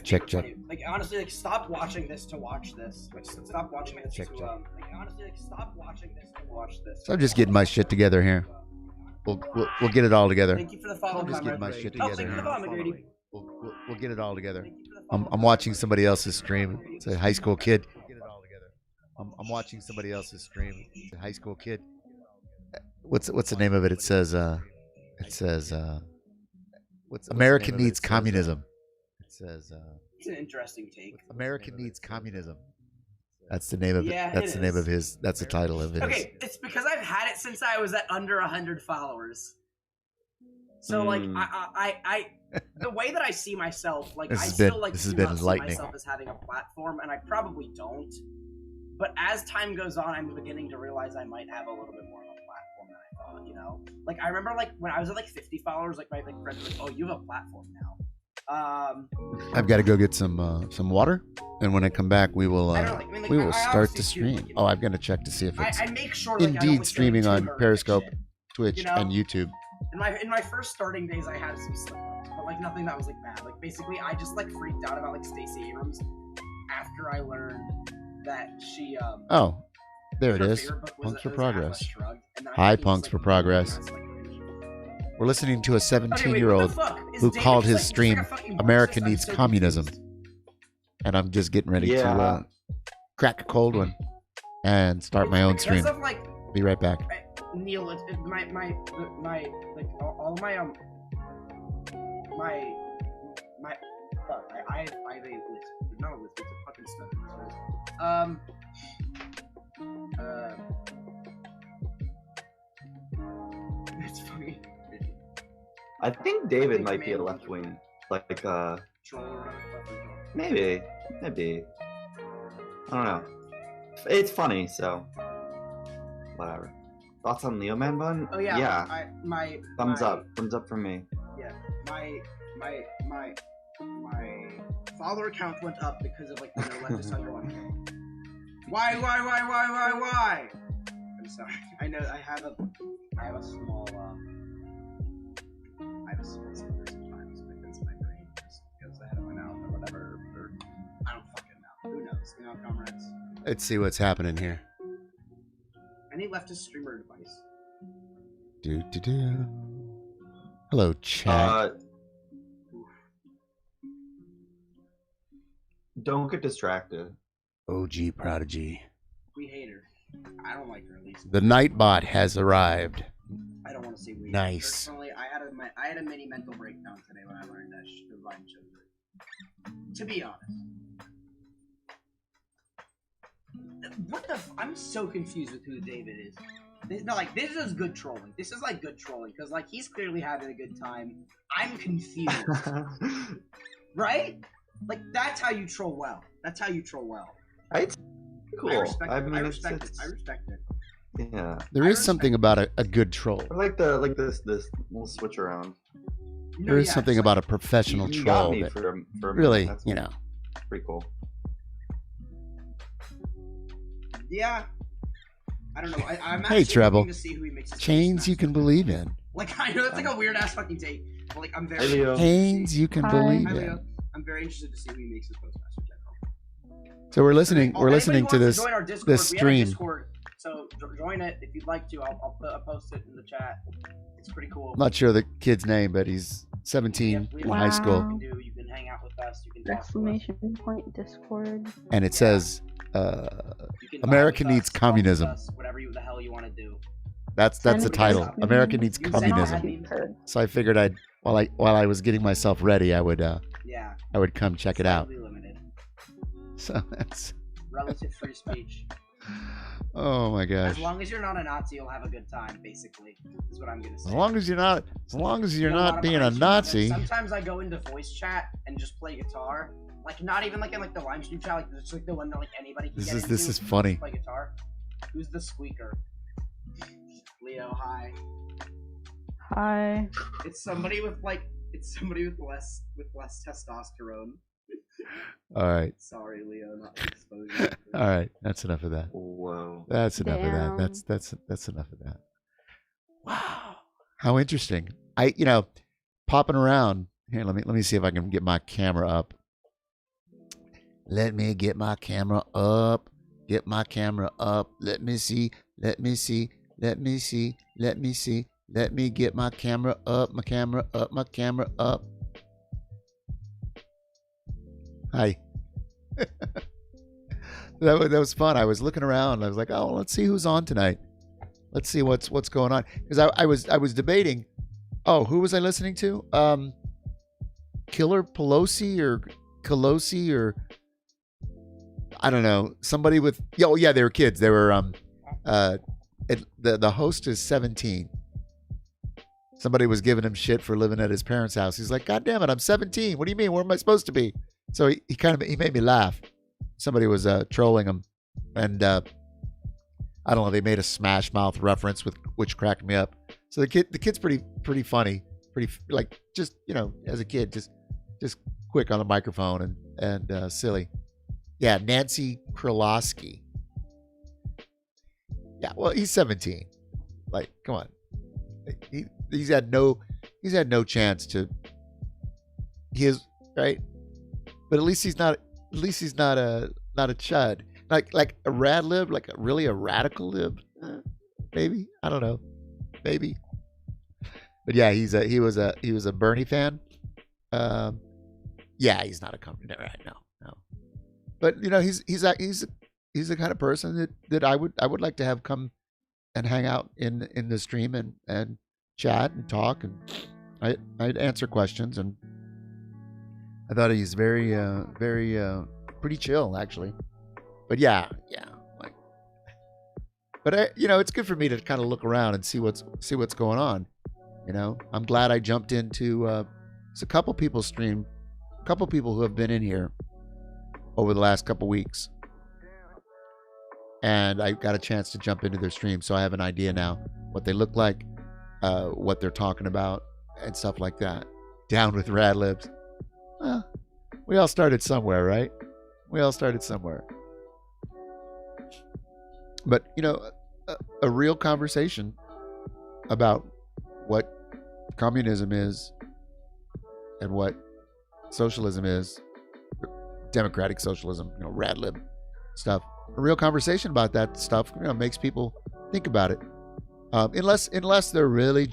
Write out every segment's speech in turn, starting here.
Check, check. Like honestly, like stop watching this to watch this. Like stop watching this Check, to check. like honestly, like stop watching this to watch this. So I'm just getting my shit together here. We'll get it all together. Thank you for the follow. I'm just getting my shit Oh, together thank you for the here. follow, McGrady. We'll get it all together. Thank you for the follow. I'm watching somebody else's stream. It's a high school kid. I'm watching somebody else's stream. It's a high school kid. What's the name of it? It says American needs communism. It says It's an interesting take. American needs communism. That's the name of Yeah, it. That's the name of his. That's the title of his. Okay, it's because I've had it since I was at under 100 followers. So like I the way that I see myself, like I still like do not see myself as having a platform, and I probably don't. But as time goes on, I'm beginning to realize I might have a little bit more of a platform than I thought. You know, like I remember like when I was at like 50 followers, like my like friends were like, "Oh, you have a platform now." I've got to go get some water, and when I come back, we will start the stream. Oh, I've got to check to see if it's I make sure, like, indeed streaming on Periscope, Twitch, you know? and YouTube. In my first starting days, I had some slip-ups, but like nothing that was like bad. Like basically, I just like freaked out about like Stacey Abrams after I learned that she oh, there it is. Punks for Progress. Hi, Punks for Progress. We're listening to a 17-year-old who called his stream "America Needs Communism," and I'm just getting ready to crack a cold one and start my own stream. Be right back. Neil, my all my fuck, I have a list. Not a list, it's a fucking study. It's funny. I think David might be a left wing, like maybe. I don't know. It's funny, so whatever. Thoughts on Leo Man Bun? Oh yeah. Yeah. Thumbs up from me. Yeah. My follower count went up because of like the no leftist under 1K. Why? I'm sorry. I know I have a small slipper sometimes because my brain just goes ahead of my mouth or whatever. Or I don't fucking know. Who knows? You know, comrades. Let's see what's happening here. Any leftist streamer advice? Do. Hello, chat. Don't get distracted. OG Prodigy. We hate her. I don't like her at least. The Nightbot has arrived. I don't want to say we. Nice. Personally, I had a mini mental breakdown today when I learned that Divine chose her. To be honest. What the? I'm so confused with who David is. This is good trolling. This is like good trolling because like he's clearly having a good time. I'm confused, right? Like that's how you troll well. That's how you troll well. It's cool. I respect it. I respect it. Yeah. There is something about a good troll. I like this little switch around. There is something about a professional you troll got me that for a really, minute. you know. Pretty cool. Yeah. I don't know. I'm Hey, actually Treble. looking to see who he makes his Chains you can believe in. Like I know that's like a weird ass fucking take, but like I'm very. Chains you can believe in. I'm very interested to see who he makes his postmaster general. So we're listening. We're listening to this stream. Discord, so join it if you'd like to. I'll post it in the chat. It's pretty cool. I'm not sure the kid's name, but he's 17 in high school. You can hang out with us. You can exclamation point Discord. And it says, "America needs communism." Whatever the hell you want to do. That's the title. America needs communism. So I figured while I was getting myself ready, I would come check it out. Limited. So that's relative free speech. Oh my gosh. As long as you're not a Nazi, you'll have a good time, basically. Is what I'm gonna say. As long as you're not being a Nazi. Sometimes I go into voice chat and just play guitar. Like not even like in like the live stream chat, like it's like the one that like anybody can get into. This is funny. Play guitar. Who's the squeaker? Leo, hi. Hi. It's somebody with less testosterone. All right. Sorry, Leo, not exposure. All right, that's enough of that. Whoa. That's enough of that. That's enough of that. Wow. How interesting. Popping around here. Let me see if I can get my camera up. Let me get my camera up. Get my camera up. Let me see. Let me see. Let me see. Let me see. Let me get my camera up. My camera up. My camera up. Hi. That was fun. I was looking around. I was like, oh, let's see who's on tonight. Let's see what's going on. Because I was debating. Oh, who was I listening to? Killer Pelosi or I don't know. Somebody with they were kids. They were the host is 17. Somebody was giving him shit for living at his parents' house. He's like, God damn it, I'm 17. What do you mean? Where am I supposed to be? So he made me laugh. Somebody was trolling him, and I don't know. They made a Smash Mouth reference which cracked me up. So the kid's pretty funny, like just as a kid, just quick on the microphone and silly. Yeah, Nancy Krylowski. Yeah, well, he's 17. Like, come on. He's had no chance to. He is right, but at least he's not a chud. Like a rad lib, like a radical lib. Maybe, I don't know. Maybe. But yeah, he was a Bernie fan. Yeah, he's not a company right now. No. But he's the kind of person that I would like to have come and hang out in the stream and chat and talk, and I'd answer questions, and I thought he's very pretty chill actually. But yeah, like, but it's good for me to kind of look around and see what's going on. I'm glad I jumped into it's a couple people's stream, a couple people who have been in here over the last couple weeks, and I got a chance to jump into their stream, so I have an idea now what they look like, what they're talking about, and stuff like that. Down with rad libs. Well, we all started somewhere, right? We all started somewhere. But a real conversation about what communism is and what socialism is, democratic socialism, rad lib stuff. A real conversation about that stuff, makes people think about it. Unless they're really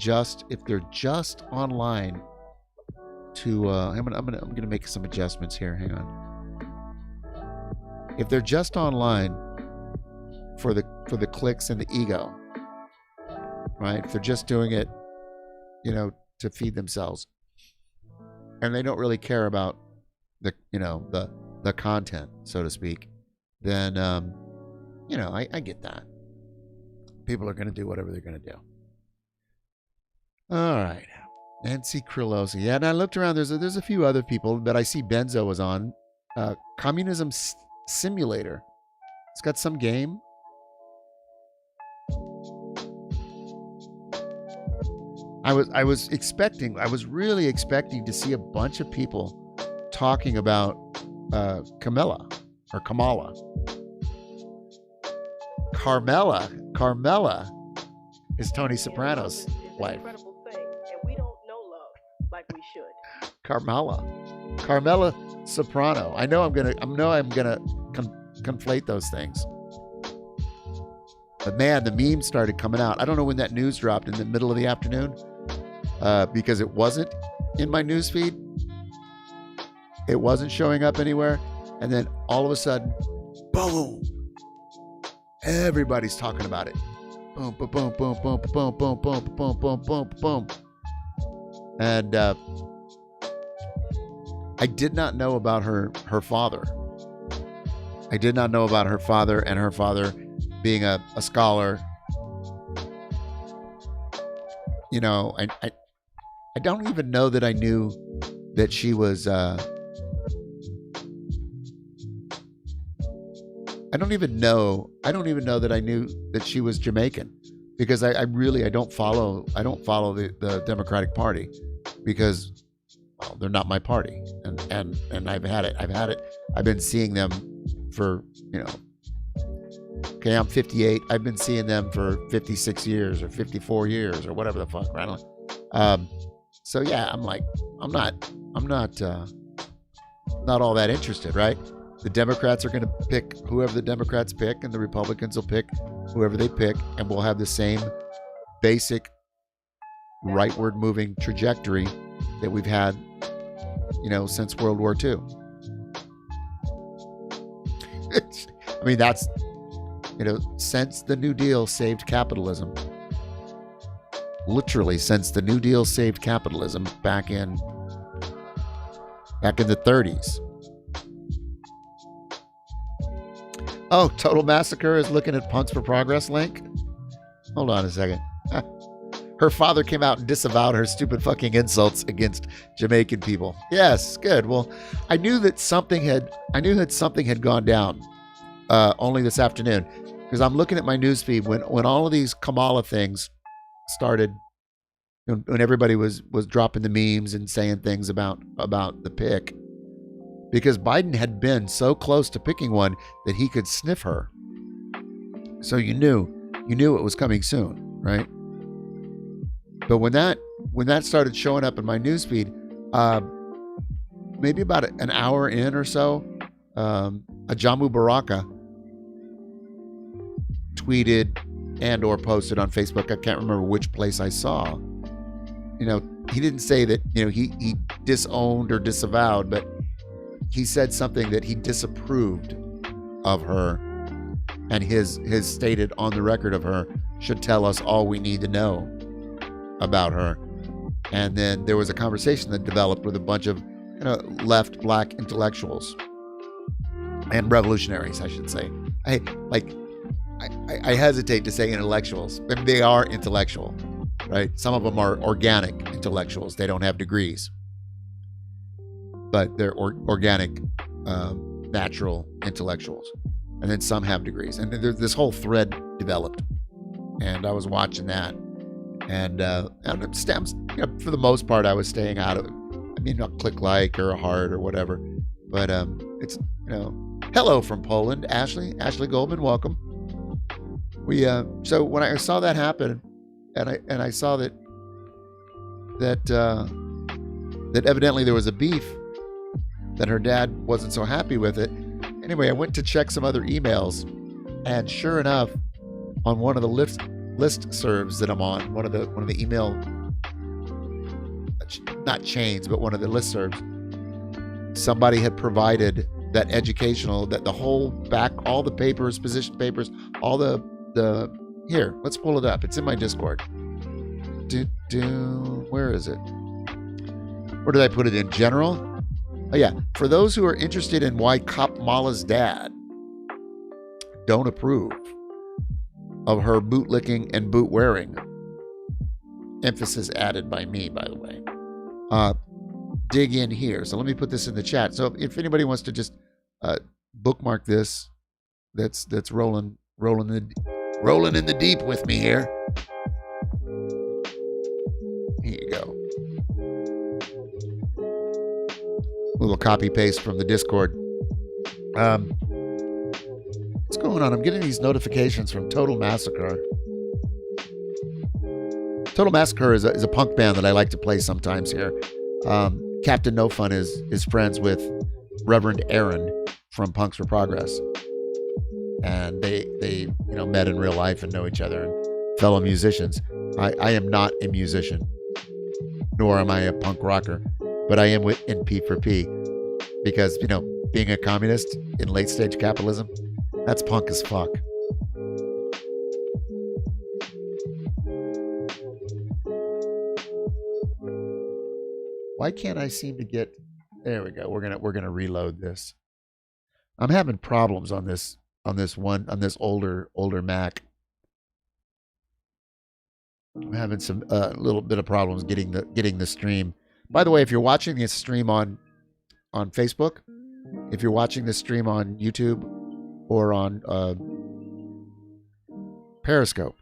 if they're just online to I'm gonna make some adjustments here. Hang on. If they're just online for the clicks and the ego, right? If they're just doing it, to feed themselves, and they don't really care about the content, so to speak, then I get that. People are going to do whatever they're going to do. All right. Nancy Krylowski. Yeah, and I looked around. There's a few other people, but I see Benzo was on. Communism Simulator. It's got some game. I was really expecting to see a bunch of people talking about Copmala. Carmela is Tony Soprano's wife. Carmela Soprano. I know I'm gonna conflate those things. But man, the memes started coming out. I don't know when that news dropped in the middle of the afternoon, because it wasn't in my news feed. It wasn't showing up anywhere, and then all of a sudden, boom! Everybody's talking about it. Boom, boom, boom, boom, boom, boom, boom, boom, boom, boom, boom, boom. And I did not know about her father. I did not know about her father, and her father being a scholar. I don't even know that I knew that she was. I don't even know that I knew that she was Jamaican, because I don't follow the Democratic Party, because they're not my party, and I've had it. I've been seeing them for okay, I'm 58. I've been seeing them for 56 years or 54 years or whatever the fuck, right? So yeah, I'm like, I'm not all that interested, right? The Democrats are going to pick whoever the Democrats pick, and the Republicans will pick whoever they pick, and we'll have the same basic rightward moving trajectory that we've had, since World War II. I mean, that's, since the New Deal saved capitalism, literally since the New Deal saved capitalism back in the 30s. Oh, Total Massacre is looking at Punks for Progress link. Hold on a second. Her father came out and disavowed her stupid fucking insults against Jamaican people. Yes, good. Well, I knew that something had gone down only this afternoon, because I'm looking at my newsfeed when all of these Copmala things started, when everybody was dropping the memes and saying things about the pick, because Biden had been so close to picking one that he could sniff her. So you knew it was coming soon, right? But when that started showing up in my newsfeed, maybe about an hour in or so, Ajamu Baraka tweeted and or posted on Facebook. I can't remember which place I saw. He didn't say that, he disowned or disavowed, but he said something that he disapproved of her, and his stated on the record of her should tell us all we need to know about her. And then there was a conversation that developed with a bunch of left black intellectuals and revolutionaries, I should say. I hesitate to say intellectuals. I mean, they are intellectual, right? Some of them are organic intellectuals. They don't have degrees, but they're organic, natural intellectuals. And then some have degrees. And this whole thread developed, and I was watching that. And it stems, for the most part, I was staying out of it. I mean, not click like or a heart or whatever. But it's, hello from Poland, Ashley Goldman, welcome. We so when I saw that happen, and I saw that evidently there was a beef, that her dad wasn't so happy with it. Anyway, I went to check some other emails, and sure enough, on one of the list serves that I'm on, one of the email, not chains, but one of the list serves, somebody had provided that educational, that the whole back, all the papers, position papers, all the here, let's pull it up. It's in my Discord. Where is it? Where did I put it in? General? Oh yeah, for those who are interested in why Copmala's dad don't approve of her bootlicking and boot wearing, emphasis added by me, by the way, dig in here. So let me put this in the chat. So if anybody wants to just bookmark this, that's rolling in the deep with me here. Here you go. Little copy paste from the Discord. What's going on? I'm getting these notifications from Total Massacre. Total Massacre is a punk band that I like to play sometimes here. Captain No Fun is friends with Reverend Aaron from Punks for Progress, and they met in real life and know each other, and fellow musicians. I am not a musician, nor am I a punk rocker, but I am in P for P, because being a communist in late stage capitalism, that's punk as fuck. Why can't I seem to get? There we go. We're gonna reload this. I'm having problems on this older Mac. I'm having some little bit of problems getting the stream. By the way, if you're watching this stream on Facebook, if you're watching this stream on YouTube or on Periscope,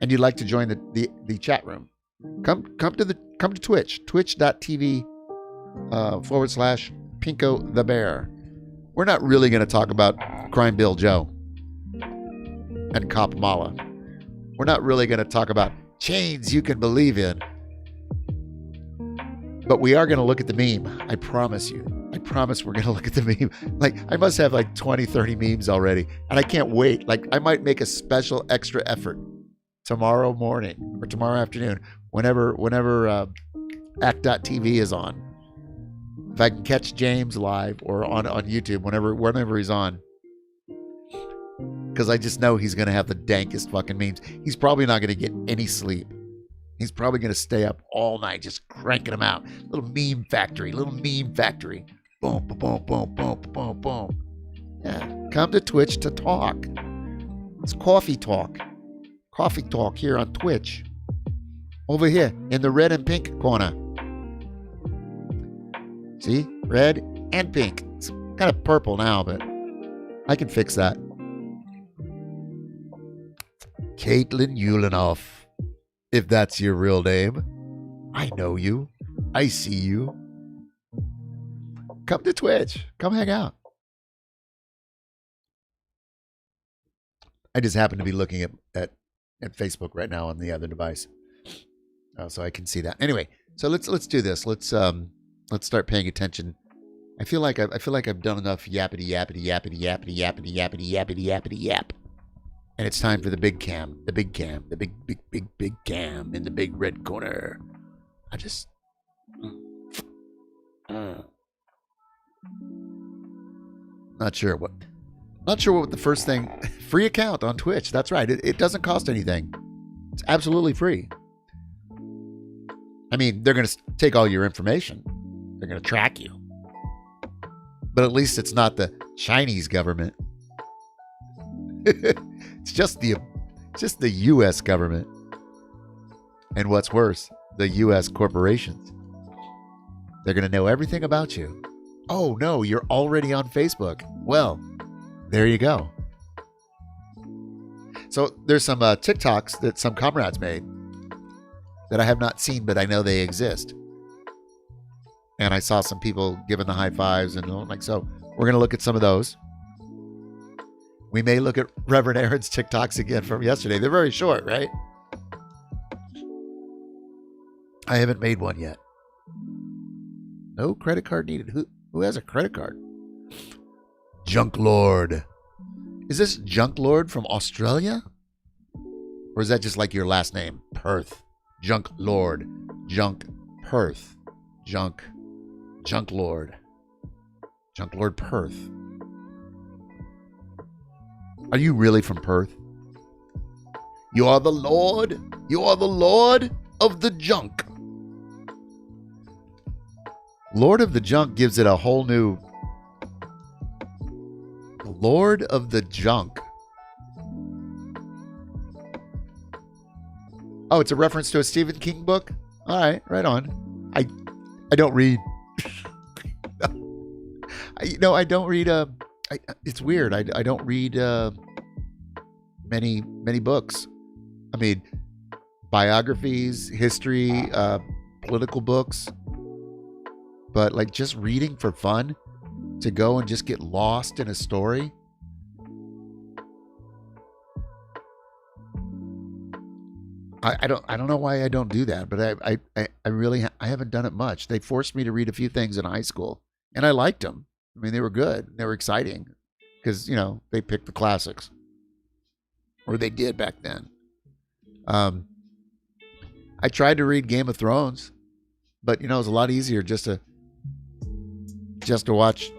and you'd like to join the chat room, come to Twitch, twitch.tv / Pinko the Bear. We're not really going to talk about Crime Bill Joe and Copmala. We're not really going to talk about chains you can believe in. But we are going to look at the meme. I promise you. I promise we're going to look at the meme. Like, I must have like 20, 30 memes already. And I can't wait. Like, I might make a special extra effort tomorrow morning or tomorrow afternoon, whenever Act.tv is on. If I can catch James live or on YouTube, whenever he's on. Because I just know he's going to have the dankest fucking memes. He's probably not going to get any sleep. He's probably going to stay up all night just cranking them out. Little meme factory. Boom, boom, boom, boom, boom, boom, boom. Yeah, come to Twitch to talk. It's coffee talk. Coffee talk here on Twitch. Over here in the red and pink corner. See? Red and pink. It's kind of purple now, but I can fix that. Caitlin Ulinoff. If that's your real name. I know you. I see you. Come to Twitch. Come hang out. I just happen to be looking at Facebook right now on the other device. So I can see that. Anyway, so let's do this. Let's start paying attention. I feel like I've done enough yappity yap. And it's time for the big cam. The big cam. The big cam in the big red corner. I just not sure what the first thing. Free account on Twitch. That's right. It doesn't cost anything. It's absolutely free. I mean, they're going to take all your information. They're going to track you. But at least it's not the Chinese government. It's just the U.S. government. And what's worse, the U.S. corporations. They're going to know everything about you. Oh, no, you're already on Facebook. Well, there you go. So there's some TikToks that some comrades made that I have not seen, but I know they exist. And I saw some people giving the high fives and like, so we're going to look at some of those. We may look at Reverend Aaron's TikToks again from yesterday. They're very short, right? I haven't made one yet. No credit card needed. Who has a credit card? Junk Lord. Is this Junk Lord from Australia? Or is that just like your last name? Perth. Junk Lord. Junk Perth. Junk Lord. Junk Lord Perth. Are you really from Perth? You are the Lord. You are the Lord of the Junk. Lord of the Junk gives it a whole new... Lord of the Junk. Oh, it's a reference to a Stephen King book? All right, right on. I don't read. I don't read... it's weird. I don't read many books. I mean, biographies, history, political books. But like just reading for fun, to go and just get lost in a story. I don't know why I don't do that, but I really haven't done it much. They forced me to read a few things in high school, and I liked them. I mean, they were good. They were exciting because, they picked the classics. Or they did back then. I tried to read Game of Thrones, but, it was a lot easier just to watch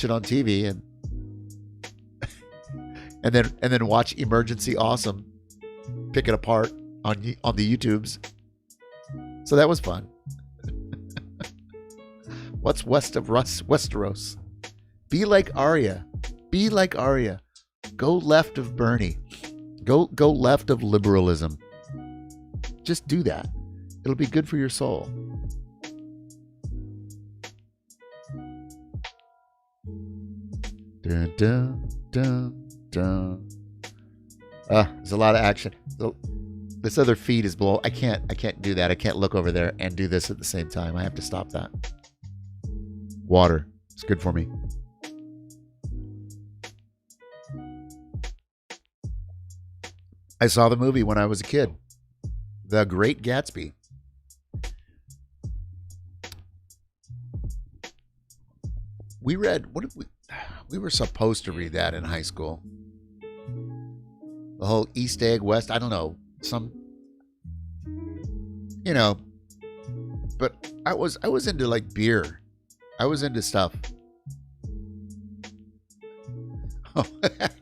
it on TV and then watch Emergency Awesome pick it apart on the YouTubes. So that was fun. What's west of Westeros? Be like Arya. Be like Arya. Go left of Bernie. Go left of liberalism. Just do that. It'll be good for your soul. Dun, dun, dun, dun. There's a lot of action. This other feed is below. I can't do that. I can't look over there and do this at the same time. I have to stop that. Water. It's good for me. I saw the movie when I was a kid. The Great Gatsby. We read, what did we were supposed to read that in high school. The whole East Egg, West, I don't know, but I was into like beer. I was into stuff. Oh,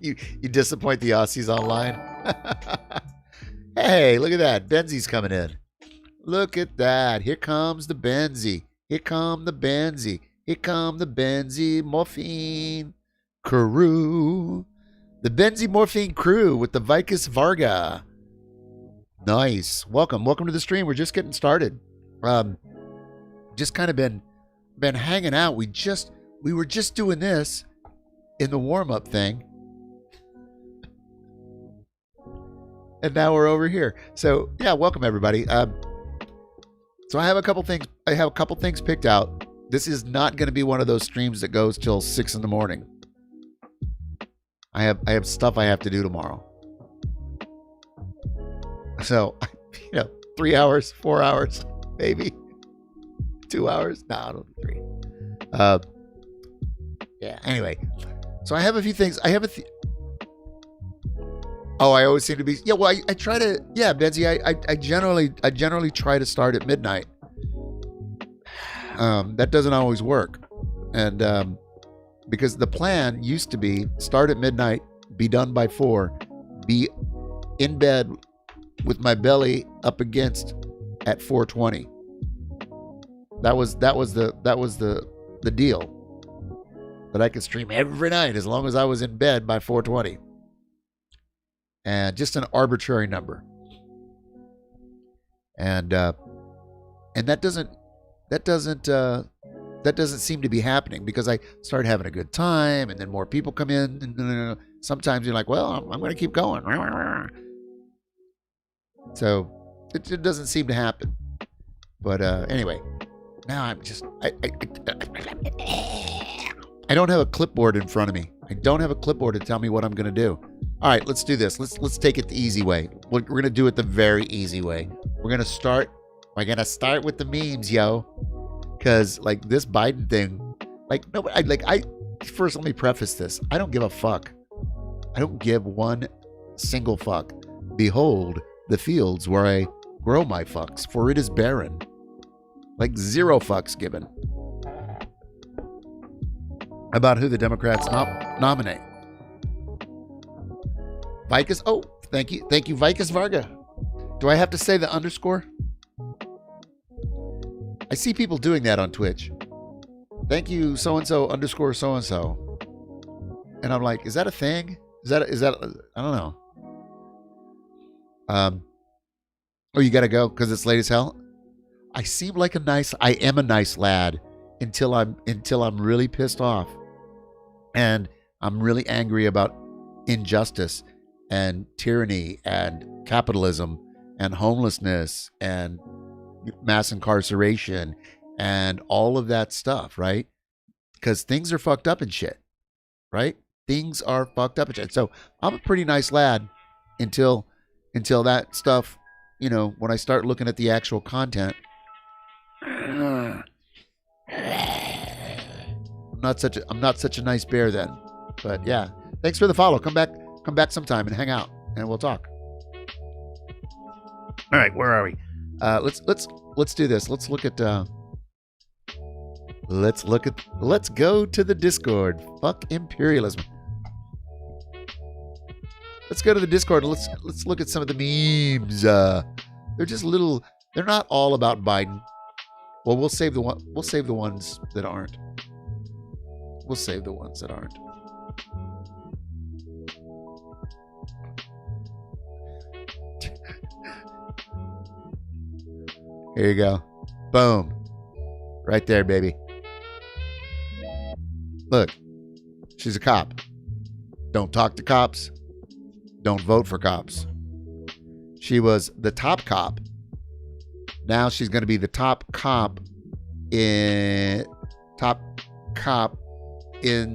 you disappoint the Aussies online. Hey, look at that. Benzi's coming in. Look at that. Here comes the Benzi. Here come the Benzi. Here come the Benzi Morphine crew. The Benzi Morphine crew with the Vicus Varga. Nice. Welcome to the stream. We're just getting started. Just kind of been hanging out. We were just doing this in the warm-up thing. And now we're over here. So yeah, welcome everybody. So I have a couple things picked out. This is not going to be one of those streams that goes till 6 in the morning. I have stuff I have to do tomorrow. So, 3 hours, 4 hours, maybe 2 hours. No, I don't think 3. Yeah. Anyway, so I have a few things. Oh, I always seem to be. Yeah. Well, I try to. Yeah, Benzie. I generally try to start at midnight. That doesn't always work, and because the plan used to be start at midnight, be done by 4, be in bed with my belly up against at 4:20. That was the deal. That I could stream every night as long as I was in bed by 4:20. And just an arbitrary number. And that doesn't seem to be happening because I start having a good time and then more people come in and sometimes you're like, well, I'm going to keep going. So it doesn't seem to happen. But anyway, now I'm just I don't have a clipboard in front of me. I don't have a clipboard to tell me what I'm going to do. All right, let's do this. Let's take it the easy way. We're going to do it the very easy way. We're going to start with the memes, yo. Because like this Biden thing, like no, I first let me preface this. I don't give a fuck. I don't give one single fuck. Behold the fields where I grow my fucks, for it is barren. Like 0 fucks given about who the Democrats nominate. Vicus, oh, thank you, Vicus Varga. Do I have to say the underscore? I see people doing that on Twitch. Thank you, so-and-so underscore so-and-so. And I'm like, is that a thing? Is that I don't know. Oh, you gotta go because it's late as hell? I am a nice lad until I'm really pissed off. And I'm really angry about injustice and tyranny and capitalism and homelessness and mass incarceration and all of that stuff, right? Because things are fucked up and shit, right? Things are fucked up and shit. So I'm a pretty nice lad until that stuff, when I start looking at the actual content. I'm not such a nice bear then. But yeah, thanks for the follow. Come back sometime and hang out and we'll talk. All right, where are we? Let's do this. Let's go to the Discord. Fuck imperialism. Let's go to the Discord and let's look at some of the memes. They're just little. They're not all about Biden. Well, we'll save the ones that aren't. We'll save the ones that aren't. Here you go. Boom. Right there, baby. Look. She's a cop. Don't talk to cops. Don't vote for cops. She was the top cop. Now she's going to be the top cop in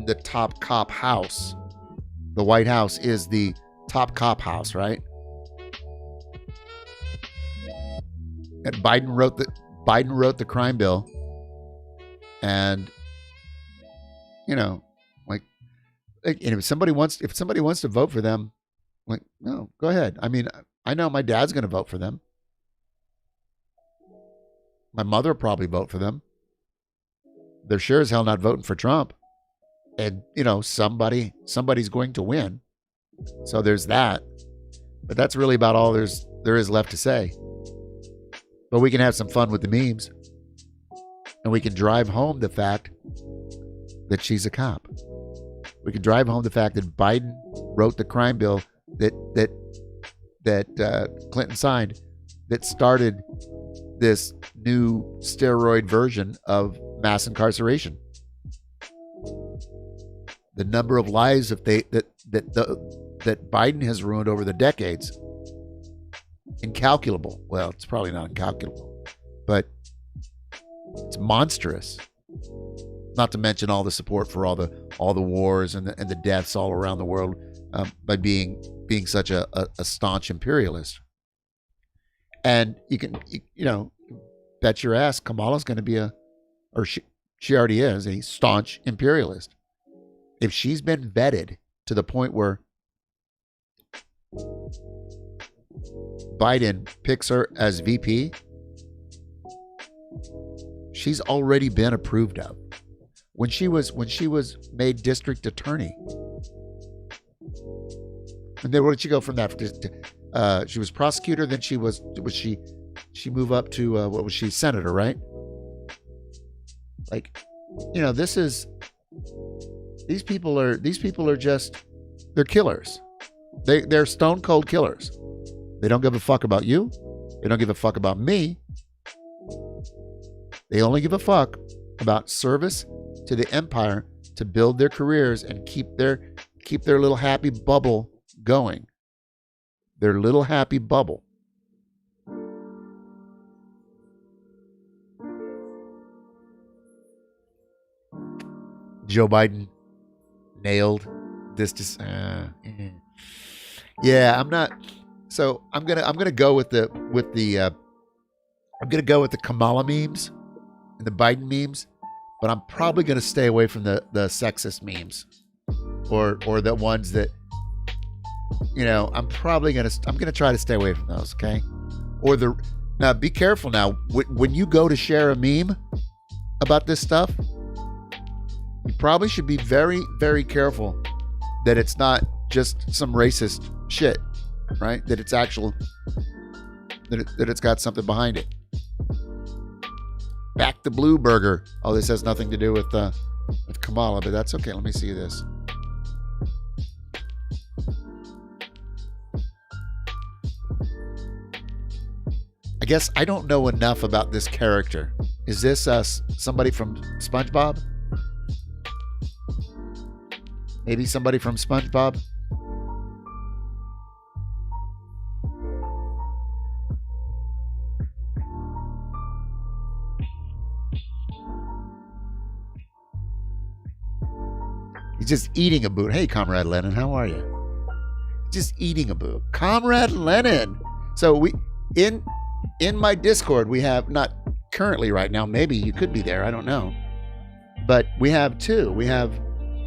the top cop house. The White House is the top cop house, right? And Biden wrote the crime bill, and you know, like, and if somebody wants to vote for them, like, no, go ahead. I mean, I know my dad's going to vote for them. My mother will probably vote for them. They're sure as hell not voting for Trump. And, you know, somebody's going to win. So there's that. But that's really about all there is left to say. But we can have some fun with the memes. And we can drive home the fact that she's a cop. We can drive home the fact that Biden wrote the crime bill that Clinton signed that started this new steroid version of mass incarceration. The number of lives that Biden has ruined over the decades, incalculable. Well, it's probably not incalculable, but it's monstrous. Not to mention all the support for all the wars and the deaths all around the world by being such a staunch imperialist. And you can bet your ass Kamala's going to be she already is a staunch imperialist. If she's been vetted to the point where Biden picks her as VP, she's already been approved of. When she was made district attorney, and then where did she go from that? She was prosecutor. Then she move up to what was she, senator, right? Like, you know, these people are just, they're killers. They're stone cold killers. They don't give a fuck about you. They don't give a fuck about me. They only give a fuck about service to the empire, to build their careers and keep their little happy bubble going. Their little happy bubble. Joe Biden nailed this. Yeah, I'm not. So I'm gonna go with the Kamala memes and the Biden memes, but I'm probably gonna stay away from the sexist memes, or the ones that, you know, I'm gonna try to stay away from those. Okay, now be careful now when you go to share a meme about this stuff. You probably should be very, very careful that it's not just some racist shit, right? That it's actual, that it's got something behind it. Back the blue burger. Oh, this has nothing to do with Kamala, but that's okay. Let me see this. I guess I don't know enough about this character. Is this somebody from SpongeBob? Maybe somebody from SpongeBob? He's just eating a boot. Hey, Comrade Lenin, how are you? Just eating a boot. Comrade Lenin. So we in my Discord, we have, not currently right now, maybe you could be there, I don't know. But we have two. We have,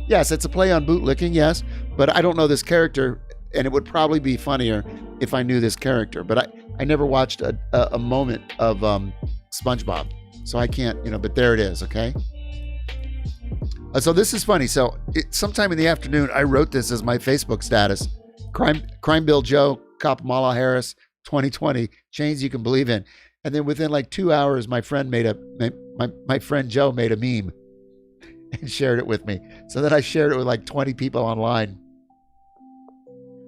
yes, it's a play on bootlicking, yes, but I don't know this character, and it would probably be funnier if I knew this character. But I never watched a moment of SpongeBob, so I can't, but there it is, okay? So this is funny. So sometime in the afternoon, I wrote this as my Facebook status. Crime Bill Joe, Copmala Harris, 2020, chains you can believe in. And then within like 2 hours, my friend my friend Joe made a meme and shared it with me. So then I shared it with like 20 people online.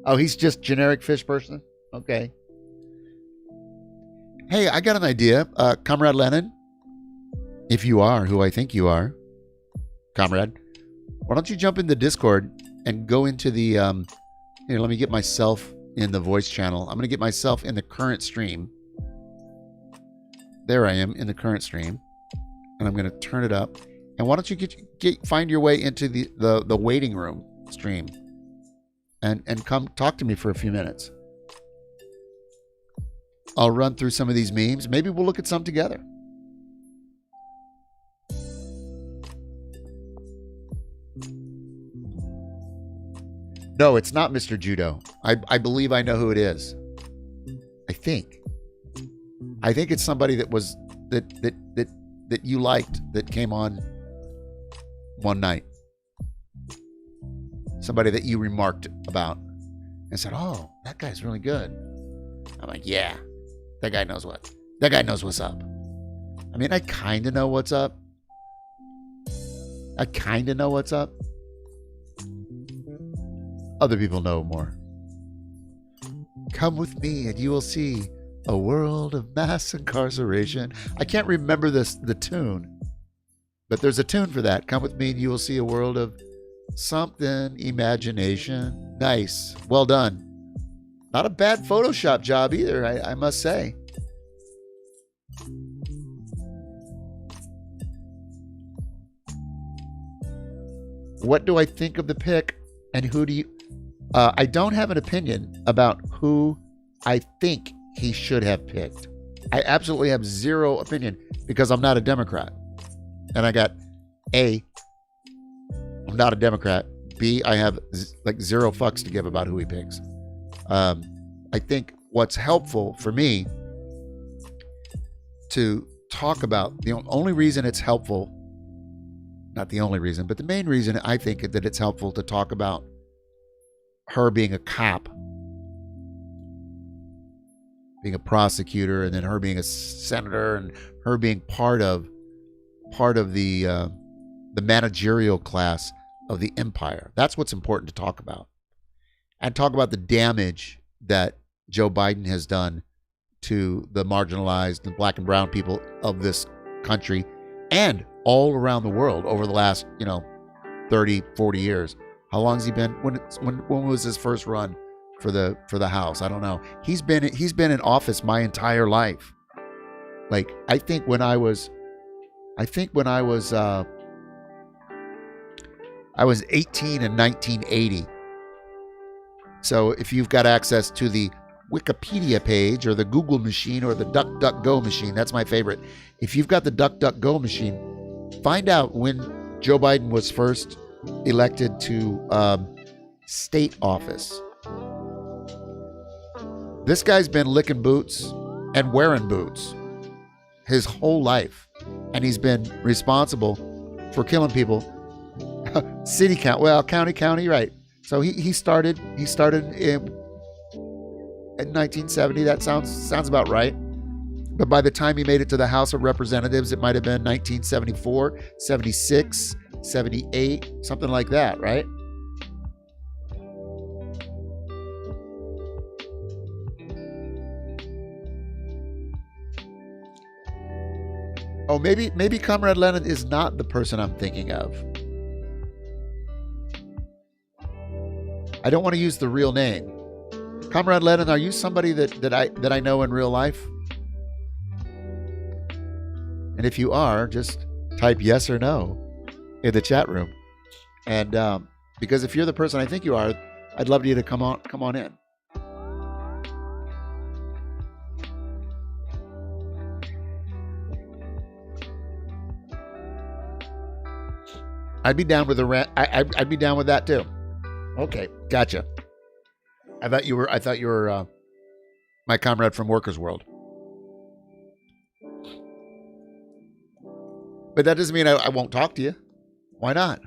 Oh, he's just generic fish person? Okay. Hey, I got an idea. Comrade Lenin, if you are who I think you are, comrade, why don't you jump in the Discord and go into the, here, let me get myself in the voice channel. I'm going to get myself in the current stream. There I am in the current stream. And I'm going to turn it up. And why don't you find your way into the waiting room stream and come talk to me for a few minutes. I'll run through some of these memes. Maybe we'll look at some together. No, it's not Mr. Judo. I believe I know who it is. I think it's somebody that was that you liked that came on one night. Somebody that you remarked about and said, "Oh, that guy's really good." I'm like, "Yeah, that guy knows what's up." I mean, I kind of know what's up. Other people know more. Come with me and you will see a world of mass incarceration. I can't remember the tune, but there's a tune for that. Come with me and you will see a world of something, imagination. Nice. Well done. Not a bad Photoshop job either, I must say. What do I think of the pick, and who do you... I don't have an opinion about who I think he should have picked. I absolutely have zero opinion because I'm not a Democrat. And I got A, I'm not a Democrat. B, I have like zero fucks to give about who he picks. I think what's helpful for me to talk about, the only reason it's helpful, not the only reason, but the main reason I think that it's helpful to talk about her being a cop, being a prosecutor, and then her being a senator, and her being part of the managerial class of the empire. That's what's important to talk about. And talk about the damage that Joe Biden has done to the marginalized and black and brown people of this country and all around the world over the last, 30, 40 years. How long has he been? When was his first run for the House? I don't know. He's been in office my entire life. Like, I think when I was 18 in 1980. So if you've got access to the Wikipedia page or the Google machine or the DuckDuckGo machine, that's my favorite. If you've got the DuckDuckGo machine, find out when Joe Biden was first elected to state office. This guy's been licking boots and wearing boots his whole life. And he's been responsible for killing people. County, right. So he started in 1970. That sounds about right. But by the time he made it to the House of Representatives, it might have been 1974, 76, 78, something like that, right? Oh, maybe Comrade Lenin is not the person I'm thinking of. I don't want to use the real name. Comrade Lenin, are you somebody that I know in real life? And if you are, just type yes or no in the chat room. And because if you're the person I think you are, I'd love you to come on in. I'd be down with the rant. I'd be down with that too. Okay, gotcha. I thought you were my comrade from Workers' World. But that doesn't mean I won't talk to you. Why not?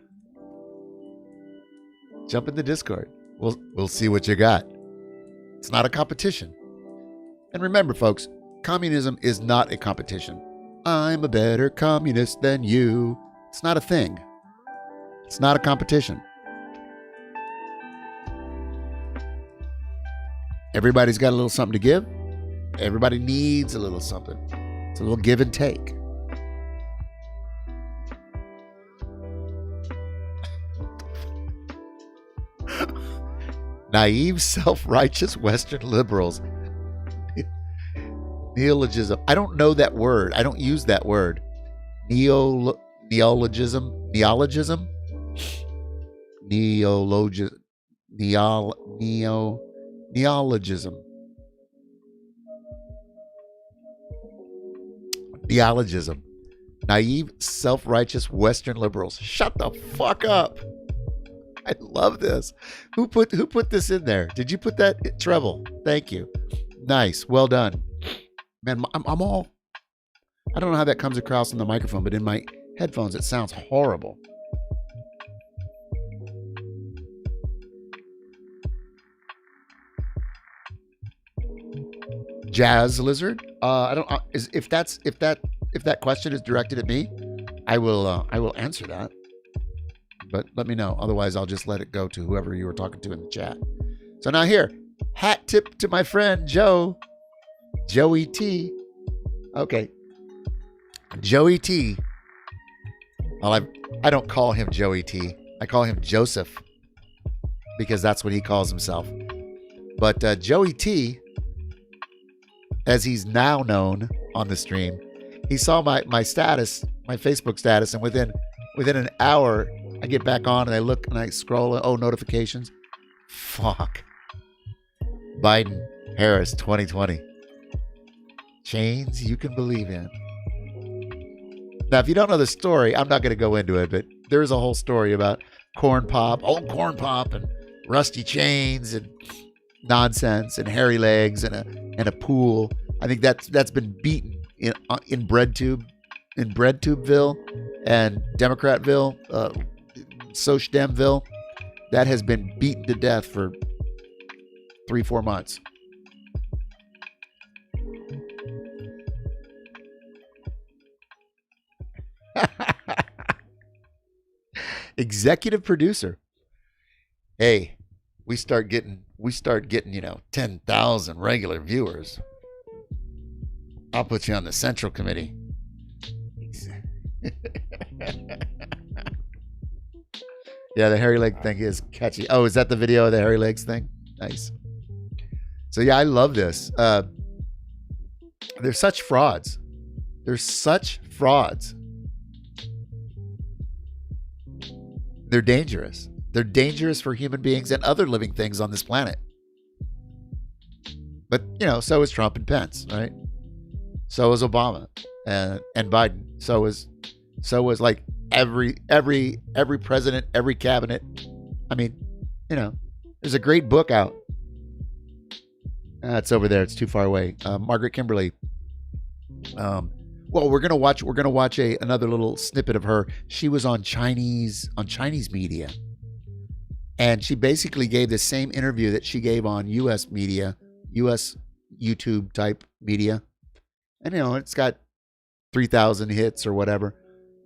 Jump in the Discord. We'll see what you got. It's not a competition. And remember, folks, communism is not a competition. I'm a better communist than you. It's not a thing. It's not a competition. Everybody's got a little something to give. Everybody needs a little something. It's a little give and take. Naive, self-righteous Western liberals. Neologism. I don't know that word. I don't use that word. Neologism. Neologism. Neologism. Neologism. Naive, self-righteous Western liberals. Shut the fuck up. I love this. Who put this in there? Did you put that treble? Thank you. Nice. Well done. Man, I'm all, I don't know how that comes across on the microphone, but in my headphones it sounds horrible. Jazz Lizard. I don't. If that question is directed at me, I will answer that. But let me know. Otherwise, I'll just let it go to whoever you were talking to in the chat. So now here, hat tip to my friend Joey T. Okay, Joey T. Well, I don't call him Joey T. I call him Joseph because that's what he calls himself. But Joey T, as he's now known on the stream, he saw my status, my Facebook status, and within an hour, I get back on and I look and I scroll. Oh, notifications. Fuck. Biden, Harris, 2020. Chains you can believe in. Now, if you don't know the story, I'm not going to go into it, but there's a whole story about corn pop, old corn pop, and rusty chains and nonsense and hairy legs and a pool. I think that's been beaten in BreadTube, in BreadTubeville and Democratville, Sochdemville. That has been beaten to death for 3-4 months. Executive producer. Hey, we start getting 10,000 regular viewers. I'll put you on the Central Committee. Yeah, the hairy leg thing is catchy. Oh, is that the video of the hairy legs thing? Nice. So yeah, I love this. They're such frauds. They're such frauds. They're dangerous. They're dangerous for human beings and other living things on this planet. But, so is Trump and Pence, right? So is Obama and Biden. So is like every president, every cabinet. I mean, there's a great book out. It's over there. It's too far away. Margaret Kimberly. Well, we're gonna watch another little snippet of her. She was on Chinese media, and she basically gave the same interview that she gave on U.S. media, U.S. YouTube type media, and it's got 3,000 hits or whatever.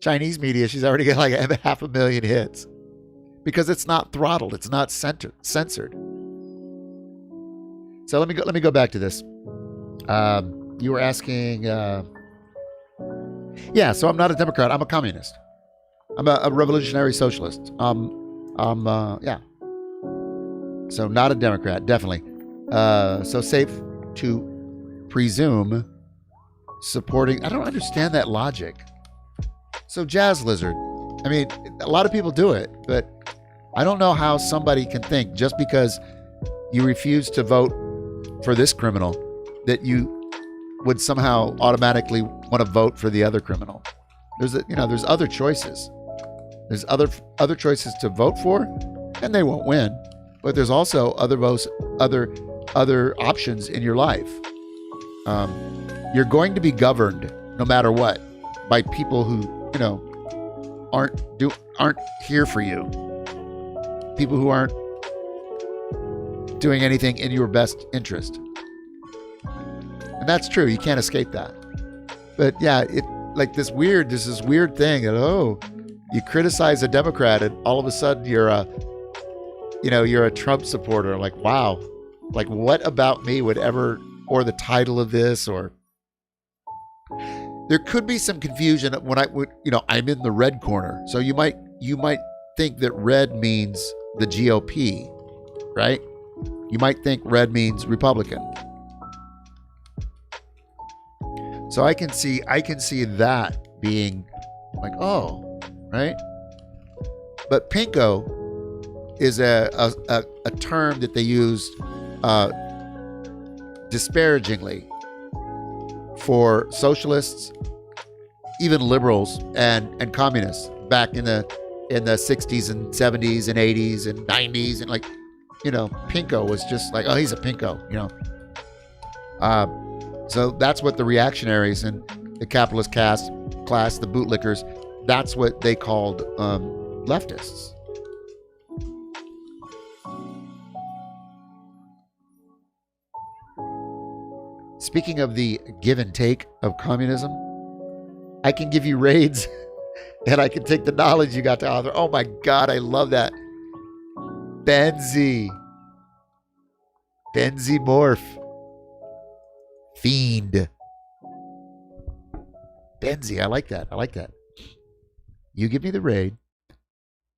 Chinese media, she's already got like 500,000 hits because it's not throttled, it's not censored. So let me go back to this. You were asking. Yeah, so I'm not a Democrat. I'm a communist. I'm a revolutionary socialist. Yeah. So not a Democrat, definitely. So safe to presume supporting. I don't understand that logic. So Jazz Lizard. I mean, a lot of people do it, but I don't know how somebody can think just because you refuse to vote for this criminal that you would somehow automatically want to vote for the other criminal. There's other choices. There's other choices to vote for, and they won't win. But there's also other options in your life. You're going to be governed no matter what by people who aren't here for you. People who aren't doing anything in your best interest. And that's true. You can't escape that. But yeah, this weird thing that, you criticize a Democrat and all of a sudden you're a Trump supporter. Like, wow. Like, what about me would ever, or the title of this, or there could be some confusion when I'm in the red corner. So you might think that red means the GOP, right? You might think red means Republican. So I can see that being like, oh, right? But pinko is a term that they used disparagingly for socialists, even liberals and communists back in the in the 60s and 70s and 80s and 90s. And like, pinko was just like, oh, he's a pinko, So that's what the reactionaries and the capitalist class, the bootlickers, that's what they called leftists. Speaking of the give and take of communism, I can give you raids and I can take the knowledge you got to author. Oh my God, I love that. Benzie Morph. Fiend. Benzie, I like that. You give me the raid,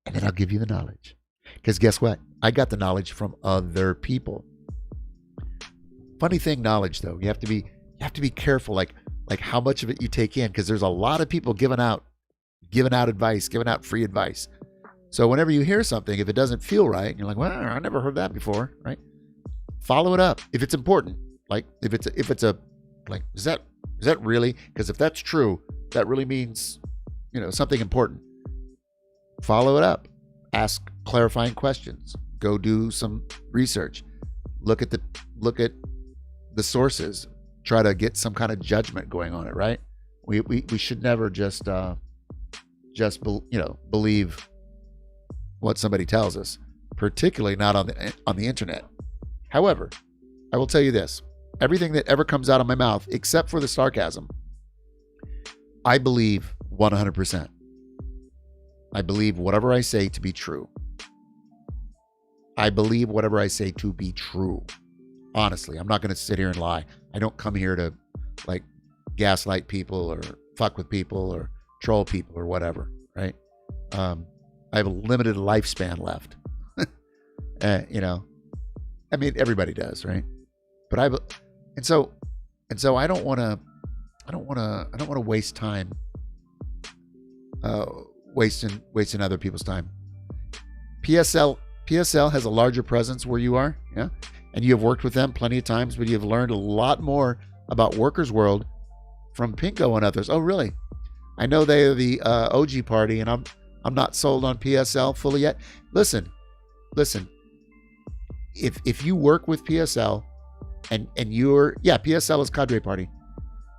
and then I'll give you the knowledge. Because guess what? I got the knowledge from other people. Funny thing, knowledge though, you have to be careful, like how much of it you take in, because there's a lot of people giving out advice, giving out free advice. So whenever you hear something, if it doesn't feel right, and you're like, well, I never heard that before, right? Follow it up if it's important. Like if it's a like, is that really? Because if that's true, that really means, something important. Follow it up. Ask clarifying questions. Go do some research. Look at the sources. Try to get some kind of judgment going on it, right? We should never just believe what somebody tells us, particularly not on the internet. However, I will tell you this. Everything that ever comes out of my mouth, except for the sarcasm, I believe 100%. I believe whatever I say to be true. I believe whatever I say to be true. Honestly, I'm not going to sit here and lie. I don't come here to gaslight people or fuck with people or troll people or whatever, right? I have a limited lifespan left. I mean, everybody does, right? But so I don't want to waste time, wasting other people's time. PSL has a larger presence where you are, yeah, and you have worked with them plenty of times, but you have learned a lot more about Workers' World from Pinko and others. Oh, really? I know they are the OG party, and I'm not sold on PSL fully yet. Listen. If you work with PSL and PSL is Cadre Party.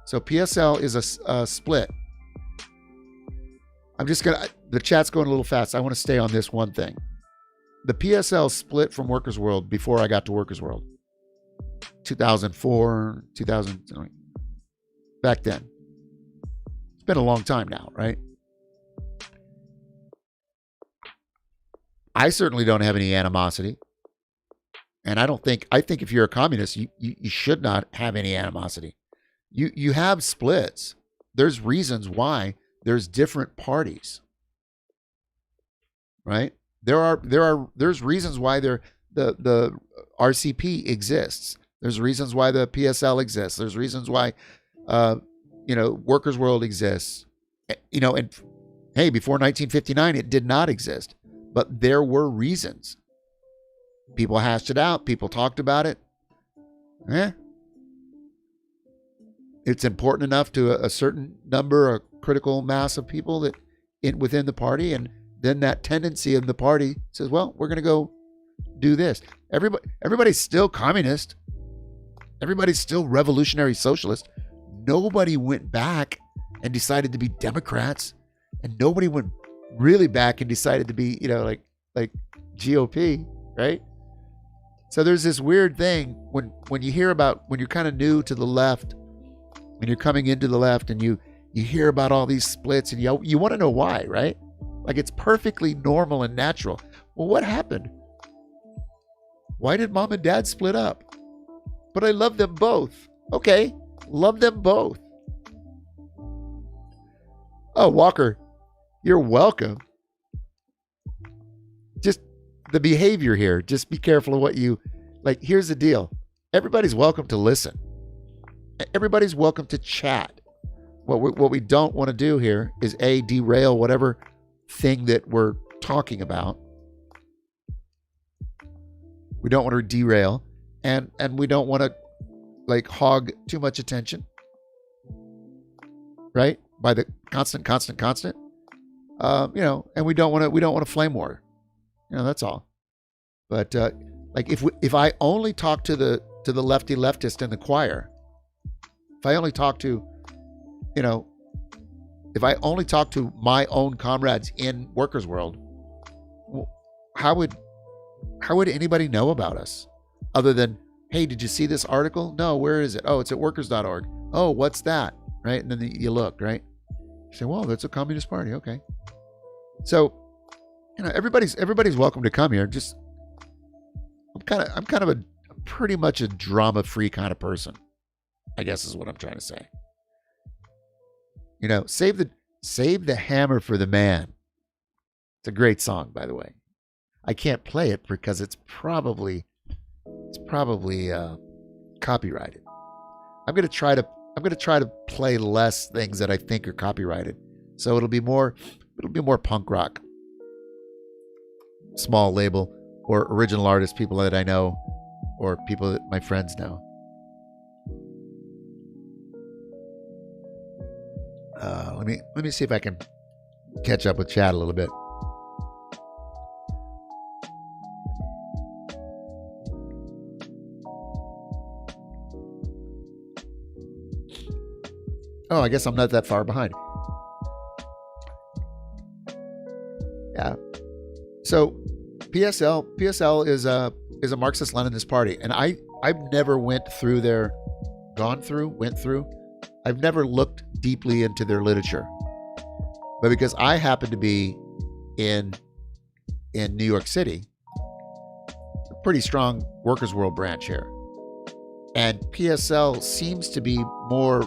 So PSL is a split. The chat's going a little fast. I want to stay on this one thing. The PSL split from Workers' World before I got to Workers' World. 2004, 2000, back then. It's been a long time now, right? I certainly don't have any animosity. And I think if you're a communist, you should not have any animosity. You have splits. There's reasons why there's different parties. Right? There's reasons why the RCP exists. There's reasons why the PSL exists. There's reasons why Workers' World exists. And hey, before 1959 it did not exist. But there were reasons. People hashed it out. People talked about it. It's important enough to a certain number, a critical mass of people that within the party, and then that tendency in the party says, "Well, we're going to go do this." Everybody's still communist. Everybody's still revolutionary socialist. Nobody went back and decided to be Democrats, and nobody went really back and decided to be, like GOP, right? So there's this weird thing when you hear about, when you're kind of new to the left, when you're coming into the left, and you hear about all these splits, and you want to know why, right? Like, it's perfectly normal and natural. Well, what happened? Why did mom and dad split up? But I love them both. Okay, love them both. Oh, Walker, you're welcome. Just the behavior here. Just be careful of what you like. Here's the deal. Everybody's welcome to listen. Everybody's welcome to chat. What we don't want to do here is derail whatever thing that we're talking about. We don't want to derail, and we don't want to hog too much attention. Right? By the constant. and we don't want to flame war. That's all. But like if I only talk to the lefty leftist in the choir, if I only talk to, if I only talk to my own comrades in workers' world, how would anybody know about us other than, hey, did you see this article? No, where is it? Oh, it's at workers.org. Oh, what's that? Right? And then you look, right? You say, well, that's a Communist Party. Okay. So, everybody's welcome to come here. Just, I'm kind of a pretty much a drama-free kind of person, I guess is what I'm trying to say. Save the hammer for the man. It's a great song, by the way. I can't play it because it's probably copyrighted. I'm gonna try to play less things that I think are copyrighted, so it'll be more punk rock, small label, or original artists, people that I know, or people that my friends know. Let me see if I can catch up with chat a little bit. Oh, I guess I'm not that far behind. Yeah. So PSL is a Marxist-Leninist party, and I've never went through. I've never looked deeply into their literature, but because I happen to be in New York City, a pretty strong workers' world branch here, and PSL seems to be more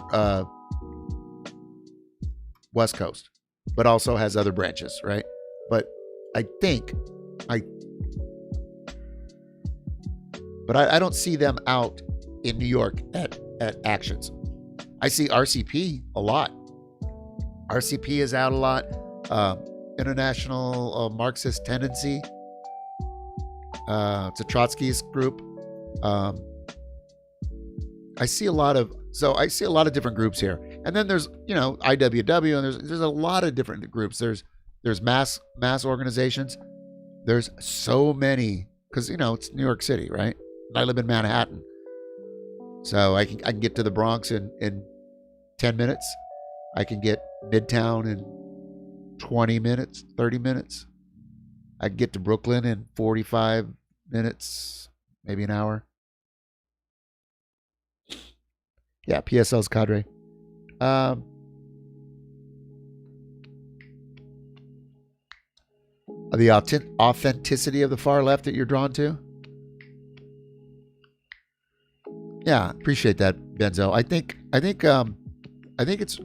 West Coast, but also has other branches, right? But I don't see them out in New York at actions. I see RCP a lot. RCP is out a lot. International Marxist Tendency. It's a Trotskyist group. I see a lot of different groups here. And then there's, IWW, and there's a lot of different groups. There's mass organizations. There's so many, because it's New York City, right? I live in Manhattan. So I can get to the Bronx in 10 minutes. I can get Midtown in 20 minutes, 30 minutes. I can get to Brooklyn in 45 minutes, maybe an hour. Yeah, PSL's cadre. The authenticity of the far left that you're drawn to. Yeah, appreciate that, Benzo. I think it's.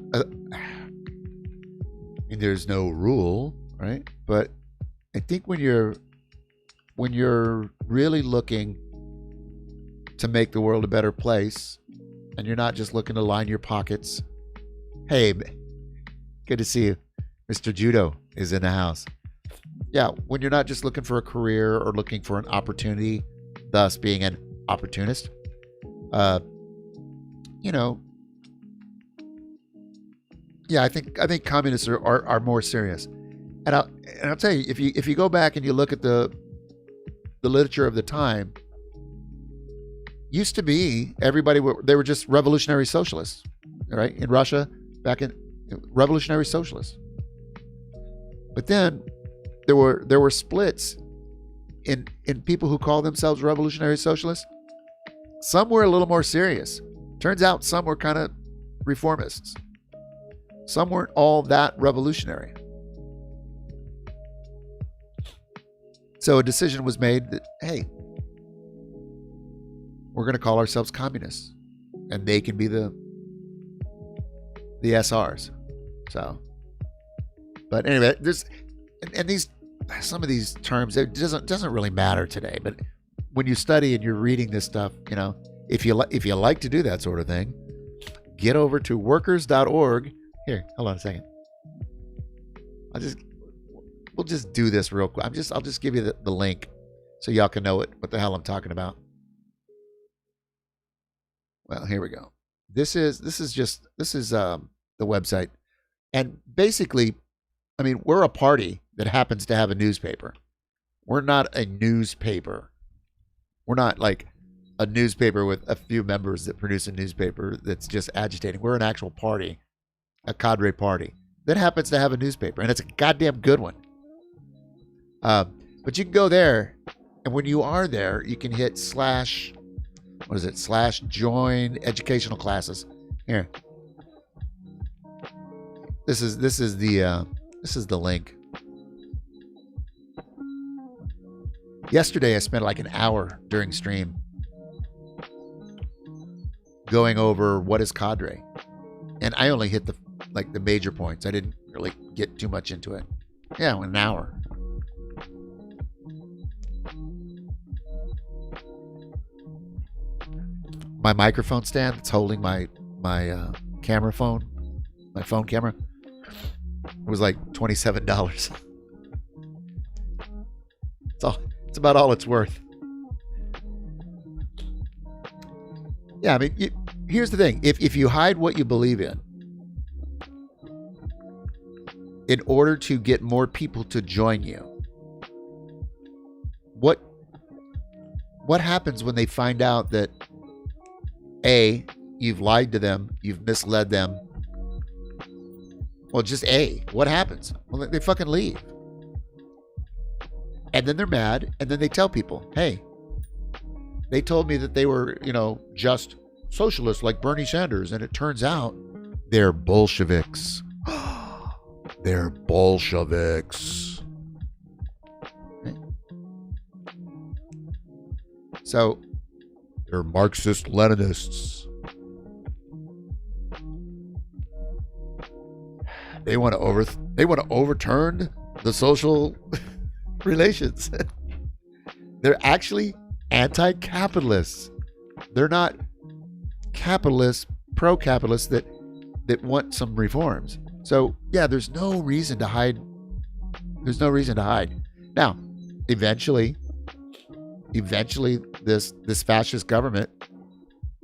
There's no rule, right? But I think when you're really looking to make the world a better place, and you're not just looking to line your pockets. Hey, good to see you. Mr. Judo is in the house. Yeah, when you're not just looking for a career or looking for an opportunity, thus being an opportunist. Yeah, I think communists are more serious, and I'll tell you, if you go back and you look at the literature of the time, used to be they were just revolutionary socialists, right? In Russia, back in revolutionary socialists, but then there were splits in people who call themselves revolutionary socialists. Some were a little more serious. Turns out some were kind of reformists. Some weren't all that revolutionary. So a decision was made that, hey, we're going to call ourselves communists, and they can be the SRs. So, but anyway, some of these terms, it doesn't really matter today. But when you study and you're reading this stuff, if you like to do that sort of thing, get over to workers.org. Here, hold on a second. We'll just do this real quick. I'll just give you the link so y'all can know what the hell I'm talking about. Well, here we go. This is the website, and basically, I mean, we're a party that happens to have a newspaper. We're not a newspaper. We're not like a newspaper with a few members that produce a newspaper that's just agitating. We're an actual party, a cadre party that happens to have a newspaper, and it's a goddamn good one. But you can go there, and when you are there, you can hit /join educational classes. Here. This is the link. Yesterday I spent like an hour during stream going over what is cadre. And I only hit the major points. I didn't really get too much into it. Yeah, an hour. My microphone stand that's holding my camera phone, my phone camera, it was like $27. It's about all it's worth. Yeah, I mean, here's the thing. If you hide what you believe in order to get more people to join you, what happens when they find out that A, you've lied to them, you've misled them? Well, just A, what happens? Well, they fucking leave. And then they're mad, and then they tell people, hey, they told me that they were, just socialists like Bernie Sanders, and it turns out they're Bolsheviks. They're Bolsheviks. Okay. So, they're Marxist-Leninists. They want to overturn the social relations. They're actually anti-capitalists. They're not capitalists, pro-capitalists that want some reforms. So yeah, there's no reason to hide. There's no reason to hide. Now, eventually this fascist government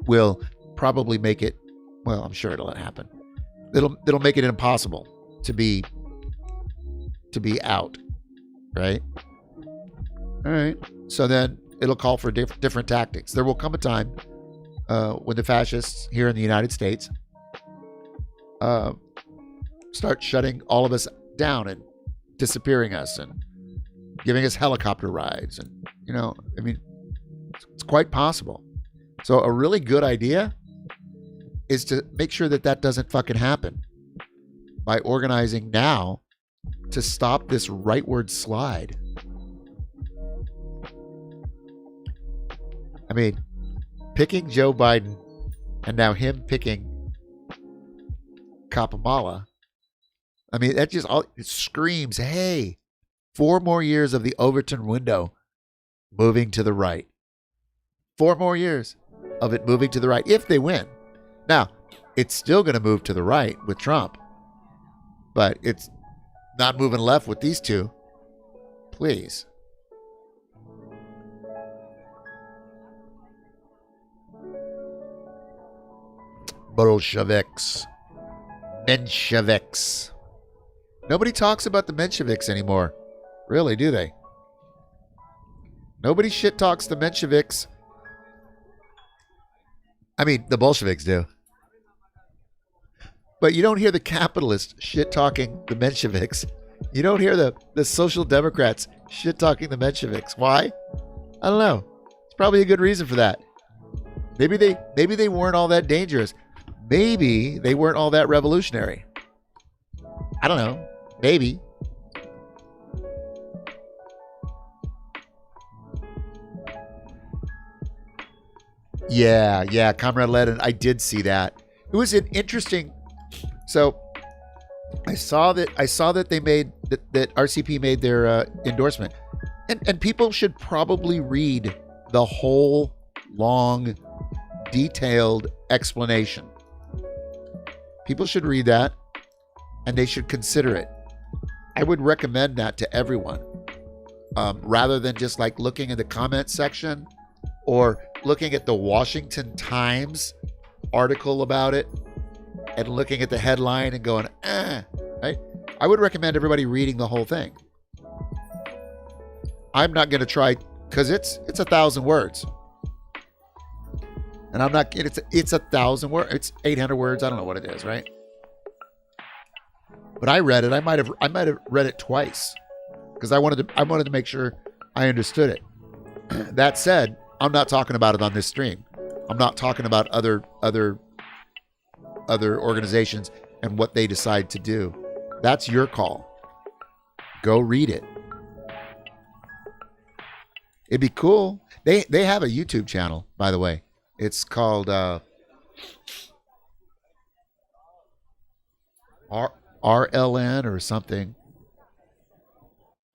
will probably make it, well, I'm sure it'll happen. It'll make it impossible to be out. Right? All right. So then it'll call for different tactics. There will come a time when the fascists here in the United States start shutting all of us down and disappearing us and giving us helicopter rides. And, I mean, it's quite possible. So a really good idea is to make sure that doesn't fucking happen by organizing now to stop this rightward slide. I mean, picking Joe Biden and now him picking Copmala, I mean, that just it screams, hey, 4 more years of the Overton window moving to the right. 4 more years of it moving to the right if they win. Now, it's still going to move to the right with Trump, but it's not moving left with these two. Please. Bolsheviks. Mensheviks. Nobody talks about the Mensheviks anymore. Really, do they? Nobody shit talks the Mensheviks. I mean, the Bolsheviks do. But you don't hear the capitalists shit-talking the Mensheviks. You don't hear the social democrats shit-talking the Mensheviks. Why? I don't know. It's probably a good reason for that. Maybe they weren't all that dangerous. Maybe they weren't all that revolutionary. I don't know. Maybe. Yeah, Comrade Lennon. I did see that. It was an interesting. So, I saw that they made that RCP made their endorsement, and people should probably read the whole long, detailed explanation. People should read that, and they should consider it. I would recommend that to everyone, rather than just like looking in the comment section or looking at the Washington Times article about it and looking at the headline and going, right? I would recommend everybody reading the whole thing. I'm not going to try, because it's 1,000 words. And I'm not, it's 1,000 words. It's 800 words. I don't know what it is, right? But I read it. I might have read it twice because I wanted to make sure I understood it. That said, I'm not talking about it on this stream. I'm not talking about other organizations and what they decide to do. That's your call. Go read it. It'd be cool. They have a YouTube channel, by the way. It's called RLN or something.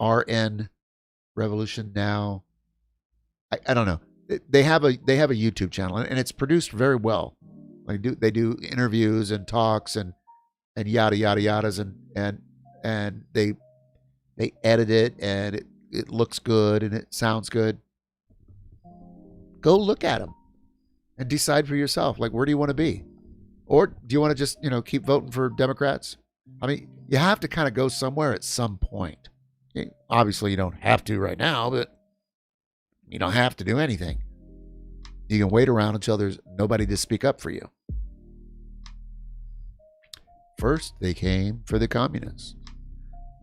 RN Revolution Now. I don't know. They have a YouTube channel, and it's produced very well. They do interviews and talks and yada yada yadas, and they edit it, and it looks good and it sounds good. Go look at them and decide for yourself, like, where do you want to be? Or do you want to just, keep voting for Democrats? I mean, you have to kind of go somewhere at some point. Obviously, you don't have to right now, but you don't have to do anything. You can wait around until there's nobody to speak up for you. First, they came for the communists.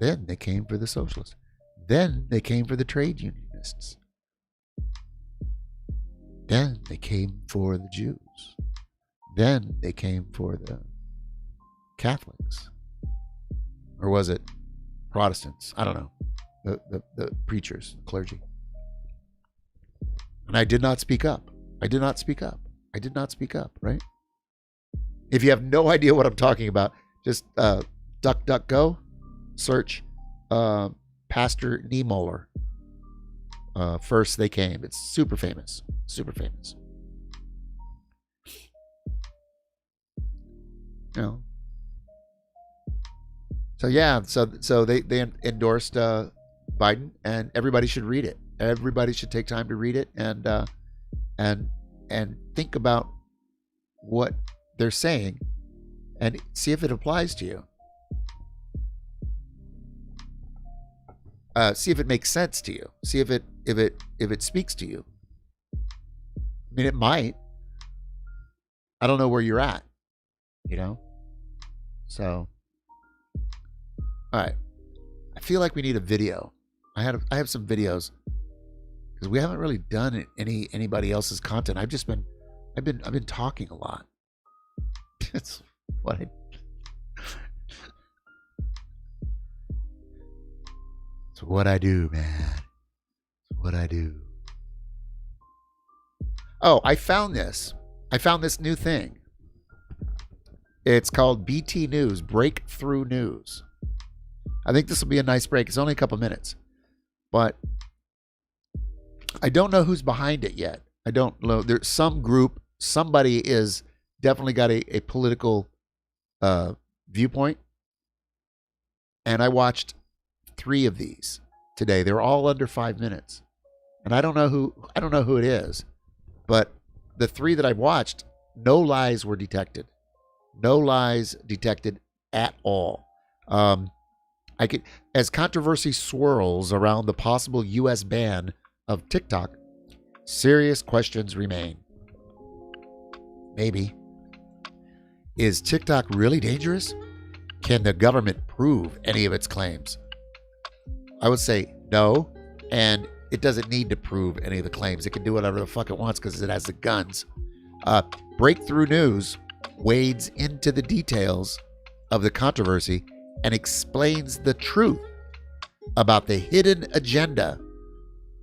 Then they came for the socialists. Then they came for the trade unionists. Then they came for the Jews. Then they came for the Catholics. Or was it Protestants? I don't know. The preachers, the clergy. And I did not speak up. I did not speak up. I did not speak up, right? If you have no idea what I'm talking about, just DuckDuckGo, search Pastor Niemöller. First they came. It's super famous. Super famous. So yeah, so they endorsed Biden, and everybody should read it. Everybody should take time to read it and think about what they're saying and see if it applies to you. See if it makes sense to you. See if it speaks to you. I mean, it might. I don't know where you're at, So, all right. I feel like we need a video. I have some videos because we haven't really done anybody else's content. I've been talking a lot. It's what It's what I do, man. It's what I do. Oh, I found this. I found this new thing. It's called BT News, Breakthrough News. I think this will be a nice break. It's only a couple minutes. But I don't know who's behind it yet. I don't know. There's some group, somebody is definitely got a political viewpoint. And I watched 3 of these today. They're all under 5 minutes. And I don't know who it is. But the 3 that I've watched, no lies were detected. No lies detected at all. As controversy swirls around the possible U.S. ban of TikTok, serious questions remain. Maybe. Is TikTok really dangerous? Can the government prove any of its claims? I would say no, and it doesn't need to prove any of the claims. It can do whatever the fuck it wants because it has the guns. Breakthrough News wades into the details of the controversy and explains the truth about the hidden agenda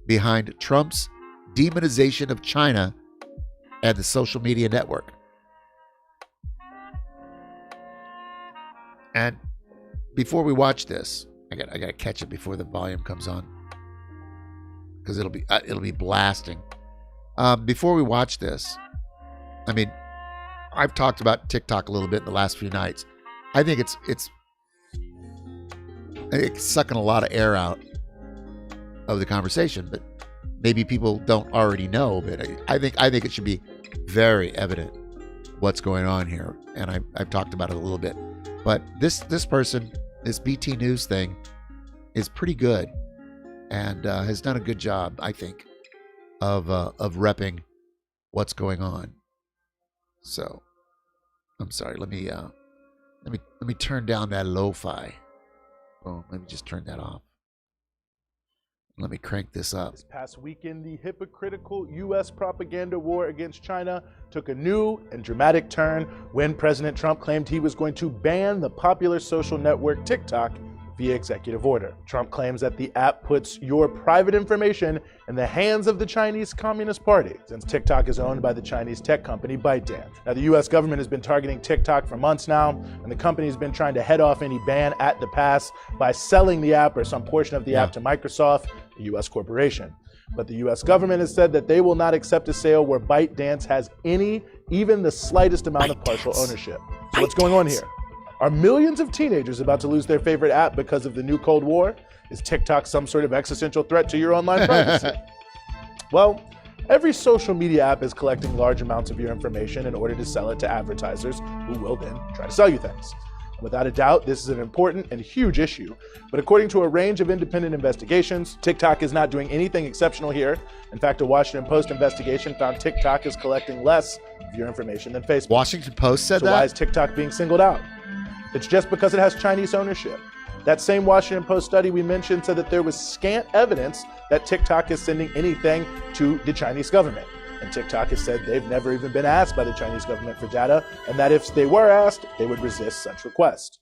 behind Trump's demonization of China and the social media network. And before we watch this, I gotta catch it before the volume comes on because it'll be blasting. Before we watch this, I mean, I've talked about TikTok a little bit in the last few nights. I think it's sucking a lot of air out of the conversation, but maybe people don't already know. But I think it should be very evident what's going on here, and I've talked about it a little bit. But this person this BT News thing is pretty good and has done a good job, I think, of repping what's going on. So, I'm sorry. Let me turn down that lo-fi. Oh, let me just turn that off. Let me crank this up. This past weekend, the hypocritical U.S. propaganda war against China took a new and dramatic turn when President Trump claimed he was going to ban the popular social network TikTok via executive order. Trump claims that the app puts your private information in the hands of the Chinese Communist Party, since TikTok is owned by the Chinese tech company ByteDance. Now, the U.S. government has been targeting TikTok for months now, and the company has been trying to head off any ban at the pass by selling the app or some portion of the app to Microsoft, a U.S. corporation. But the U.S. government has said that they will not accept a sale where ByteDance has even the slightest amount of partial ownership. So what's going on here? Are millions of teenagers about to lose their favorite app because of the new Cold War? Is TikTok some sort of existential threat to your online privacy? Well, every social media app is collecting large amounts of your information in order to sell it to advertisers who will then try to sell you things. Without a doubt, this is an important and huge issue. But according to a range of independent investigations, TikTok is not doing anything exceptional here. In fact, a Washington Post investigation found TikTok is collecting less of your information than Facebook. Washington Post said that? So why is TikTok being singled out? It's just because it has Chinese ownership. That same Washington Post study we mentioned said that there was scant evidence that TikTok is sending anything to the Chinese government. And TikTok has said they've never even been asked by the Chinese government for data, and that if they were asked, they would resist such request.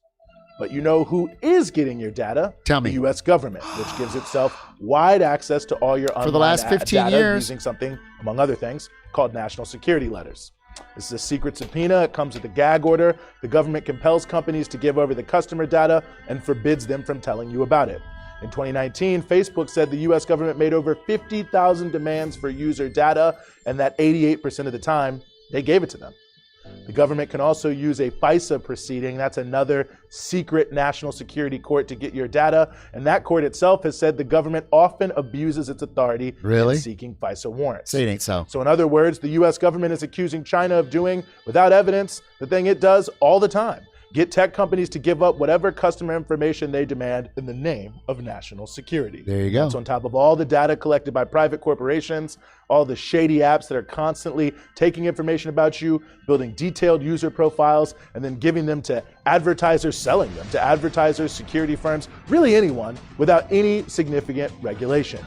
But you know who is getting your data? Tell me. The U.S. government, which gives itself wide access to all your online for the last 15 data years using something, among other things, called national security letters. This is a secret subpoena. It comes with a gag order. The government compels companies to give over the customer data and forbids them from telling you about it. In 2019, Facebook said the U.S. government made over 50,000 demands for user data, and that 88% of the time, they gave it to them. The government can also use a FISA proceeding. That's another secret national security court to get your data. And that court itself has said the government often abuses its authority in seeking FISA warrants. Say it ain't so. So in other words, the U.S. government is accusing China of doing, without evidence, the thing it does all the time. Get tech companies to give up whatever customer information they demand in the name of national security. There you go. That's on top of all the data collected by private corporations, all the shady apps that are constantly taking information about you, building detailed user profiles, and then giving them to advertisers, selling them to advertisers, security firms, really anyone, without any significant regulation.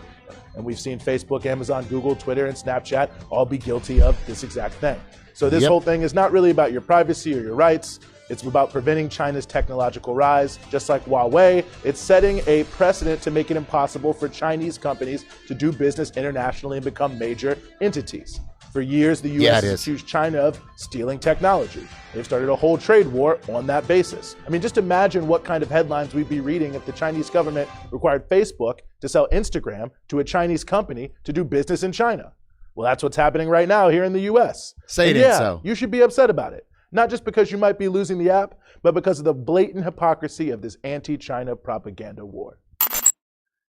And we've seen Facebook, Amazon, Google, Twitter, and Snapchat all be guilty of this exact thing. So this whole thing is not really about your privacy or your rights. It's about preventing China's technological rise. Just like Huawei, it's setting a precedent to make it impossible for Chinese companies to do business internationally and become major entities. For years, the U.S. has accused China of stealing technology. They've started a whole trade war on that basis. I mean, just imagine what kind of headlines we'd be reading if the Chinese government required Facebook to sell Instagram to a Chinese company to do business in China. Well, that's what's happening right now here in the U.S. Say it ain't so. You should be upset about it. Not just because you might be losing the app, but because of the blatant hypocrisy of this anti-China propaganda war.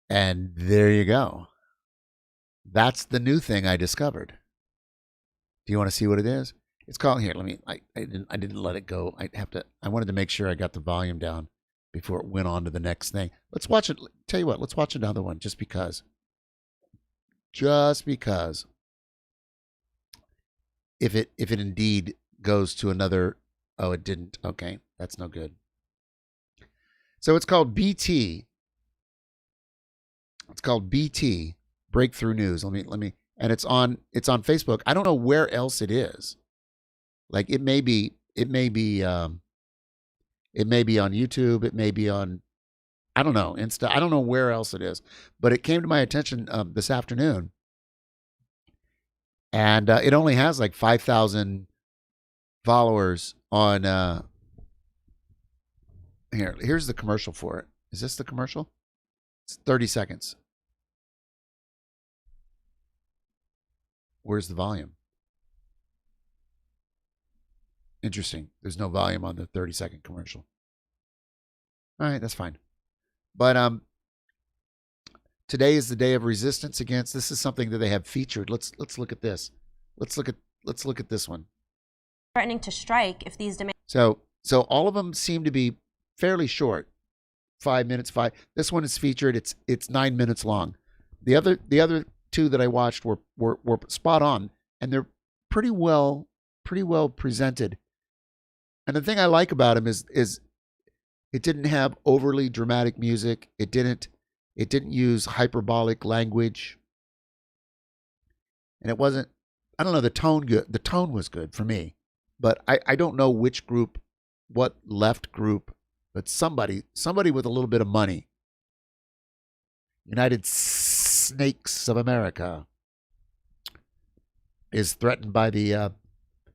And there you go. That's the new thing I discovered. Do you want to see what it is? It's called here. Let me. I didn't let it go. I wanted to make sure I got the volume down before it went on to the next thing. Let's watch it. Tell you what. Let's watch another one just because. Just because. If it indeed goes to another. Oh, it didn't. Okay, that's no good. So it's called BT. It's called BT Breakthrough News. Let me. And it's on Facebook. I don't know where else it is. Like it may be on YouTube. It may be on, I don't know, Insta. I don't know where else it is. But it came to my attention this afternoon. And it only has like 5,000 followers on. Here's the commercial for it. Is this the commercial? It's 30 seconds. Where's the volume? Interesting. There's no volume on the 30-second commercial. All right, that's fine. But today is the day of resistance against. This is something that they have featured. Let's look at this. Let's look at this one. Threatening to strike if these demands. So all of them seem to be fairly short. 5 minutes. This one is featured. It's 9 minutes long. The other two that I watched were spot on, and they're pretty well presented. And the thing I like about them is it didn't have overly dramatic music. It didn't use hyperbolic language. And it wasn't, I don't know, the tone was good for me. But I don't know which group, what left group, but somebody with a little bit of money. United Snakes of America is threatened by the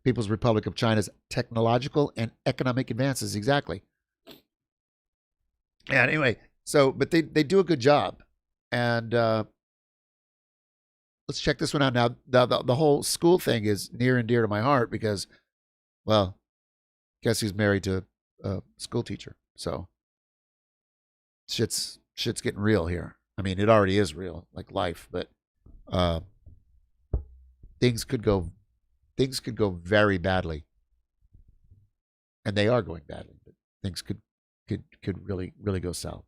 People's Republic of China's technological and economic advances. Exactly. Yeah, anyway, but they do a good job. And let's check this one out now. The whole school thing is near and dear to my heart because, well, guess who's married to a school teacher? So shit's getting real here. I mean, it already is real, like life, but things could go very badly, and they are going badly. But things could really go south.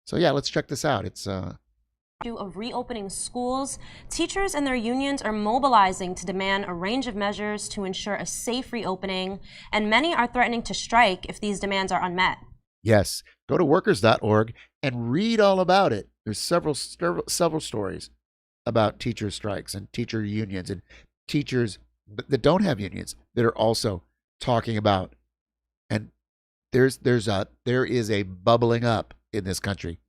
So yeah, let's check this out. It's of reopening schools, teachers and their unions are mobilizing to demand a range of measures to ensure a safe reopening, and many are threatening to strike if these demands are unmet. Yes, go to workers.org and read all about it. There's several stories about teacher strikes and teacher unions and teachers that don't have unions that are also talking about. And there is a bubbling up in this country.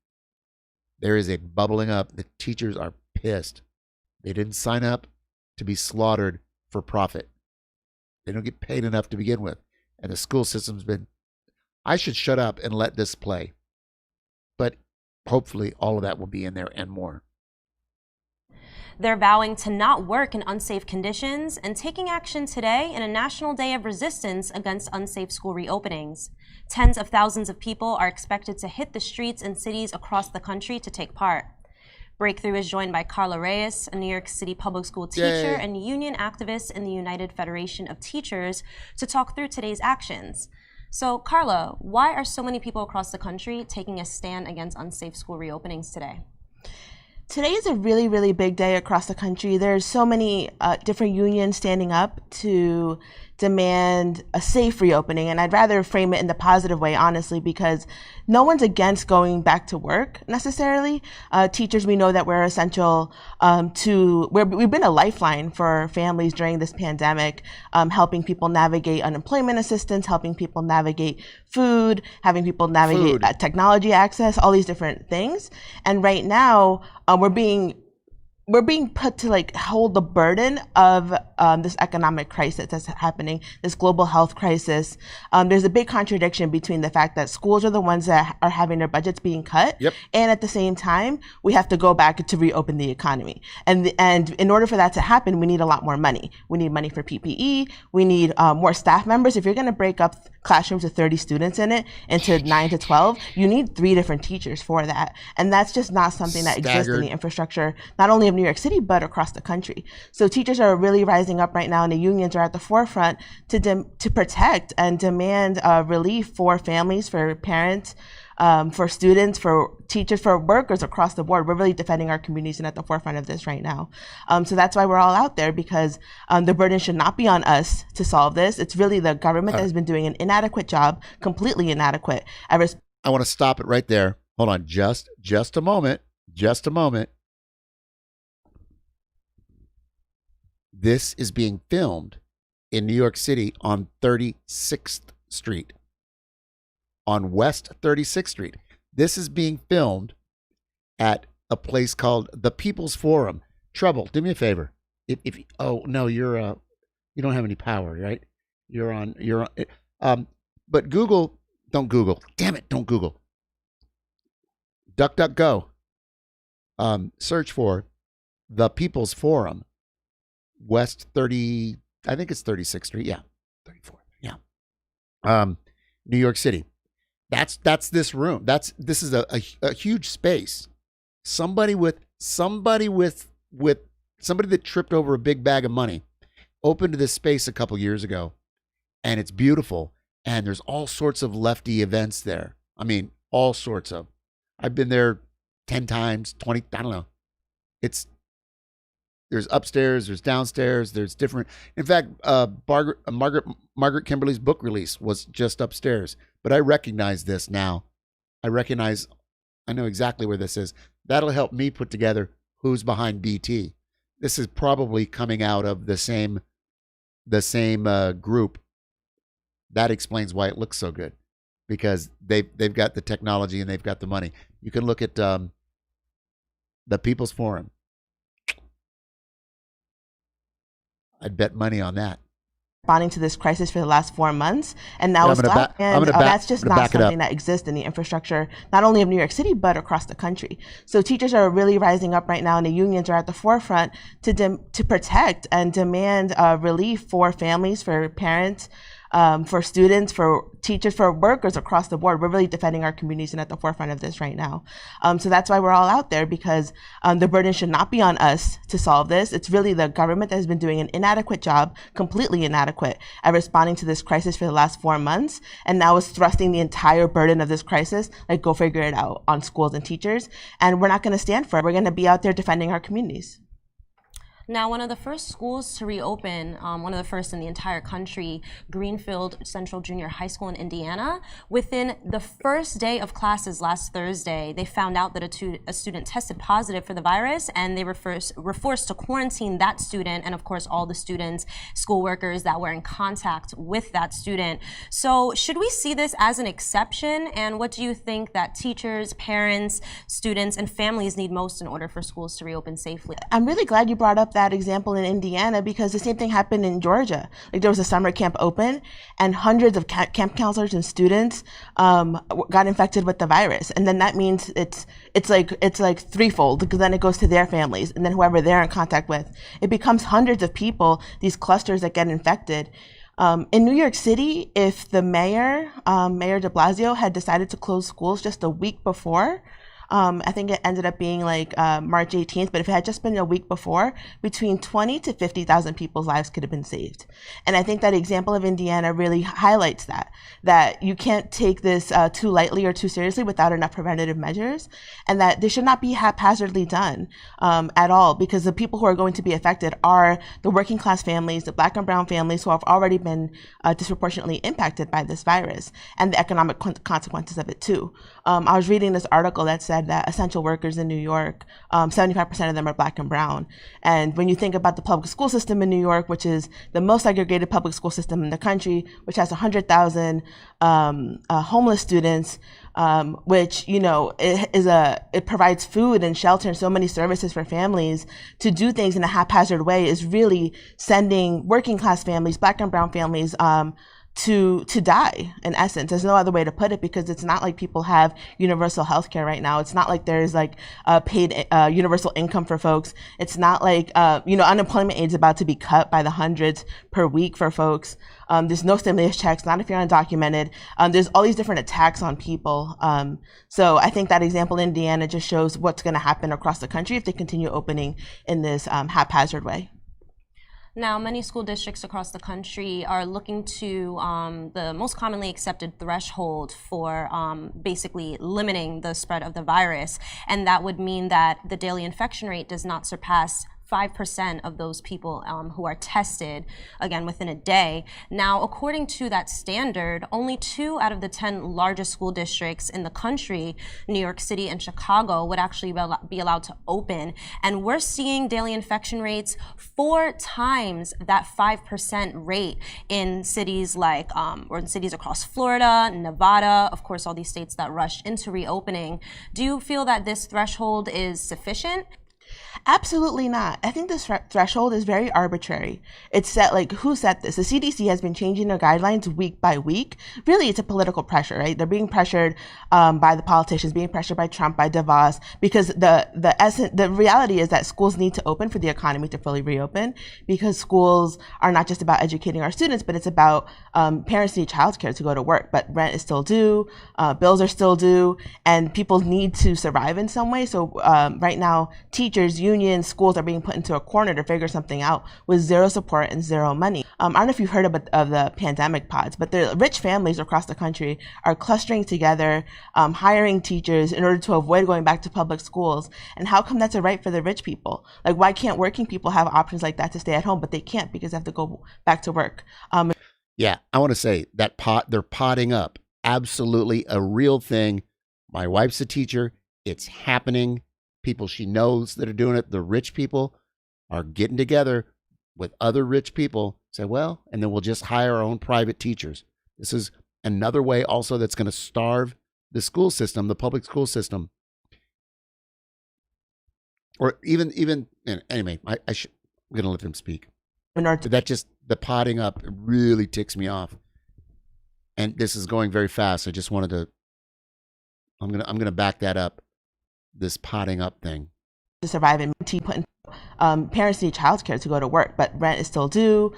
There is a bubbling up. The teachers are pissed. They didn't sign up to be slaughtered for profit. They don't get paid enough to begin with. And the school system's been, I should shut up and let this play. But hopefully all of that will be in there and more. They're vowing to not work in unsafe conditions and taking action today in a national day of resistance against unsafe school reopenings. Tens of thousands of people are expected to hit the streets in cities across the country to take part. Breakthrough is joined by Carla Reyes, a New York City public school teacher and union activist in the United Federation of Teachers, to talk through today's actions. So, Carla, why are so many people across the country taking a stand against unsafe school reopenings today? Today is a really, really big day across the country. There's so many different unions standing up to demand a safe reopening. And I'd rather frame it in the positive way, honestly, because no one's against going back to work necessarily. Teachers, we know that we're essential we've been a lifeline for families during this pandemic, helping people navigate unemployment assistance, helping people navigate food, having people navigate technology access, all these different things. And right now, we're being put to hold the burden of this economic crisis that's happening, this global health crisis. There's a big contradiction between the fact that schools are the ones that are having their budgets being cut, and at the same time, we have to go back to reopen the economy. And in order for that to happen, we need a lot more money. We need money for PPE. We need more staff members. If you're going to break up classrooms with 30 students in it into 9 to 12, you need 3 different teachers for that. And that's just not something that exists in the infrastructure, not only of New York City, but across the country. So teachers are really rising up right now, and the unions are at the forefront to protect and demand relief for families, for parents, for students, for teachers, for workers across the board. We're really defending our communities and at the forefront of this right now. So that's why we're all out there, because the burden should not be on us to solve this. It's really the government that has been doing an inadequate job, completely inadequate. I want to stop it right there. Hold on, just a moment. Just a moment. This is being filmed in New York City on 36th Street. On West 36th Street. This is being filmed at a place called the People's Forum. Trouble, do me a favor. If oh no, you're you don't have any power, right? You're on but Google, don't Google. Damn it, don't Google. DuckDuckGo. Search for the People's Forum. West 30, I think it's 36th Street. Yeah. 34. Yeah. New York City. That's this room. This is a huge space. Somebody that tripped over a big bag of money opened this space a couple years ago, and it's beautiful. And there's all sorts of lefty events there. I mean, all sorts of. I've been there 10 times, 20, I don't know. There's upstairs, there's downstairs, there's different. In fact, Margaret Kimberly's book release was just upstairs. But I recognize this now. I know exactly where this is. That'll help me put together who's behind BT. This is probably coming out of the same group. That explains why it looks so good, because they've got the technology and they've got the money. You can look at the People's Forum. I'd bet money on that. Responding to this crisis for the last 4 months, and now it's black. That's just not something that exists in the infrastructure, not only of New York City, but across the country. So teachers are really rising up right now, and the unions are at the forefront to protect and demand relief for families, for parents, for students, for teachers, for workers across the board. We're really defending our communities and at the forefront of this right now. So that's why we're all out there, because the burden should not be on us to solve this. It's really the government that has been doing an inadequate job, completely inadequate, at responding to this crisis for the last 4 months, and now is thrusting the entire burden of this crisis, like, go figure it out, on schools and teachers. And we're not going to stand for it. We're going to be out there defending our communities. Now, one of the first schools to reopen, one of the first in the entire country, Greenfield Central Junior High School in Indiana, within the first day of classes last Thursday, they found out that a student tested positive for the virus, and they were forced to quarantine that student and, of course, all the students, school workers that were in contact with that student. So should we see this as an exception? And what do you think that teachers, parents, students, and families need most in order for schools to reopen safely? I'm really glad you brought up that example in Indiana, because the same thing happened in Georgia. Like, there was a summer camp open, and hundreds of camp counselors and students got infected with the virus, and then that means it's like threefold, because then it goes to their families, and then whoever they're in contact with. It becomes hundreds of people, these clusters that get infected. In New York City, if the Mayor de Blasio, had decided to close schools just a week before, I think it ended up being like March 18th, but if it had just been a week before, between 20 to 50,000 people's lives could have been saved. And I think that example of Indiana really highlights that you can't take this too lightly or too seriously without enough preventative measures, and that they should not be haphazardly done at all, because the people who are going to be affected are the working class families, the Black and brown families who have already been disproportionately impacted by this virus, and the economic consequences of it too. I was reading this article that said that essential workers in New York, 75% of them are Black and brown. And when you think about the public school system in New York, which is the most segregated public school system in the country, which has 100,000 homeless students, which, you know, it provides food and shelter and so many services for families, to do things in a haphazard way is really sending working class families, Black and brown families, to die, in essence. There's no other way to put it, because it's not like people have universal health care right now. It's not like there's like paid universal income for folks. It's not like, unemployment aid is about to be cut by the hundreds per week for folks. There's no stimulus checks, not if you're undocumented. There's all these different attacks on people. So I think that example in Indiana just shows what's going to happen across the country if they continue opening in this haphazard way. Now, many school districts across the country are looking to the most commonly accepted threshold for basically limiting the spread of the virus, and that would mean that the daily infection rate does not surpass 5% of those people who are tested, again, within a day. Now, according to that standard, only 2 out of the 10 largest school districts in the country, New York City and Chicago, would actually be allowed to open. And we're seeing daily infection rates 4 times that 5% rate in cities like, or in cities across Florida, Nevada, of course, all these states that rushed into reopening. Do you feel that this threshold is sufficient? Absolutely not. I think this threshold is very arbitrary. It's set, like, who set this? The CDC has been changing their guidelines week by week. Really, it's a political pressure, right? They're being pressured by the politicians, being pressured by Trump, by DeVos, because the reality is that schools need to open for the economy to fully reopen, because schools are not just about educating our students, but it's about parents need childcare to go to work, but rent is still due, bills are still due, and people need to survive in some way. So right now, teachers, teachers, unions, schools are being put into a corner to figure something out with zero support and zero money. I don't know if you've heard of the pandemic pods, but the rich families across the country are clustering together, hiring teachers in order to avoid going back to public schools. And how come that's a right for the rich people? Like, why can't working people have options like that to stay at home, but they can't because they have to go back to work? Yeah, I want to say that they're potting up. Absolutely a real thing. My wife's a teacher. It's happening. People she knows that are doing it, the rich people, are getting together with other rich people, say, well, and then we'll just hire our own private teachers. This is another way also that's going to starve the school system, the public school system. Or even anyway, I'm going to let them speak. That just, the potting up really ticks me off. And this is going very fast. I just wanted to, I'm going to back that up. This potting up thing. To survive and parents need childcare to go to work, but rent is still due,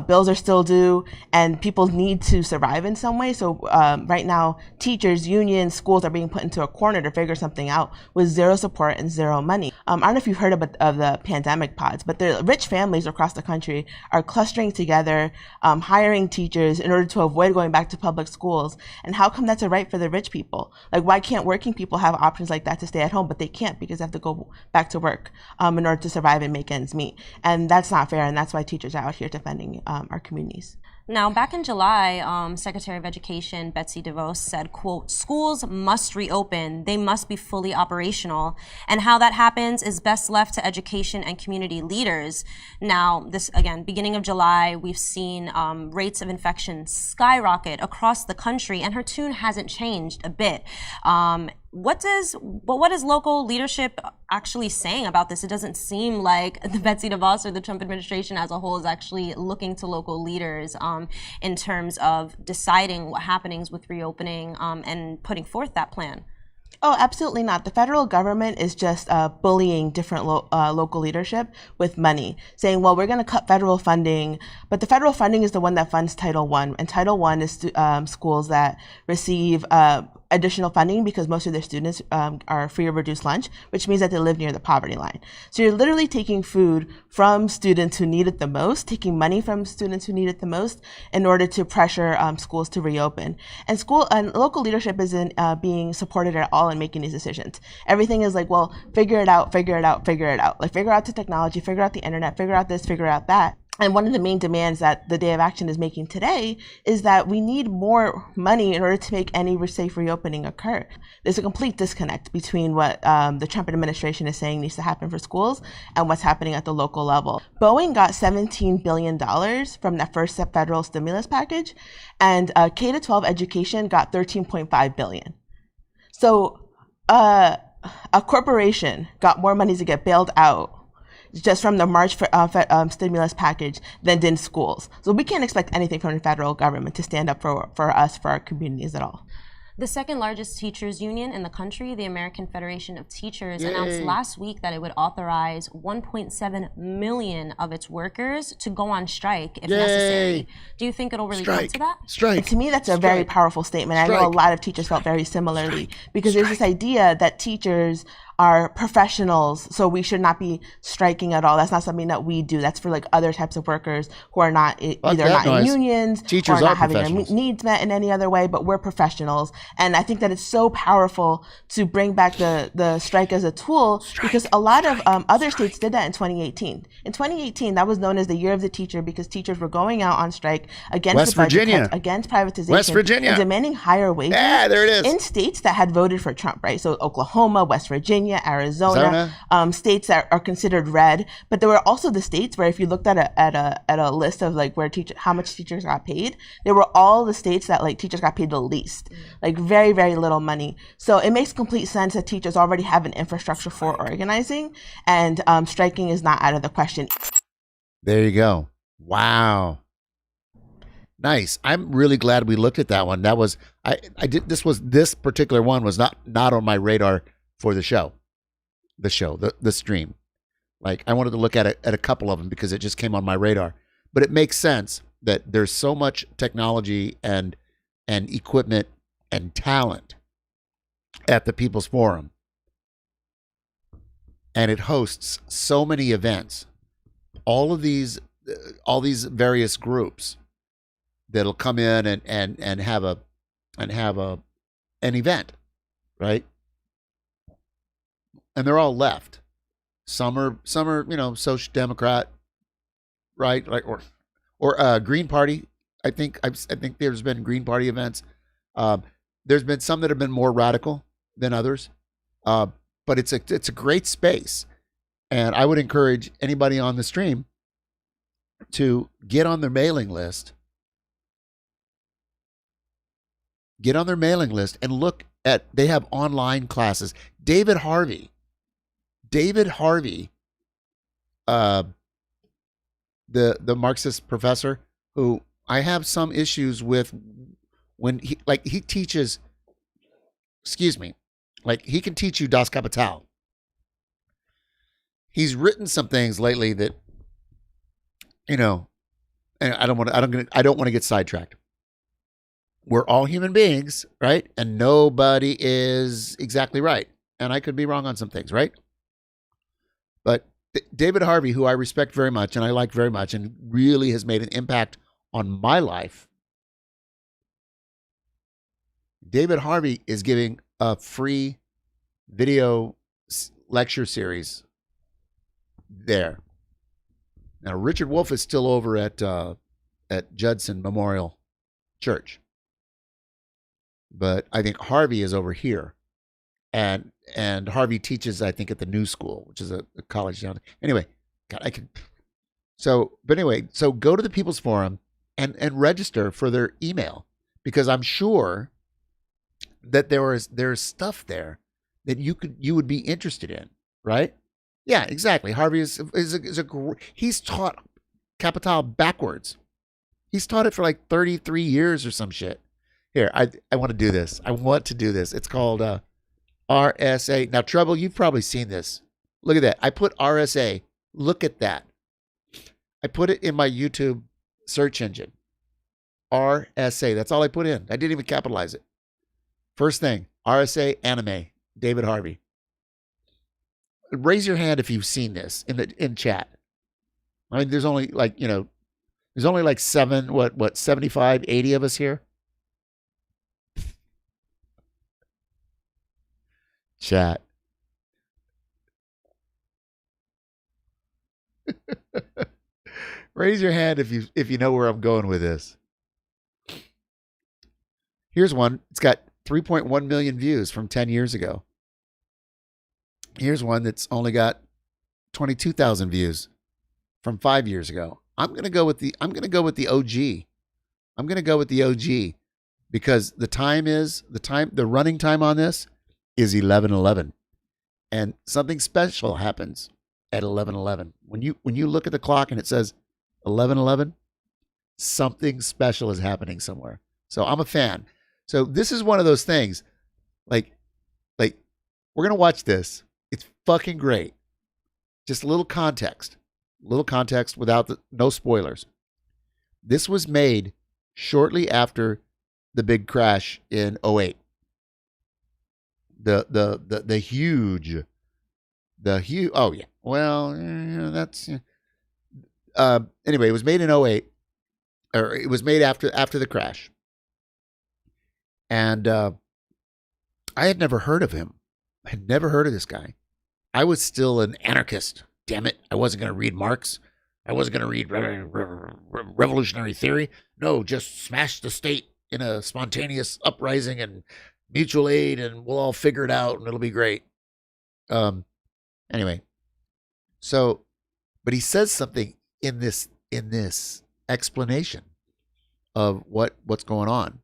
bills are still due, and people need to survive in some way. So right now, teachers, unions, schools are being put into a corner to figure something out with zero support and zero money. I don't know if you've heard of the pandemic pods, but the rich families across the country are clustering together, hiring teachers in order to avoid going back to public schools. And how come that's a right for the rich people? Like, why can't working people have options like that to stay at home, but they can't because they have to go back to work in order to survive and make ends meet? And that's not fair, and that's why teachers are out here defending our communities. Now, back in July, Secretary of Education Betsy DeVos said, quote, schools must reopen. They must be fully operational. And how that happens is best left to education and community leaders. Now, this, again, beginning of July, we've seen rates of infection skyrocket across the country, and her tune hasn't changed a bit. What is local leadership actually saying about this? It doesn't seem like the Betsy DeVos or the Trump administration as a whole is actually looking to local leaders in terms of deciding what happenings with reopening and putting forth that plan. Oh, absolutely not. The federal government is just bullying different local leadership with money, saying, well, we're going to cut federal funding, but the federal funding is the one that funds Title I, and Title I is schools that receive additional funding because most of their students are free or reduced lunch, which means that they live near the poverty line. So you're literally taking food from students who need it the most, taking money from students who need it the most in order to pressure schools to reopen. And local leadership isn't being supported at all in making these decisions. Everything is like, well, figure it out, figure it out, figure it out. Like, figure out the technology, figure out the internet, figure out this, figure out that. And one of the main demands that the Day of Action is making today is that we need more money in order to make any safe reopening occur. There's a complete disconnect between what the Trump administration is saying needs to happen for schools and what's happening at the local level. Boeing got $17 billion from that first federal stimulus package, and K-12 education got $13.5 billion. So a corporation got more money to get bailed out just from the March stimulus package than did schools. So we can't expect anything from the federal government to stand up for us, for our communities at all. The second largest teachers union in the country, the American Federation of Teachers, announced last week that it would authorize 1.7 million of its workers to go on strike if necessary. Do you think it'll really come to that? And to me, that's a very powerful statement. I know a lot of teachers felt very similarly because there's this idea that teachers are professionals, so we should not be striking at all. That's not something that we do. That's for like other types of workers who are not either not in unions or not having their needs met in any other way, but we're professionals. And I think that it's so powerful to bring back the strike as a tool because a lot of other states did that in 2018. In 2018, that was known as the year of the teacher because teachers were going out on strike against the budget cuts, against privatization, and demanding higher wages in states that had voted for Trump, right? So Oklahoma, West Virginia, Arizona, states that are considered red. But there were also the states where if you looked at a list of like where how much teachers got paid, there were all the states that like teachers got paid the least, like very, very little money. So it makes complete sense that teachers already have an infrastructure for organizing, and striking is not out of the question. There you go. Wow. Nice. I'm really glad we looked at that one. That was this particular one was not on my radar for the stream. Like, I wanted to look at a couple of them because it just came on my radar. But it makes sense that there's so much technology and equipment and talent at the People's Forum. and it hosts so many events. All these various groups that'll come in and have an event, right? And they're all left. Some are social democrat, right? Like or Green Party. I think there's been Green Party events. There's been some that have been more radical than others, but it's a great space, and I would encourage anybody on the stream to get on their mailing list. Get on their mailing list and look at. They have online classes. David Harvey, the Marxist professor who I have some issues with when he teaches, excuse me, like he can teach you Das Kapital. He's written some things lately that, and I don't want to get sidetracked. We're all human beings, right? And nobody is exactly right. And I could be wrong on some things, right? But David Harvey, who I respect very much and I like very much and really has made an impact on my life, David Harvey is giving a free video lecture series there. Now, Richard Wolff is still over at Judson Memorial Church, but I think Harvey is over here, and Harvey teaches, I think, at the New School, which is a college down. Anyway, God, so go to the People's Forum and register for their email, because I'm sure that there's stuff there that you would be interested in, right? Yeah, exactly. Harvey he's taught Capital backwards. He's taught it for like 33 years or some shit. Here, I want to do this. It's called RSA. Now, Trouble, you've probably seen this. Look at that. I put RSA. Look at that. I put it in my YouTube search engine. RSA. That's all I put in. I didn't even capitalize it. First thing, RSA anime, David Harvey. Raise your hand if you've seen this in chat. I mean, there's only like 75, 80 of us here. Chat. Raise your hand if you know where I'm going with this. Here's one. It's got 3.1 million views from 10 years ago. Here's one that's only got 22,000 views from 5 years ago. I'm gonna go with the OG. I'm gonna go with the OG because the running time on this is 11:11, and something special happens at 11:11. When you look at the clock and it says 11:11, something special is happening somewhere. So I'm a fan. So this is one of those things, like we're gonna watch this. It's fucking great. Just a little context without no spoilers. This was made shortly after the big crash in 2008. The huge. Oh yeah. Well, that's. Anyway, it was made in 2008, or it was made after the crash. And I had never heard of him. I had never heard of this guy. I was still an anarchist. Damn it. I wasn't going to read Marx. I wasn't going to read revolutionary theory. No, just smash the state in a spontaneous uprising and mutual aid, and we'll all figure it out and it'll be great. Anyway. So, but he says something in this explanation of what's going on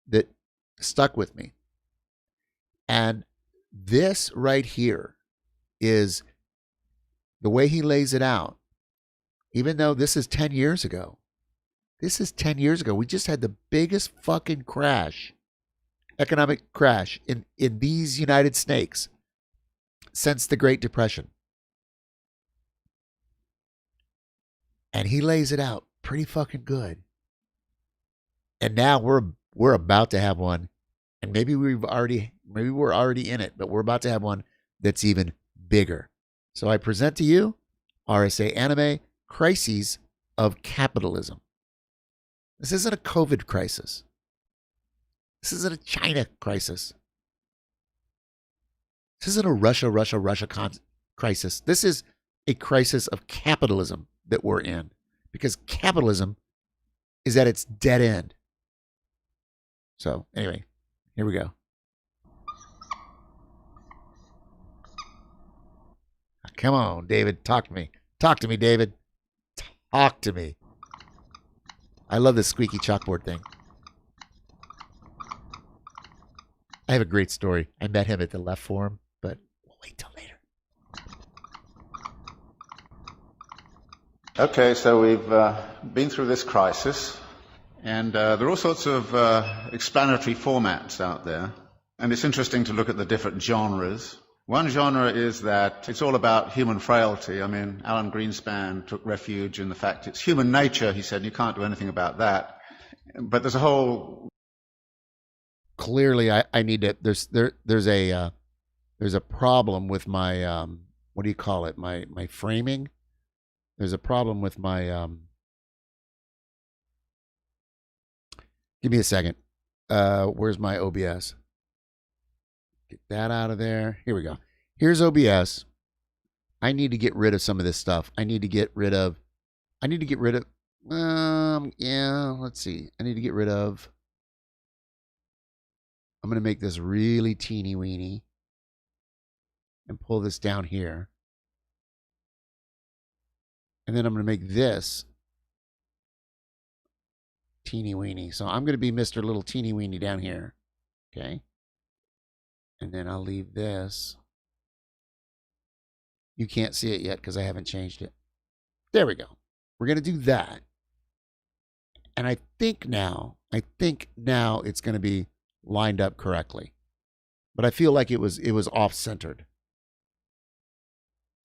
that stuck with me. And this right here is the way he lays it out. Even though this is 10 years ago. This is 10 years ago. We just had the biggest fucking crash, economic crash in these United States since the Great Depression. And he lays it out pretty fucking good. And now we're about to have one, and maybe we're already in it, but we're about to have one that's even bigger. So I present to you RSA Anime Crises of Capitalism. This isn't a COVID crisis. This isn't a China crisis. This isn't a Russia crisis. This is a crisis of capitalism that we're in, because capitalism is at its dead end. So anyway, here we go. Come on, David, talk to me. Talk to me, David. Talk to me. I love this squeaky chalkboard thing. I have a great story. I met him at the Left Forum, but we'll wait till later. Okay, so we've been through this crisis, and there are all sorts of explanatory formats out there, and it's interesting to look at the different genres. One genre is that it's all about human frailty. I mean, Alan Greenspan took refuge in the fact it's human nature, he said, you can't do anything about that. But there's a whole... Clearly, I need to... There's a problem with my, what do you call it? My framing. There's a problem with my... Give me a second. Where's my OBS? Get that out of there. Here we go. Here's OBS. I need to get rid of some of this stuff. I need to get rid of, yeah, let's see. I need to get rid of, I'm going to make this really teeny weeny and pull this down here. And then I'm going to make this teeny weeny. So I'm going to be Mr. Little Teeny Weeny down here. Okay. And then I'll leave this. You can't see it yet because I haven't changed it. There we go. We're going to do that. And I think now it's going to be lined up correctly. But I feel like it was off-centered.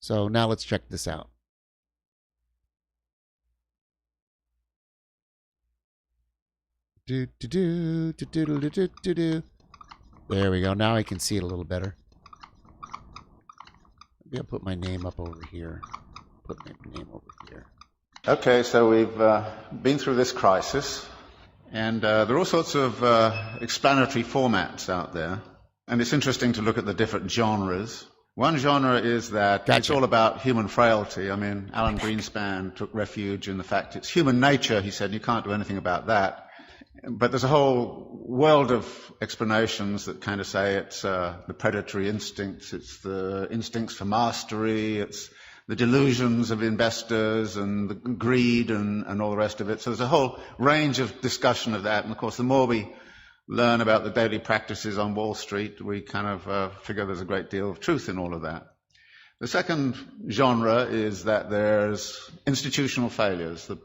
So now let's check this out. There we go. Now I can see it a little better. Maybe I'll put my name up over here. Put my name over here. Okay, so we've been through this crisis, and there are all sorts of explanatory formats out there, and it's interesting to look at the different genres. One genre is that it's all about human frailty. I mean, Alan Greenspan took refuge in the fact it's human nature, he said, you can't do anything about that. But there's a whole world of explanations that kind of say it's the predatory instincts, it's the instincts for mastery, it's the delusions of investors and the greed and all the rest of it. So there's a whole range of discussion of that. And of course, the more we learn about the daily practices on Wall Street, we kind of figure there's a great deal of truth in all of that. The second genre is that there's institutional failures. The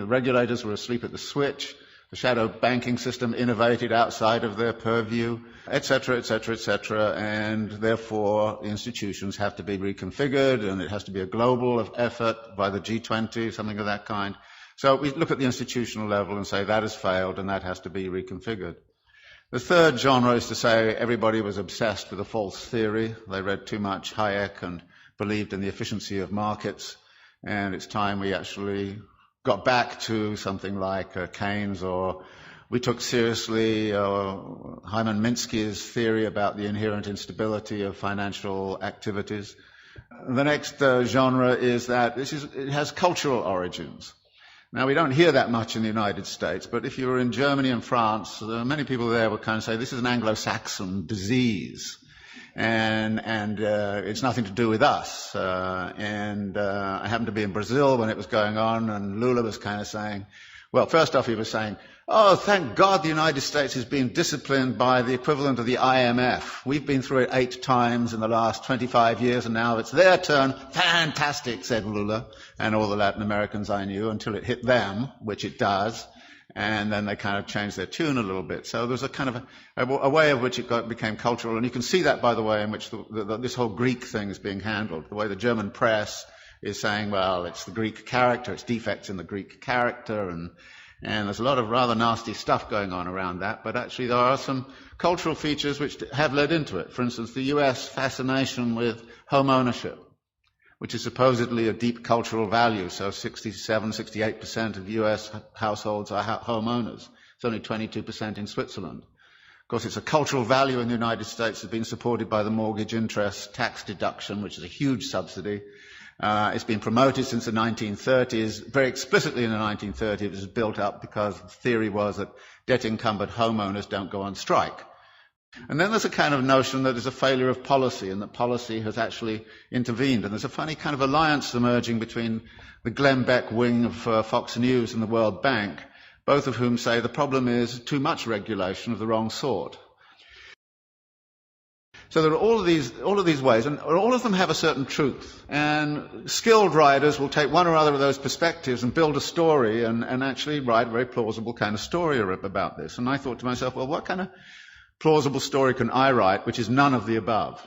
regulators were asleep at the switch. The shadow banking system innovated outside of their purview, etc., etc., etc., and therefore the institutions have to be reconfigured, and it has to be a global effort by the G20, something of that kind. So we look at the institutional level and say that has failed and that has to be reconfigured. The third genre is to say everybody was obsessed with a false theory. They read too much Hayek and believed in the efficiency of markets, and it's time we actually got back to something like Keynes, or we took seriously Hyman Minsky's theory about the inherent instability of financial activities. The next genre is that it has cultural origins. Now, we don't hear that much in the United States, but if you were in Germany and France, many people there would kind of say this is an Anglo-Saxon disease. And it's nothing to do with us. I happened to be in Brazil when it was going on, and Lula was kind of saying, well, first off, he was saying, oh, thank God the United States is being disciplined by the equivalent of the IMF. We've been through it 8 times in the last 25 years, and now it's their turn. Fantastic, said Lula, and all the Latin Americans I knew, until it hit them, which it does. And then they kind of changed their tune a little bit. So there's a kind of a way of which it became cultural. And you can see that by the way in which this whole Greek thing is being handled. The way the German press is saying, well, it's the Greek character, it's defects in the Greek character. And there's a lot of rather nasty stuff going on around that. But actually there are some cultural features which have led into it. For instance, the US fascination with home ownership. which is supposedly of deep cultural value. So 67, 68% of US households are homeowners. It's only 22% in Switzerland. Of course, it's a cultural value in the United States that's been supported by the mortgage interest tax deduction, which is a huge subsidy. It's been promoted since the 1930s. Very explicitly in the 1930s, it was built up because the theory was that debt-encumbered homeowners don't go on strike. And then there's a kind of notion that there's a failure of policy and that policy has actually intervened. And there's a funny kind of alliance emerging between the Glenn Beck wing of Fox News and the World Bank, both of whom say the problem is too much regulation of the wrong sort. So there are all of these ways, and all of them have a certain truth. And skilled writers will take one or other of those perspectives and build a story and actually write a very plausible kind of story about this. And I thought to myself, well, what kind of plausible story can I write which is none of the above?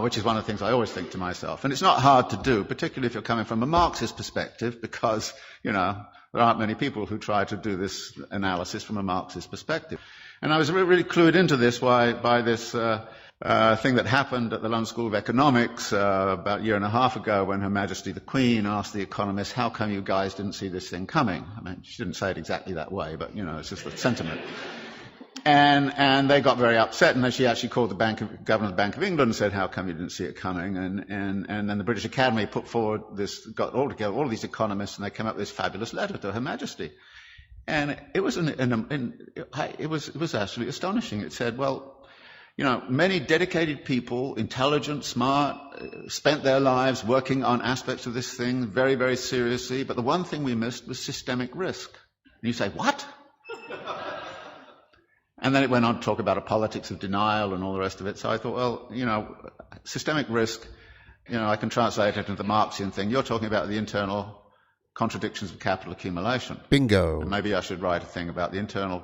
Which is one of the things I always think to myself. And it's not hard to do, particularly if you're coming from a Marxist perspective, because, there aren't many people who try to do this analysis from a Marxist perspective. And I was really clued into this by this thing that happened at the London School of Economics about a year and a half ago when Her Majesty the Queen asked the economists, how come you guys didn't see this thing coming? I mean, she didn't say it exactly that way, but, it's just the sentiment. And they got very upset, and then she actually called the governor of the Bank of England and said, how come you didn't see it coming? And then the British Academy put forward got all together, all of these economists, and they came up with this fabulous letter to Her Majesty. And it was it was absolutely astonishing. It said, well, many dedicated people, intelligent, smart, spent their lives working on aspects of this thing very, very seriously, but the one thing we missed was systemic risk. And you say, what? And then it went on to talk about a politics of denial and all the rest of it. So I thought, well, systemic risk, I can translate it into the Marxian thing. You're talking about the internal contradictions of capital accumulation. Bingo. And maybe I should write a thing about the internal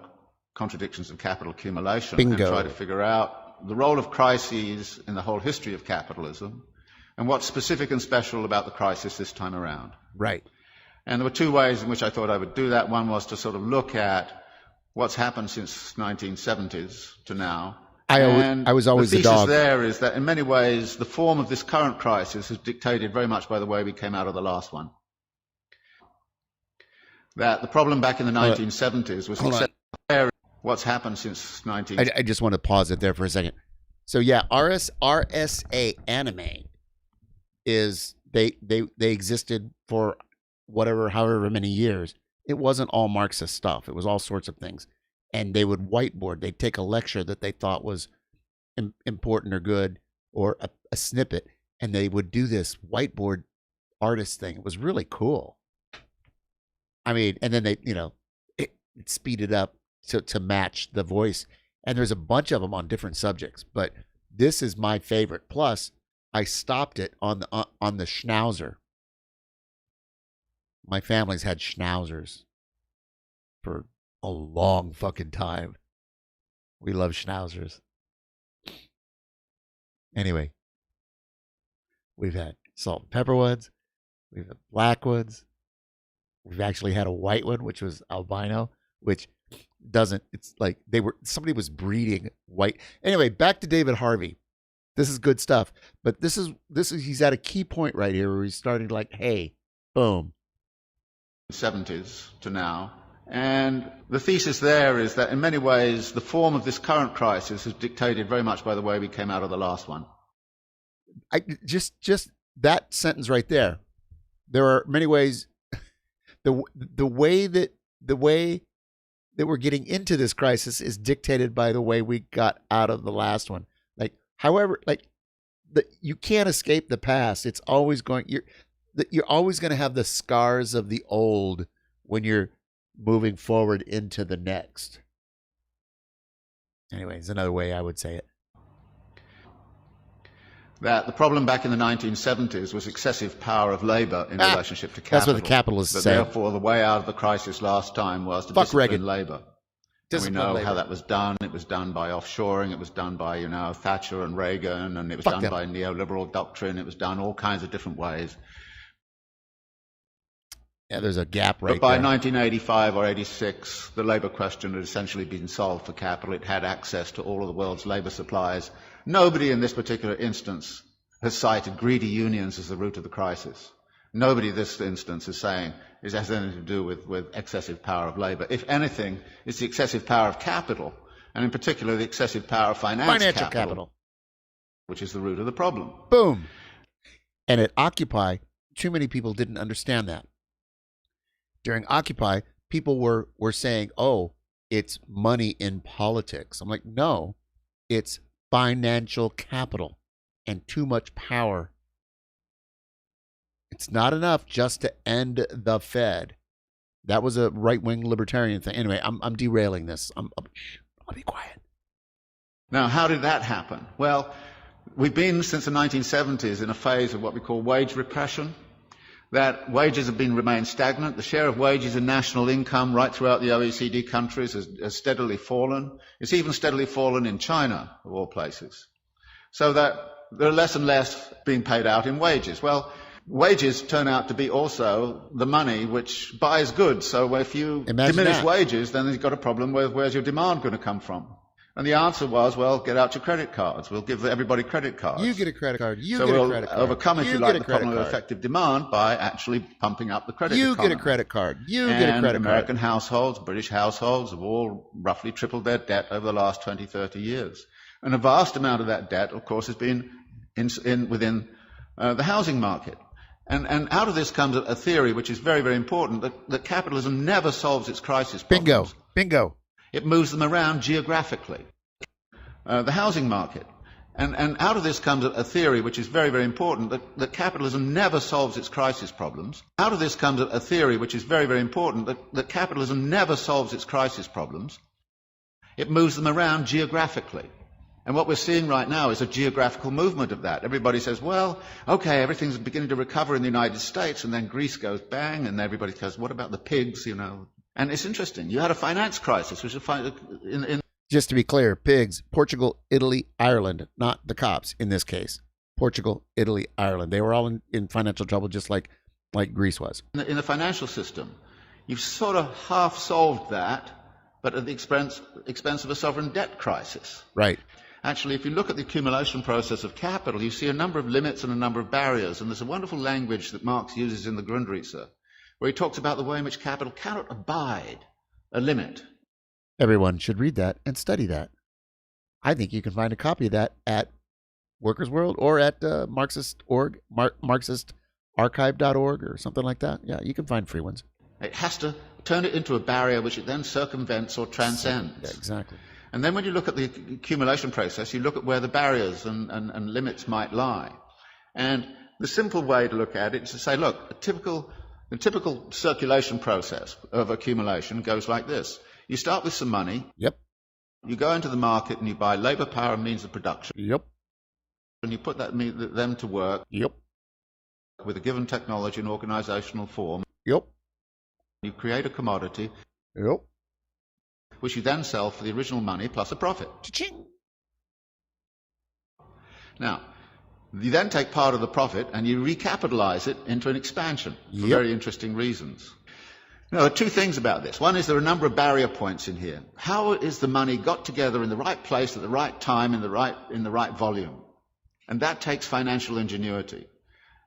contradictions of capital accumulation. Bingo. And try to figure out the role of crises in the whole history of capitalism and what's specific and special about the crisis this time around. Right. And there were two ways in which I thought I would do that. One was to sort of look at what's happened since 1970s to now. I was always the dog. The thesis there is that in many ways the form of this current crisis is dictated very much by the way we came out of the last one. That the problem back in the 1970s was what's happened since 19... I just want to pause it there for a second. So yeah, RSA anime is they existed for however many years. It wasn't all Marxist stuff. It was all sorts of things. And they would whiteboard. They'd take a lecture that they thought was important or good, or a snippet, and they would do this whiteboard artist thing. It was really cool. I mean, and then they, it speeded up to match the voice. And there's a bunch of them on different subjects, but this is my favorite. Plus, I stopped it on the Schnauzer. My family's had Schnauzers for a long fucking time. We love Schnauzers. Anyway, we've had salt and pepper ones. We've had black ones. We've actually had a white one, which was albino, which doesn't, it's like somebody was breeding white. Anyway, back to David Harvey. This is good stuff. But this is he's at a key point right here where he's starting to like, hey, boom. 70s to now. And the thesis there is that in many ways the form of this current crisis is dictated very much by the way we came out of the last one. I just that sentence right there. There are many ways the way that we're getting into this crisis is dictated by the way we got out of the last one. You can't escape the past. It's always you're always going to have the scars of the old when you're moving forward into the next. Anyways, another way I would say it. That the problem back in the 1970s was excessive power of labor in relationship to capital. That's what the capitalists say. Therefore, the way out of the crisis last time was to discipline labor. And we know how that was done. It was done by offshoring. It was done by, Thatcher and Reagan, and it was done by neoliberal doctrine. It was done all kinds of different ways. Yeah, there's a gap right there. But by 1985 or 86, the labor question had essentially been solved for capital. It had access to all of the world's labor supplies. Nobody in this particular instance has cited greedy unions as the root of the crisis. Nobody in this instance is saying it has anything to do with excessive power of labour. If anything, it's the excessive power of capital, and in particular the excessive power of financial capital, which is the root of the problem. Boom. And at Occupy, too many people didn't understand that. During Occupy, people were saying, oh, it's money in politics. I'm like, no, it's financial capital and too much power. It's not enough just to end the Fed. That was a right-wing libertarian thing. Anyway, I'm derailing this. I'll be quiet. Now, how did that happen? Well, we've been since the 1970s in a phase of what we call wage repression. That wages have remained stagnant. The share of wages in national income right throughout the OECD countries has steadily fallen. It's even steadily fallen in China, of all places. So that there are less and less being paid out in wages. Well, wages turn out to be also the money which buys goods. So if you diminish wages, then you've got a problem with where's your demand going to come from? And the answer was, well, get out your credit cards. We'll give everybody credit cards. You get a credit card. So we'll overcome, if you like, the problem of effective demand by actually pumping up the credit economy. You get a credit card. You get a credit card. American households, British households have all roughly tripled their debt over the last 20, 30 years. And a vast amount of that debt, of course, has been within the housing market. And out of this comes a theory which is very, very important, that capitalism never solves its crisis problems. Bingo. It moves them around geographically. The housing market. And out of this comes a theory which is very, very important, that capitalism never solves its crisis problems. Out of this comes a theory which is very, very important, that capitalism never solves its crisis problems. It moves them around geographically. And what we're seeing right now is a geographical movement of that. Everybody says, well, okay, everything's beginning to recover in the United States, and then Greece goes bang, and everybody says, what about the pigs, you know? And it's interesting. You had a finance crisis, which is Just to be clear, pigs, Portugal, Italy, Ireland, not the cops in this case. Portugal, Italy, Ireland. They were all in financial trouble just like Greece was. In the financial system, you've sort of half solved that, but at the expense of a sovereign debt crisis. Right. Actually, if you look at the accumulation process of capital, you see a number of limits and a number of barriers. And there's a wonderful language that Marx uses in the Grundrisse, where he talks about the way in which capital cannot abide a limit. Everyone should read that and study that. I think you can find a copy of that at Workers' World or at Marxist.org, marxistarchive.org or something like that. Yeah, you can find free ones. It has to turn it into a barrier which it then circumvents or transcends. Yeah, exactly. And then when you look at the accumulation process, you look at where the barriers and limits might lie. And the simple way to look at it is to say, look, the typical circulation process of accumulation goes like this. You start with some money. Yep. You go into the market and you buy labor, power, and means of production. Yep. And you put them to work. Yep. With a given technology and organizational form. Yep. You create a commodity. Yep. Which you then sell for the original money plus a profit. Cha-ching. Now, you then take part of the profit and you recapitalize it into an expansion for very interesting reasons. Now, there are two things about this. One is there are a number of barrier points in here. How is the money got together in the right place at the right time in the right volume? And that takes financial ingenuity.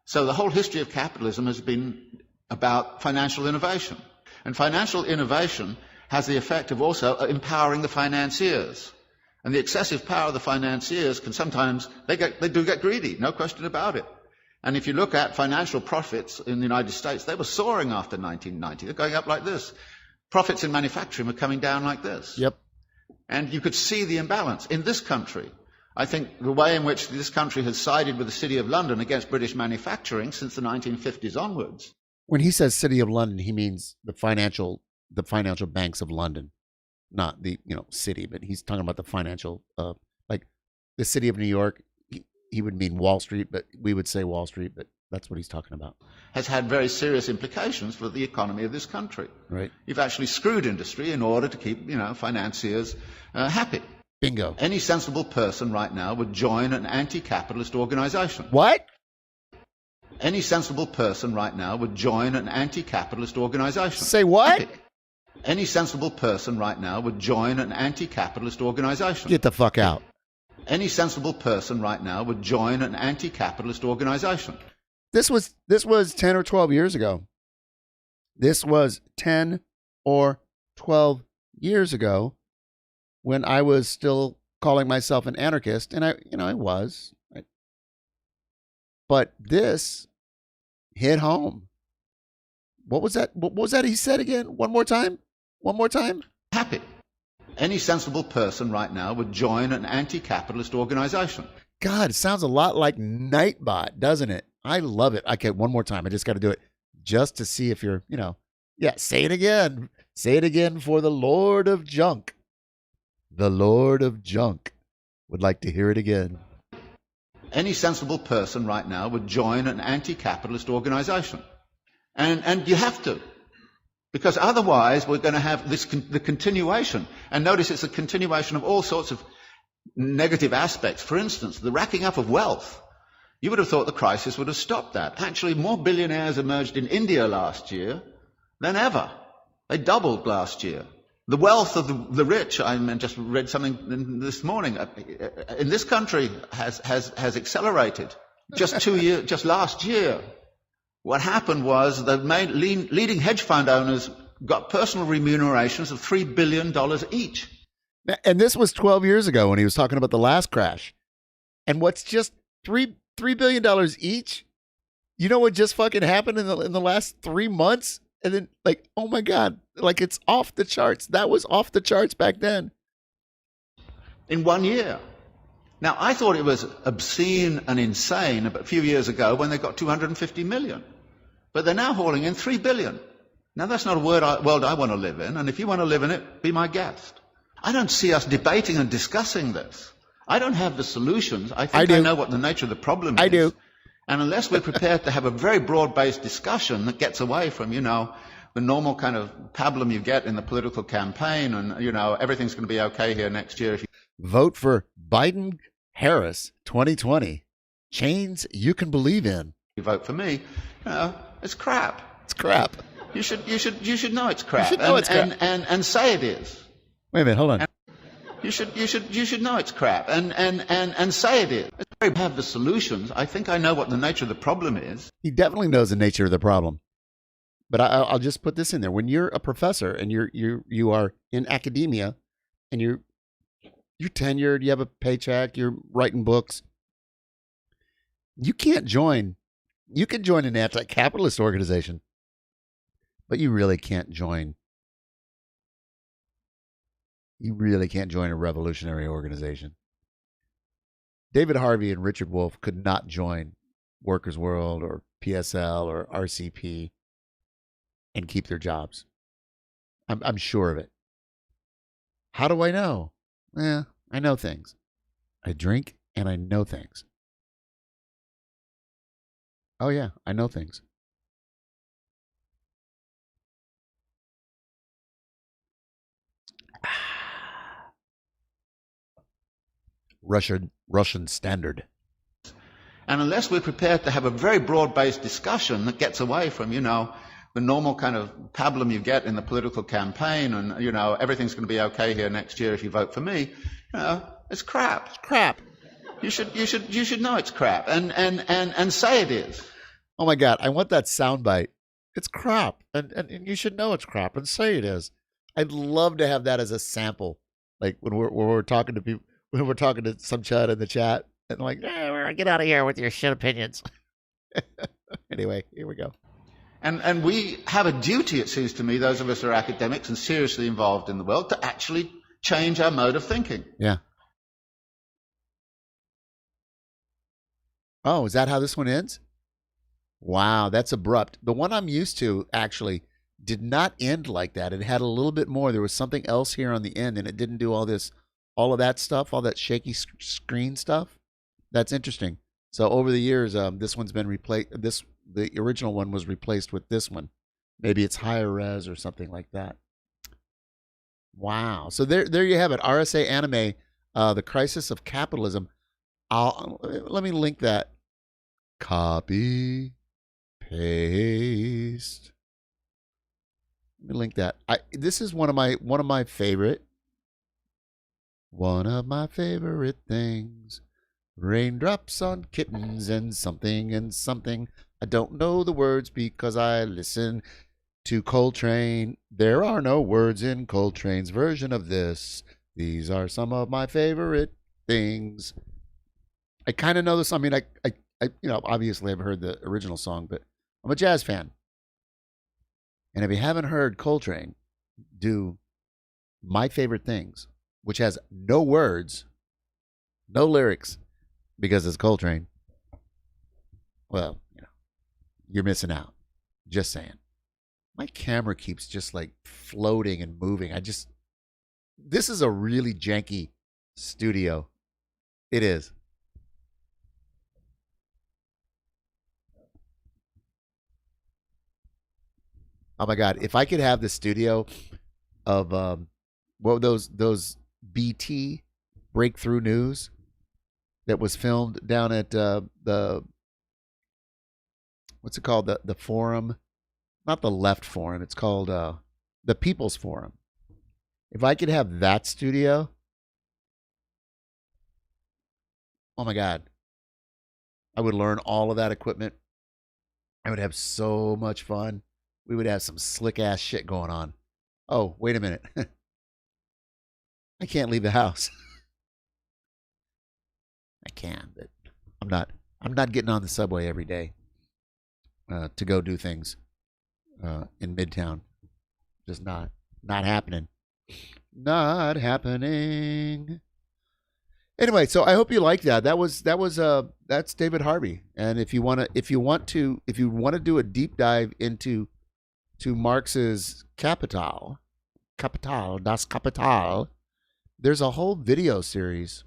So the whole history of capitalism has been about financial innovation. And financial innovation has the effect of also empowering the financiers. And the excessive power of the financiers can sometimes, they do get greedy, no question about it. And if you look at financial profits in the United States, they were soaring after 1990. They're going up like this. Profits in manufacturing were coming down like this. Yep. And you could see the imbalance. In this country, I think the way in which this country has sided with the City of London against British manufacturing since the 1950s onwards. When he says City of London, he means the financial banks of London, not the city, but he's talking about the financial, like the city of New York. He would mean Wall Street, but we would say Wall Street, but that's what he's talking about. Has had very serious implications for the economy of this country. Right. You've actually screwed industry in order to keep, financiers happy. Bingo. Any sensible person right now would join an anti-capitalist organization. What? Any sensible person right now would join an anti-capitalist organization. Say what? Any sensible person right now would join an anti-capitalist organization. Get the fuck out. Any sensible person right now would join an anti-capitalist organization. This was 10 or 12 years ago. This was 10 or 12 years ago when I was still calling myself an anarchist, and I was. But this hit home. What was that? What was that he said again? One more time? One more time? Happy. Any sensible person right now would join an anti-capitalist organization. God, it sounds a lot like Nightbot, doesn't it? I love it. Okay, one more time. I just got to do it just to see if you're, yeah, say it again. Say it again for the Lord of Junk. The Lord of Junk would like to hear it again. Any sensible person right now would join an anti-capitalist organization. And you have to. Because otherwise we're going to have the continuation. And notice it's a continuation of all sorts of negative aspects. For instance, the racking up of wealth. You would have thought the crisis would have stopped that. Actually, more billionaires emerged in India last year than ever. They doubled last year. The wealth of the rich, I just read something this morning, in this country has accelerated. Just last year. What happened was the leading hedge fund owners got personal remunerations of $3 billion each. And this was 12 years ago when he was talking about the last crash. And what's just $3 billion each? You know what just fucking happened in the last 3 months? And then, like, oh my God, like it's off the charts. That was off the charts back then. In 1 year. Now, I thought it was obscene and insane a few years ago when they got 250 million. But they're now hauling in 3 billion. Now, that's not a world I want to live in. And if you want to live in it, be my guest. I don't see us debating and discussing this. I don't have the solutions. I think I know what the nature of the problem is. I do. And unless we're prepared to have a very broad-based discussion that gets away from, the normal kind of pablum you get in the political campaign and, everything's going to be okay here next year. Vote for Biden-Harris 2020. Chains you can believe in. You vote for me, it's crap. It's crap. You should know it's crap. You should know it's crap. And say it is. Wait a minute, hold on. You should know it's crap and say it is. I have the solutions. I think I know what the nature of the problem is. He definitely knows the nature of the problem. But I'll just put this in there. When you're a professor and you are in academia and you're tenured, you have a paycheck, you're writing books, you can't join. You can join an anti-capitalist organization, but you really can't join. You really can't join a revolutionary organization. David Harvey and Richard Wolff could not join Workers' World or PSL or RCP and keep their jobs. I'm sure of it. How do I know? I know things. I drink and I know things. Oh yeah, I know things. Russian standard. And unless we're prepared to have a very broad-based discussion that gets away from, the normal kind of pablum you get in the political campaign and, everything's going to be okay here next year if you vote for me, it's crap. It's crap. You should know it's crap and say it is. Oh my God, I want that soundbite. It's crap. And you should know it's crap and say it is. I'd love to have that as a sample. Like when we're talking to people, when we're talking to some chud in the chat and like, get out of here with your shit opinions. Anyway, here we go. And we have a duty, it seems to me, those of us who are academics and seriously involved in the world, to actually change our mode of thinking. Yeah. Oh, is that how this one ends? Wow, that's abrupt. The one I'm used to actually did not end like that. It had a little bit more. There was something else here on the end, and it didn't do all of that stuff, all that shaky screen stuff. That's interesting. So over the years, this one's been replaced. The original one was replaced with this one. Maybe it's higher res or something like that. Wow. So there you have it. RSA Anime, The Crisis of Capitalism. Let me link that. Copy, paste. Let me link that. This is one of my favorite One of my favorite things. Raindrops on kittens and something. I don't know the words because I listen to Coltrane. There are no words in Coltrane's version of this. These are some of my favorite things. I kind of know this. I mean, I obviously I've heard the original song, but I'm a jazz fan. And if you haven't heard Coltrane do My Favorite Things, which has no words, no lyrics, because it's Coltrane, well, you're missing out. Just saying. My camera keeps just like floating and moving. This is a really janky studio. It is. Oh my God. If I could have the studio of, those BT Breakthrough News that was filmed down at what's it called? The forum, not the left forum. It's called the People's Forum. If I could have that studio, oh my God, I would learn all of that equipment. I would have so much fun. We would have some slick ass shit going on. Oh, wait a minute. I can't leave the house. I can, but I'm not getting on the subway every day to go do things in Midtown. Just not happening. Not happening. Anyway, so I hope you like that. That's David Harvey. And if you want to do a deep dive into Marx's Kapital, Das Kapital, there's a whole video series.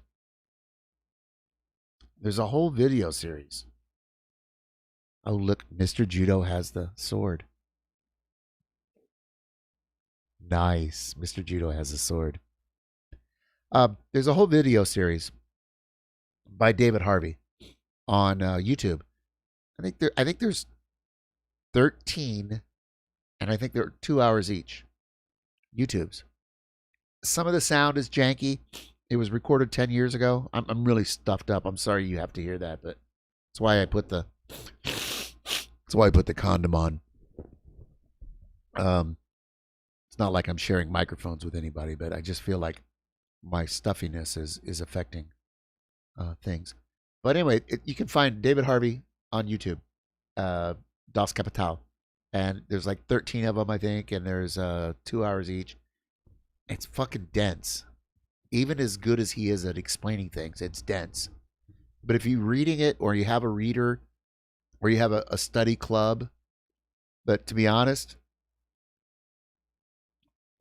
Oh, look, Mr. Judo has the sword. Nice. Mr. Judo has a sword. There's a whole video series by David Harvey on YouTube. I think there's 13, and I think they're 2 hours each. YouTubes. Some of the sound is janky. It was recorded 10 years ago. I'm really stuffed up. I'm sorry you have to hear that, but that's why I put the condom on. It's not like I'm sharing microphones with anybody, but I just feel like my stuffiness is affecting things. But anyway, you can find David Harvey on YouTube, Das Kapital, and there's like 13 of them, I think, and there's 2 hours each. It's fucking dense. Even as good as he is at explaining things, it's dense. But if you're reading it, or you have a reader, or you have a study club, but to be honest,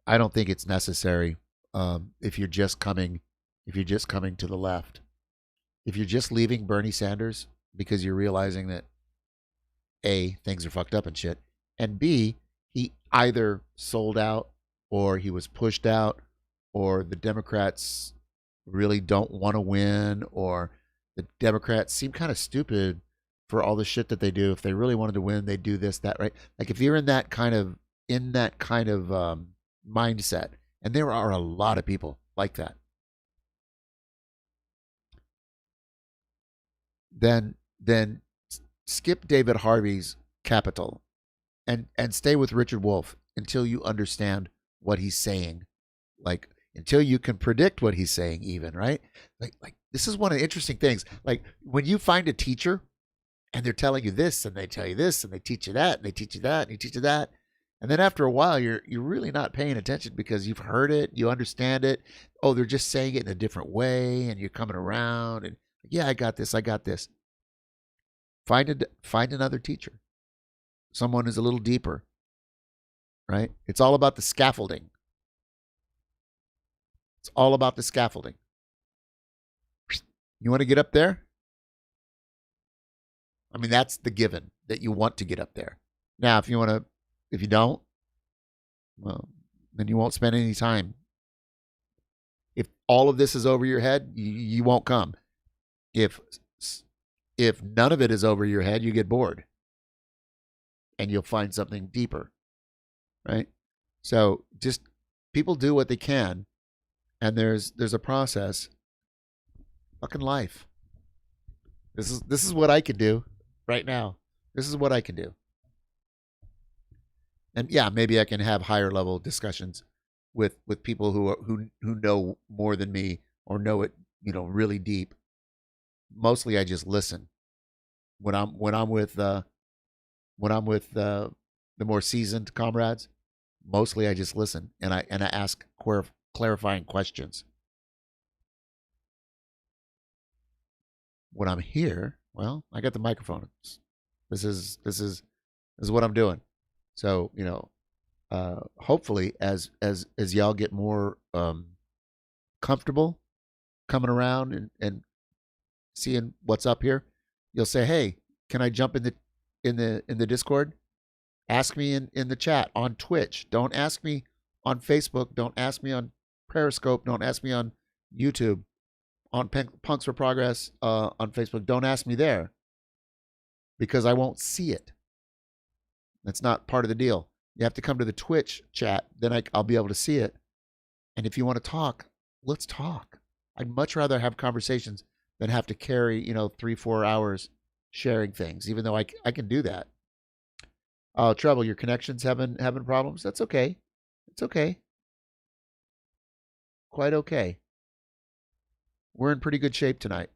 I don't think it's necessary. If you're just coming to the left, if you're just leaving Bernie Sanders because you're realizing that A, things are fucked up and shit, and B, he either sold out or he was pushed out, or the Democrats really don't want to win, or the Democrats seem kind of stupid for all the shit that they do. If they really wanted to win, they'd do this, that, right? Like if you're in that kind of mindset, and there are a lot of people like that, then skip David Harvey's Capital and stay with Richard Wolff until you understand what he's saying, like until you can predict what he's saying, even, right? Like this is one of the interesting things. Like when you find a teacher and they're telling you this and they tell you this and they teach you that and they teach you that and you teach you that, and then after a while you're really not paying attention because you've heard it, you understand it. Oh, they're just saying it in a different way, and you're coming around and yeah, I got this. Find another teacher, someone who's a little deeper, right? It's all about the scaffolding. It's all about the scaffolding. You want to get up there? I mean, that's the given, that you want to get up there. Now, if you don't, well, then you won't spend any time. If all of this is over your head, you won't come. If none of it is over your head, you get bored. And you'll find something deeper, right? So just people do what they can and there's a process. Fucking life. This is what I can do right now. This is what I can do. And yeah, maybe I can have higher level discussions with people who know more than me or know it, really deep. Mostly I just listen. When I'm with the more seasoned comrades, mostly I just listen and I ask clarifying questions. When I'm here, well, I got the microphone. This is what I'm doing. So, hopefully as y'all get more comfortable coming around and seeing what's up here, you'll say, "Hey, can I jump in the Discord? Ask me in the chat on Twitch. Don't ask me on Facebook. Don't ask me on Periscope. Don't ask me on YouTube. On Punks for Progress on Facebook. Don't ask me there because I won't see it. That's not part of the deal. You have to come to the Twitch chat. Then I'll be able to see it. And if you want to talk, let's talk. I'd much rather have conversations than have to carry 3-4 hours sharing things. Even though I can do that. Oh, Trouble, your connection's having problems. That's okay. It's okay. Quite okay. We're in pretty good shape tonight.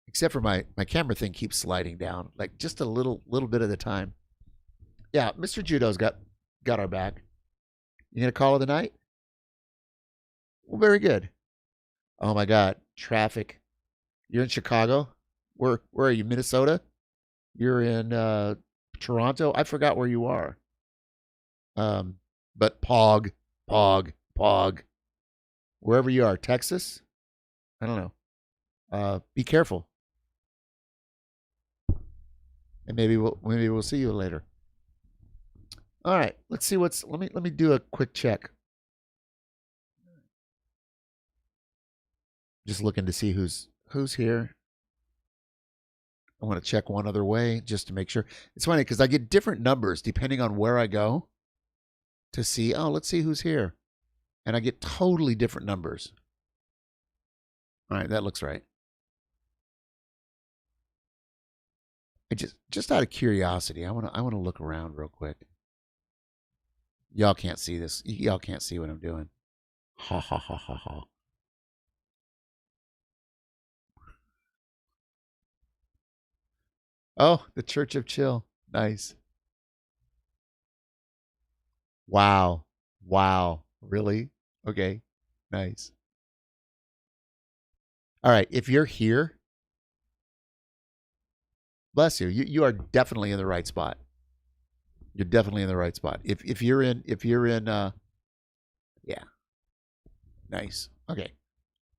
Except for my camera thing keeps sliding down, like just a little bit at a time. Yeah, Mr. Judo's got our back. You gonna call it the night? Well, very good. Oh my God, traffic. You're in Chicago? Where are you? Minnesota? You're in Toronto? I forgot where you are. But Pog. Wherever you are, Texas? I don't know. Be careful. And maybe we'll see you later. All right, let's see let me do a quick check. Just looking to see who's here. I want to check one other way just to make sure. It's funny because I get different numbers depending on where I go to see, let's see who's here. And I get totally different numbers. All right, that looks right. I just out of curiosity, I want to look around real quick. Y'all can't see this. Y'all can't see what I'm doing. Ha ha ha ha ha. Oh, the Church of Chill. Nice. Wow. Really? Okay. Nice. All right. If you're here, bless you. You are definitely in the right spot. You're definitely in the right spot. If you're in yeah. Nice. Okay.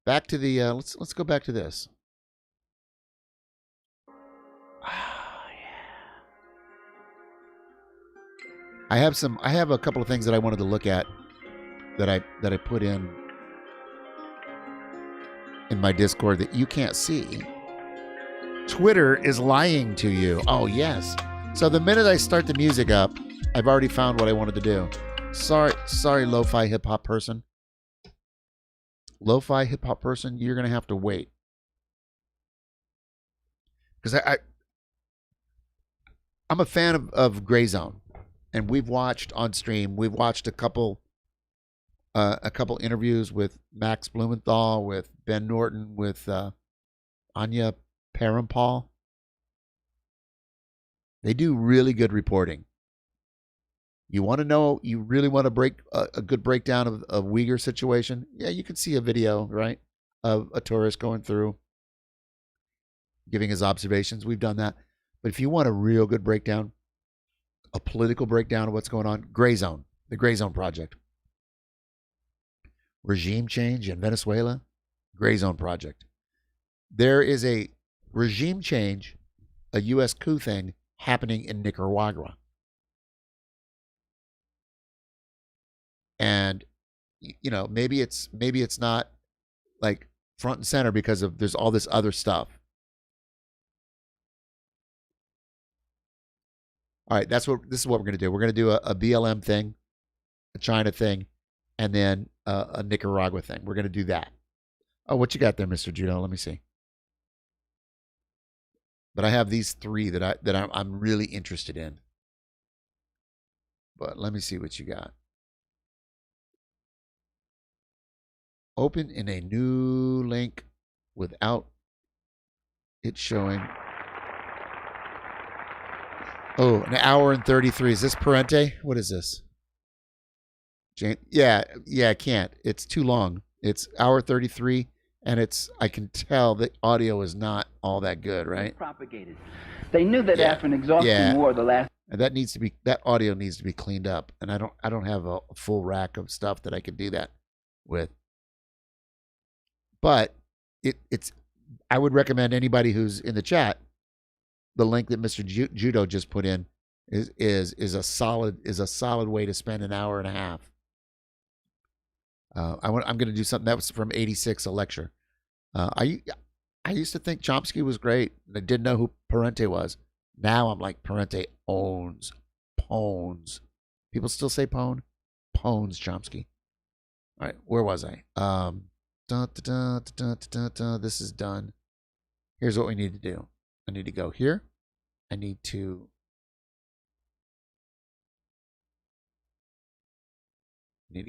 Back to the let's go back to this. I have a couple of things that I wanted to look at that I put in my Discord that you can't see. Twitter is lying to you. Oh, yes. So the minute I start the music up, I've already found what I wanted to do. Sorry, lo-fi hip-hop person. Lo-fi hip-hop person, you're going to have to wait. Because I'm a fan of Gray Zone. And we've watched on stream, we've watched a couple interviews with Max Blumenthal, with Ben Norton, with Anya Parampal. They do really good reporting. You want to know, you really want to break a good breakdown of Uyghur situation? Yeah, you can see a video, right, of a tourist going through, giving his observations. We've done that. But if you want a real good breakdown, a political breakdown of what's going on, Gray Zone, the Gray Zone Project. Regime change in Venezuela, Gray Zone Project. There is a regime change, a U.S. coup thing happening in Nicaragua. And, maybe it's not like front and center because there's all this other stuff. All right, this is what we're going to do. We're going to do a BLM thing, a China thing, and then a Nicaragua thing. We're going to do that. Oh, what you got there, Mr. Judo? Let me see. But I have these three that I'm really interested in. But let me see what you got. Open in a new link without it showing. Oh, an hour and 33. Is this Parente? What is this? Yeah, I can't. It's too long. It's hour 33, and I can tell the audio is not all that good, right? Propagated. They knew that after an exhausting war, the last. And that audio needs to be cleaned up, and I don't have a full rack of stuff that I could do that with. But I would recommend anybody who's in the chat, the link that Mr. Judo just put in is a solid way to spend an hour and a half. I'm going to do something that was from '86, a lecture. I used to think Chomsky was great. I didn't know who Parente was. Now I'm like, Parente owns Pones. People still say Pone? Pones Chomsky. All right, where was I? This is done. Here's what we need to do. I need to go here. I need to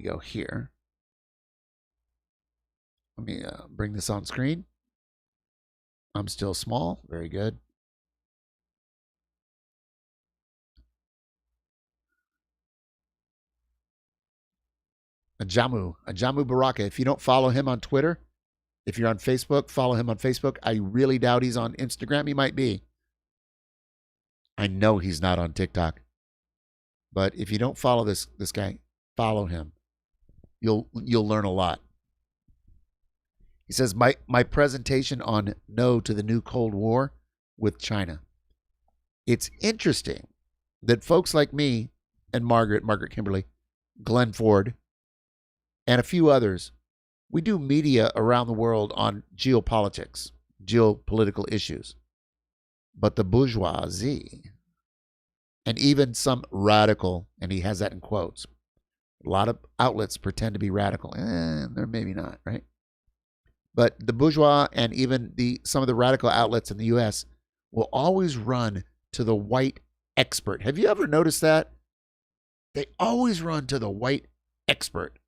go here. Let me bring this on screen. I'm still small. Very good. Ajamu Baraka. If you don't follow him on Twitter, if you're on Facebook, follow him on Facebook. I really doubt he's on Instagram. He might be. I know he's not on TikTok. But if you don't follow this guy, follow him. You'll learn a lot. He says, my presentation on no to the new Cold War with China. It's interesting that folks like me and Margaret Kimberly, Glenn Ford, and a few others, we do media around the world on geopolitics, geopolitical issues. But the bourgeoisie, and even some radical, and he has that in quotes, a lot of outlets pretend to be radical. They're maybe not, right? But the bourgeois and even some of the radical outlets in the U.S. will always run to the white expert. Have you ever noticed that? They always run to the white expert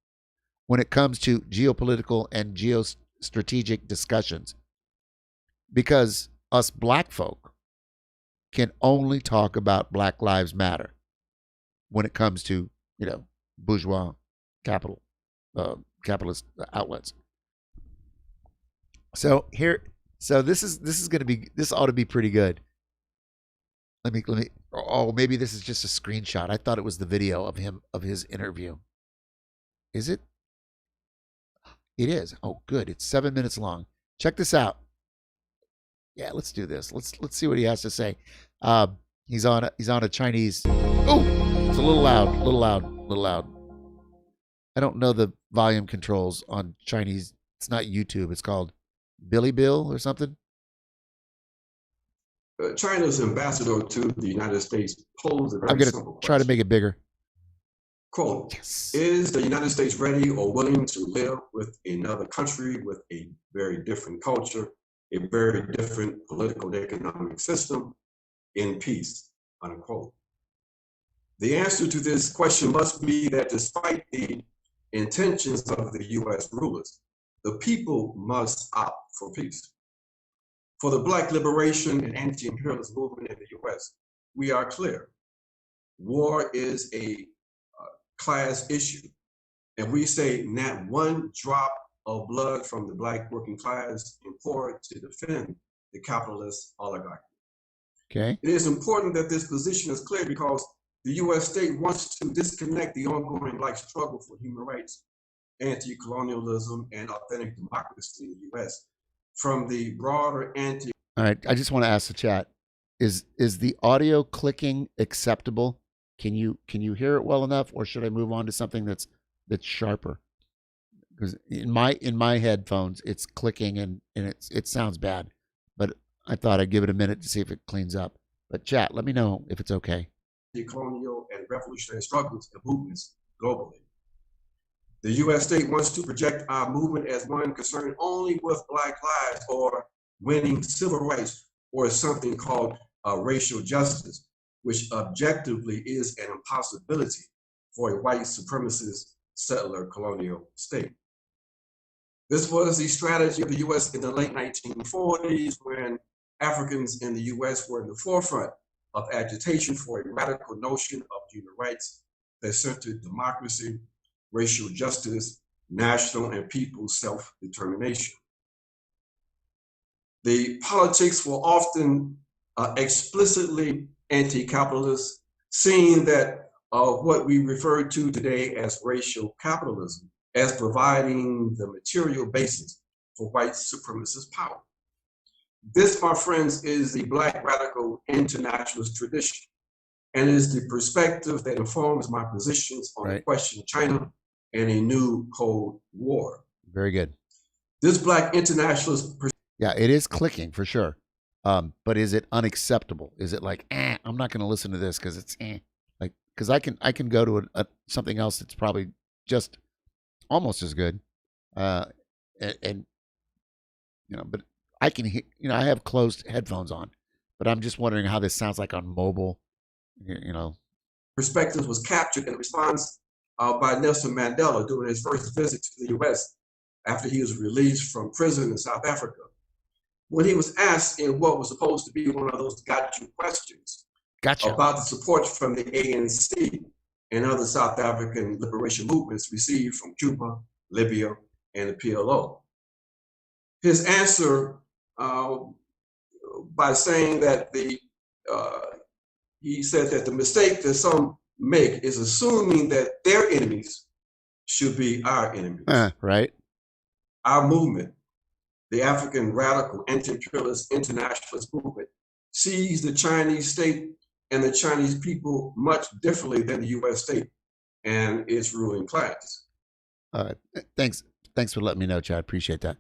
when it comes to geopolitical and geostrategic discussions. Because us black folk can only talk about Black Lives Matter when it comes to, bourgeois capitalist outlets. So this ought to be pretty good. Let me. Oh, maybe this is just a screenshot. I thought it was the video of his interview. Is it? It is. Oh, good. It's 7 minutes long. Check this out. Yeah, let's do this. Let's see what he has to say. He's on a Chinese. Oh, it's a little loud. I don't know the volume controls on Chinese. It's not YouTube. It's called Billy Bill or something. China's ambassador to the United States posed a very simple question. I'm going to try to make it bigger. Quote, yes. Is the United States ready or willing to live with another country with a very different culture, a very different political and economic system in peace, unquote? The answer to this question must be that despite the intentions of the U.S. rulers, the people must opt for peace. For the Black liberation and anti-imperialist movement in the U.S., we are clear. War is a class issue. And we say not one drop of blood from the Black working class is poured to defend the capitalist oligarchy. Okay. It is important that this position is clear because the U.S. state wants to disconnect the ongoing Black struggle for human rights, anti-colonialism, and authentic democracy in the U.S. from the broader anti. All right, I just want to ask the chat: is the audio clicking acceptable? Can you hear it well enough, or should I move on to something that's sharper? Because in my headphones, it's clicking and it sounds bad. But I thought I'd give it a minute to see if it cleans up. But chat, let me know if it's okay. colonial and revolutionary struggles and movements globally. The U.S. state wants to project our movement as one concerned only with Black lives or winning civil rights or something called racial justice, which objectively is an impossibility for a white supremacist settler colonial state. This was the strategy of the U.S. in the late 1940s when Africans in the U.S. were in the forefront of agitation for a radical notion of human rights that centered democracy, racial justice, national and people's self-determination. The politics were often explicitly anti-capitalist, seeing that what we refer to today as racial capitalism as providing the material basis for white supremacist power. This, my friends, is the Black radical internationalist tradition, and is the perspective that informs my positions on the question of China and a new Cold War. Very good. This Black internationalist. Yeah, it is clicking for sure. But is it unacceptable? Is it like, I'm not going to listen to this because it's like, because I can go to something else that's probably just almost as good, and you know, but I can hear, I have closed headphones on, but I'm just wondering how this sounds like on mobile, Perspective was captured in response by Nelson Mandela during his first visit to the U.S. after he was released from prison in South Africa. When he was asked in what was supposed to be one of those got you questions about the support from the ANC and other South African liberation movements received from Cuba, Libya, and the PLO. His answer by saying that he said that the mistake that some make is assuming that their enemies should be our enemies. Right. Our movement, the African radical anti-imperialist internationalist movement, sees the Chinese state and the Chinese people much differently than the U.S. state and its ruling class. Thanks for letting me know, Chad. Appreciate that.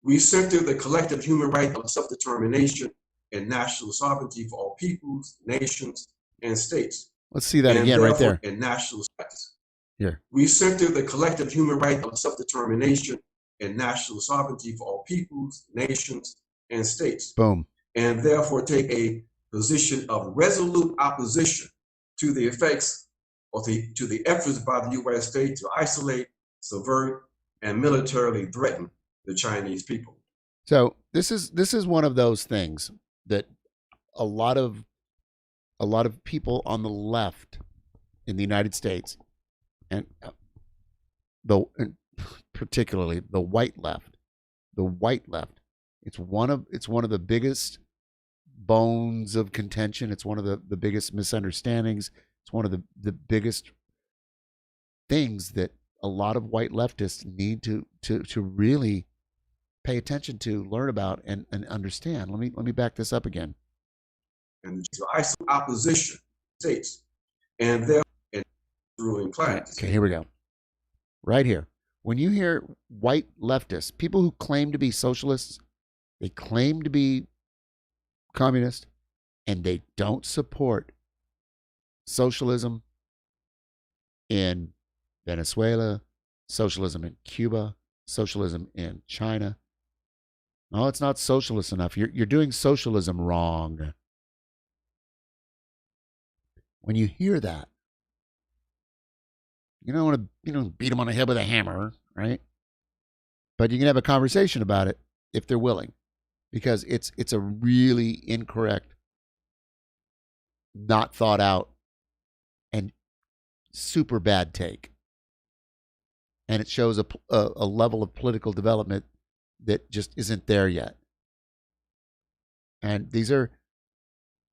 We center the collective human right of self-determination and national sovereignty for all peoples, nations, and states. Let's see that again right there. And national states. Here. We center the collective human right of self-determination and national sovereignty for all peoples, nations, and states. Boom. And therefore take a position of resolute opposition to the effects or to the efforts by the U.S. state to isolate, subvert, and militarily threaten the Chinese people. So this is one of those things that a lot of people on the left in the United States, and particularly the white left, it's one of the biggest bones of contention. It's one of the biggest misunderstandings. It's one of the biggest things that a lot of white leftists need to really pay attention to, learn about, and understand. Let me back this up again. And opposition states and their ruling class. Okay, here we go. Right here. When you hear white leftists, people who claim to be socialists, they claim to be communist, and they don't support socialism in Venezuela, socialism in Cuba, socialism in China. No, it's not socialist enough. You're doing socialism wrong. When you hear that, you don't want to beat them on the head with a hammer, right? But you can have a conversation about it if they're willing, because it's a really incorrect, not thought out, and super bad take. And it shows a level of political development that just isn't there yet. And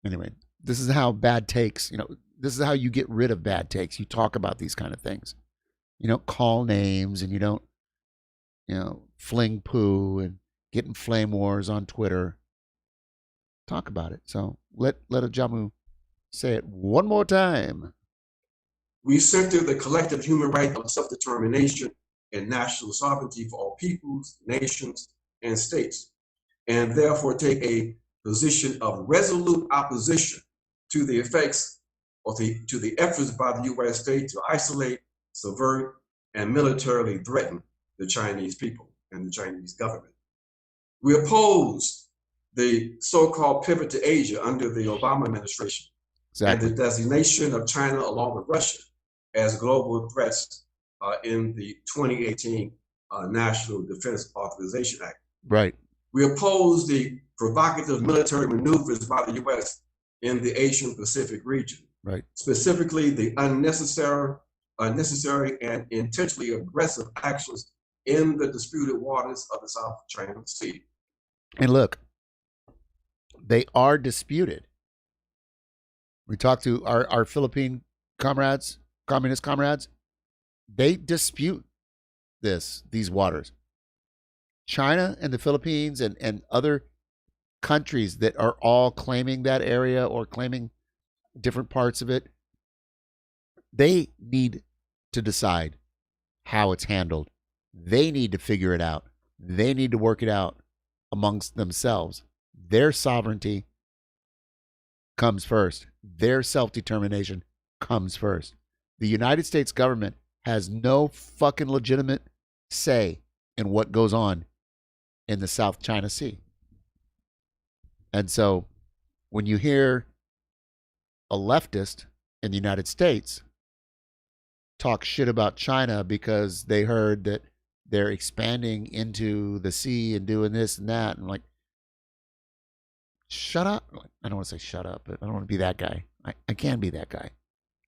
anyway, this is how bad takes, this is how you get rid of bad takes. You talk about these kind of things. You don't call names, and you don't, fling poo and get in flame wars on Twitter. Talk about it. So let Ajamu say it one more time. We center the collective human right of self-determination and national sovereignty for all peoples, nations, and states, and therefore take a position of resolute opposition to the effects to the efforts by the U.S. state to isolate, subvert, and militarily threaten the Chinese people and the Chinese government. We oppose the so-called pivot to Asia under the Obama administration and the designation of China along with Russia as global threats in the 2018 National Defense Authorization Act. Right. We oppose the provocative military maneuvers by the U.S. in the Asian Pacific region. Right. Specifically, the unnecessary and intentionally aggressive actions in the disputed waters of the South China Sea. And look, they are disputed. We talked to our Philippine comrades, communist comrades. They dispute these waters. China and the Philippines and other countries that are all claiming that area or claiming different parts of it, they need to decide how it's handled. They need to figure it out. They need to work it out amongst themselves. Their sovereignty comes first. Their self-determination comes first. The United States government has no fucking legitimate say in what goes on in the South China Sea. And so when you hear a leftist in the United States talk shit about China because they heard that they're expanding into the sea and doing this and that, and like, shut up. I don't want to say shut up, but I don't want to be that guy. I can be that guy.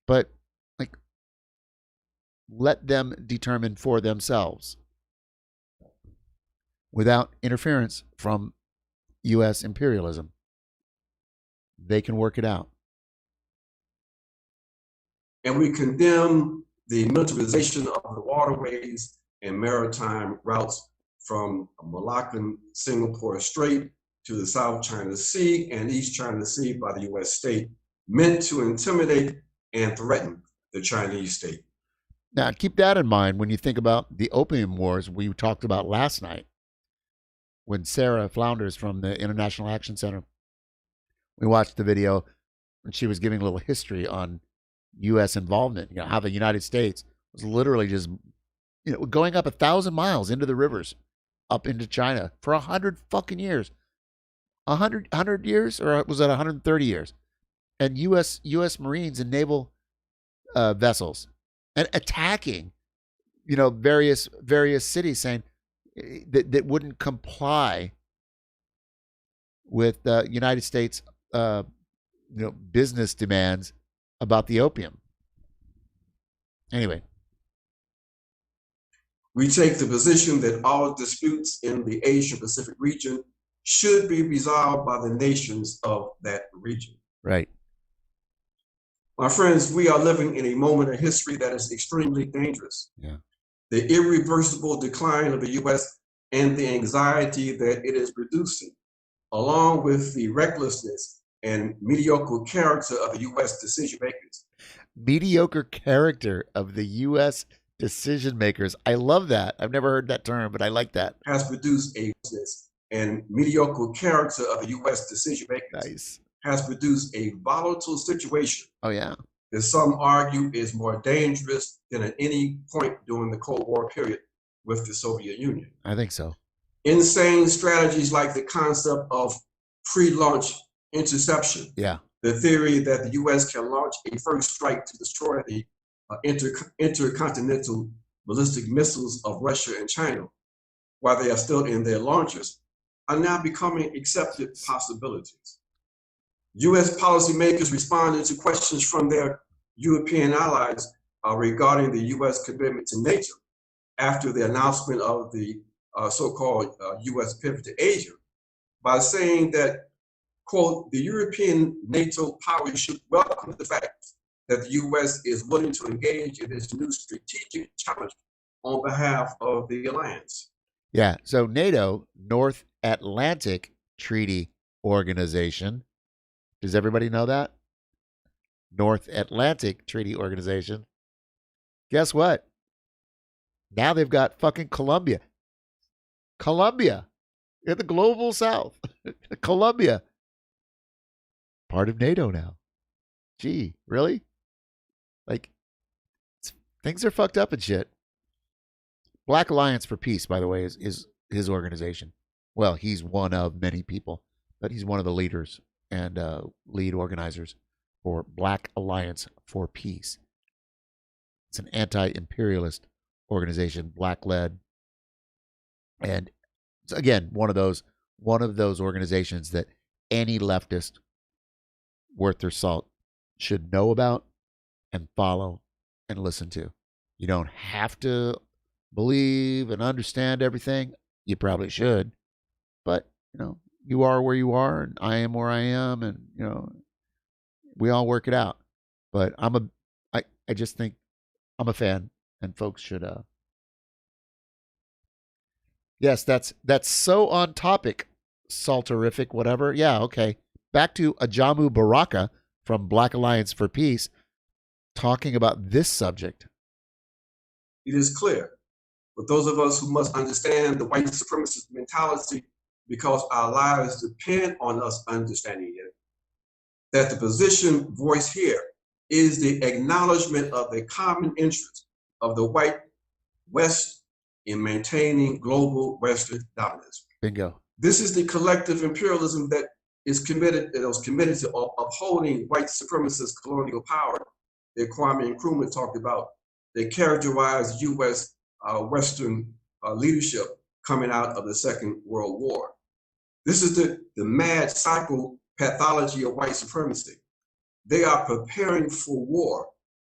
But like, let them determine for themselves without interference from U.S. imperialism. They can work it out. And we condemn the militarization of the waterways and maritime routes from Malaccan Singapore Strait to the South China Sea and East China Sea by the U.S. state, meant to intimidate and threaten the Chinese state. Now, keep that in mind when you think about the opium wars we talked about last night when Sarah Flounders from the International Action Center, we watched the video and she was giving a little history on U.S. involvement, how the United States was literally just, going up 1,000 miles into the rivers, up into China for 100 fucking years. 100 years, or was that 130 years? And U.S. Marines and naval vessels and attacking, various cities, saying that wouldn't comply with United States, business demands about the opium. Anyway. We take the position that all disputes in the Asia-Pacific region should be resolved by the nations of that region. Right. My friends, we are living in a moment of history that is extremely dangerous. Yeah. The irreversible decline of the U.S. and the anxiety that it is producing, along with the recklessness and mediocre character of the U.S. decision makers. Mediocre character of the U.S. decision makers. I love that. I've never heard that term, but I like that. Has produced a and mediocre character of the U.S. decision makers. Nice. Has produced a volatile situation. Oh, yeah. That some argue is more dangerous than at any point during the Cold War period with the Soviet Union. I think so. Insane strategies like the concept of pre-launch interception. Yeah. The theory that the U.S. can launch a first strike to destroy the intercontinental ballistic missiles of Russia and China while they are still in their launchers are now becoming accepted possibilities. U.S. policymakers responded to questions from their European allies regarding the U.S. commitment to NATO after the announcement of the so-called U.S. pivot to Asia by saying that, quote, the European NATO powers should welcome the fact that the U.S. is willing to engage in this new strategic challenge on behalf of the alliance. Yeah, so NATO, North Atlantic Treaty Organization. Does everybody know that? North Atlantic Treaty Organization. Guess what? Now they've got fucking Colombia. Colombia in the global south. Colombia. Part of NATO now. Gee, really? Like, things are fucked up and shit. Black Alliance for Peace, by the way, is his organization. Well, he's one of many people, but he's one of the leaders and lead organizers for Black Alliance for Peace. It's an anti-imperialist organization, black-led, and again, one of those organizations that any leftist worth their salt should know about and follow and listen to. You don't have to believe and understand everything. You probably should, but you are where you are, and I am where I am, and we all work it out. But I just think I'm a fan, and folks should. Yes, that's so on topic. Salterific, whatever. Yeah, okay. Back to Ajamu Baraka from Black Alliance for Peace, talking about this subject. It is clear, but those of us who must understand the white supremacist mentality, because our lives depend on us understanding it, that the position voiced here is the acknowledgement of the common interest of the white West in maintaining global Western dominance. Bingo. This is the collective imperialism that was committed to upholding white supremacist colonial power that Kwame Nkrumah talked about, that characterized U.S. Western leadership coming out of the Second World War. This is the mad cycle pathology of white supremacy. They are preparing for war,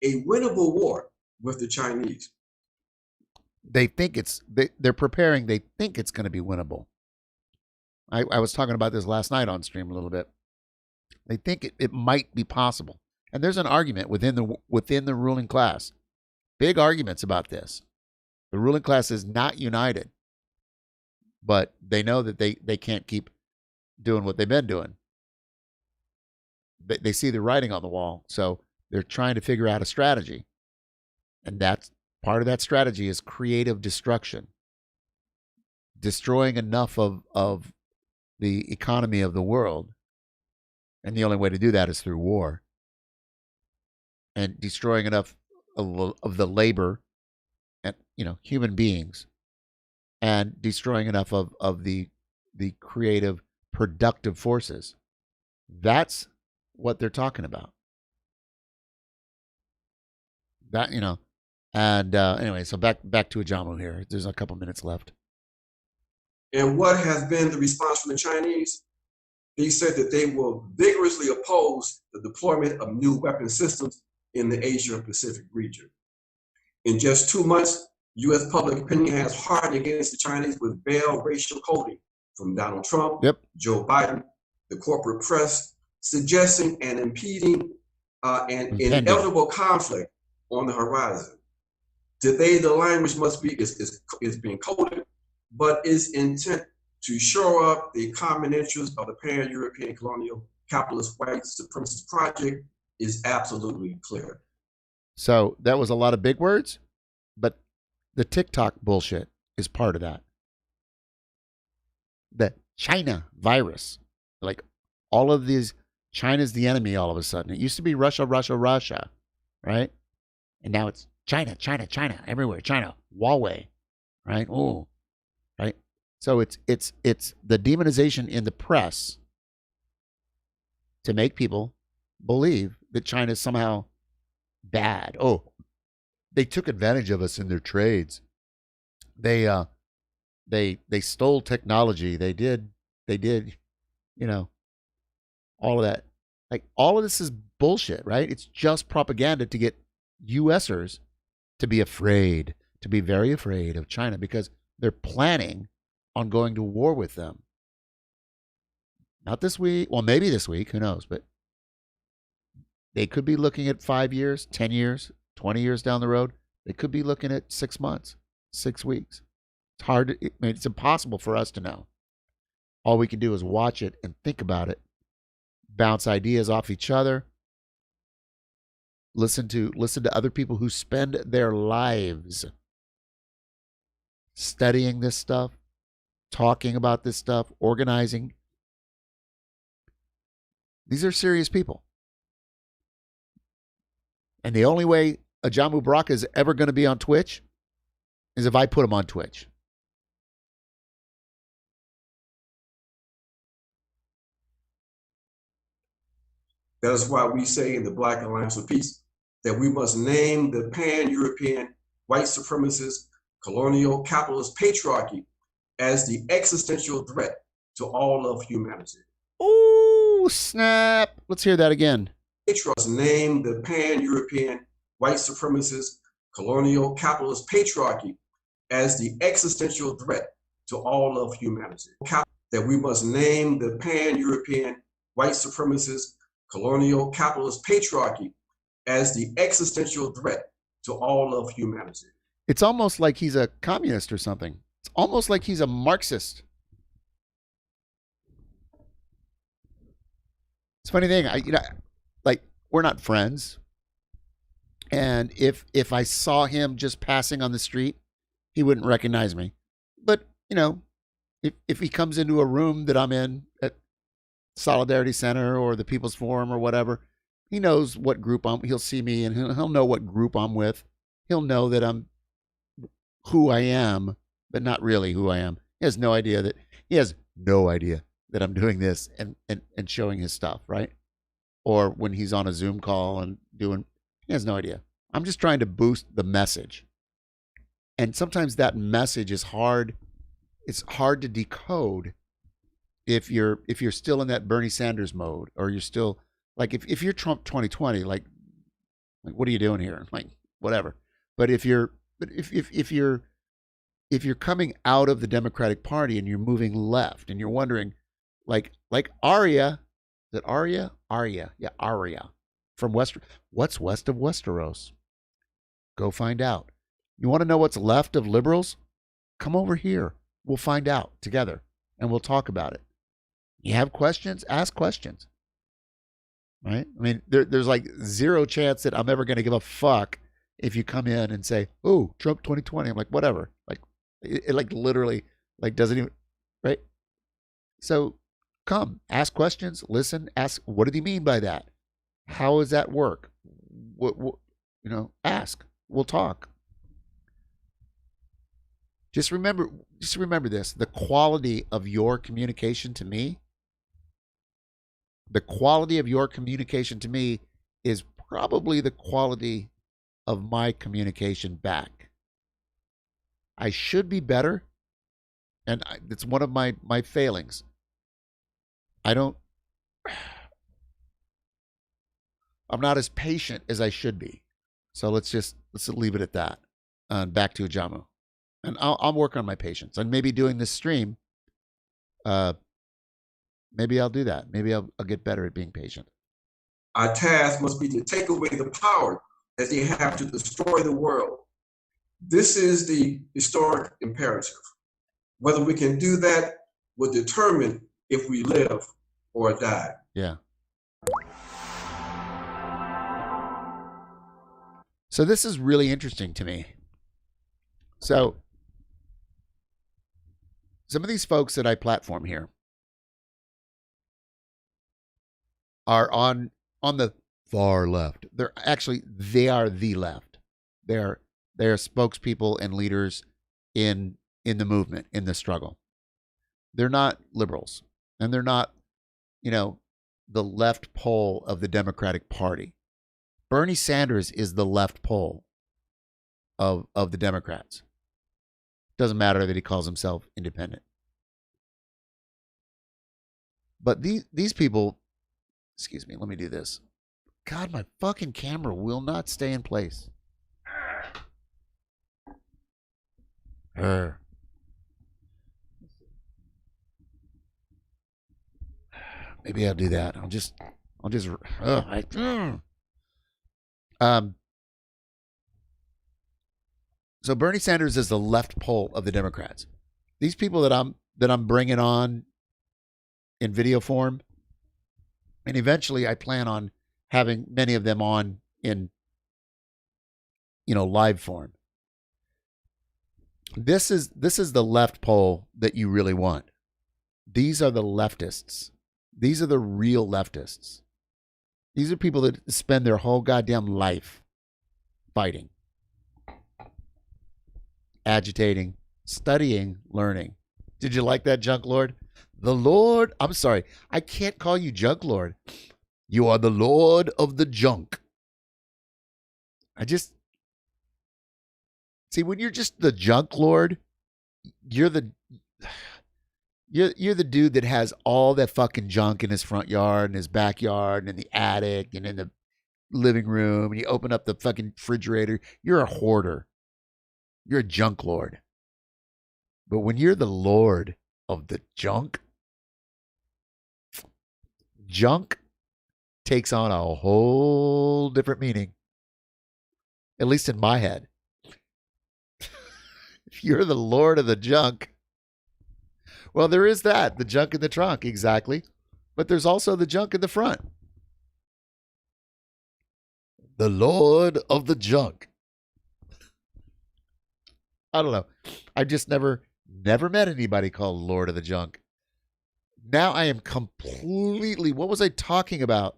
a winnable war with the Chinese. They think they're preparing. They think it's going to be winnable. I was talking about this last night on stream a little bit. They think it might be possible. And there's an argument within the ruling class. Big arguments about this. The ruling class is not united. But they know that they can't keep doing what they've been doing. They see the writing on the wall. So they're trying to figure out a strategy. And that's part of that strategy is creative destruction. Destroying enough of the economy of the world. And the only way to do that is through war. And destroying enough of the labor and human beings, and destroying enough of the creative, productive forces. That's what they're talking about. That and anyway, so back to Ajamu here. There's a couple minutes left. And what has been the response from the Chinese? They said that they will vigorously oppose the deployment of new weapon systems in the Asia-Pacific region. In just 2 months, U.S. public opinion has hardened against the Chinese with veiled racial coding from Donald Trump, Joe Biden, the corporate press, suggesting and impeding an inevitable conflict on the horizon. Today, the language is being coded, but its intent to shore up the common interests of the pan-European colonial capitalist white supremacist project is absolutely clear. So that was a lot of big words, but the TikTok bullshit is part of that. The China virus, like all of these, China's the enemy all of a sudden. It used to be Russia, Russia, Russia, right? And now it's China, China, China, everywhere, China, Huawei, right? Oh, right? So it's the demonization in the press to make people believe that China is somehow bad. Oh, they took advantage of us in their trades. They stole technology. They did, all of that. Like all of this is bullshit, right? It's just propaganda to get USers to be afraid, to be very afraid of China because they're planning on going to war with them. Not this week. Well, maybe this week. Who knows? But they could be looking at 5 years, 10 years, 20 years down the road. They could be looking at 6 months, 6 weeks. It's hard. It's impossible for us to know. All we can do is watch it and think about it, bounce ideas off each other, listen to other people who spend their lives studying this stuff, talking about this stuff, organizing. These are serious people. And the only way Ajamu Baraka is ever going to be on Twitch is if I put him on Twitch. That is why we say in the Black Alliance for Peace that we must name the pan-European white supremacist colonial capitalist patriarchy as the existential threat to all of humanity. Oh, snap. Let's hear that again. Patriarchs name the pan-European white supremacist colonial capitalist patriarchy as the existential threat to all of humanity. That we must name the pan-European white supremacist colonial capitalist patriarchy as the existential threat to all of humanity. It's almost like he's a communist or something. It's almost like he's a Marxist. It's a funny thing. Like, we're not friends. And if I saw him just passing on the street, he wouldn't recognize me. But, if he comes into a room that I'm in at Solidarity Center or the People's Forum or whatever, he knows what group he'll see me and he'll know what group I'm with. He'll know that I'm who I am, but not really who I am. He has no idea that I'm doing this and showing his stuff, right? Or when he's on a Zoom call and he has no idea. I'm just trying to boost the message. And sometimes that message is hard. It's hard to decode if you're still in that Bernie Sanders mode, or you're still like, if you're Trump 2020, like what are you doing here? Like, whatever. But if you're coming out of the Democratic Party and you're moving left and you're wondering, like Arya, is it Arya? Arya. Yeah, Arya. From what's west of Westeros? Go find out. You want to know what's left of liberals? Come over here. We'll find out together and we'll talk about it. You have questions? Ask questions. Right? I mean, there's like zero chance that I'm ever going to give a fuck if you come in and say, "Oh, Trump 2020." I'm like, whatever. Like, it like literally like doesn't even, right? So come, ask questions, listen, ask, what did he mean by that? How does that work? What ask. We'll talk. Just remember this. The quality of your communication to me, is probably the quality of my communication back. I should be better, and it's one of my failings. I'm not as patient as I should be. So let's leave it at that. Back to Ajamu. And I'll work on my patience. And maybe doing this stream, maybe I'll do that. Maybe I'll get better at being patient. Our task must be to take away the power that they have to destroy the world. This is the historic imperative. Whether we can do that will determine if we live or die. Yeah. So this is really interesting to me. So some of these folks that I platform here are on the far left. They are the left. They're spokespeople and leaders in the movement, in the struggle. They're not liberals, and they're not, the left pole of the Democratic Party. Bernie Sanders is the left pole of the Democrats. Doesn't matter that he calls himself independent. But these people, excuse me, let me do this. God, my fucking camera will not stay in place. Maybe I'll do that. So Bernie Sanders is the left pole of the Democrats. These people that I'm bringing on in video form, and eventually I plan on having many of them on in live form. This is the left pole that you really want. These are the leftists. These are the real leftists. These are people that spend their whole goddamn life fighting, agitating, studying, learning. Did you like that, Junk Lord? The Lord, I'm sorry, I can't call you Junk Lord. You are the Lord of the Junk. I just, see, when you're just the Junk Lord, you're the dude that has all that fucking junk in his front yard and his backyard and in the attic and in the living room, and you open up the fucking refrigerator. You're a hoarder. You're a junk lord. But when you're the lord of the junk, junk takes on a whole different meaning. At least in my head. If you're the lord of the junk, well, there is that, the junk in the trunk, exactly. But there's also the junk in the front. The Lord of the Junk. I don't know. I just never met anybody called Lord of the Junk. Now I am completely, what was I talking about?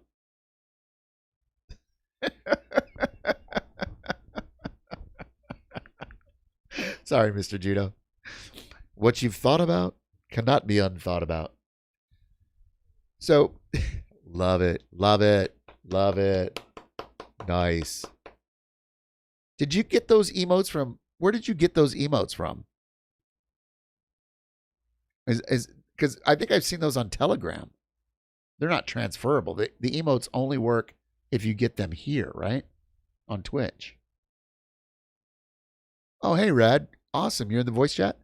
Sorry, Mr. Judo. What you've thought about cannot be unthought about. So, love it, love it, love it. Nice. Did you get those emotes from, where did you get those emotes from? Because I think I've seen those on Telegram. They're not transferable. The emotes only work if you get them here, right? On Twitch. Oh, hey, Rad. Awesome. You're in the voice chat?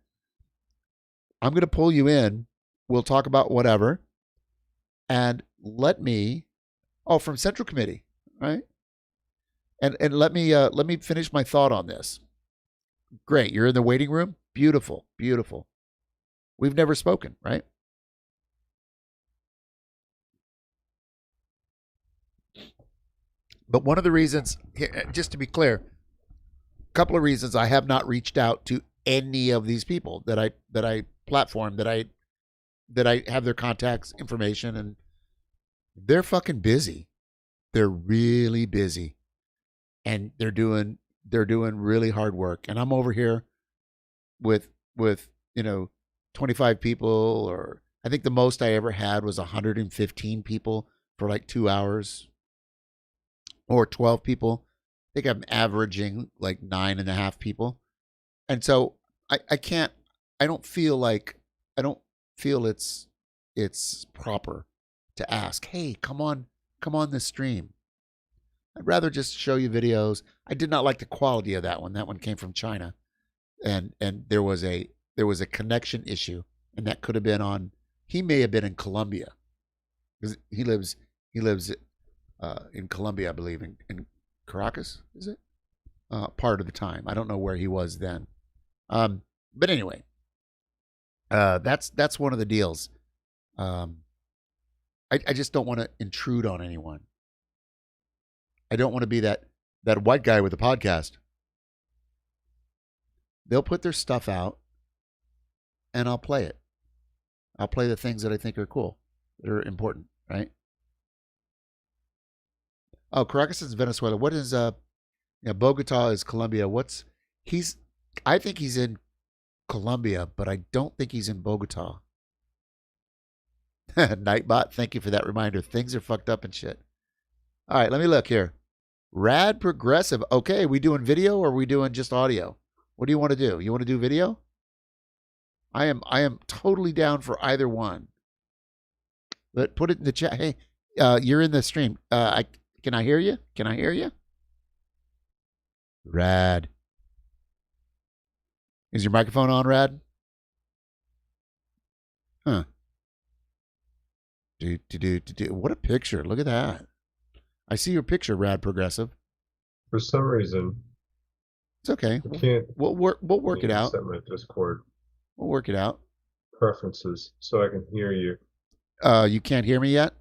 I'm going to pull you in. We'll talk about whatever. And let me, from Central Committee, right? And let me finish my thought on this. Great. You're in the waiting room? Beautiful. Beautiful. We've never spoken, right? But one of the reasons, just to be clear, a couple of reasons I have not reached out to any of these people that I platform, that I have their contacts information, and they're fucking busy. They're really busy. And they're doing really hard work. And I'm over here with 25 people, or I think the most I ever had was 115 people for like 2 hours, or 12 people. I think I'm averaging like 9.5 people. And so I don't feel it's proper to ask, hey, come on this stream. I'd rather just show you videos. I did not like the quality of that one. That one came from China, and there was a connection issue, and that could have been on. He may have been in Colombia, because he lives in Colombia, I believe, in Caracas. Is it part of the time? I don't know where he was then. But anyway, that's one of the deals. I just don't want to intrude on anyone. I don't want to be that white guy with a podcast. They'll put their stuff out, and I'll play it. I'll play the things that I think are cool, that are important, right? Oh, Caracas is Venezuela. What is Bogota is Colombia. I think he's in Colombia, but I don't think he's in Bogota. Nightbot, thank you for that reminder. Things are fucked up and shit. All right, let me look here. Rad Progressive. Okay, we doing video or are we doing just audio? What do you want to do? You want to do video? I am totally down for either one. But put it in the chat. Hey, you're in the stream. Can I hear you? Can I hear you? Rad. Is your microphone on, Rad? Huh. What a picture. Look at that. I see your picture, Rad Progressive. For some reason, it's okay. We'll work it out. Set my Discord. We'll work it out. Preferences, so I can hear you. You can't hear me yet?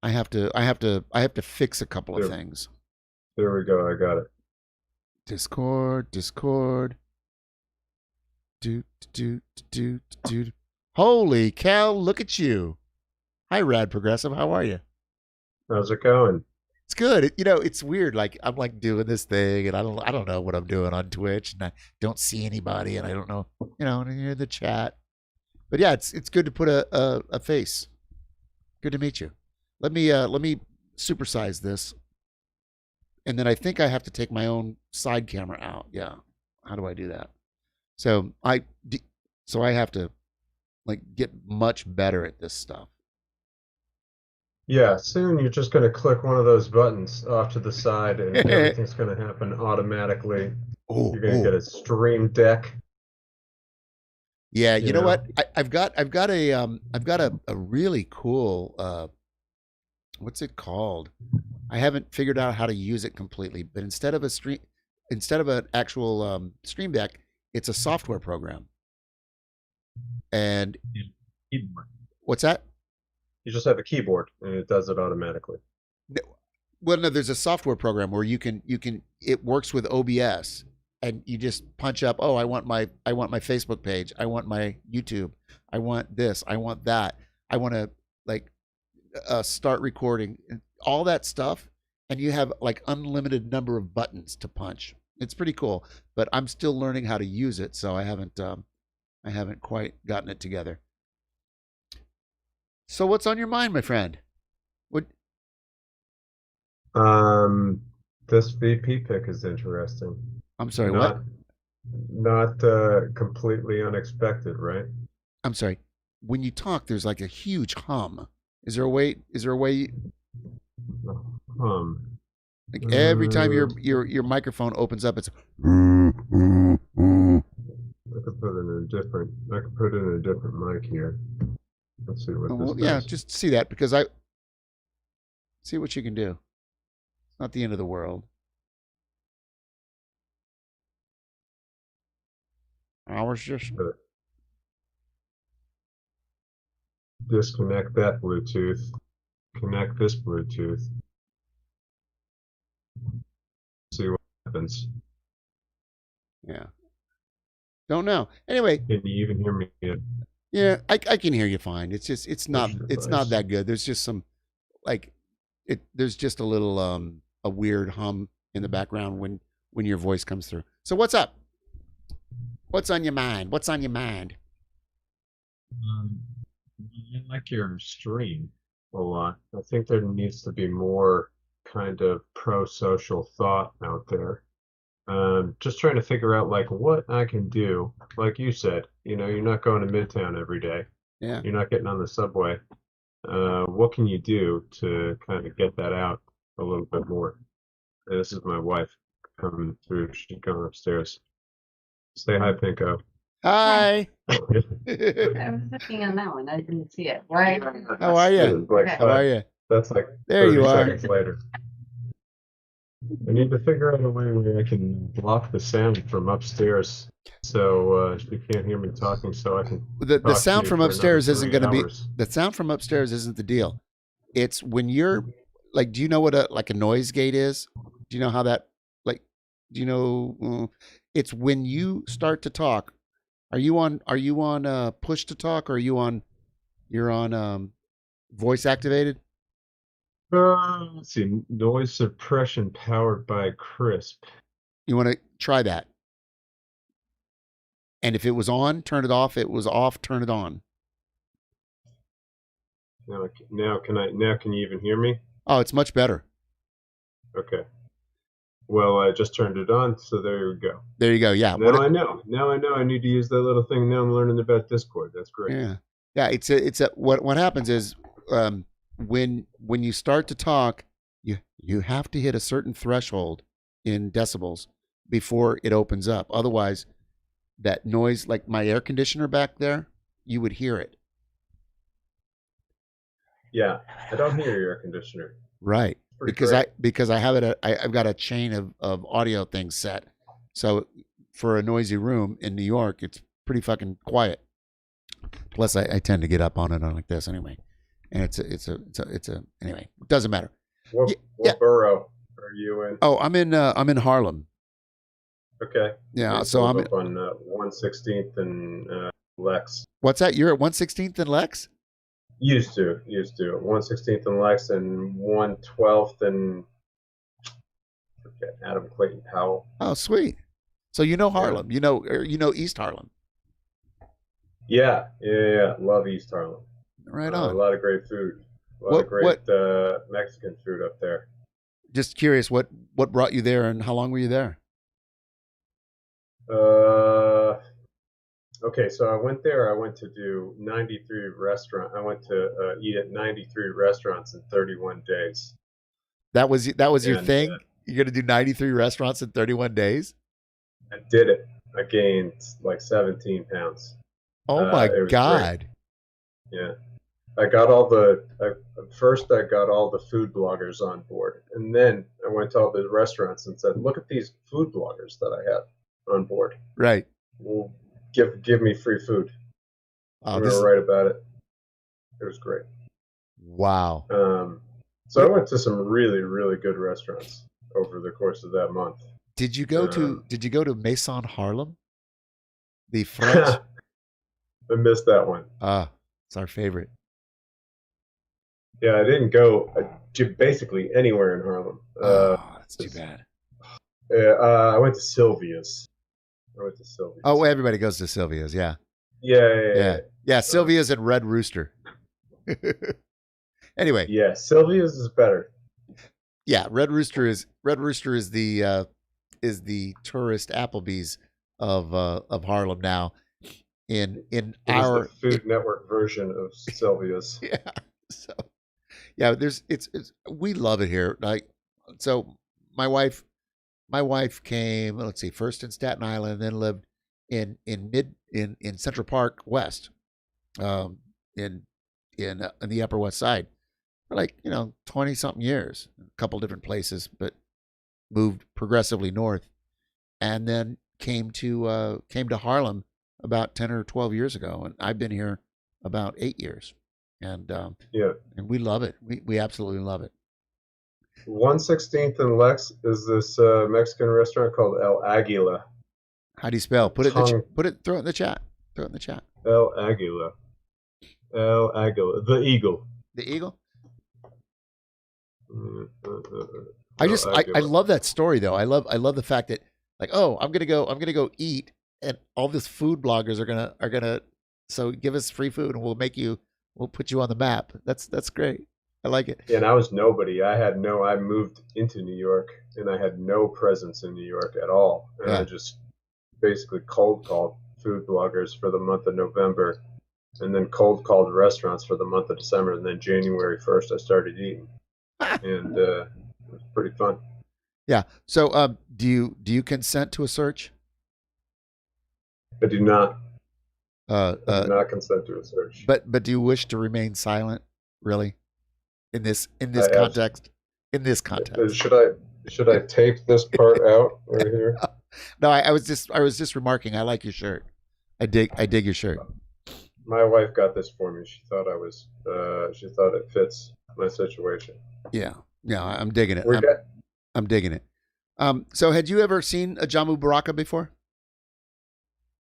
I have to fix a couple of things. There we go. I got it. Discord. Holy cow, look at you. Hi, Rad Progressive. How are you? How's it going? It's good. It's weird. Like I'm like doing this thing, and I don't know what I'm doing on Twitch, and I don't see anybody, and I don't know, and you're in the chat. But yeah, it's good to put a face. Good to meet you. Let me supersize this, and then I think I have to take my own side camera out. Yeah, how do I do that? So I have to like get much better at this stuff. Yeah, soon you're just going to click one of those buttons off to the side and everything's going to happen automatically. You're going to get a stream deck. Yeah, you know what? I've got a really cool what's it called? I haven't figured out how to use it completely, but instead of an actual stream deck, it's a software program. And what's that? You just have a keyboard and it does it automatically. Well, no, there's a software program where it works with OBS, and you just punch up, I want my Facebook page, I want my YouTube, I want this, I want that, I want to start recording, all that stuff, and you have like unlimited number of buttons to punch. It's pretty cool, but I'm still learning how to use it, so I haven't quite gotten it together. So what's on your mind, my friend? This VP pick is interesting. I'm sorry, what? Not completely unexpected, right? I'm sorry. When you talk, there's like a huge hum. Is there a way? Like every time your microphone opens up, it's. I could put in a different mic here. Let's see what this does. Yeah, just see that, because see what you can do. It's not the end of the world. I was just disconnect that Bluetooth. Connect this Bluetooth. See what happens. Yeah. Don't know. Anyway. Can you even hear me? Yeah, I can hear you fine. It's just it's not that good. There's just some there's just a little a weird hum in the background when your voice comes through. So what's up? What's on your mind? What's on your mind? I like your stream a lot. I think there needs to be more kind of pro-social thought out there. Just trying to figure out like what I can do. Like you said, you're not going to Midtown every day. Yeah. You're not getting on the subway. What can you do to kind of get that out a little bit more? And this is my wife coming through. She's going upstairs. Say hi, Pinko. Hi. I was looking on that one. I didn't see it. Right? How are you? How are you? That's like there you are. 30 seconds later. I need to figure out a way where I can block the sound from upstairs, so you can't hear me talking. So I can. The sound from upstairs isn't going to be. The sound from upstairs isn't the deal. It's when you're like. Do you know what a noise gate is? Do you know how that? Like, do you know? It's when you start to talk. Are you on push to talk, or are you on? You're on voice activated. Let's see, noise suppression powered by Crisp. You want to try that. And if it was on, turn it off. It was off, turn it on. Now can you even hear me? Oh, it's much better. Okay. Well, I just turned it on, so there you go. There you go. Yeah. Now I know. I need to use that little thing. Now I'm learning about Discord. That's great. Yeah. Yeah. It's a what happens is when you start to talk, you have to hit a certain threshold in decibels before it opens up. Otherwise, that noise, like my air conditioner back there, you would hear it. Yeah, I don't hear your air conditioner. Right, because I have it. I've got a chain of audio things set. So for a noisy room in New York, it's pretty fucking quiet. Plus, I tend to get up on it like this anyway. And it's a anyway, it doesn't matter. What borough are you in? Oh, I'm in Harlem. Okay. Yeah, so I'm up on 116th and Lex. What's that? You're at 116th and Lex? Used to 116th and Lex and 112th and forget, Adam Clayton Powell. Oh, sweet. So you know Harlem, you know East Harlem. Yeah. Love East Harlem. Right on. A lot of great food. A lot of great Mexican food up there. Just curious, what brought you there, and how long were you there? Okay, so I went there. I went to do 93 restaurant. I went to eat at 93 restaurants in 31 days. That was your thing? You're going to do 93 restaurants in 31 days? I did it. I gained like 17 pounds. Oh my God. Great. Yeah. I got all first I got all the food bloggers on board, and then I went to all the restaurants and said, look at these food bloggers that I have on board. Right. Well, give me free food. I'm going to write about it. It was great. Wow. So I went to some really, really good restaurants over the course of that month. Did you go to Maison Harlem? The French? I missed that one. It's our favorite. Yeah, I didn't go basically anywhere in Harlem. That's too bad. I went to Sylvia's. Oh, everybody goes to Sylvia's, yeah. Yeah. Sylvia's and Red Rooster. Anyway. Yeah, Sylvia's is better. Yeah, Red Rooster is the tourist Applebee's of Harlem now. In our the Food Network version of Sylvia's. Yeah. So yeah, we love it here. Like, so my wife came, let's see, first in Staten Island, then lived in Central Park West, in the Upper West Side for 20 something years, a couple different places, but moved progressively north, and then came to Harlem about 10 or 12 years ago, and I've been here about 8 years, and and we love it. We absolutely love it. 116th and Lex is this Mexican restaurant called El Aguila. How do you spell? Throw it in the chat. El Aguila. The Eagle. The Eagle. I love that story though. I love the fact that I'm gonna go eat, and all these food bloggers are gonna so give us free food, and we'll put you on the map. That's great. I like it. Yeah, and I was nobody. I moved into New York, and I had no presence in New York at all. And I just basically cold called food bloggers for the month of November, and then cold called restaurants for the month of December, and then January 1st I started eating, and it was pretty fun. Yeah. So, do you consent to a search? I do not. I do not consent to a search. But do you wish to remain silent? Really? In this context? In this context. Should I tape this part out right here? No, I was just remarking. I like your shirt. I dig your shirt. My wife got this for me. She thought she thought it fits my situation. Yeah. I'm digging it. I'm digging it. So had you ever seen a Jamu Baraka before?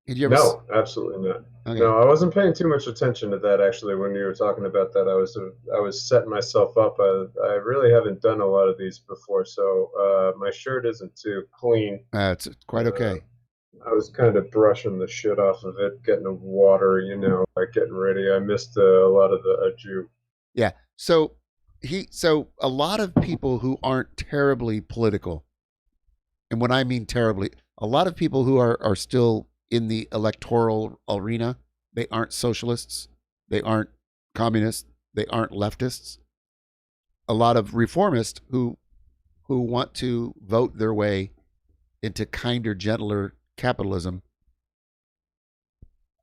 No, absolutely not. Okay. No, I wasn't paying too much attention to that actually. When you were talking about that, I was setting myself up. I really haven't done a lot of these before, so my shirt isn't too clean. It's quite okay. I was kind of brushing the shit off of it, getting the water, like getting ready. I missed a lot of the ajou. Yeah. So a lot of people who aren't terribly political, and when I mean terribly, a lot of people who are still in the electoral arena, they aren't socialists, they aren't communists, they aren't leftists. A lot of reformists who want to vote their way into kinder, gentler capitalism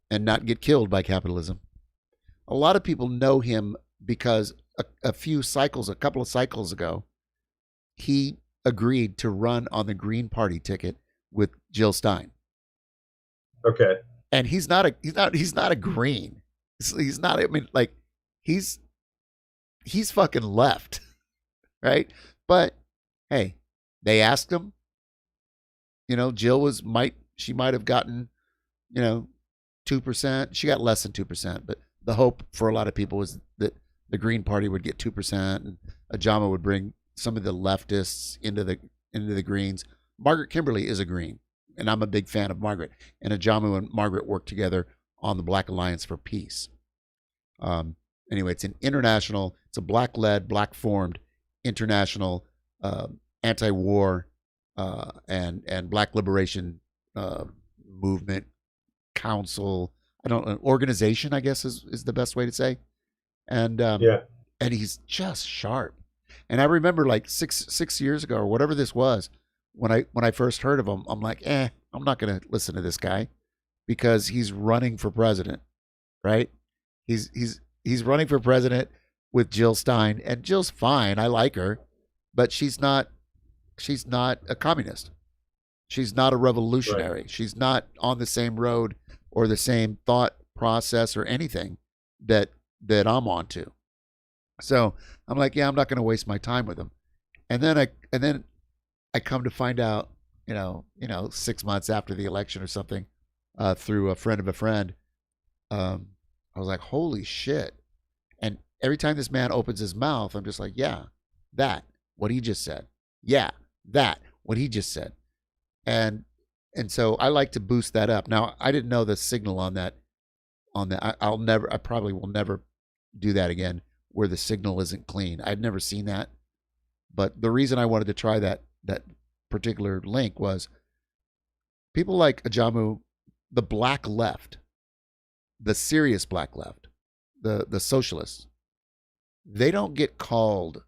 and not get killed by capitalism. A lot of people know him because a couple of cycles ago, he agreed to run on the Green Party ticket with Jill Stein. Okay. And he's not a green. He's not. I mean, like, he's fucking left, right? But hey, they asked him. Jill might have gotten, 2%. She got less than 2%, but the hope for a lot of people was that the Green Party would get 2%, and Ajama would bring some of the leftists into into the Greens. Margaret Kimberly is a Green, and I'm a big fan of Margaret. And Ajamu and Margaret worked together on the Black Alliance for Peace. Anyway, it's a black-led, black-formed international anti-war and black liberation movement council. Organization, I guess is the best way to say. And and he's just sharp. And I remember like six years ago or whatever this was, when I first heard of him, I'm like, I'm not gonna listen to this guy because he's running for president, right? He's running for president with Jill Stein, and Jill's fine. I like her, but she's not a communist. She's not a revolutionary. Right. She's not on the same road or the same thought process or anything that I'm on to. So I'm like, I'm not going to waste my time with him. And then I come to find out, 6 months after the election or something, through a friend of a friend, I was like, holy shit. And every time this man opens his mouth, I'm just like, what he just said. Yeah, what he just said. And so I like to boost that up. Now, I didn't know the signal on that. I probably will never do that again where the signal isn't clean. I'd never seen that. But the reason I wanted to try that particular link was people like Ajamu, the black left, the serious black left, the socialists, they don't get called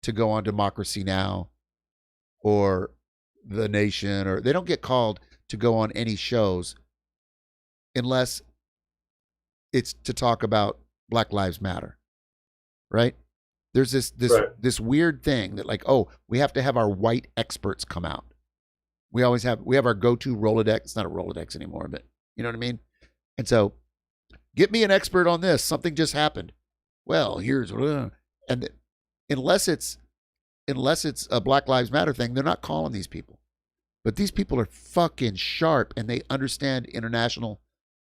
to go on Democracy Now! Or The Nation, or they don't get called to go on any shows unless it's to talk about Black Lives Matter, right? There's this weird thing that like, we have to have our white experts come out. We have our go-to Rolodex. It's not a Rolodex anymore, but you know what I mean? And so get me an expert on this. Something just happened. Well, here's, and unless it's a Black Lives Matter thing, they're not calling these people. But these people are fucking sharp, and they understand international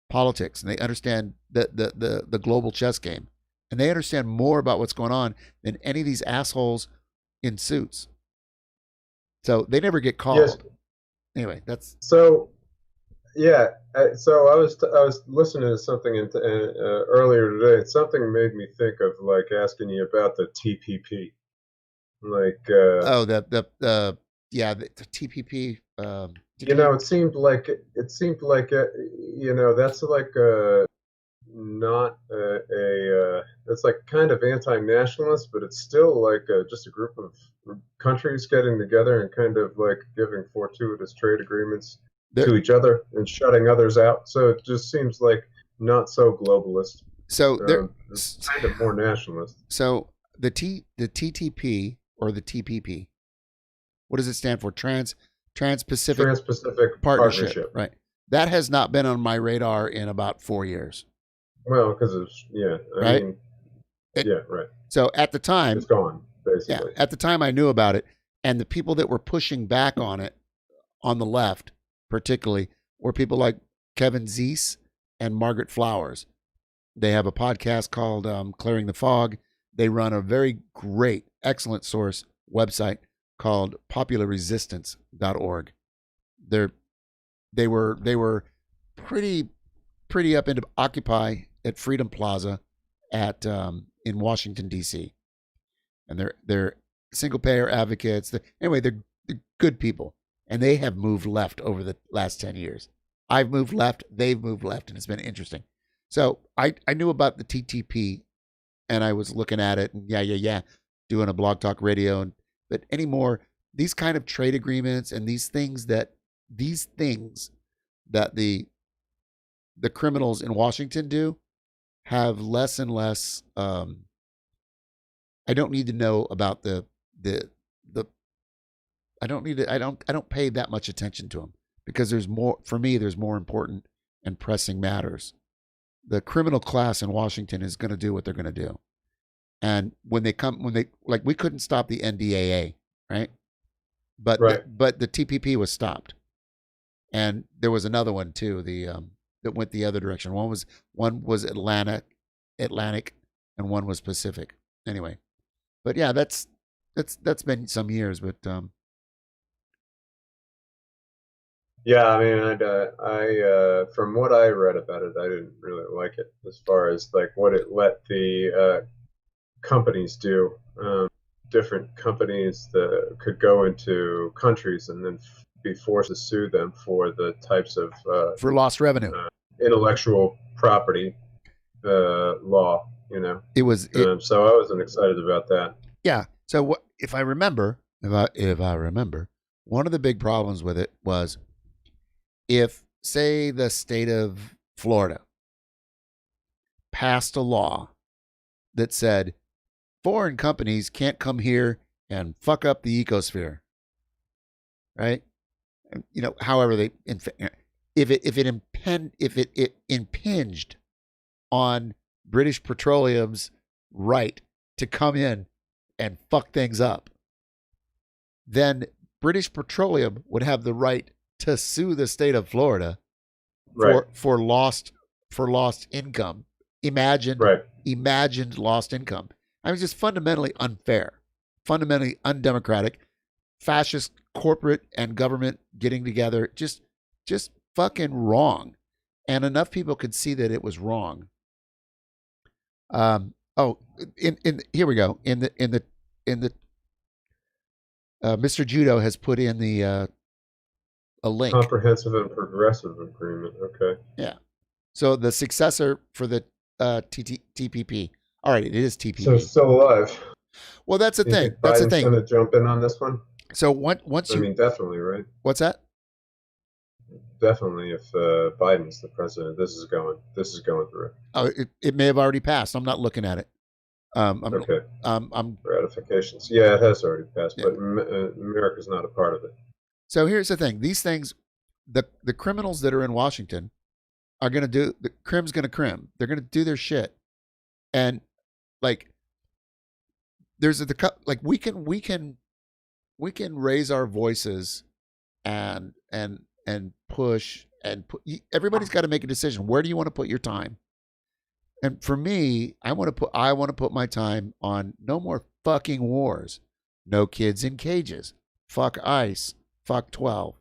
politics, and they understand the global chess game, and they understand more about what's going on than any of these assholes in suits. So they never get called. Yes. Anyway, that's so. Yeah, so I was listening to something earlier today, and something made me think of like asking you about the TPP. Like the TPP. It seemed like that's like not it's like kind of anti-nationalist, but it's still like just a group of countries getting together and kind of like giving fortuitous trade agreements to each other and shutting others out. So it just seems like not so globalist. So it's kind of more nationalist. So the TTP or the TPP, what does it stand for? Trans-Pacific Partnership. Right. That has not been on my radar in about 4 years. Well, because it's right. Right. So at the time, it's gone basically. Yeah, at the time I knew about it, and the people that were pushing back on it, on the left, particularly, were people like Kevin Zeese and Margaret Flowers. They have a podcast called Clearing the Fog. They run a very great, excellent source website called popularresistance.org. They were pretty up into Occupy at Freedom Plaza in Washington D.C. And they're single payer advocates. They're good people. And they have moved left over the last 10 years. I've moved left, they've moved left, and it's been interesting. So I knew about the TTP, and I was looking at it, and doing a blog talk radio. But anymore, these kind of trade agreements and these things that the criminals in Washington do have less and less. I don't need to know about the I don't pay that much attention to them because there's more important and pressing matters. The criminal class in Washington is going to do what they're going to do. And when they we couldn't stop the NDAA, right? But the TPP was stopped. And there was another one too, that went the other direction. One was Atlantic, and one was Pacific. Anyway. But yeah, that's been some years, but Yeah, I mean, from what I read about it, I didn't really like it as far as like what it let the companies do. Different companies that could go into countries and then be forced to sue them for the types of for lost revenue, intellectual property law. So I wasn't excited about that. Yeah. So if I remember, one of the big problems with it was if, say, the state of Florida passed a law that said foreign companies can't come here and fuck up the ecosphere, right? However if it impinged on British Petroleum's right to come in and fuck things up, then British Petroleum would have the right to sue the state of Florida for lost income. Imagined lost income. I mean, just fundamentally unfair, fundamentally undemocratic, fascist corporate and government getting together, just fucking wrong. And enough people could see that it was wrong. Here we go. In the Mr. Judo has put in the a link. Comprehensive and Progressive Agreement. Okay. Yeah. So the successor for the TPP. All right, it is TPP. So it's still alive. Well, that's the thing. That's the thing. Going to jump in on this one. So once I mean, definitely, right? What's that? Definitely, if Biden's the president, this is going through. Oh, it may have already passed. I'm not looking at it. Okay. I'm ratifications. Yeah, it has already passed, but America's not a part of it. So here's the thing: these things, the criminals that are in Washington are going to do the crim's going to crim. They're going to do their shit, and like we can raise our voices and push and everybody's got to make a decision. Where do you want to put your time? And for me, I want to put my time on no more fucking wars, no kids in cages, fuck ICE, fuck 12.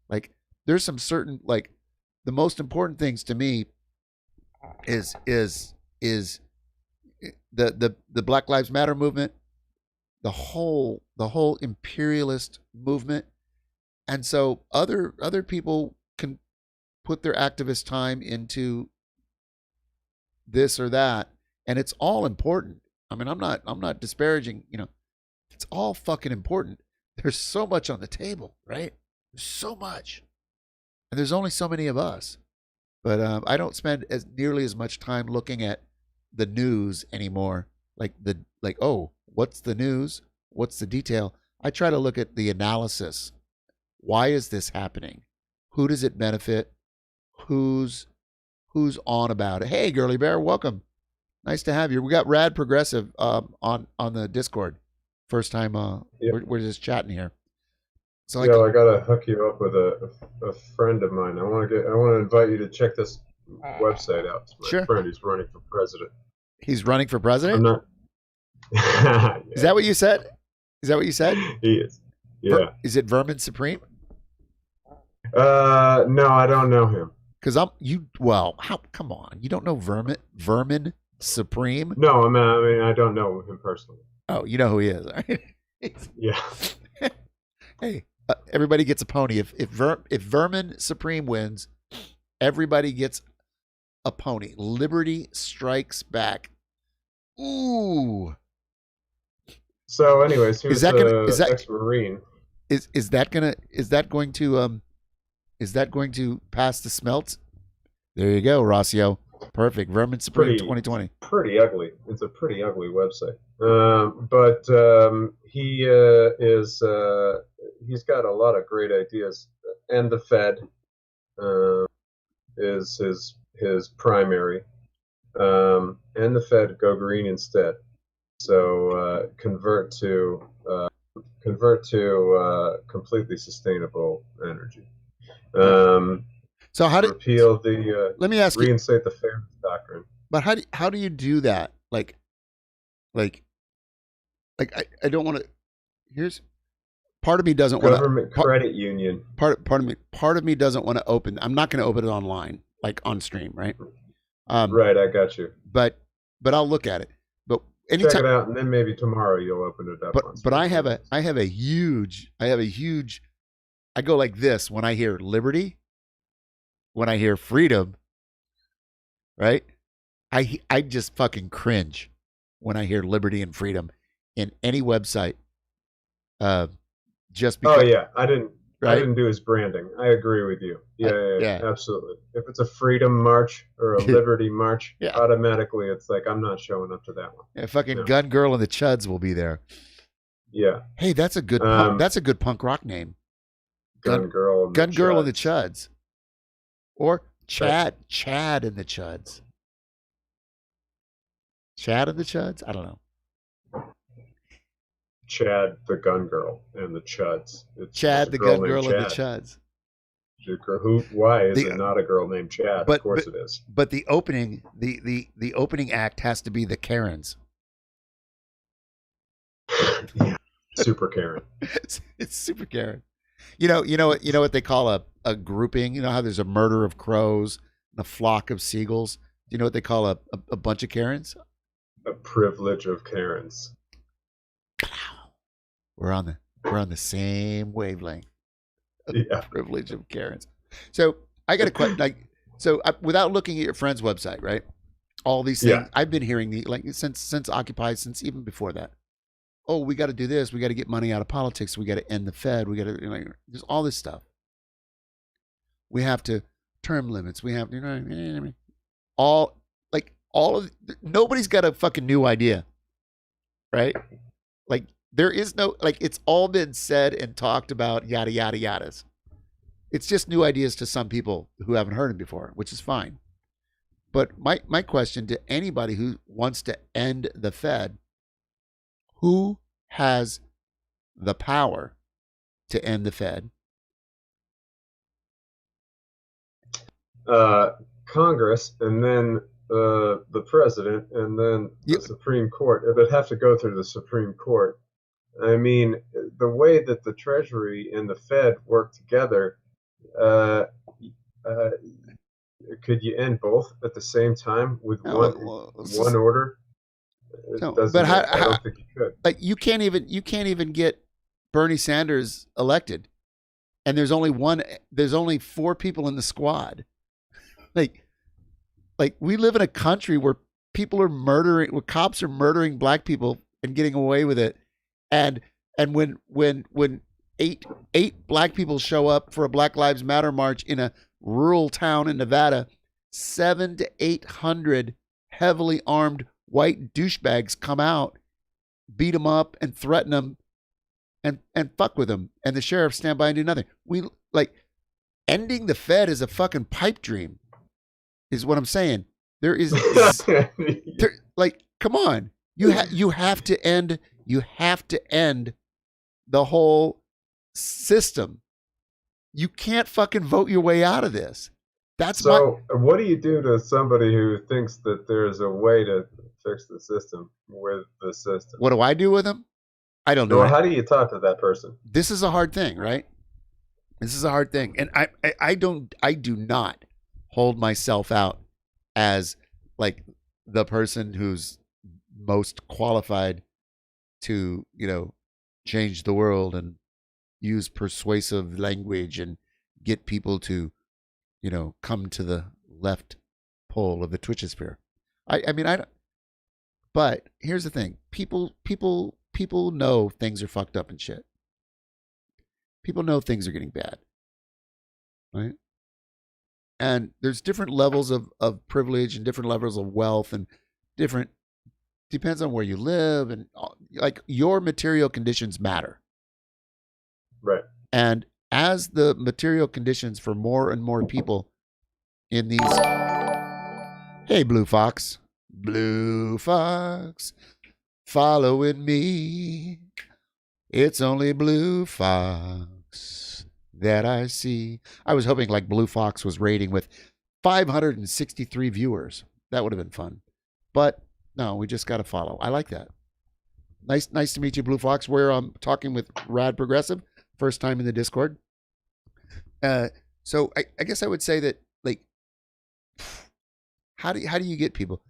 Like there's some certain, like the most important things to me is the Black Lives Matter movement, the whole imperialist movement. And so other people can put their activist time into this or that, and it's all important. I mean, I'm not disparaging, it's all fucking important. There's so much on the table, right? There's so much. And there's only so many of us. But I don't spend nearly as much time looking at the news anymore. Oh, what's the news? What's the detail? I try to look at the analysis. Why is this happening? Who does it benefit? Who's on about it? Hey, Girly Bear, welcome. Nice to have you. We got Rad Progressive on the Discord. First time we're just chatting here. So I gotta hook you up with a friend of mine. I want to invite you to check this website out. It's my friend. He's running for president. He's running for president? I'm not. Yeah. Is that what you said? He is. Yeah. Is it Vermin Supreme? No, I don't know him. Because come on. You don't know Vermin Supreme? No, I mean, I don't know him personally. Oh, you know who he is, right? Yeah. Hey, everybody gets a pony. If Vermin Supreme wins, everybody gets a pony. Liberty strikes back. Ooh. So, anyways, here's the ex-Marine. Is that going to pass the smelt? There you go, Rossio. Perfect. Vermin Supreme 2020. Pretty ugly. It's a pretty ugly website. But he's got a lot of great ideas, and the Fed is his primary, and the Fed go green instead. So convert to completely sustainable energy. So how do repeal the? Let me ask reinstate the fairness doctrine. But how do you do that? Like I don't want to. Here's part of me doesn't want to. Government credit union. Part of me doesn't want to open. I'm not going to open it online, like on stream, right? Right, I got you. But I'll look at it. But check anytime, it out, and then maybe tomorrow you'll open it up. But I have a huge. I go like this when I hear liberty, when I hear freedom, right? I just fucking cringe when I hear liberty and freedom in any website. Just because. Oh yeah, I didn't do his branding. I agree with you. Yeah, absolutely. If it's a freedom march or a liberty march, automatically it's like I'm not showing up to that one. Yeah, fucking Gun Girl and the Chuds will be there. Yeah. Hey, that's a good punk rock name. Gun Girl and the Chuds. Or Chad and the Chuds. Chad and the Chuds? I don't know. Chad the Gun Girl and the Chuds. Chad the Gun Girl and the Chuds. Why is it not a girl named Chad? Of course it is. But the opening act has to be the Karens. Yeah, super Karen. It's super Karen. You know what they call a grouping. You know how there's a murder of crows and a flock of seagulls. Do you know what they call a bunch of Karens? A privilege of Karens. We're on the same wavelength. Yeah. Privilege of Karens. So I got a question. Without looking at your friend's website, right? All these things I've been hearing since Occupy, since even before that. Oh, we got to do this. We got to get money out of politics. We got to end the Fed. We got to there's all this stuff. We have to term limits. We have nobody's got a fucking new idea, right? Like there is no it's all been said and talked about, yada yada yadas. It's just new ideas to some people who haven't heard them before, which is fine. But my question to anybody who wants to end the Fed, who has the power to end the Fed? Congress, and then the president, and then the Supreme Court. It would have to go through the Supreme Court. I mean, the way that the Treasury and the Fed work together, could you end both at the same time with one order? No, but I don't think you could. Like you can't even get Bernie Sanders elected, and there's only 4 people in the squad. Like we live in a country where cops are murdering black people and getting away with it, and when eight black people show up for a Black Lives Matter march in a rural town in Nevada, 700 to 800 heavily armed white douchebags come out, beat them up and threaten them and fuck with them. And the sheriffs stand by and do nothing. Ending the Fed is a fucking pipe dream, is what I'm saying. There is, come on. You have to end the whole system. You can't fucking vote your way out of this. What do you do to somebody who thinks that there's a way to fix the system with the system? What do I do with them? I don't know. How do you talk to that person? This is a hard thing, right? This is a hard thing. And I do not hold myself out as like the person who's most qualified to, change the world and use persuasive language and get people to, come to the left pole of the Twitchosphere. I mean, I don't. But here's the thing: people know things are fucked up and shit. People know things are getting bad, right? And there's different levels of privilege and different levels of wealth and depends on where you live, and like your material conditions matter. Right. And as the material conditions for more and more people in these, hey, Blue Fox, following me. It's only Blue Fox that I see. I was hoping like Blue Fox was rating with 563 viewers. That would have been fun. But no, we just got to follow. I like that. Nice to meet you, Blue Fox. We're talking with Rad Progressive. first time in the Discord. So I guess I would say that, like, how do you get people?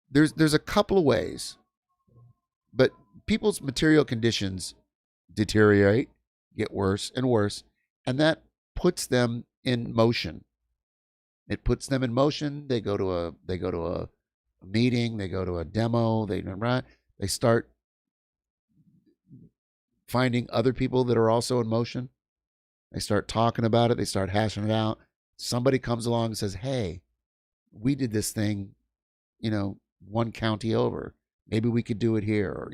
There's a couple of ways, but people's material conditions deteriorate, get worse and worse, and that puts them in motion. It puts them in motion. They go to a meeting, they go to a demo, they start finding other people that are also in motion. They start talking about it, they start hashing it out. Somebody comes along and says, "Hey, we did this thing, one county over. Maybe we could do it here." Or,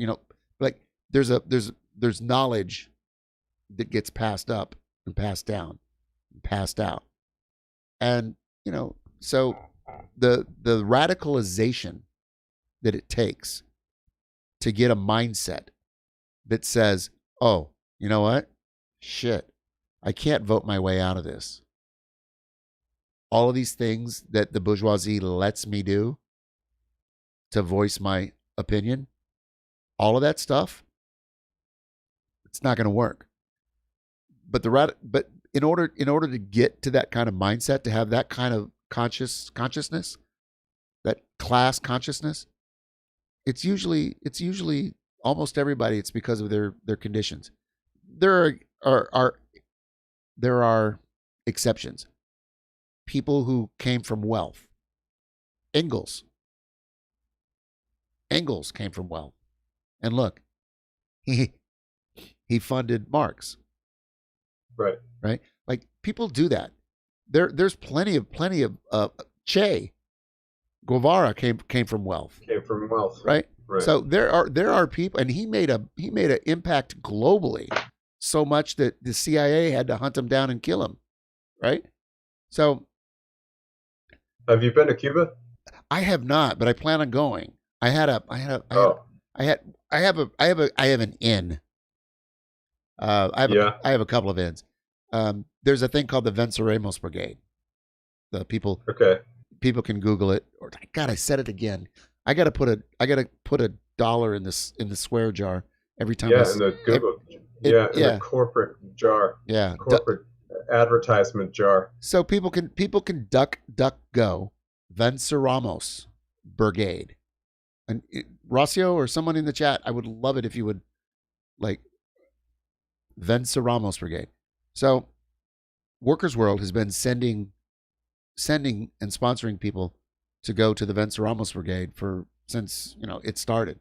like there's knowledge that gets passed up and passed down and passed out. And, so the radicalization that it takes to get a mindset that says, "Oh, you know what? Shit, I can't vote my way out of this. All of these things that the bourgeoisie lets me do to voice my opinion, all of that stuff, it's not going to work." But in order to get to that kind of mindset, to have that kind of consciousness, that class consciousness, it's usually almost everybody. It's because of their conditions. There are exceptions. People who came from wealth. Engels came from wealth, and look, he funded Marx. Right. Like, people do that. There's plenty of Che Guevara came from wealth. Right. So there are people, and he made an impact globally, so much that the CIA had to hunt him down and kill him. Right. So, have you been to Cuba? I have not, but I plan on going. I have an in. I have a couple of ins. There's a thing called the Venceremos Brigade. The people can Google it. Or, God, I said it again. I gotta put a dollar in the swear jar every time. Yeah, in the Google. The corporate jar. Yeah, corporate advertisement jar. So people can duck go Venceremos Brigade. And Rocio or someone in the chat, I would love it if you would, like, Venceremos Brigade. So Workers World has been sending and sponsoring people to go to the Venceremos Brigade since it started.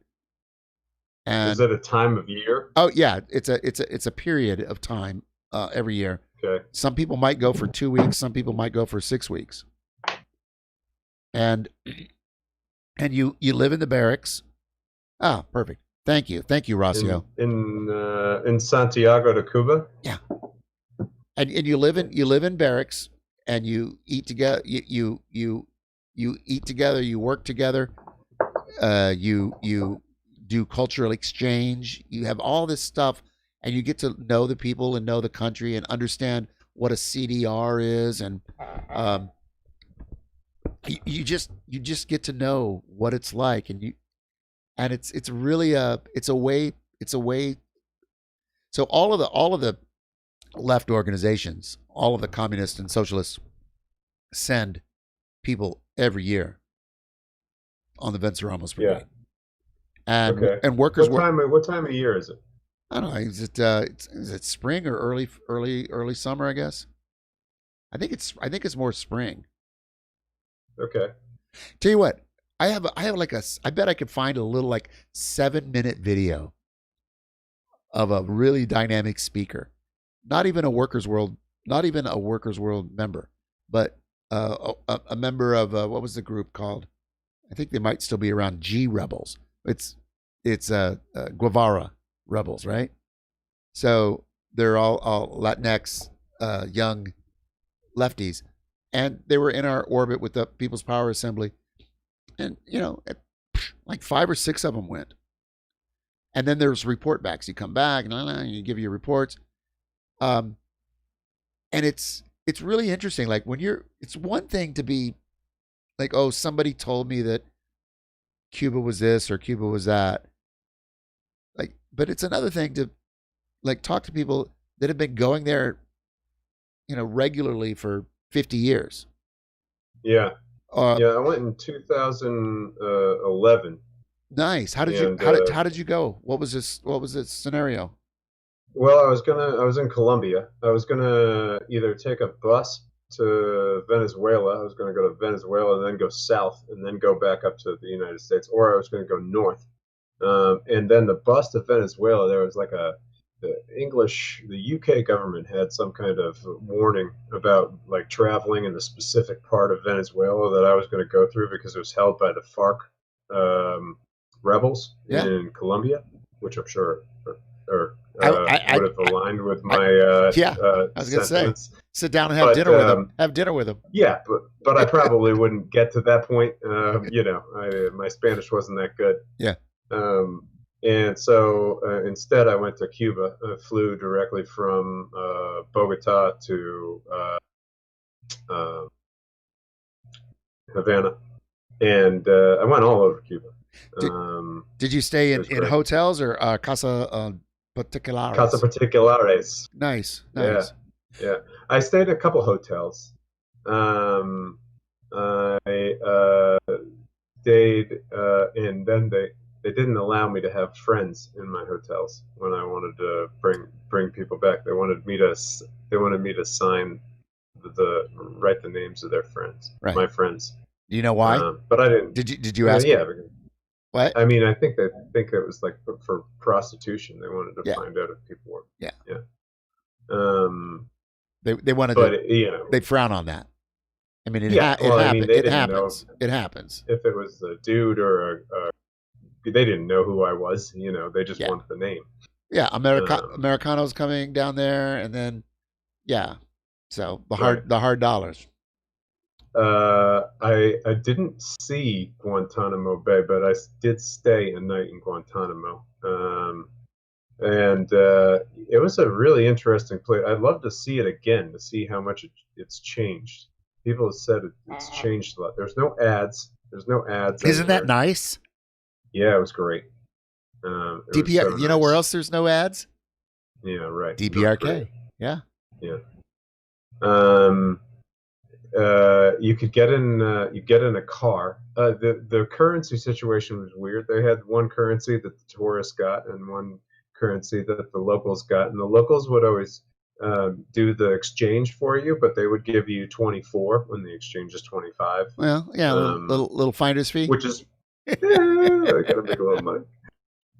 And is it a time of year? Oh yeah, it's a period of time every year. Okay. Some people might go for 2 weeks. Some people might go for 6 weeks. And you live in the barracks. Ah, perfect. Thank you, Rocio. In Santiago de Cuba. Yeah. And you live in barracks, and you eat together. You eat together. You work together. You do cultural exchange. You have all this stuff, and you get to know the people and know the country and understand what a CDR is, and you just get to know what it's like, and it's really a way. So all of the left organizations, all of the communists and socialists, send people every year on the Venceremos Brigade. Yeah. And workers. What time of year is it? I don't know. Is it spring or early summer? I guess. I think it's more spring. Okay. Tell you what, I bet I could find a little, like, 7-minute video of a really dynamic speaker. Not even a Workers World member, but a member of what was the group called? I think they might still be around. G Rebels. It's Guevara Rebels, right? So they're all Latinx young lefties, and they were in our orbit with the People's Power Assembly, and like 5 or 6 of them went, and then there's report backs. You come back and you give your reports. And it's really interesting. Like, it's one thing to be like, oh, somebody told me that Cuba was this or Cuba was that. Like, but it's another thing to, like, talk to people that have been going there, regularly for 50 years. Yeah. I went in 2011. Nice. How did you go? What was this scenario? Well, I was in Colombia. I was gonna either take a bus to Venezuela. I was gonna go to Venezuela and then go south and then go back up to the United States, or I was gonna go north. And then the bus to Venezuela, there was like the UK government had some kind of warning about like traveling in the specific part of Venezuela that I was going to go through because it was held by the FARC rebels in Colombia, which I'm sure would have aligned with my I was going to say, sit down and have dinner with them. Have dinner with them. Yeah, but I probably wouldn't get to that point. My Spanish wasn't that good. Yeah. And so instead, I went to Cuba. I flew directly from Bogota to Havana, and I went all over Cuba. Did you stay in hotels or casa particulares? Casa particulares. Nice. Yeah. I stayed at a couple hotels. I stayed, and then they didn't allow me to have friends in my hotels when I wanted to bring people back. They wanted me to sign write the names of their friends, my friends. Do you know why? But I didn't. Did you ask? Yeah. What? I mean, I think it was like for prostitution. They wanted to find out if people were. Yeah. Yeah. They wanted, but they frown on that. I mean, it happens. It happens. If it was a dude or they didn't know who I was. They just wanted the name. Yeah, Americanos coming down there, and then so the hard dollars. I didn't see Guantanamo Bay, but I did stay a night in Guantanamo. And it was a really interesting place. I'd love to see it again to see how much it's changed. People have said it's changed a lot. There's no ads. Isn't that nice? Yeah, it was great. DPR. You know where else there's no ads? Yeah, right. DPRK. Yeah. Yeah. You could get in. You get in a car. The currency situation was weird. They had one currency that the tourists got and one currency that the locals got, and the locals would always do the exchange for you, but they would give you 24 when the exchange is 25. Well, yeah, little finder's fee, which is I gotta make a little money.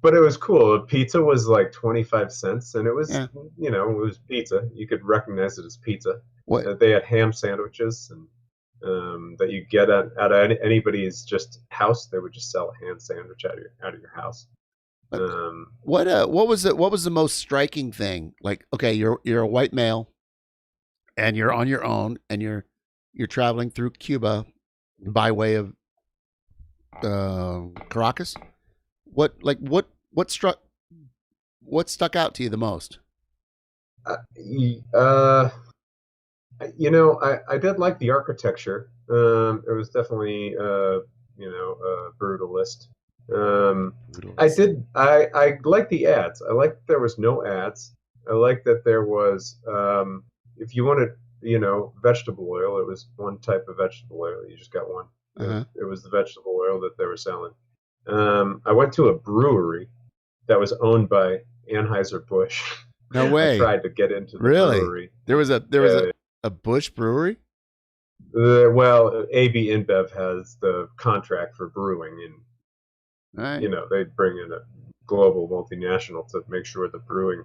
But it was cool. A pizza was like 25 cents, and it was it was pizza. You could recognize it as pizza. What? They had ham sandwiches and that you get at anybody's just house. They would just sell a ham sandwich out of your house. What was the most striking thing? Like, okay, you're a white male, and you're on your own, and you're traveling through Cuba by way of Caracas. What stuck out to you the most? I did like the architecture. It was definitely brutalist. I liked the ads. I liked that there was no ads. I liked that there was if you wanted vegetable oil, it was one type of vegetable oil. You just got one. It was the vegetable oil that they were selling. I went to a brewery that was owned by Anheuser-Busch. No way. I tried to get into the brewery. There was a Busch brewery? Well, AB InBev has the contract for brewing, and they bring in a global multinational to make sure the brewing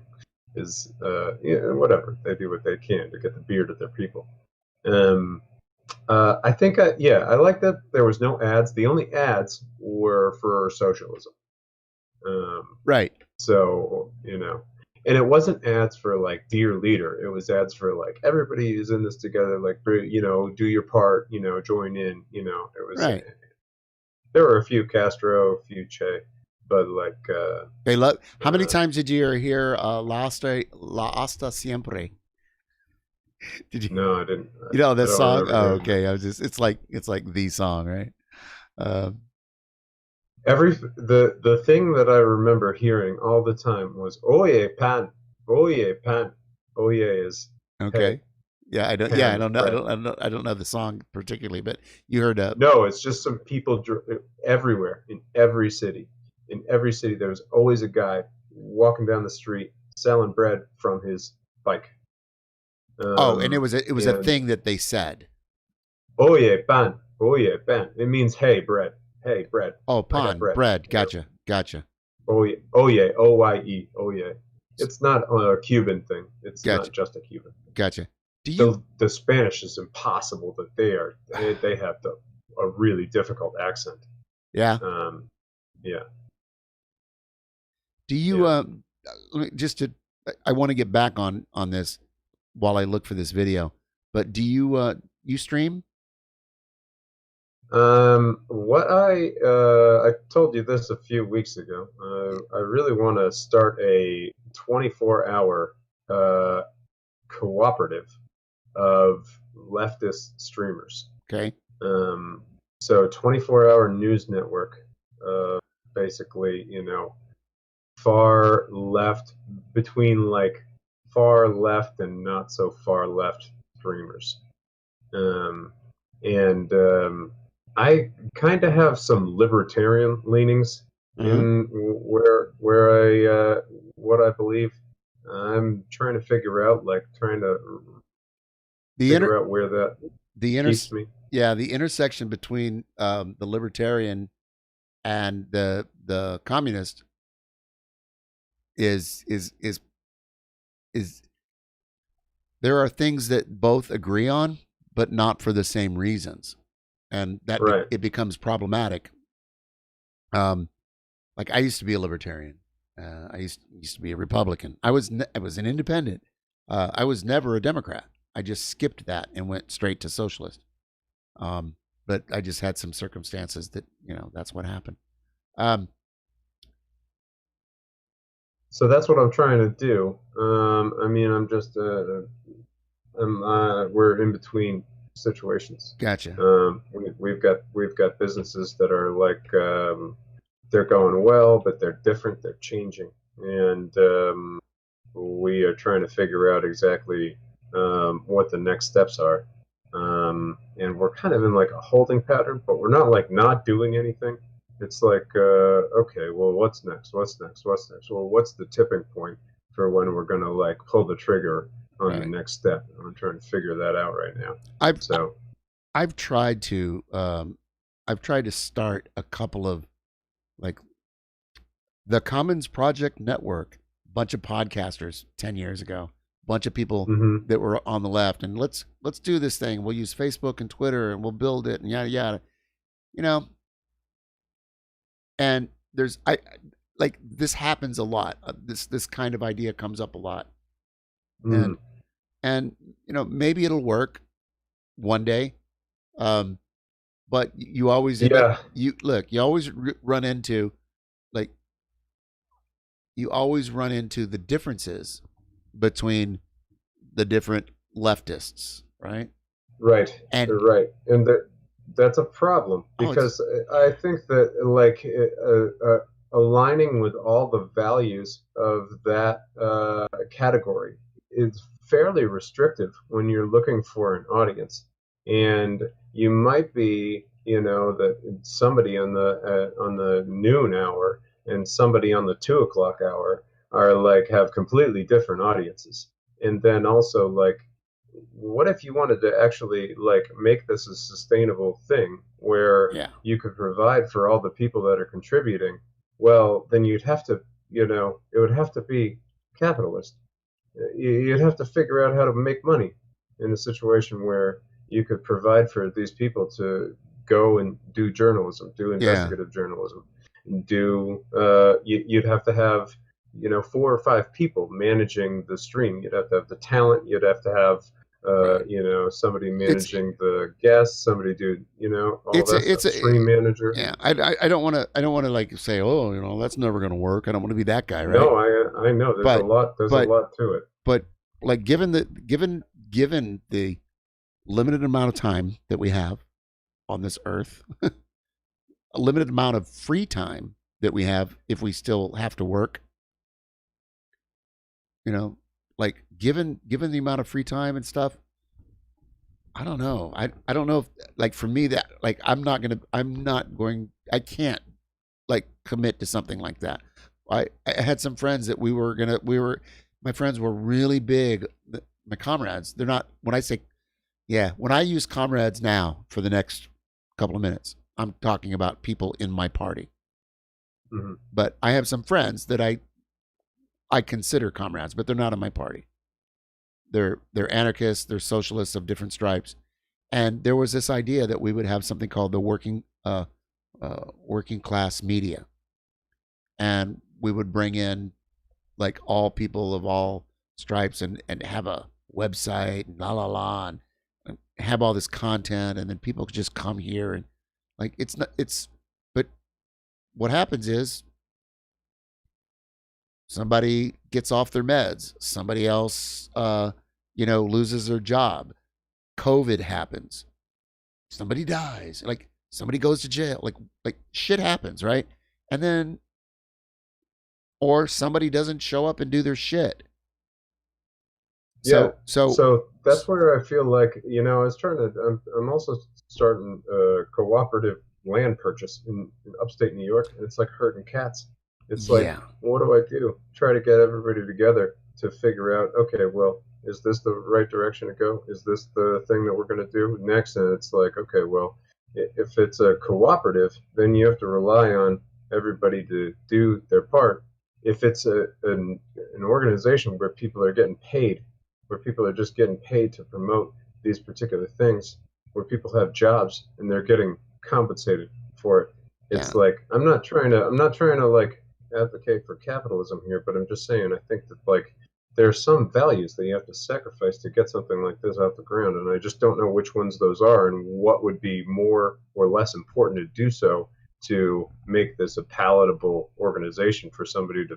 is whatever. They do what they can to get the beer to their people. I think I like that there was no ads. The only ads were for socialism. Right. So, and it wasn't ads for like Dear Leader. It was ads for like everybody is in this together, like, do your part, join in, it was right. There were a few Castro, a few Che, but like they love. How many times did you hear La Hasta Siempre? Did you? No, I didn't. This song? Oh, okay. It's like the song, right? The thing that I remember hearing all the time was "Oye pan, Oh yeah is. Okay. Hey. Yeah, I don't. Ham Yeah, I is don't know. bread. I don't know the song particularly, but you heard. No, it's just some people everywhere in every city. In every city, there's always a guy walking down the street selling bread from his bike. And it was a thing that they said. Oh yeah, ban. Oh yeah, ban. It means hey, bread. Hey, bread. Oh, pan, bread. Gotcha. Oh yeah, OYE. Oh yeah. It's not a Cuban thing. It's not just a Cuban thing. Gotcha. The Spanish is impossible that they have a really difficult accent. Yeah. Yeah. Do you I want to get back on this while I look for this video, but do you stream? What I told you this a few weeks ago. I really want to start a 24-hour cooperative of leftist streamers. Okay. So 24-hour news network, basically, far left, between like far left and not so far left streamers. I kind of have some libertarian leanings in where I what I believe. I'm trying to figure out, figure out where that keeps me. Yeah, the intersection between the libertarian and the communist is there are things that both agree on, but not for the same reasons, and that it becomes problematic. Like I used to be a libertarian. I used to be a Republican. I was an independent. I was never a Democrat. I just skipped that and went straight to socialist. But I just had some circumstances that that's what happened. So that's what I'm trying to do. I mean, I'm just we're in between situations. Gotcha. We've got businesses that are like they're going well, but they're different. They're changing, and we are trying to figure out exactly what the next steps are. And we're kind of in like a holding pattern, but we're not like not doing anything. It's like, okay, well, what's next? What's next? What's next? Well, what's the tipping point for when we're going to like pull the trigger on the next step? I'm trying to figure that out right now. I've tried to start a couple of like the Commons Project Network, bunch of podcasters 10 years ago, bunch of people that were on the left, and let's do this thing. We'll use Facebook and Twitter and we'll build it and yada yada. And there's like this happens a lot. This kind of idea comes up a lot, and maybe it'll work one day, but you always you always run into the differences between the different leftists, right? Right, and that's a problem because I think that like aligning with all the values of that category is fairly restrictive when you're looking for an audience, and you might be that somebody on the noon hour and somebody on the 2 o'clock hour are like have completely different audiences, and then also like, what if you wanted to actually like make this a sustainable thing where you could provide for all the people that are contributing? Well, then you'd have to, it would have to be capitalist. You'd have to figure out how to make money in a situation where you could provide for these people to go and do journalism, do investigative journalism, you'd have to have 4 or 5 people managing the stream. You'd have to have the talent. You'd have to have somebody managing the guests, somebody do all that stuff, stream manager. Yeah, I don't want to like say, oh, that's never going to work. I don't want to be that guy, right? No, I know there's a lot to it. But like given the limited amount of time that we have on this earth, a limited amount of free time that we have if we still have to work, like given the amount of free time and stuff, I don't know. I don't know if, like, for me, that, like, I can't like commit to something like that. I had some friends that my friends were really big. My comrades, they're not, when I use comrades now for the next couple of minutes, I'm talking about people in my party. Mm-hmm. But I have some friends that I consider comrades, but they're not in my party. They're anarchists, they're socialists of different stripes. And there was this idea that we would have something called the working class media. And we would bring in like all people of all stripes and have a website and and have all this content, and then people could just come here and like but what happens is somebody gets off their meds, somebody else loses their job, COVID happens, somebody dies, like somebody goes to jail, like shit happens, right? And then or somebody doesn't show up and do their shit. So that's where I feel like, I was I'm also starting a cooperative land purchase in upstate New York, and it's like herding cats. It's like, what do I do? Try to get everybody together to figure out, okay, well, is this the right direction to go? Is this the thing that we're going to do next? And it's like, okay, well, if it's a cooperative, then you have to rely on everybody to do their part. If it's an organization where people are getting paid, where people are just getting paid to promote these particular things, where people have jobs and they're getting compensated for it, it's like, I'm not trying to like advocate for capitalism here, but I'm just saying, I think that like there are some values that you have to sacrifice to get something like this off the ground, and I just don't know which ones those are and what would be more or less important to do so to make this a palatable organization for somebody to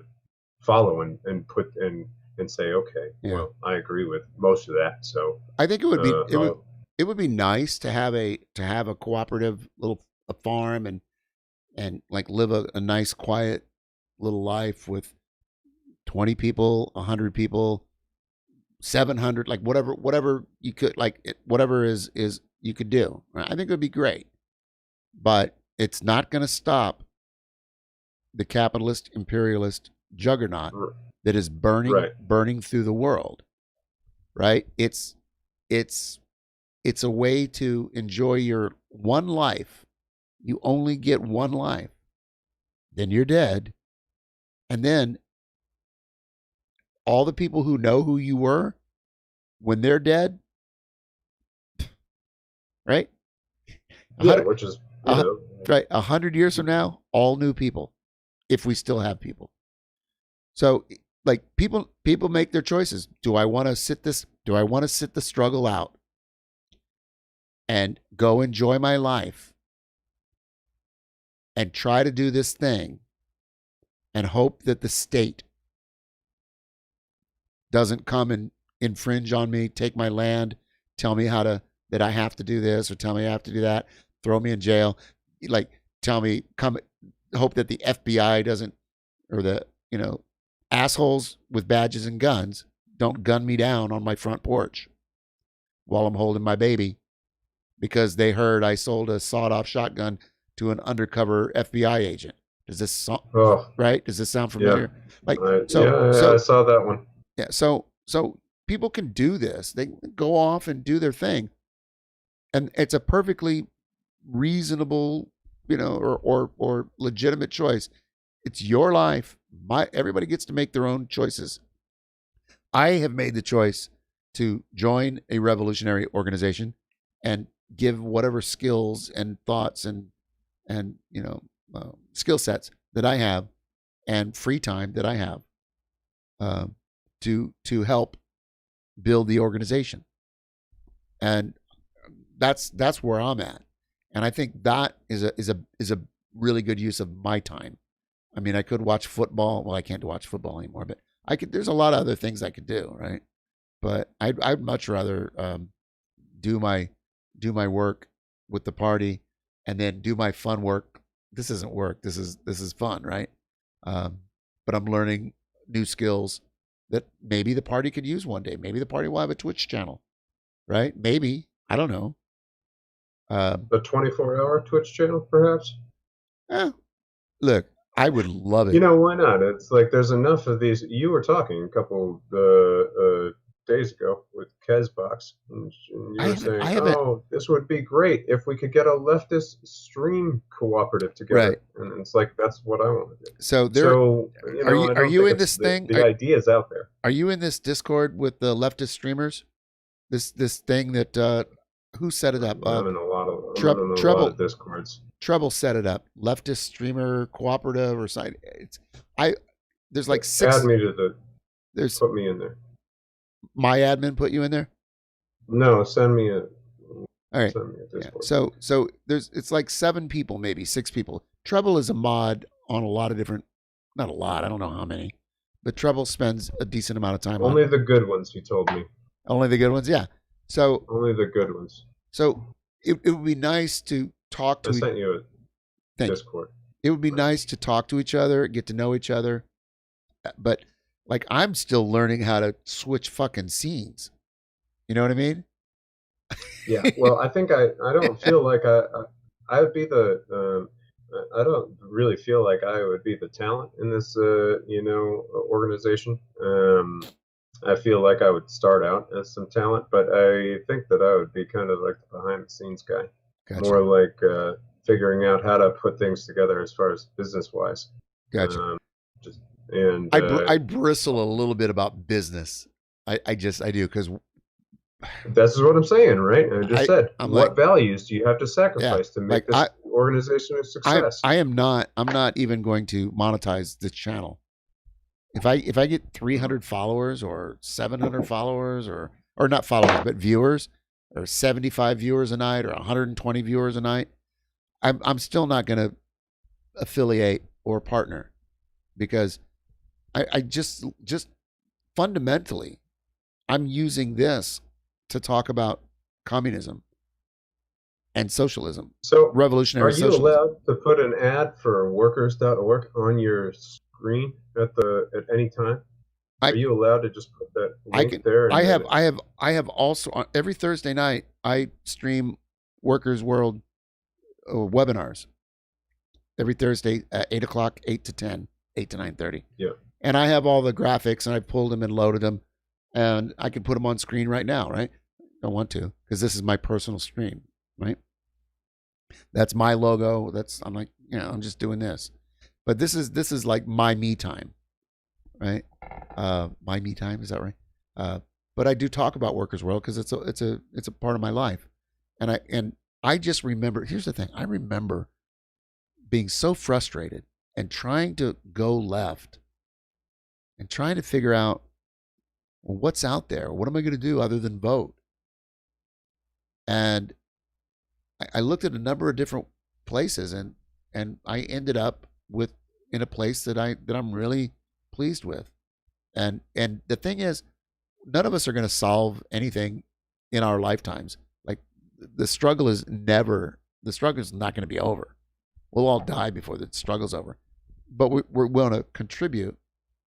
follow and put and say, okay, well, I agree with most of that. So I think it would be nice to have a cooperative little farm and like live a nice quiet little life with 20 people, 100 people, 700, like whatever you could, like whatever is you could do. I think it would be great, but it's not going to stop the capitalist imperialist juggernaut that is burning through the world. Right? It's a way to enjoy your one life. You only get one life. Then you're dead. And then all the people who know who you were, when they're dead, right? Which is, right. 100 years from now, all new people, if we still have people. So, like, people make their choices. Do I want to sit the struggle out and go enjoy my life and try to do this thing and hope that the state doesn't come and infringe on me, take my land, tell me that I have to do this or tell me I have to do that, throw me in jail, like hope that the FBI doesn't, or the, assholes with badges and guns don't gun me down on my front porch while I'm holding my baby because they heard I sold a sawed-off shotgun to an undercover FBI agent. Does this right? Does this sound familiar? I saw that one. Yeah. So people can do this. They can go off and do their thing, and it's a perfectly reasonable, or legitimate choice. It's your life. Everybody gets to make their own choices. I have made the choice to join a revolutionary organization and give whatever skills and thoughts and skill sets that I have and free time that I have to help build the organization. And that's where I'm at. And I think that is a really good use of my time. I mean, I could watch football. Well, I can't watch football anymore, but there's a lot of other things I could do, right? But I'd much rather do my work with the party and then do my fun work. This isn't work. This is fun, right? But I'm learning new skills that maybe the party could use one day. Maybe the party will have a Twitch channel, right? Maybe. I don't know. A 24-hour Twitch channel, perhaps? Look, I would love it. You know, why not? It's like there's enough of these. You were talking a couple days ago with Kezbox, and you were saying, "Oh, this would be great if we could get a leftist stream cooperative together." Right. And it's like that's what I want to do. So you know, are you in this thing? The idea is out there. Are you in this Discord with the leftist streamers? This thing that who set it up? I'm in a lot of Discords. Trouble set it up. Leftist streamer cooperative or site. There's like 6. Add me to put me in there. My admin put you in there? No, send me a. All right. Send me a Discord. Yeah. So it's like 7 people, maybe 6 people. Trouble is a mod on a lot of different. Not a lot. I don't know how many, but Trouble spends a decent amount of time. Only the good ones. You told me. Only the good ones. Yeah. So only the good ones. So it would be nice to talk to. I sent you a Discord. It would be nice to talk to each other, get to know each other, but like I'm still learning how to switch fucking scenes. You know what I mean? Yeah. Well, I think I don't feel like I would be the. I don't really feel like I would be the talent in this organization. I feel like I would start out as some talent, but I think that I would be kind of like the behind the scenes guy. Gotcha. More like figuring out how to put things together as far as business wise. Gotcha. I bristle a little bit about business. I do because that's what I'm saying, right? I just said, what values do you have to sacrifice to make this organization a success? I'm not even going to monetize this channel. If I get 300 followers or 700 followers or not followers but viewers, or 75 viewers a night or 120 viewers a night, I'm still not going to affiliate or partner, because I just fundamentally I'm using this to talk about communism and socialism. So revolutionary socialism. Are you allowed to put an ad for workers.org on your screen at any time? Are you allowed to just put that link there? I have also every Thursday night I stream Workers World webinars. Every Thursday at 8 o'clock, 8 to 10, 8 to 9:30. Yeah. And I have all the graphics, and I pulled them and loaded them, and I can put them on screen right now, right? Don't want to, because this is my personal stream, right? That's my logo. I'm like, I'm just doing this. But this is like my me time, right? My me time, is that right? But I do talk about Workers World because it's a part of my life, and I just remember. Here's the thing: I remember being so frustrated and trying to go left, and trying to figure out, well, what's out there. What am I going to do other than vote? And I looked at a number of different places, and I ended up in a place that I'm really pleased with. And the thing is, none of us are going to solve anything in our lifetimes. Like the struggle is not going to be over. We'll all die before the struggle's over. But we're going to contribute.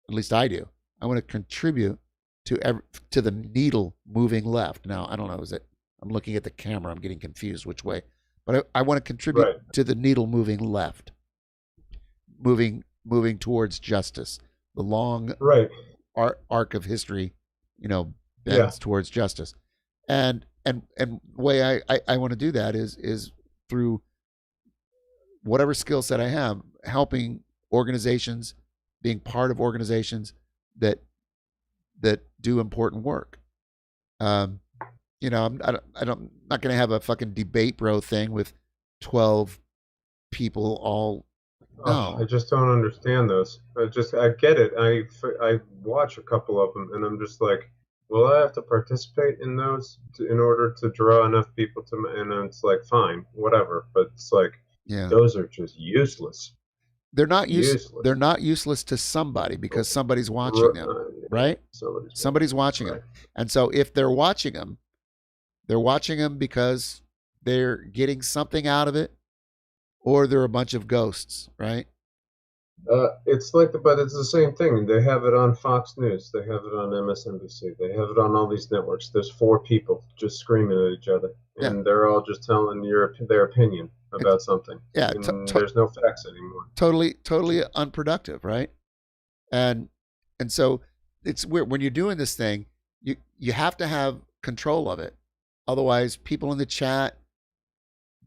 At least I do. I want to contribute to the needle moving left. Now, I don't know, I'm looking at the camera. I'm getting confused which way. But I want to contribute to the needle moving left. Moving towards justice. The long arc of history, bends towards justice. And the way I want to do that is through whatever skill set I have, helping organizations, being part of organizations that do important work. I'm not going to have a fucking debate bro thing with 12 people all. No. I just don't understand those. I get it. I watch a couple of them, and I'm just like, will I have to participate in those in order to draw enough people to? And it's like, fine, whatever. But it's like, those are just useless. They're not useless. They're not useless to somebody because somebody's watching them, right? Somebody's watching them, and so if they're watching them because they're getting something out of it, or they're a bunch of ghosts, right? It's like, but it's the same thing. They have it on Fox News. They have it on MSNBC. They have it on all these networks. There's four people just screaming at each other, and they're all just telling their opinion about something. Yeah, and there's no facts anymore. Totally unproductive, right? And so it's weird when you're doing this thing. You have to have control of it, otherwise people in the chat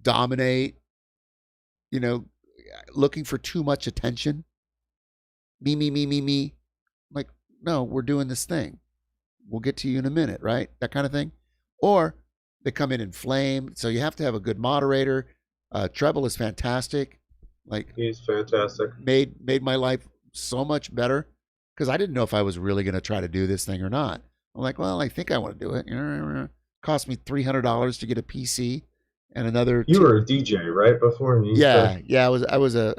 dominate. Looking for too much attention. Me. Like, no, we're doing this thing. We'll get to you in a minute, right? That kind of thing. Or they come in flame. So you have to have a good moderator. Treble is fantastic. Like, he's fantastic. Made my life so much better because I didn't know if I was really going to try to do this thing or not. I'm like, well, I think I want to do it. Cost me $300 to get a PC. And another. You were a DJ, right? Before me. Yeah. I was a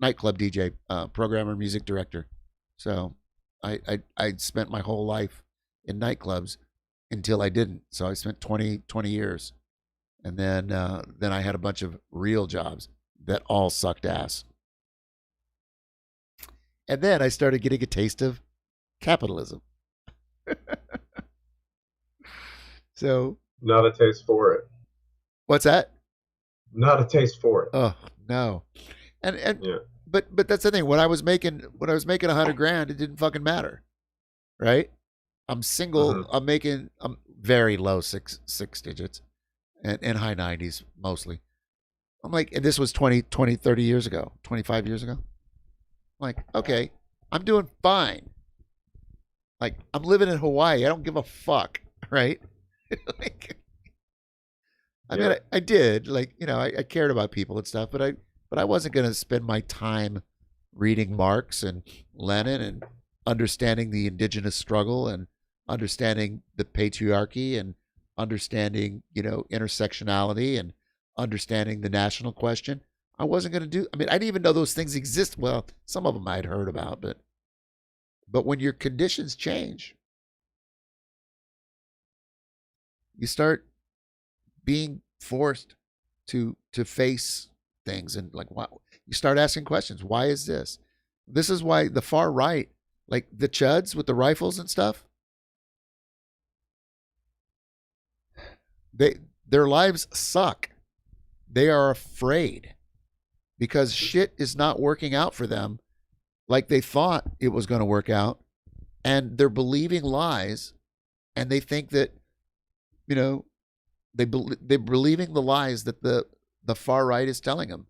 nightclub DJ, programmer, music director. So I spent my whole life in nightclubs until I didn't. So I spent 20 years, and then I had a bunch of real jobs that all sucked ass. And then I started getting a taste of capitalism. So. Not a taste for it. What's that? Not a taste for it. Oh no, and yeah. But that's the thing. When I was making $100,000, it didn't fucking matter, right? I'm single. Mm-hmm. I'm very low six digits, and high 90s mostly. I'm like, and this was 20, 30 years ago, 25 years ago. I'm like, okay, I'm doing fine. Like, I'm living in Hawaii. I don't give a fuck, right? Like. I mean, I did, like, I cared about people and stuff, but I wasn't going to spend my time reading Marx and Lenin and understanding the indigenous struggle and understanding the patriarchy and understanding, intersectionality and understanding the national question. I wasn't going to do. I mean, I didn't even know those things exist. Well, some of them I'd heard about, but when your conditions change, you start being forced to face things, and like, why, you start asking questions. Why is this? This is why the far right, like the chuds with the rifles and stuff, their lives suck. They are afraid because shit is not working out for them like they thought it was going to work out, and they're believing lies, and they think that, they're believing the lies that the far right is telling them,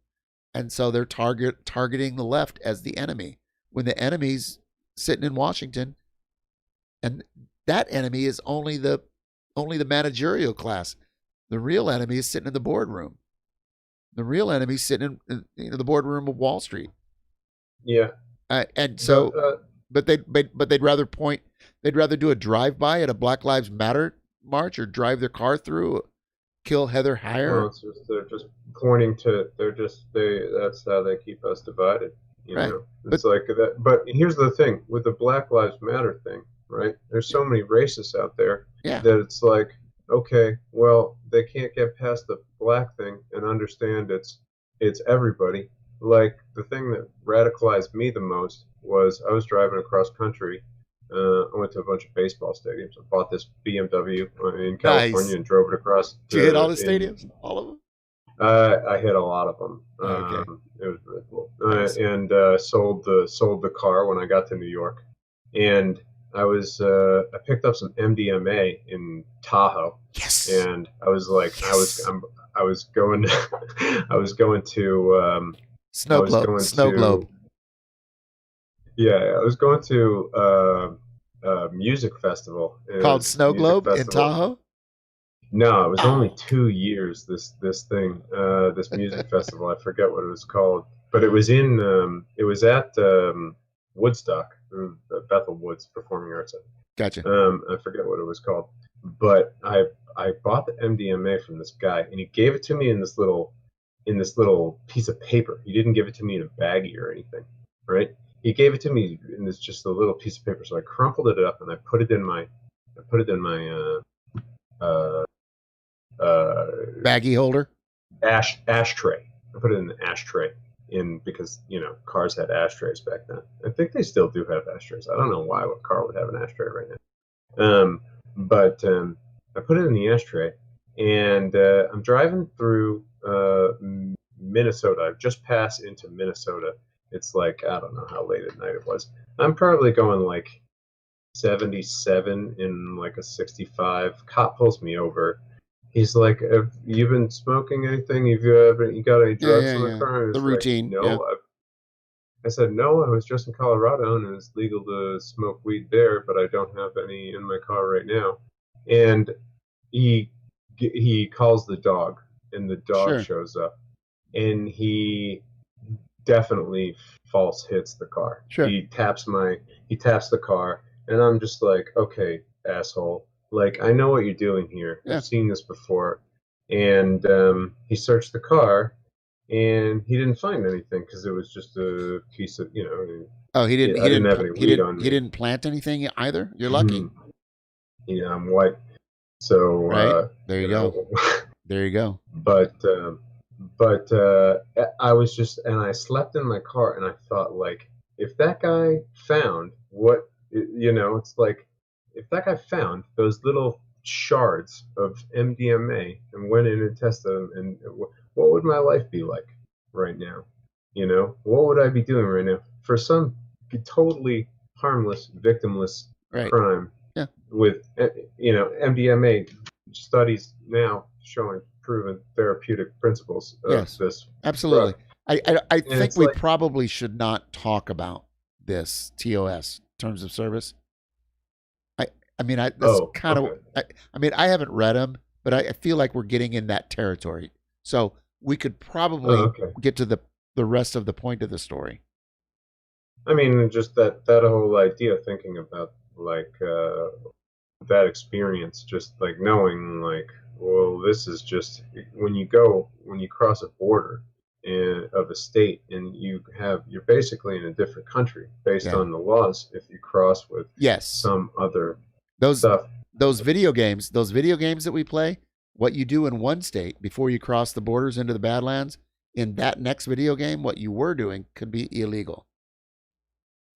and so they're targeting the left as the enemy when the enemy's sitting in Washington, and that enemy is only the managerial class. The real enemy is sitting in the boardroom. The real enemy is sitting in the boardroom of Wall Street. Yeah, and so, but they'd rather do a drive-by at a Black Lives Matter march or drive their car through. Kill Heather Heyer. Well, they're just pointing to. That's how they keep us divided. You know, it's like that. But here's the thing with the Black Lives Matter thing, right? There's so many racists out there that it's like, okay, well, they can't get past the black thing and understand it's everybody. Like the thing that radicalized me the most was I was driving across country. I went to a bunch of baseball stadiums. I bought this BMW in California and drove it across. Did you hit all the stadiums? All of them? I hit a lot of them. Okay. It was really cool. And sold the car when I got to New York. And I picked up some MDMA in Tahoe. Yes. And I was like, yes. I was going to Snow Globe. Yeah, I was going to a music festival called Snow Globe in Tahoe. No, it was only 2 years. This music festival. I forget what it was called, but it was at Woodstock, Bethel Woods Performing Arts Center. Gotcha. I forget what it was called, but I bought the MDMA from this guy, and he gave it to me in this little piece of paper. He didn't give it to me in a baggie or anything, right? He gave it to me in this just a little piece of paper. So I crumpled it up and I put it in my baggie holder, ashtray. I put it in the ashtray, because cars had ashtrays back then. I think they still do have ashtrays. I don't know why a car would have an ashtray right now. But I put it in the ashtray, and I'm driving through Minnesota. I've just passed into Minnesota. It's like, I don't know how late at night it was. I'm probably going like 77 in like a 65. Cop pulls me over. He's like, "Have you been smoking anything? You got any drugs in the car?" The routine. Like, no. Yeah. I said, no, I was just in Colorado, and it's legal to smoke weed there, but I don't have any in my car right now. And he calls the dog, and the dog shows up, and he definitely false hits the car. Sure. He taps the car, and I'm just like, okay, asshole. Like, I know what you're doing here. Yeah. I've seen this before. And he searched the car, and he didn't find anything because it was just a piece of, Oh, he didn't. I didn't have any weed on me. He didn't plant anything either. You're lucky. Yeah, I'm white. So right there you go. There you go. But I was just, and I slept in my car, and I thought, like, if that guy found what, it's like, if that guy found those little shards of MDMA and went in and tested them, and what would my life be like right now? What would I be doing right now for some totally harmless, victimless crime? Yeah. With MDMA studies now showing proven therapeutic principles of this. Absolutely. Drug. I think we probably should not talk about this TOS, terms of service. I mean, I haven't read them, but I feel like we're getting in that territory. So we could probably get to the rest of the point of the story. I mean, just that whole idea, thinking about like that experience, just like knowing, like, well, this is just when you cross a border of a state, and you're basically in a different country based on the laws if you cross with some other stuff. Those video games that we play, what you do in one state before you cross the borders into the Badlands, in that next video game, what you were doing could be illegal.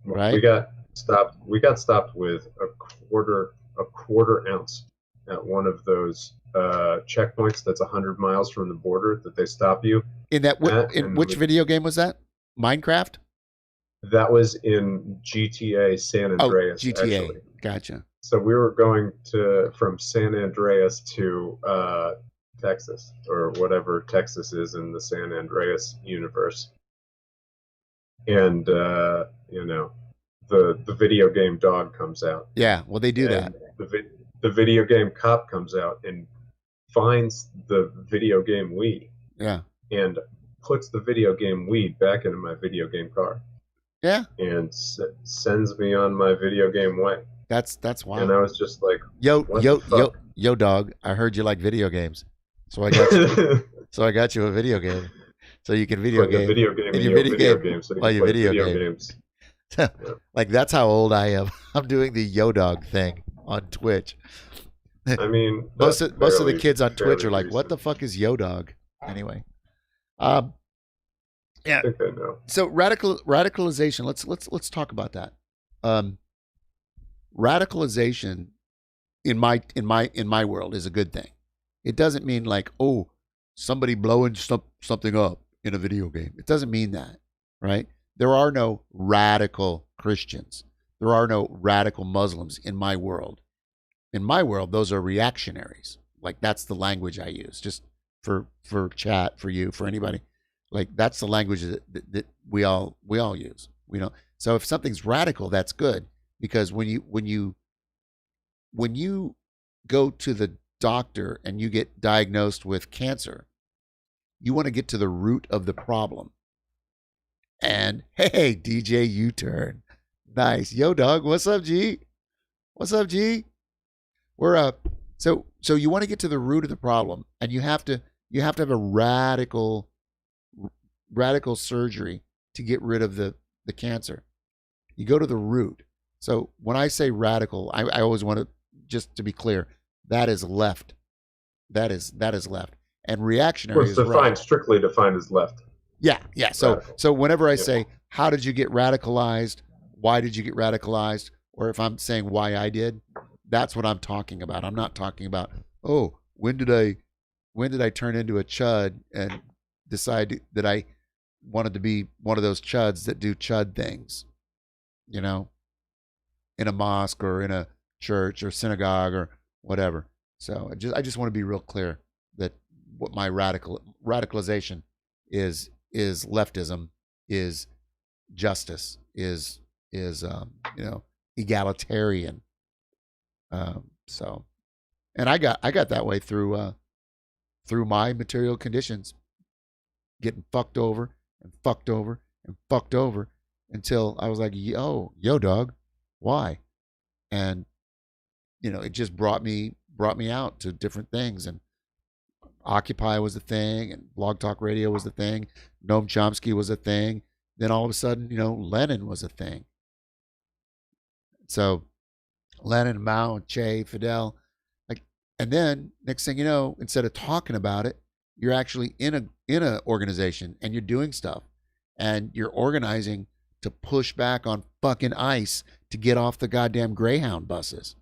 Right? We got stopped with a quarter ounce at one of those checkpoints that's 100 miles from the border that they stop you. Which video game was that? Minecraft? That was in GTA San Andreas. Oh, GTA. Actually. Gotcha. So we were going from San Andreas to Texas, or whatever Texas is in the San Andreas universe. And the video game dog comes out. Yeah, well, they do that. The video game cop comes out and finds the video game weed. Yeah. And puts the video game weed back into my video game car. Yeah. And sends me on my video game way. That's wild. And I was just like, yo, dog! I heard you like video games, so I got you a video game, so you can video game. Video game in your video game. So While you video games. Like, that's how old I am. I'm doing the yo dog thing on Twitch. I mean, most of the kids on Twitch are like, recent. "What the fuck is yo dog?" Anyway, yeah. I think I know. So radicalization. Let's talk about that. Radicalization in my world is a good thing. It doesn't mean like, oh, somebody blowing something up in a video game. It doesn't mean that, right? There are no radical Christians. There are no radical Muslims in my world. In my world, those are reactionaries. Like, that's the language I use, just for chat, for you, for anybody. Like, that's the language that we all use. We don't. So if something's radical, that's good, because when you go to the doctor and you get diagnosed with cancer, you want to get to the root of the problem. And hey, DJ U-turn, nice, yo dog, what's up, G? What's up, G? We're so you want to get to the root of the problem, and you have to have a radical surgery to get rid of the cancer. You go to the root. So when I say radical, I always want to, just to be clear, that is left. That is left. And reactionary is right. Strictly defined as left. Yeah. So whenever I say, how did you get radicalized? Why did you get radicalized? Or if I'm saying why I did, that's what I'm talking about. I'm not talking about, oh, when did I turn into a chud and decide that I wanted to be one of those chuds that do chud things, in a mosque or in a church or synagogue or whatever. So I just want to be real clear that what my radicalization is leftism, is justice, is egalitarian. And I got that way through my material conditions, getting fucked over and fucked over and fucked over until I was like, yo dog, why? And it just brought me out to different things. And Occupy was a thing, and Blog Talk Radio was a thing, Noam Chomsky was a thing. Then all of a sudden, Lenin was a thing. So Lenin, Mao, Che, Fidel, and then next thing you know, instead of talking about it, you're actually in a organization and you're doing stuff, and you're organizing to push back on fucking ICE to get off the goddamn Greyhound buses.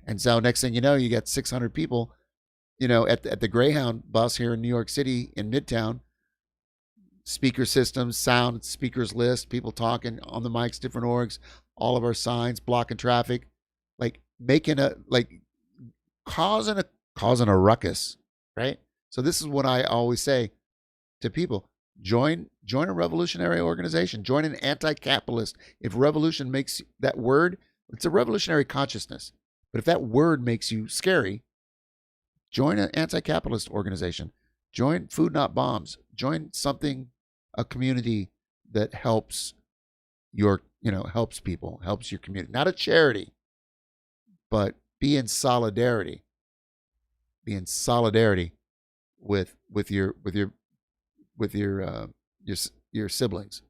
And so next thing you know, you got 600 people, at the Greyhound bus here in New York City in Midtown. Speaker systems, sound, speakers list, people talking on the mics, different orgs, all of our signs, blocking traffic, causing a ruckus, right? So this is what I always say to people: join a revolutionary organization, join an anti-capitalist. If revolution makes that word, it's a revolutionary consciousness. But if that word makes you scary, join an anti-capitalist organization. Join Food Not Bombs. Join a community that helps helps people, helps your community. Not a charity, but be in solidarity. Be in solidarity with your siblings.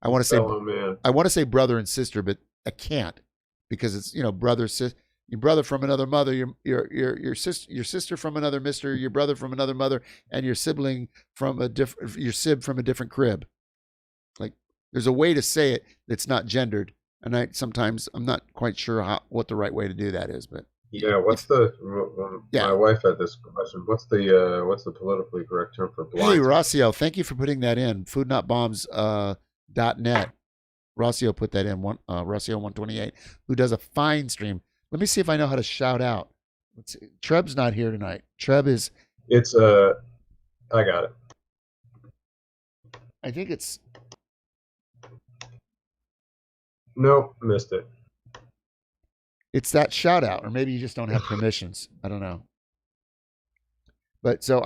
I want to say brother and sister, but I can't, because it's brother, sister. Your brother from another mother, your sister from another mister, your brother from another mother, and your sibling from a different crib. Like, there's a way to say it that's not gendered, and I'm not quite sure what the right way to do that is. But yeah, my wife had this question. What's the politically correct term for blind? Hey, Rossio, thank you for putting that in. Foodnotbombs.net. Rossio put that in. Rossio 128, who does a fine stream. Let me see if I know how to shout out. Let's see. Treb's not here tonight. Treb is. I got it. I think it's. Nope, missed it. It's that shout out, or maybe you just don't have permissions. I don't know. But so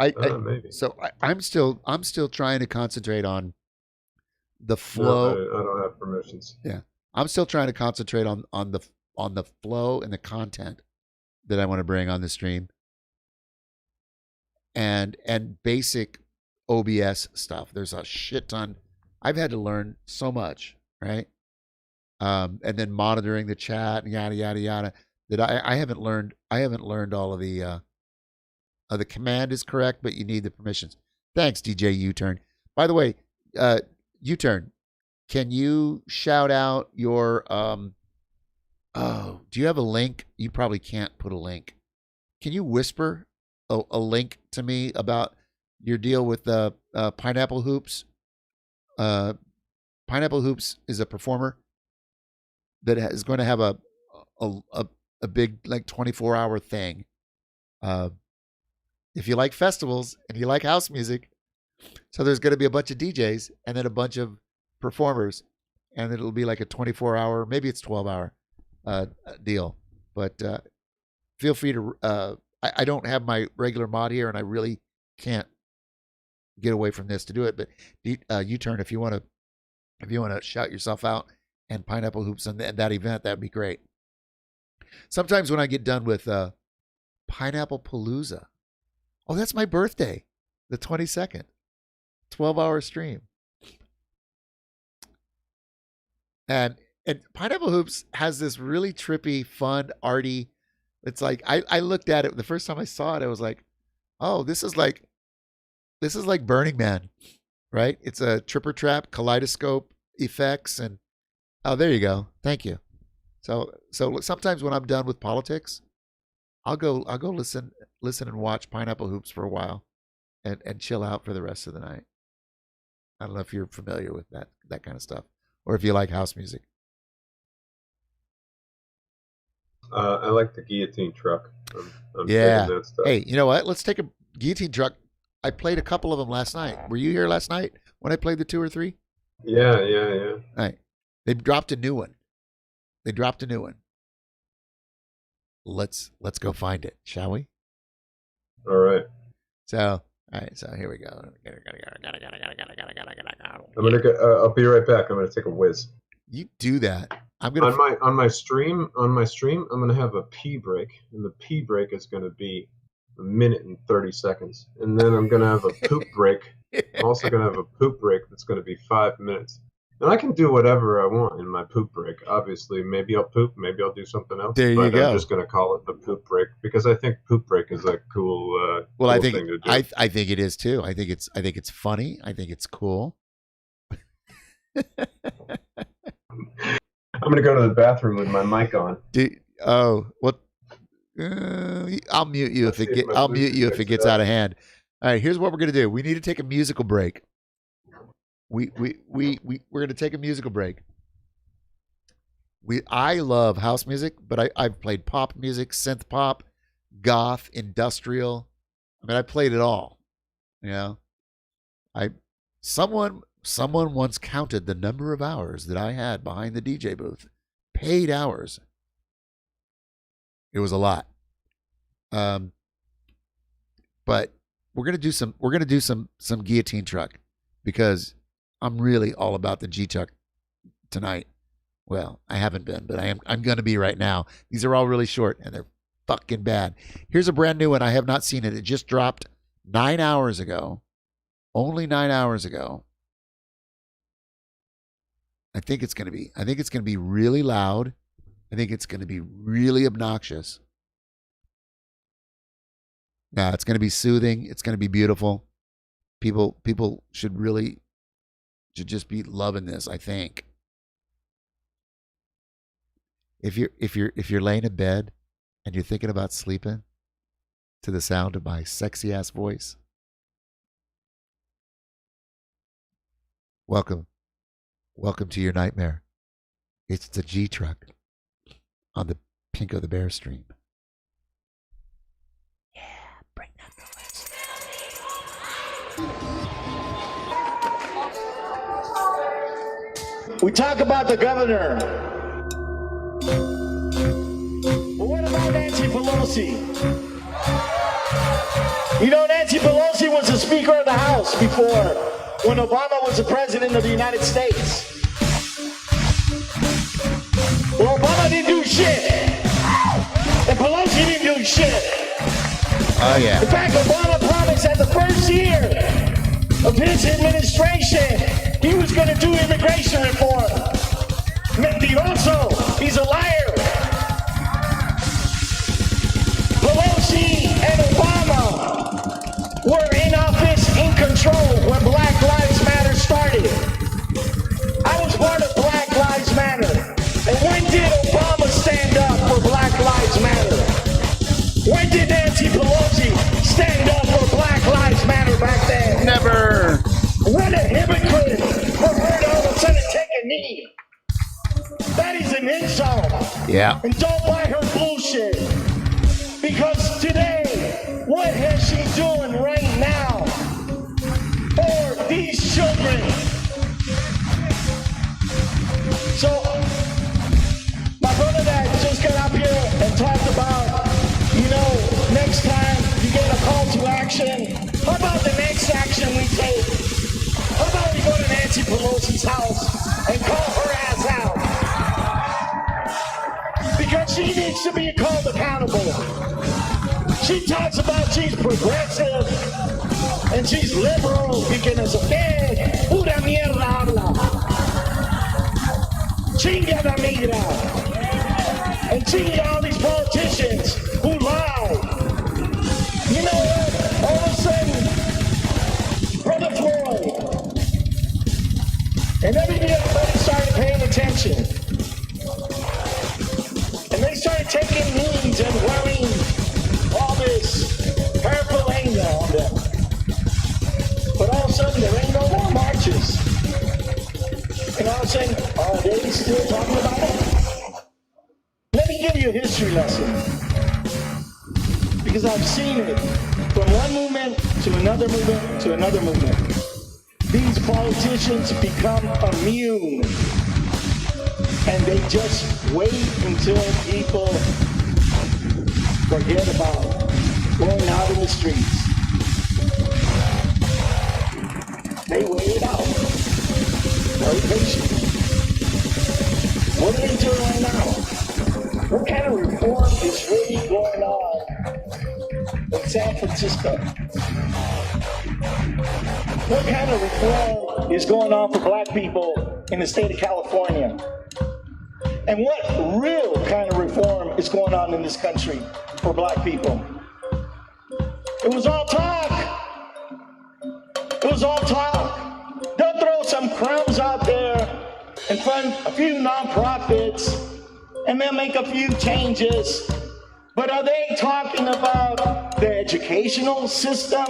I'm still trying to concentrate on the flow. No, I don't have permissions. Yeah, I'm still trying to concentrate on the flow and the content that I want to bring on the stream, and basic OBS stuff. There's a shit ton. I've had to learn so much, right? And then monitoring the chat and yada yada yada. That I haven't learned. I haven't learned all of the command is correct, but you need the permissions. Thanks, DJ U-Turn. By the way, U-Turn, can you shout out your do you have a link? You probably can't put a link. Can you whisper a link to me about your deal with the Pineapple Hoops? Pineapple Hoops is a performer that is going to have a big 24-hour thing. If you like festivals and you like house music, so there's going to be a bunch of DJs and then a bunch of performers, and it'll be like a 24-hour, maybe it's 12-hour deal. But feel free to. I don't have my regular mod here, and I really can't get away from this to do it. But U-Turn, if you want to shout yourself out and Pineapple Hoops on that event, that'd be great. Sometimes when I get done with Pineapple Palooza, oh, that's my birthday, the 22nd, 12-hour stream, and Pineapple Hoops has this really trippy, fun, arty. It's like I looked at it the first time I saw it. I was like, oh, this is like Burning Man, right? It's a tripper trap, kaleidoscope effects, and oh, there you go. Thank you. So sometimes when I'm done with politics, I'll go listen and watch Pineapple Hoops for a while, and chill out for the rest of the night. I don't know if you're familiar with that kind of stuff, or if you like house music. I like the guillotine truck. I'm Yeah. that stuff. Hey, you know what? Let's take a guillotine truck. I played a couple of them last night. Were you here last night when I played the 2 or 3? Yeah. All right. They dropped a new one. Let's go find it, shall we? All right. So, all right. So here we go. I'm gonna go. I'll be right back. I'm gonna take a whiz. You do that. I'm gonna on my stream. I'm gonna have a pee break, and the pee break is gonna be 1 minute and 30 seconds, and then I'm gonna have a poop break. I'm also gonna have a poop break that's gonna be 5 minutes. And I can do whatever I want in my poop break. Obviously, maybe I'll poop, maybe I'll do something else. There you go. I'm just going to call it the poop break because I think poop break is a cool. Well, cool thing to do. I think it is too. I think it's funny. I think it's cool. I'm going to go to the bathroom with my mic on. What? I'll mute you if it gets out of hand. All right, here's what we're going to do. We need to take a musical break. We're going to take a musical break. I love house music, but I've played pop music, synth pop, goth, industrial. I mean, I played it all. You know, someone once counted the number of hours that I had behind the DJ booth, paid hours. It was a lot. But we're gonna do some guillotine truck because I'm really all about the G truck tonight. Well, I haven't been, but I'm going to be right now. These are all really short, and they're fucking bad. Here's a brand new one. I have not seen it. It just dropped 9 hours ago. Only 9 hours ago. I think it's going to be really loud. I think it's going to be really obnoxious. Now, it's going to be soothing. It's going to be beautiful. People should just be loving this, I think. If you're laying in bed and you're thinking about sleeping to the sound of my sexy ass voice, welcome to your nightmare. It's the G truck on the Pinko the Bear stream. Yeah, bring that noise. We talk about the governor. But what about Nancy Pelosi? You know, Nancy Pelosi was the Speaker of the House before, when Obama was the President of the United States. Well, Obama didn't do shit. And Pelosi didn't do shit. Oh, yeah. In fact, Obama promised that the first year of his administration, he was going to do immigration reform. Mentiroso. He's a liar. Pelosi and Obama were in office in control when Black Lives Matter started. I was part of Black Lives Matter. And when did Obama stand up for Black Lives Matter? When did Nancy Pelosi stand up for Black Lives Matter back then? Never. What a hypocrite for her to all of a sudden take a knee. That is an insult. Yeah. And don't buy her bullshit. Because today, what is she doing right now for these children? So, my brother that just got up here and talked about, you know, next time you get a call to action, how about the next action we take? How about we go to Nancy Pelosi's house and call her ass out? Because she needs to be called accountable. She talks about she's progressive and she's liberal because of que pura mierda habla. Chinga la migra. And chinga all these politicians who lie. You know what? All of a sudden, Brother Floyd, they're taking knees and wearing all this paraphernalia on them. But all of a sudden, there ain't no more marches. And all of a sudden, are they still talking about it? Let me give you a history lesson. Because I've seen it from one movement to another movement to another movement. These politicians become immune. And they just wait until people forget about going out in the streets. They wait it out. Very patient. What are they doing right now? What kind of reform is really going on in San Francisco? What kind of reform is going on for black people in the state of California? And what real kind of reform is going on in this country for black people? It was all talk. It was all talk. They'll throw some crumbs out there and fund a few nonprofits and they'll make a few changes. But are they talking about the educational system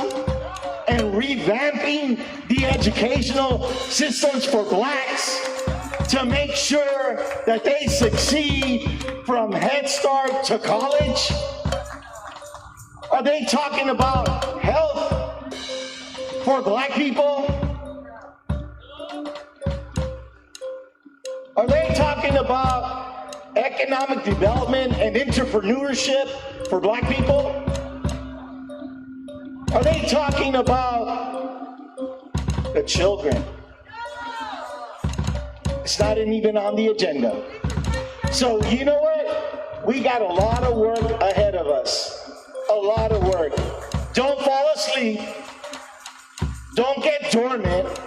and revamping the educational systems for blacks to make sure that they succeed from Head Start to college? Are they talking about health for black people? Are they talking about economic development and entrepreneurship for black people? Are they talking about the children? It's not even on the agenda. So you know what? We got a lot of work ahead of us. A lot of work. Don't fall asleep. Don't get dormant.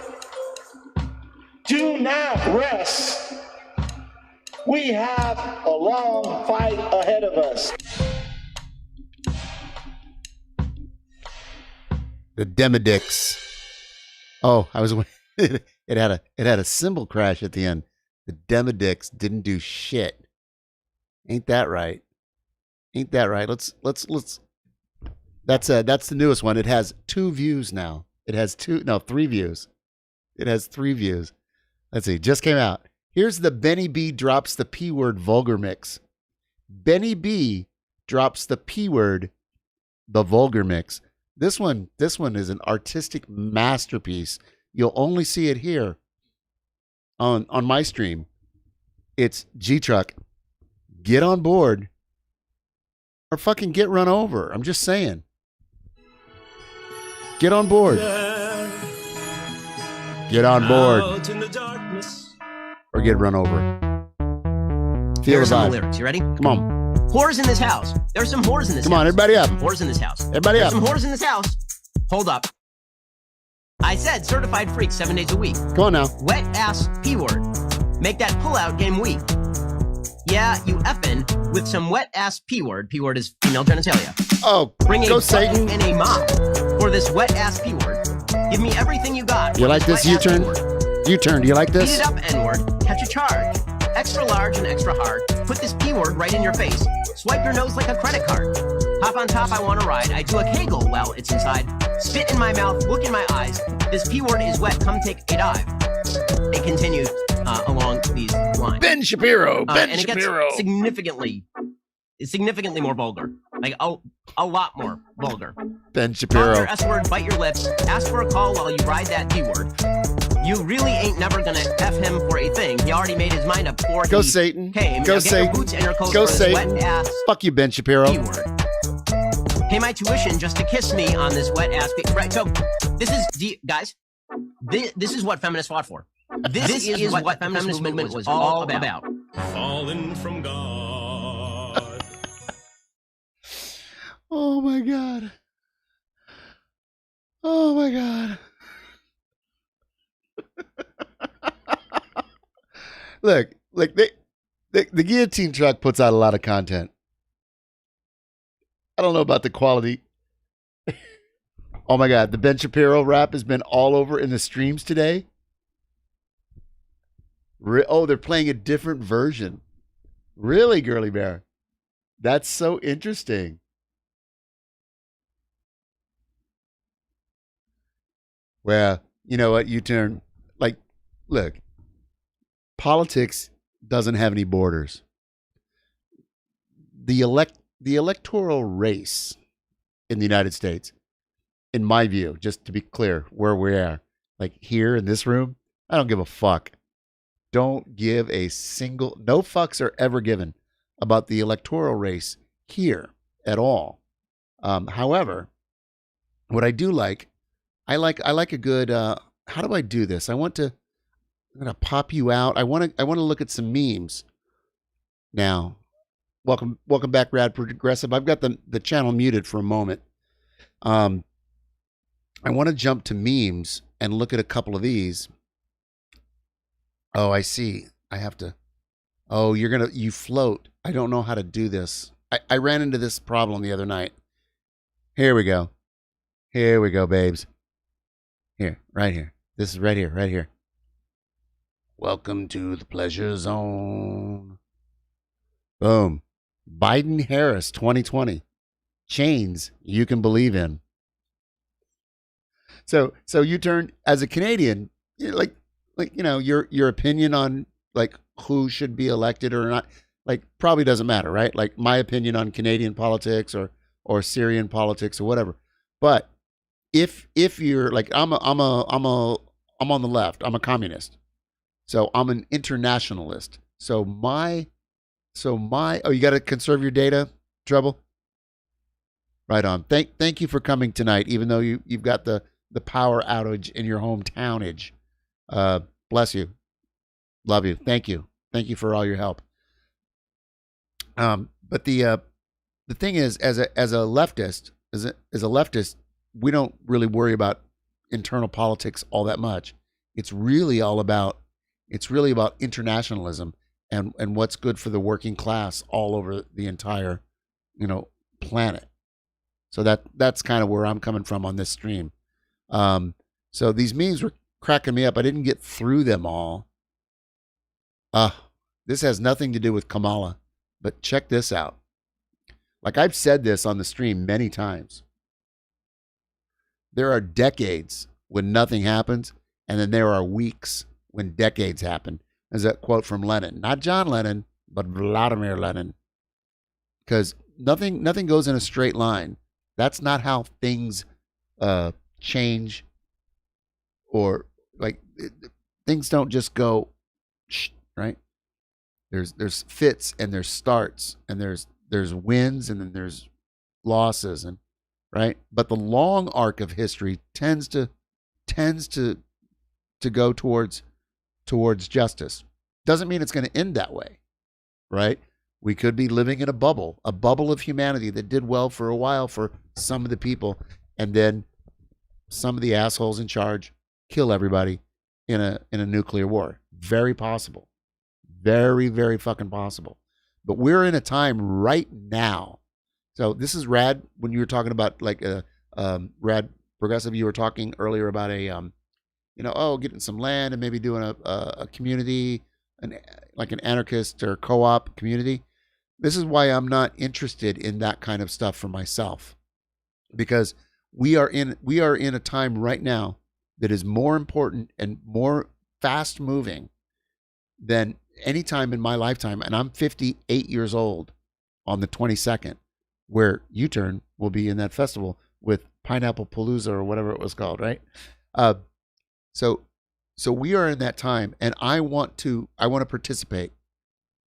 Do not rest. We have a long fight ahead of us. The Demodicks. Oh, I was it had a cymbal crash at the end. The Demodicks didn't do shit. Ain't that right? Ain't that right? Let's that's the newest one. It has 2 views now. It has 3 views. It has 3 views. Let's see, just came out. Here's the Benny B drops the P word vulgar mix. Benny B drops the P word, the vulgar mix. This one is an artistic masterpiece. You'll only see it here on my stream. It's G-Truck. Get on board or fucking get run over. I'm just saying. Get on board. Get on board. Or get run over. Feel Here's some the vibe. lyrics. You ready? Come on. Whores in this house. There's some whores in this house. Come on, everybody up. Some whores in this house. Everybody There's up. some whores in this house. Hold up. I said certified freaks 7 days a week. Come on now. Wet ass P word. Make that pull-out game weak. Yeah, you effing with some wet ass P word. P word is female genitalia. Oh, bring go a Satan. And a mop for this wet ass P word. Give me everything you got. You like this U-turn? U-turn, do you like this? Beat it up, N-word. Catch a charge. Extra large and extra hard. Put this P word right in your face. Swipe your nose like a credit card. Hop on top, I want to ride. I do a kegel while it's inside. Spit in my mouth, look in my eyes. This P word is wet, come take a dive. It continued along these lines. Ben Shapiro, Ben and it Shapiro. Gets significantly more vulgar. Like a lot more vulgar. Ben Talk Shapiro. your S word, bite your lips, ask for a call while you ride that P word. You really ain't never gonna F him for a thing. He already made his mind up before Go he Satan. came. Go Now get Satan. your boots and your coat Go for this Satan. wet ass Fuck you, Ben Shapiro. P word. Pay my tuition just to kiss me on this wet ass P. Right, so this is, guys, this is what feminists fought for. This is what the feminist movement was all about. Fallen from God. Oh my God. Oh my God. Look, the guillotine truck puts out a lot of content. I don't know about the quality. Oh my God, the Ben Shapiro rap has been all over in the streams today. Oh, they're playing a different version. Really, Girly Bear? That's so interesting. Well, you know what? You turn like, look, politics doesn't have any borders. The electoral race in the United States, in my view, just to be clear, where we are, like here in this room, I don't give a fuck. Don't give a single, no fucks are ever given about the electoral race here at all. However, what I do like, I like a good. How do I do this? I'm gonna pop you out. I want to look at some memes now. Welcome back, Rad Progressive. I've got the channel muted for a moment. I want to jump to memes and look at a couple of these. Oh, I see. I have to. Oh, you float. I don't know how to do this. I ran into this problem the other night. Here we go. Here we go, babes. Here, right here. This is right here. Welcome to the pleasure zone. Boom. Biden-Harris 2020. Chains you can believe in. So you turn as a Canadian, like you know, your opinion on like who should be elected or not, like probably doesn't matter, right? Like my opinion on Canadian politics or Syrian politics or whatever. But if you're like I'm on the left, I'm a communist. So I'm an internationalist. So you got to conserve your data, Trouble? Right on. Thank you for coming tonight, even though you've got the power outage in your hometownage. Bless you. Love you. Thank you. Thank you for all your help. But the thing is, as a leftist, we don't really worry about internal politics all that much. It's really about internationalism and what's good for the working class all over the entire, planet. So that's kind of where I'm coming from on this stream. So these memes were cracking me up. I didn't get through them all. This has nothing to do with Copmala, but check this out. Like I've said this on the stream many times. There are decades when nothing happens, and then there are weeks when decades happen. There's a quote from Lenin, not John Lennon, but Vladimir Lenin. Because nothing goes in a straight line. That's not how things change, or like things don't just go, right? There's fits and there's starts and there's wins and then there's losses, and right. But the long arc of history tends to go towards justice. Doesn't mean it's going to end that way, right? We could be living in a bubble of humanity that did well for a while for some of the people, and then some of the assholes in charge kill everybody in a nuclear war. Very possible. Very, very fucking possible. But we're in a time right now. So this is rad. When you were talking about like rad progressive, you were talking earlier about getting some land and maybe doing a community, like an anarchist or co-op community. This is why I'm not interested in that kind of stuff for myself, because we are in a time right now that is more important and more fast moving than any time in my lifetime. And I'm 58 years old on the 22nd, where U-Turn will be in that festival with Pineapple Palooza or whatever it was called, right? So we are in that time, and I want to participate,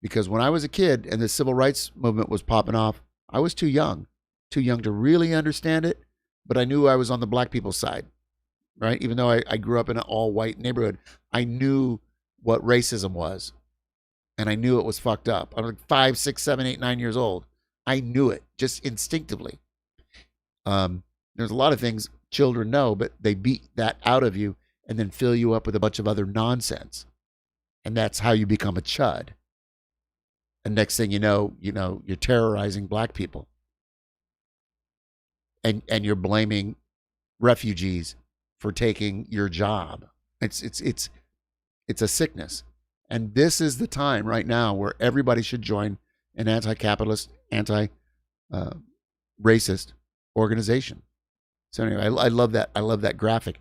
because when I was a kid and the civil rights movement was popping off, I was too young to really understand it, but I knew I was on the black people's side, right? Even though I grew up in an all-white neighborhood, I knew what racism was, and I knew it was fucked up. I was like 5, 6, 7, 8, 9 years old. I knew it just instinctively. There's a lot of things children know, but they beat that out of you and then fill you up with a bunch of other nonsense. And that's how you become a chud. And next thing you know, you're terrorizing black people. And you're blaming refugees for taking your job. It's a sickness. And this is the time right now where everybody should join an anti-capitalist, anti-racist organization. So anyway, I love that. I love that graphic.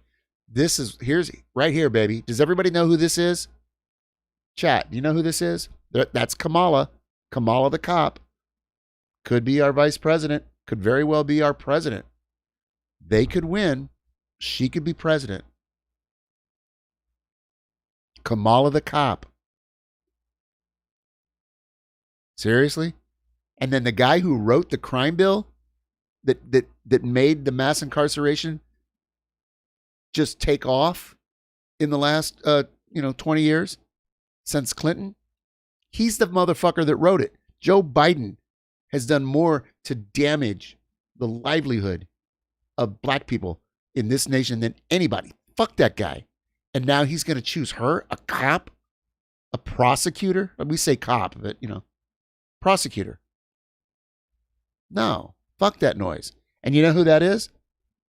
Here's right here, baby. Does everybody know who this is? Chat, do you know who this is? That's Copmala. Copmala the cop. Could be our vice president. Could very well be our president. They could win. She could be president. Copmala the cop. Seriously? And then the guy who wrote the crime bill that made the mass incarceration just take off in the last 20 years since Clinton, he's the motherfucker that wrote it. Joe Biden has done more to damage the livelihood of black people in this nation than anybody. Fuck that guy. And now he's going to choose her, a cop, a prosecutor. We say cop, but prosecutor. No, fuck that noise. And you know who that is?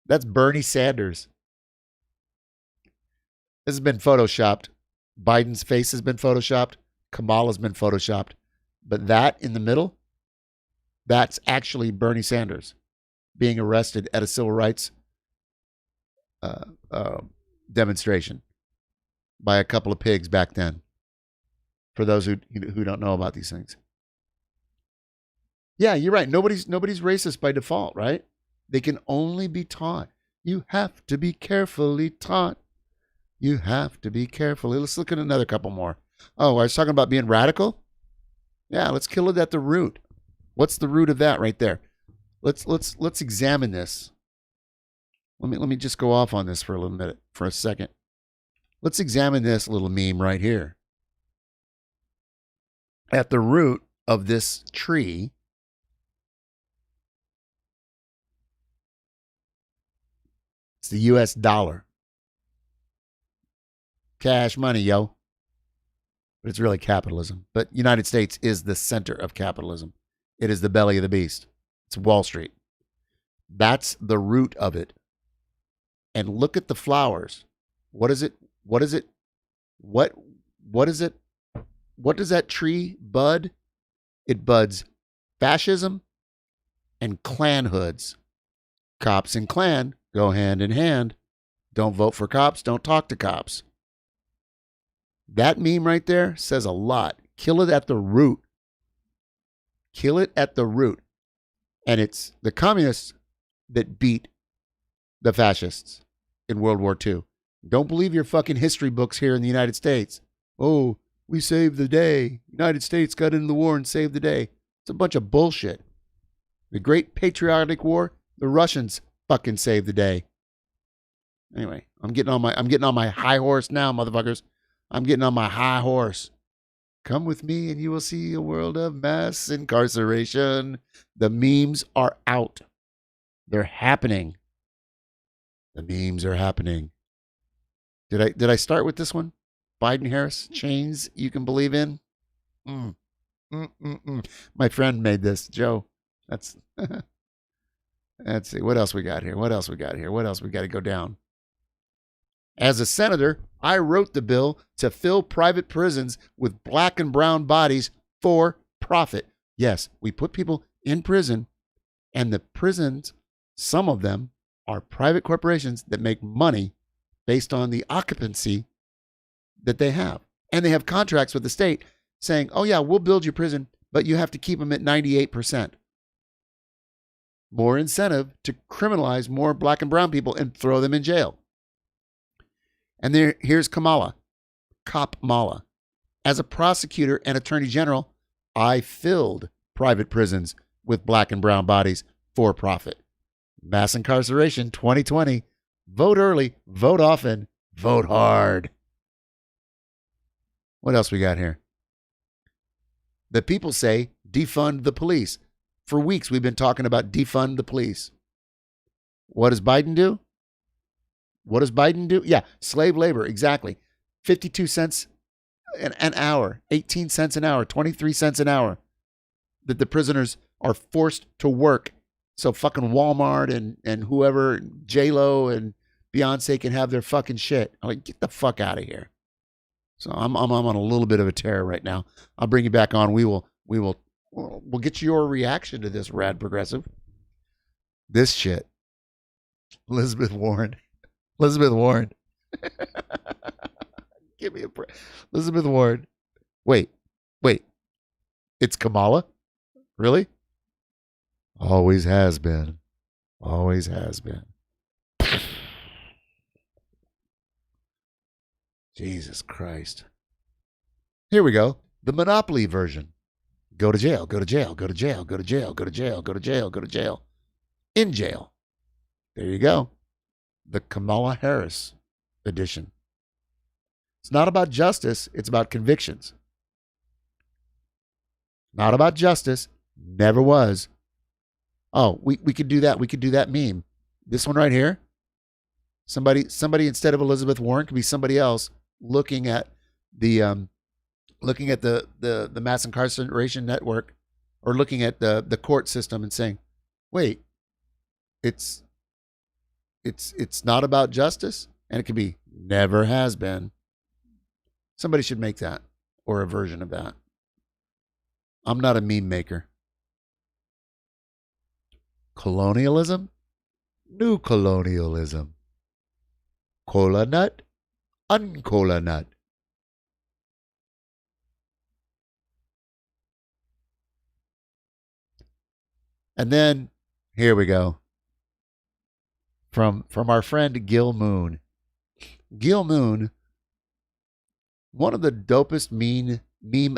That's Bernie Sanders. This has been photoshopped. Biden's face has been photoshopped. Kamala's been photoshopped. But that in the middle, that's actually Bernie Sanders being arrested at a civil rights demonstration by a couple of pigs back then. For those who don't know about these things. Yeah, you're right. Nobody's racist by default, right? They can only be taught. You have to be carefully taught. You have to be careful. Let's look at another couple more. Oh, I was talking about being radical. Yeah, let's kill it at the root. What's the root of that right there? Let's examine this. Let me just go off on this for a little minute, for a second. Let's examine this little meme right here. At the root of this tree, it's the US dollar. Cash money, yo. But it's really capitalism. But United States is the center of capitalism. It is the belly of the beast. It's Wall Street. That's the root of it. And look at the flowers. What is it? What is it? What is it? What does that tree bud? It buds fascism and clanhoods. Cops and clan go hand in hand. Don't vote for cops. Don't talk to cops. That meme right there says a lot. Kill it at the root. Kill it at the root. And it's the communists that beat the fascists in World War II. Don't believe your fucking history books here in the United States. Oh, we saved the day. United States got into the war and saved the day. It's a bunch of bullshit. The Great Patriotic War, the Russians fucking saved the day. Anyway, I'm getting on my high horse now, motherfuckers. I'm getting on my high horse. Come with me and you will see a world of mass incarceration. The memes are out. They're happening. The memes are happening. Did I start with this one? Biden Harris chains you can believe in? My friend made this, Joe. That's let's see. What else we got here? What else we got to go down? As a senator, I wrote the bill to fill private prisons with black and brown bodies for profit. Yes, we put people in prison, and the prisons, some of them, are private corporations that make money based on the occupancy that they have. And they have contracts with the state saying, oh yeah, we'll build your prison, but you have to keep them at 98%. More incentive to criminalize more black and brown people and throw them in jail. And here's Copmala. As a prosecutor and attorney general, I filled private prisons with black and brown bodies for profit. Mass incarceration 2020. Vote early, vote often, vote hard. What else we got here? The people say defund the police. For weeks we've been talking about defund the police. What does Biden do? Yeah, slave labor, exactly. 52 cents an hour, 18 cents an hour, 23 cents an hour that the prisoners are forced to work so fucking Walmart and whoever, J-Lo and Beyonce can have their fucking shit. I'm like, get the fuck out of here. So I'm on a little bit of a tear right now. I'll bring you back on. We will we'll get your reaction to this, rad progressive. This shit. Elizabeth Warren. Elizabeth Warren. Give me a break. Elizabeth Warren. Wait. It's Kamala? Really? Always has been. Always has been. Jesus Christ. Here we go. The Monopoly version. Go to jail, go to jail, go to jail, go to jail, go to jail, go to jail, go to jail. In jail. There you go. The Kamala Harris edition. It's not about justice, it's about convictions. Not about justice. Never was. Oh, we could do that. We could do that meme. This one right here. Somebody instead of Elizabeth Warren could be somebody else looking at the mass incarceration network, or looking at the court system and saying, wait, it's not about justice, and it could be never has been. Somebody should make that, or a version of that. I'm not a meme maker. Colonialism? New colonialism. Cola nut? Uncola nut. And then, here we go. From our friend Gil Moon. Gil Moon, one of the dopest meme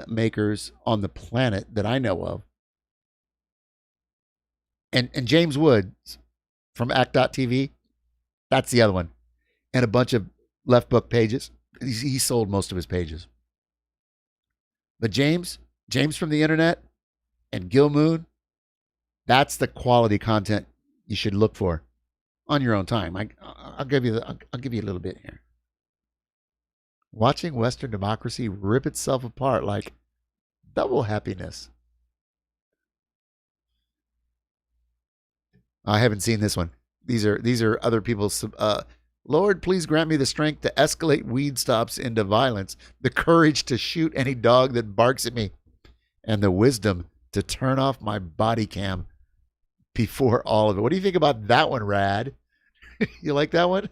makers on the planet that I know of. And James Woods from Act.tv, that's the other one. And a bunch of left book pages. He sold most of his pages. But James from the internet, and Gil Moon, that's the quality content you should look for on your own time. I'll give you a little bit here. Watching Western democracy rip itself apart like double happiness. I haven't seen this one. These are other people's. Lord, please grant me the strength to escalate weed stops into violence, the courage to shoot any dog that barks at me, and the wisdom to turn off my body cam before all of it. What do you think about that one, Rad? You like that one?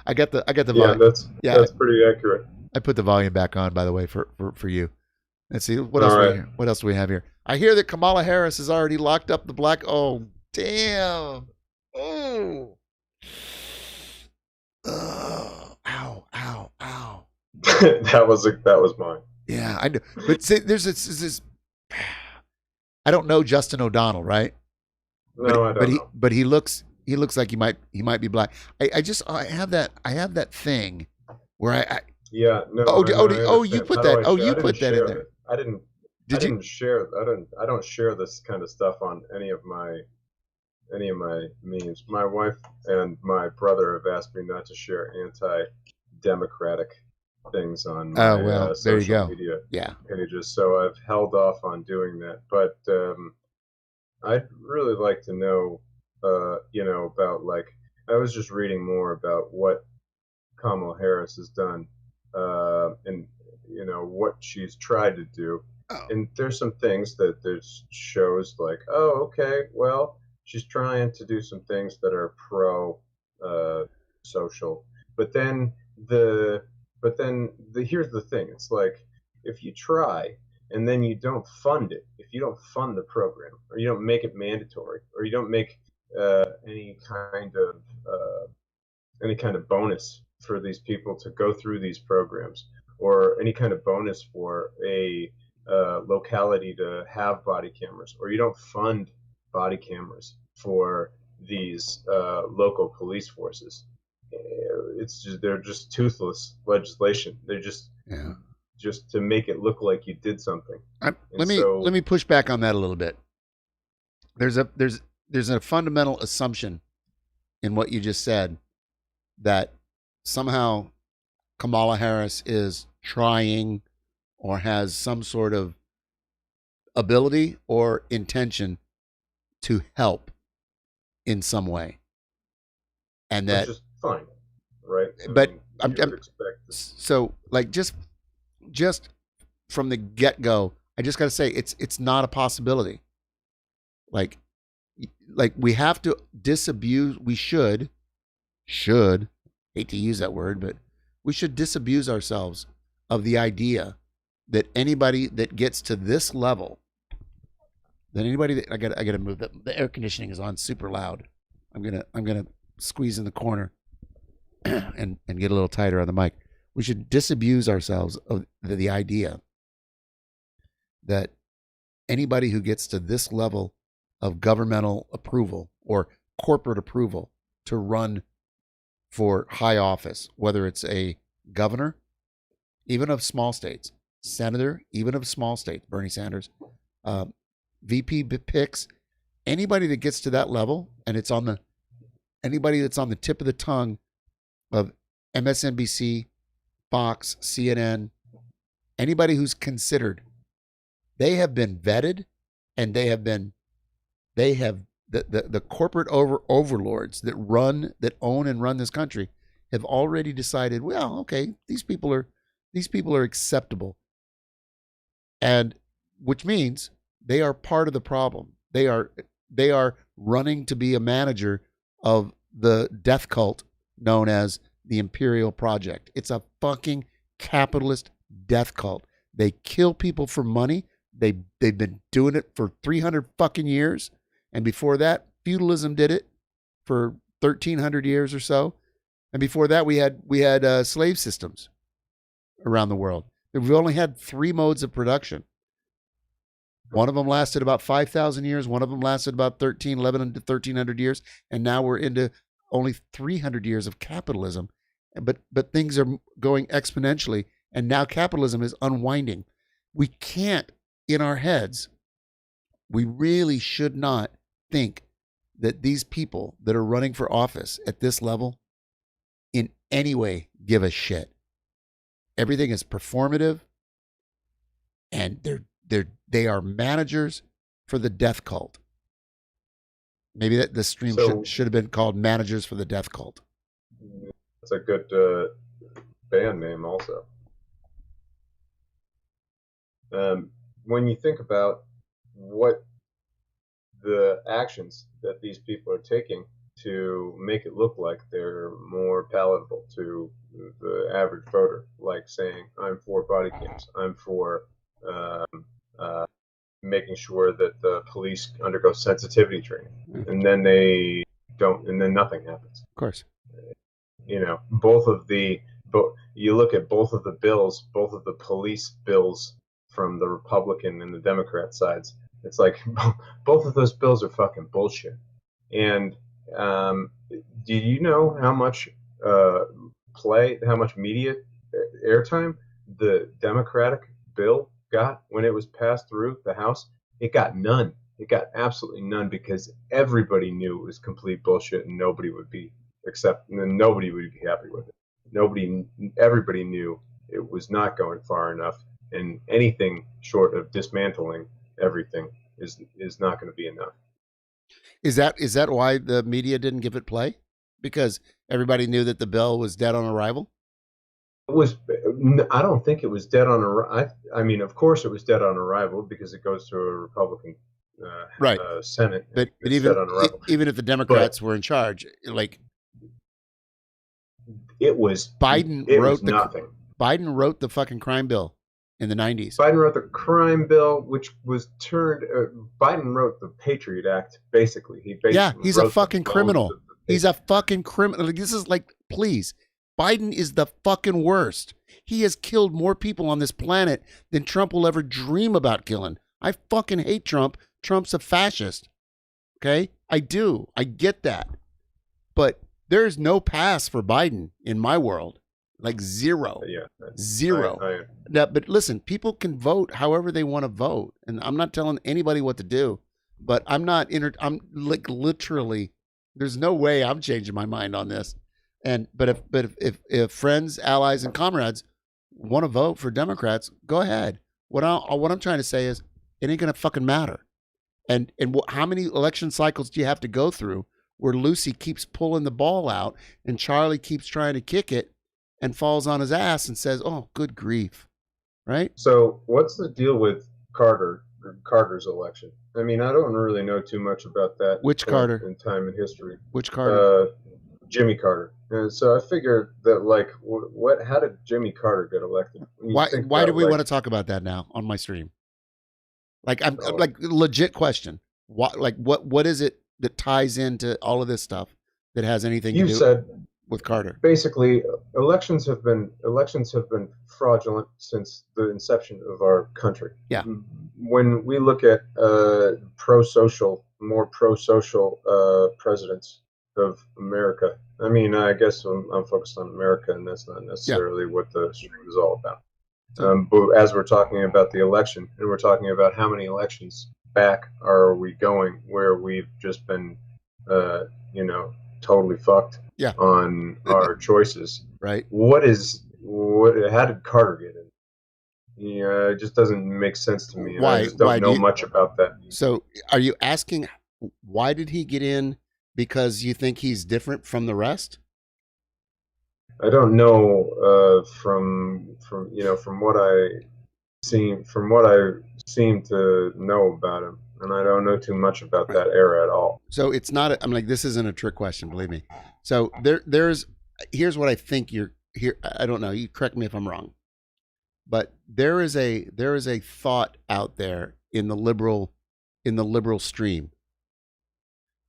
I got the volume. That's pretty accurate. I put the volume back on, by the way, for you. Let's see what else what else do we have here. I hear that Kamala Harris has already locked up the black. Oh, damn! Oh, ow! that was mine. Yeah, I know. But see, there's this. I don't know Justin O'Donnell, right? No, I don't know. But he looks like he might be black. I have that thing where I yeah, no. You put that. You put that in there. I don't share this kind of stuff on any of my memes. My wife and my brother have asked me not to share anti-democratic things on my social media pages, so I've held off on doing that. But I'd really like to know, about, like, I was just reading more about what Kamala Harris has done, and what she's tried to do. And there's some things that there's shows like, oh, okay, well, she's trying to do some things that are pro social, but then here's the thing. It's like, if you try and then you don't fund it, if you don't fund the program, or you don't make it mandatory, or you don't make any kind of bonus for these people to go through these programs, or any kind of bonus for a locality to have body cameras, or you don't fund body cameras for these local police forces, they're just toothless legislation. They're just to make it look like you did something. Let me push back on that a little bit. There's a fundamental assumption in what you just said, that somehow Kamala Harris is trying or has some sort of ability or intention to help in some way, and that which is fine, right? But I'm so, like, just from the get-go, I just got to say it's not a possibility. Like we have to disabuse. We should hate to use that word, but we should disabuse ourselves of the idea that anybody that gets to this level, that anybody that I got to move the air conditioning is on super loud. I'm gonna squeeze in the corner and get a little tighter on the mic. We should disabuse ourselves of the idea that anybody who gets to this level of governmental approval or corporate approval to run for high office, whether it's a governor, even of small states, senator, even of small states, Bernie Sanders, VP picks, anybody that gets to that level, and it's on anybody that's on the tip of the tongue of MSNBC, Fox, CNN, anybody who's considered, they have been vetted, and they have the corporate overlords that own and run this country have already decided, well, okay, these people are acceptable, and which means they are part of the problem. They are running to be a manager of the death cult known as the Imperial Project. It's a fucking capitalist death cult. They kill people for money. They've been doing it for 300 fucking years. And before that, feudalism did it for 1,300 years or so. And before that, we had slave systems around the world. We've only had 3 modes of production. One of them lasted about 5,000 years. One of them lasted about 11 to 1,300 years. And now we're into only 300 years of capitalism. But things are going exponentially. And now capitalism is unwinding. We can't, in our heads, we really should not think that these people that are running for office at this level in any way give a shit. Everything is performative, and they are managers for the death cult. Maybe that the stream should have been called "Managers for the Death Cult." That's a good band name, also. When you think about what the actions that these people are taking to make it look like they're more palatable to the average voter, like saying, I'm for body cams, I'm for making sure that the police undergo sensitivity training, and then they don't, and then nothing happens. Of course. You know, you look at both of the bills, both of the police bills from the Republican and the Democrat sides, it's like both of those bills are fucking bullshit. And do you know how much how much media airtime the Democratic bill got when it was passed through the House? It got none. It got absolutely none, because everybody knew it was complete bullshit, and nobody would be nobody would be happy with it. Everybody knew it was not going far enough, and anything short of dismantling everything is not going to be enough. Is that why the media didn't give it play? Because everybody knew that the bill was dead on arrival? I don't think it was dead on arrival. I mean, of course it was dead on arrival, because it goes to a Republican Senate. But even if the Democrats were in charge, like, Biden wrote the fucking crime bill in the 90s. Biden wrote the crime bill, which was turned. Biden wrote the Patriot Act. Basically, he's a fucking criminal. He's a fucking criminal. Like, this is like, please, Biden is the fucking worst. He has killed more people on this planet than Trump will ever dream about killing. I fucking hate Trump. Trump's a fascist. Okay, I do. I get that, but there's no pass for Biden in my world. Like zero. Zero. Now, but listen, people can vote however they want to vote. And I'm not telling anybody what to do, but I'm I'm like literally, there's no way I'm changing my mind on this. But if friends, allies, and comrades want to vote for Democrats, go ahead. What I'm trying to say is, it ain't gonna fucking matter. And how many election cycles do you have to go through where Lucy keeps pulling the ball out and Charlie keeps trying to kick it and falls on his ass and says, "Oh, good grief," right? So what's the deal with Carter's election. I mean, I don't really know too much about that. Which Carter? In time in history. Which Carter? Jimmy Carter. And so I figured that, like, how did Jimmy Carter get elected? Why do we want to talk about that now on my stream? Like, I'm like, legit question. What is it that ties into all of this stuff that has anything to do with Carter? Basically, elections have been fraudulent since the inception of our country. Yeah. When we look at more pro-social presidents of America, I mean, I guess I'm focused on America, and that's not necessarily what the stream is all about. But as we're talking about the election, and we're talking about how many elections back are we going, where we've just been, totally fucked on our choices. Right. How did Carter get in? Yeah, it just doesn't make sense to me. Why? I just don't know much about that. So, are you asking why did he get in? Because you think he's different from the rest? I don't know from what I seem to know about him, and I don't know too much about that era at all. So it's not. I'm like, this isn't a trick question, believe me. So here's what I think you're here. I don't know. You correct me if I'm wrong, but there is a thought out there in the liberal stream.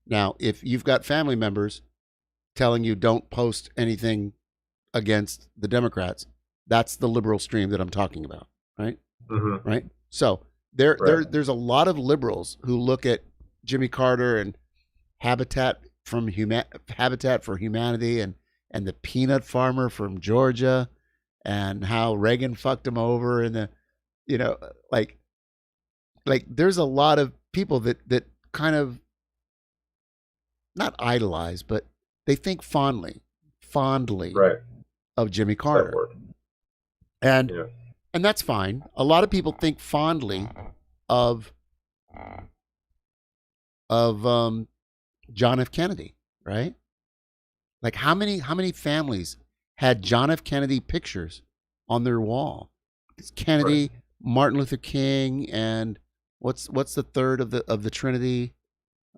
Now, if you've got family members telling you don't post anything against the Democrats, that's the liberal stream that I'm talking about, right? Mm-hmm. Right. So there's a lot of liberals who look at Jimmy Carter and Habitat for Humanity and the peanut farmer from Georgia and how Reagan fucked him over and like there's a lot of people that kind of not idolize, but they think fondly of Jimmy Carter. And that's fine. A lot of people think fondly of John F. Kennedy, right? Like how many families had John F. Kennedy pictures on their wall? It's Kennedy, Martin Luther King, and what's the third of the Trinity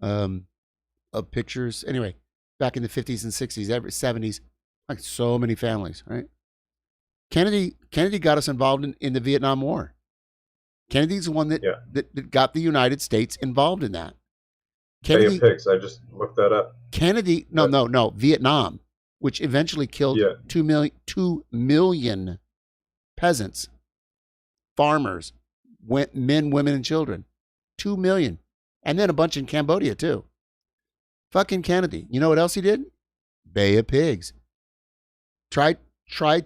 of pictures? Anyway, back in the 50s and 60s, 70s, like so many families, right? Kennedy got us involved in the Vietnam War. Kennedy's the one that got the United States involved in that. Kennedy, pigs. I just looked that up. Kennedy, no, Vietnam, which eventually killed 2 million peasants, farmers, men, women, and children. 2 million. And then a bunch in Cambodia, too. Fucking Kennedy. You know what else he did? Bay of Pigs. Tried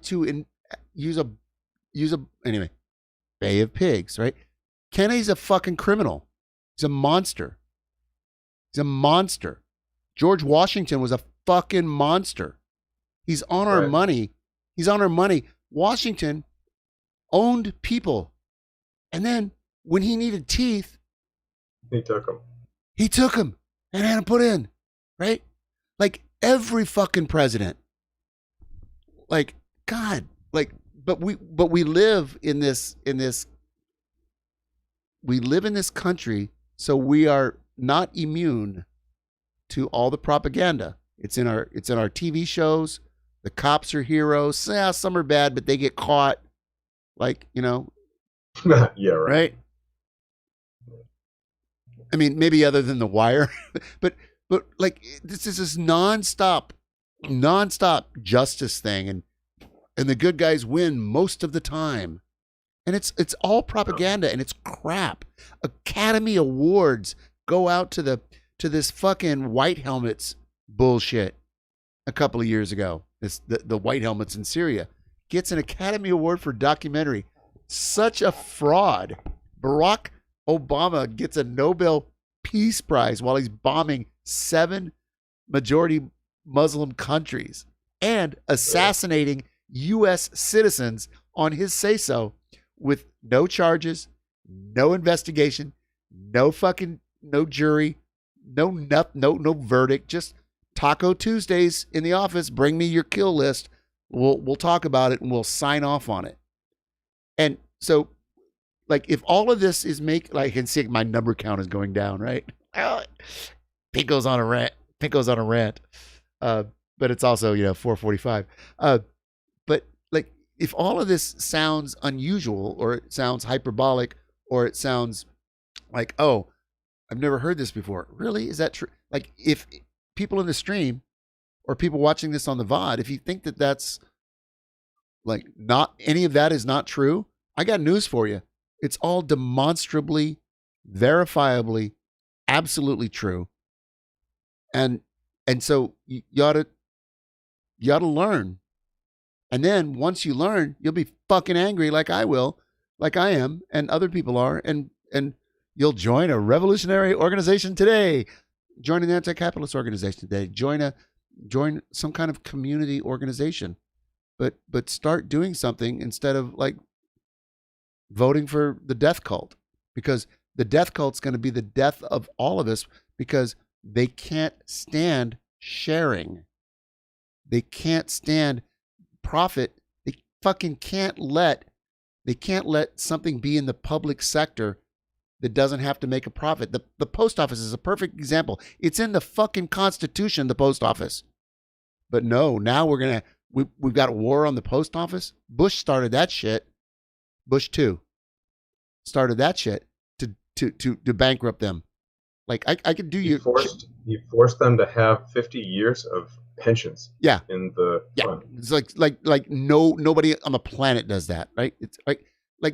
to use a anyway. Bay of Pigs, right? Kennedy's a fucking criminal. He's a monster. He's a monster. George Washington was a fucking monster. He's on our money. He's on our money. Washington owned people. And then when he needed teeth, he took them. He took them and had them put in, right? Like every fucking president. Like God, like but we live in this country, so we are not immune to all the propaganda. It's in our TV shows. The cops are heroes. Yeah, some are bad, but they get caught. Like, yeah, right. I mean, maybe other than The Wire, but like this is this nonstop justice thing, and the good guys win most of the time, and it's all propaganda and it's crap. Academy Awards go out to this fucking white helmets bullshit a couple of years ago. The white helmets in Syria gets an Academy Award for documentary. Such a fraud. Barack Obama gets a Nobel Peace Prize while he's bombing 7 majority Muslim countries and assassinating U.S. citizens on his say-so with no charges, no investigation, no jury, no verdict. Just Taco Tuesdays in the office. Bring me your kill list. We'll talk about it and we'll sign off on it. And so, like if all of this is like I can see my number count is going down, right? Pinko's on a rant. Pinko's on a rant. But it's also 4:45. But like if all of this sounds unusual, or it sounds hyperbolic, or it sounds like, oh, I've never heard this before. Really? Is that true? Like if people in the stream or people watching this on the VOD, if you think that that's like not any of that is not true, I got news for you. It's all demonstrably, verifiably, absolutely true. And so you ought to learn. And then once you learn, you'll be fucking angry like I will, like I am, and other people are, and you'll join a revolutionary organization today. Join an anti-capitalist organization today. Join some kind of community organization. But start doing something instead of like voting for the death cult, because the death cult's going to be the death of all of us, because they can't stand sharing. They can't stand profit. They fucking can't let something be in the public sector that doesn't have to make a profit. The post office is a perfect example. It's in the fucking Constitution, the post office. But no, now we've got a war on the post office. Bush started that shit. Bush 2 started that shit to bankrupt them. Like I could do you forced them to have 50 years of pensions. Yeah. In the fund. It's like nobody on the planet does that, right? It's like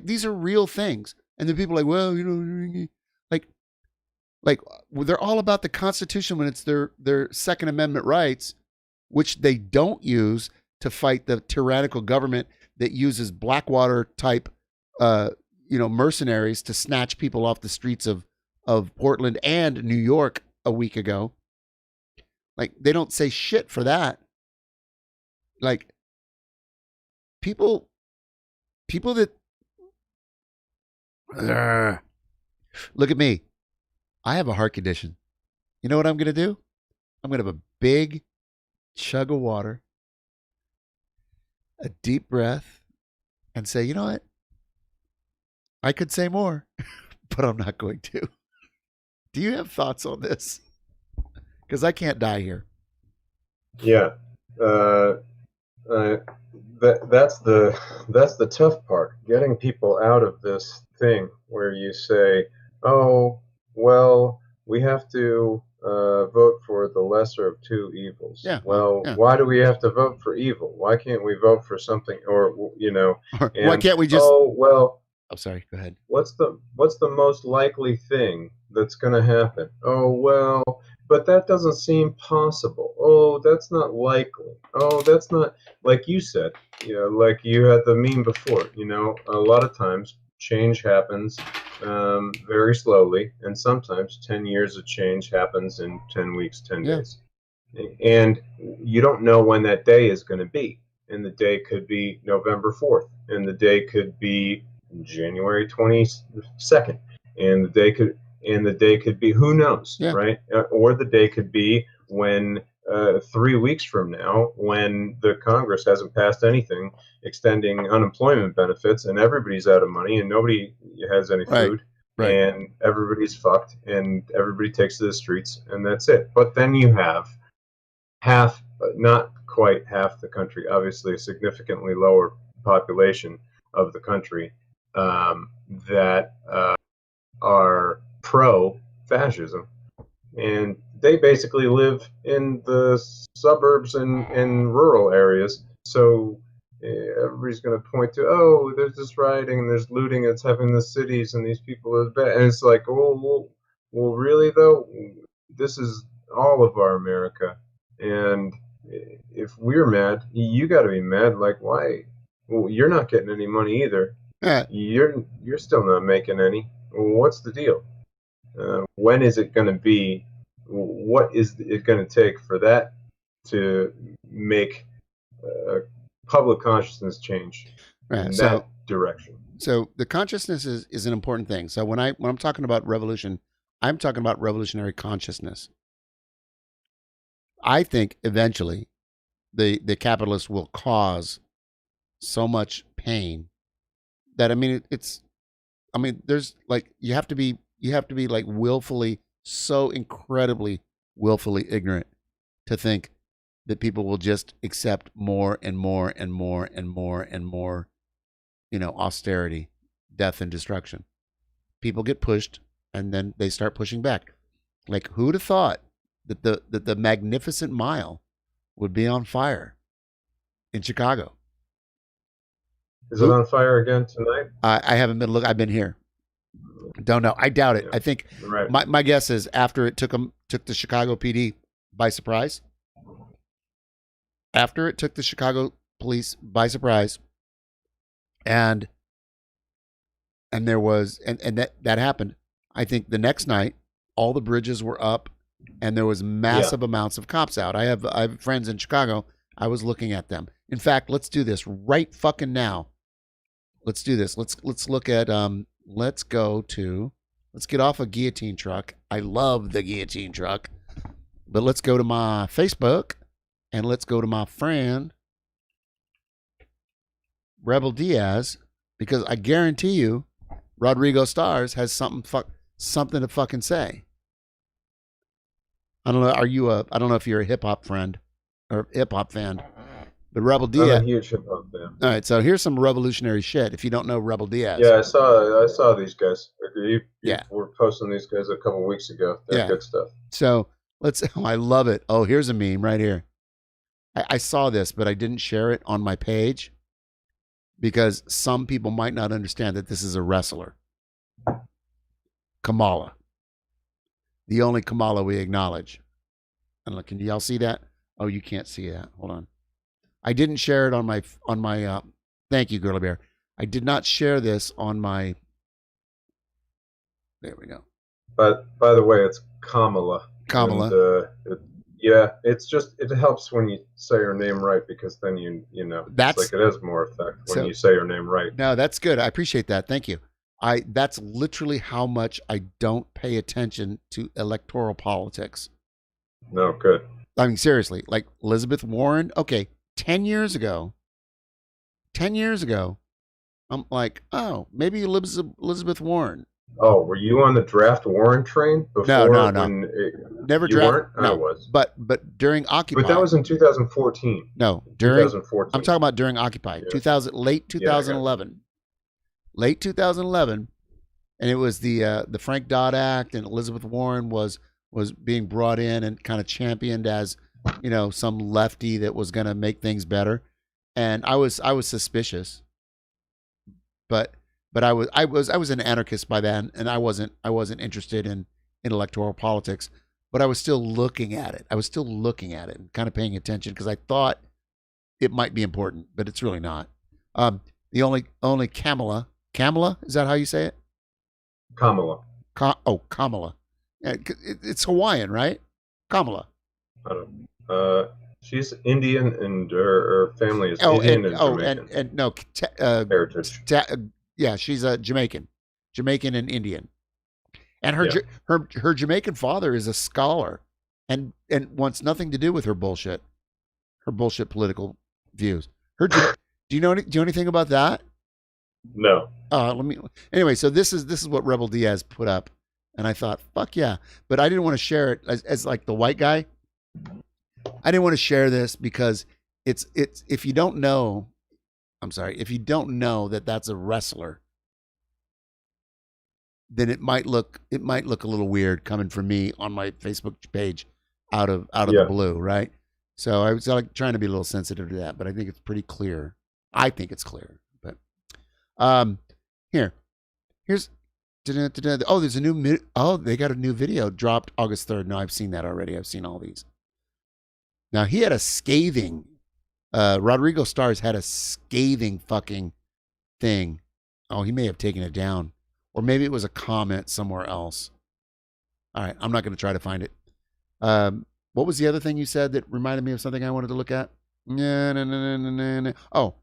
these are real things. And then people are like, well, like they're all about the Constitution when it's their Second Amendment rights, which they don't use to fight the tyrannical government that uses Blackwater type mercenaries to snatch people off the streets of Portland and New York a week ago. Like they don't say shit for that. Like people that look at me. I have a heart condition. You know what I'm going to do? I'm going to have a big chug of water, a deep breath, and say, you know what? I could say more, but I'm not going to. Do you have thoughts on this? Because I can't die here. Yeah. That's the tough part, getting people out of this thing where you say, oh, well, we have to vote for the lesser of two evils. Yeah. Well, yeah. Why do we have to vote for evil? Why can't we vote for something, or and, why can't we just? Oh, well. I'm sorry. Go ahead. What's the most likely thing that's going to happen? Oh, well, but that doesn't seem possible. Oh, that's not likely. Oh, that's not, like you said, like you had the meme before, a lot of times change happens very slowly, and sometimes 10 years of change happens in 10 weeks, 10 days. And you don't know when that day is going to be. And the day could be November 4th, and the day could be January 22nd, and the day could be, who knows, right? Or the day could be when 3 weeks from now, when the Congress hasn't passed anything extending unemployment benefits, and everybody's out of money, and nobody has any food, and everybody's fucked, and everybody takes to the streets, and that's it. But then you have half, not quite half the country, obviously a significantly lower population of the country, that are pro-fascism, and they basically live in the suburbs and rural areas. So everybody's going to point to, oh, there's this rioting and there's looting that's happening in the cities, and these people are bad. And it's like, well, really though, this is all of our America, and if we're mad, you got to be mad. Like, why? Well, you're not getting any money either. You're still not making any. Well, what's the deal? When is it going to be? What is it going to take for that to make public consciousness change in that direction? So the consciousness is an important thing. So when I'm talking about revolution, I'm talking about revolutionary consciousness. I think eventually the capitalists will cause so much pain that, I mean, it's I mean, there's like you have to be like willfully, so incredibly willfully ignorant to think that people will just accept more and more and more and more and more, austerity, death, and destruction. People get pushed, and then they start pushing back. Like, who'd have thought that the Magnificent Mile would be on fire in Chicago? Is it on fire again tonight? I haven't been I've been here. Don't know. I doubt it. Yeah. I think my guess is after it took the Chicago PD by surprise. After it took the Chicago police by surprise, and there was and that happened. I think the next night all the bridges were up, and there was massive amounts of cops out. I have friends in Chicago. I was looking at them. In fact, let's do this right fucking now. Let's do this. Let's look at let's get off a guillotine truck. I love the guillotine truck. But let's go to my Facebook and let's go to my friend Rebel Diaz, because I guarantee you Rodrigo Stars has something to fucking say. I don't know. I don't know if you're a hip hop friend or hip hop fan, but Rebel Diaz. I'm a huge hip hop fan. All right, so here's some revolutionary shit. If you don't know Rebel Diaz, yeah, I saw these guys. You were posting these guys a couple weeks ago. They're good stuff. So I love it. Oh, here's a meme right here. I saw this, but I didn't share it on my page because some people might not understand that this is a wrestler. Copmala. The only Copmala we acknowledge. And look, can y'all see that? Oh, you can't see that. Hold on. I didn't share it on my thank you, Girly Bear. I did not share this on my, there we go. But by the way, it's Copmala. Copmala. It's just, it helps when you say her name right, because then you know, it's like it has more effect when you say her name right. No, that's good. I appreciate that. Thank you. That's literally how much I don't pay attention to electoral politics. No, good. I mean, seriously, like Elizabeth Warren. Okay, 10 years ago, I'm like, oh, maybe Elizabeth Warren. Oh, were you on the draft Warren train before? No. Never draft. No, I was. But during Occupy. But that was in 2014. No, during 2014. I'm talking about during Occupy, late 2011. Late 2011, and it was the Frank Dodd Act, and Elizabeth Warren was being brought in and kind of championed as, some lefty that was going to make things better, and I was suspicious, but I was an anarchist by then, and I wasn't interested in electoral politics, but I was still looking at it. And kind of paying attention because I thought it might be important, but it's really not. The only Copmala, is that how you say it? Copmala. Copmala. Yeah, it's Hawaiian, right? Copmala. I don't. She's Indian, and her family is Indian and Jamaican. Heritage. Yeah, she's a Jamaican and Indian, and her Jamaican father is a scholar, and wants nothing to do with her bullshit political views. Do you know anything about that? No. Anyway, so this is what Rebel Diaz put up, and I thought, fuck yeah, but I didn't want to share it as like the white guy. I didn't want to share this because it's if you don't know that that's a wrestler, then it might look a little weird coming from me on my Facebook page out of the blue, right? So I was like trying to be a little sensitive to that, but I think it's pretty clear. I think it's clear. But here's oh, there's a new they got a new video dropped August 3rd. No, I've seen that already. I've seen all these. Now he had a scathing Rodrigo Stars had a scathing fucking thing. Oh, he may have taken it down, or maybe it was a comment somewhere else. All right, I'm not going to try to find it. What was the other thing you said that reminded me of something I wanted to look at? No. Oh,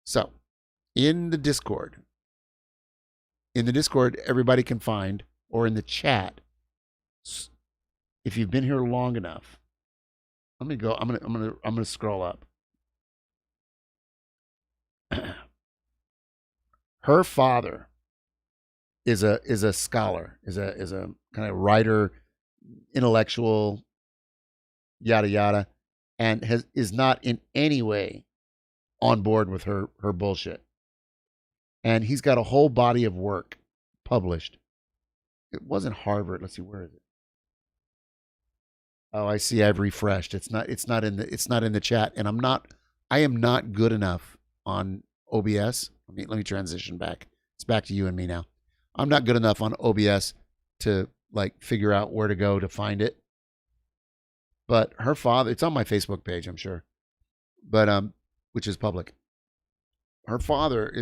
so in the Discord, everybody can find, or in the chat, if you've been here long enough. Let me go. I'm gonna scroll up. Her father is a scholar, is a kind of writer, intellectual, yada yada, and is not in any way on board with her bullshit. And he's got a whole body of work published. It wasn't Harvard. Let's see, where is it? Oh, I see. I've refreshed. It's not in the chat, and I am not good enough on OBS. Let me transition back. It's back to you and me now. I'm not good enough on OBS to like figure out where to go to find it. But her father, it's on my Facebook page, I'm sure. But which is public. Her father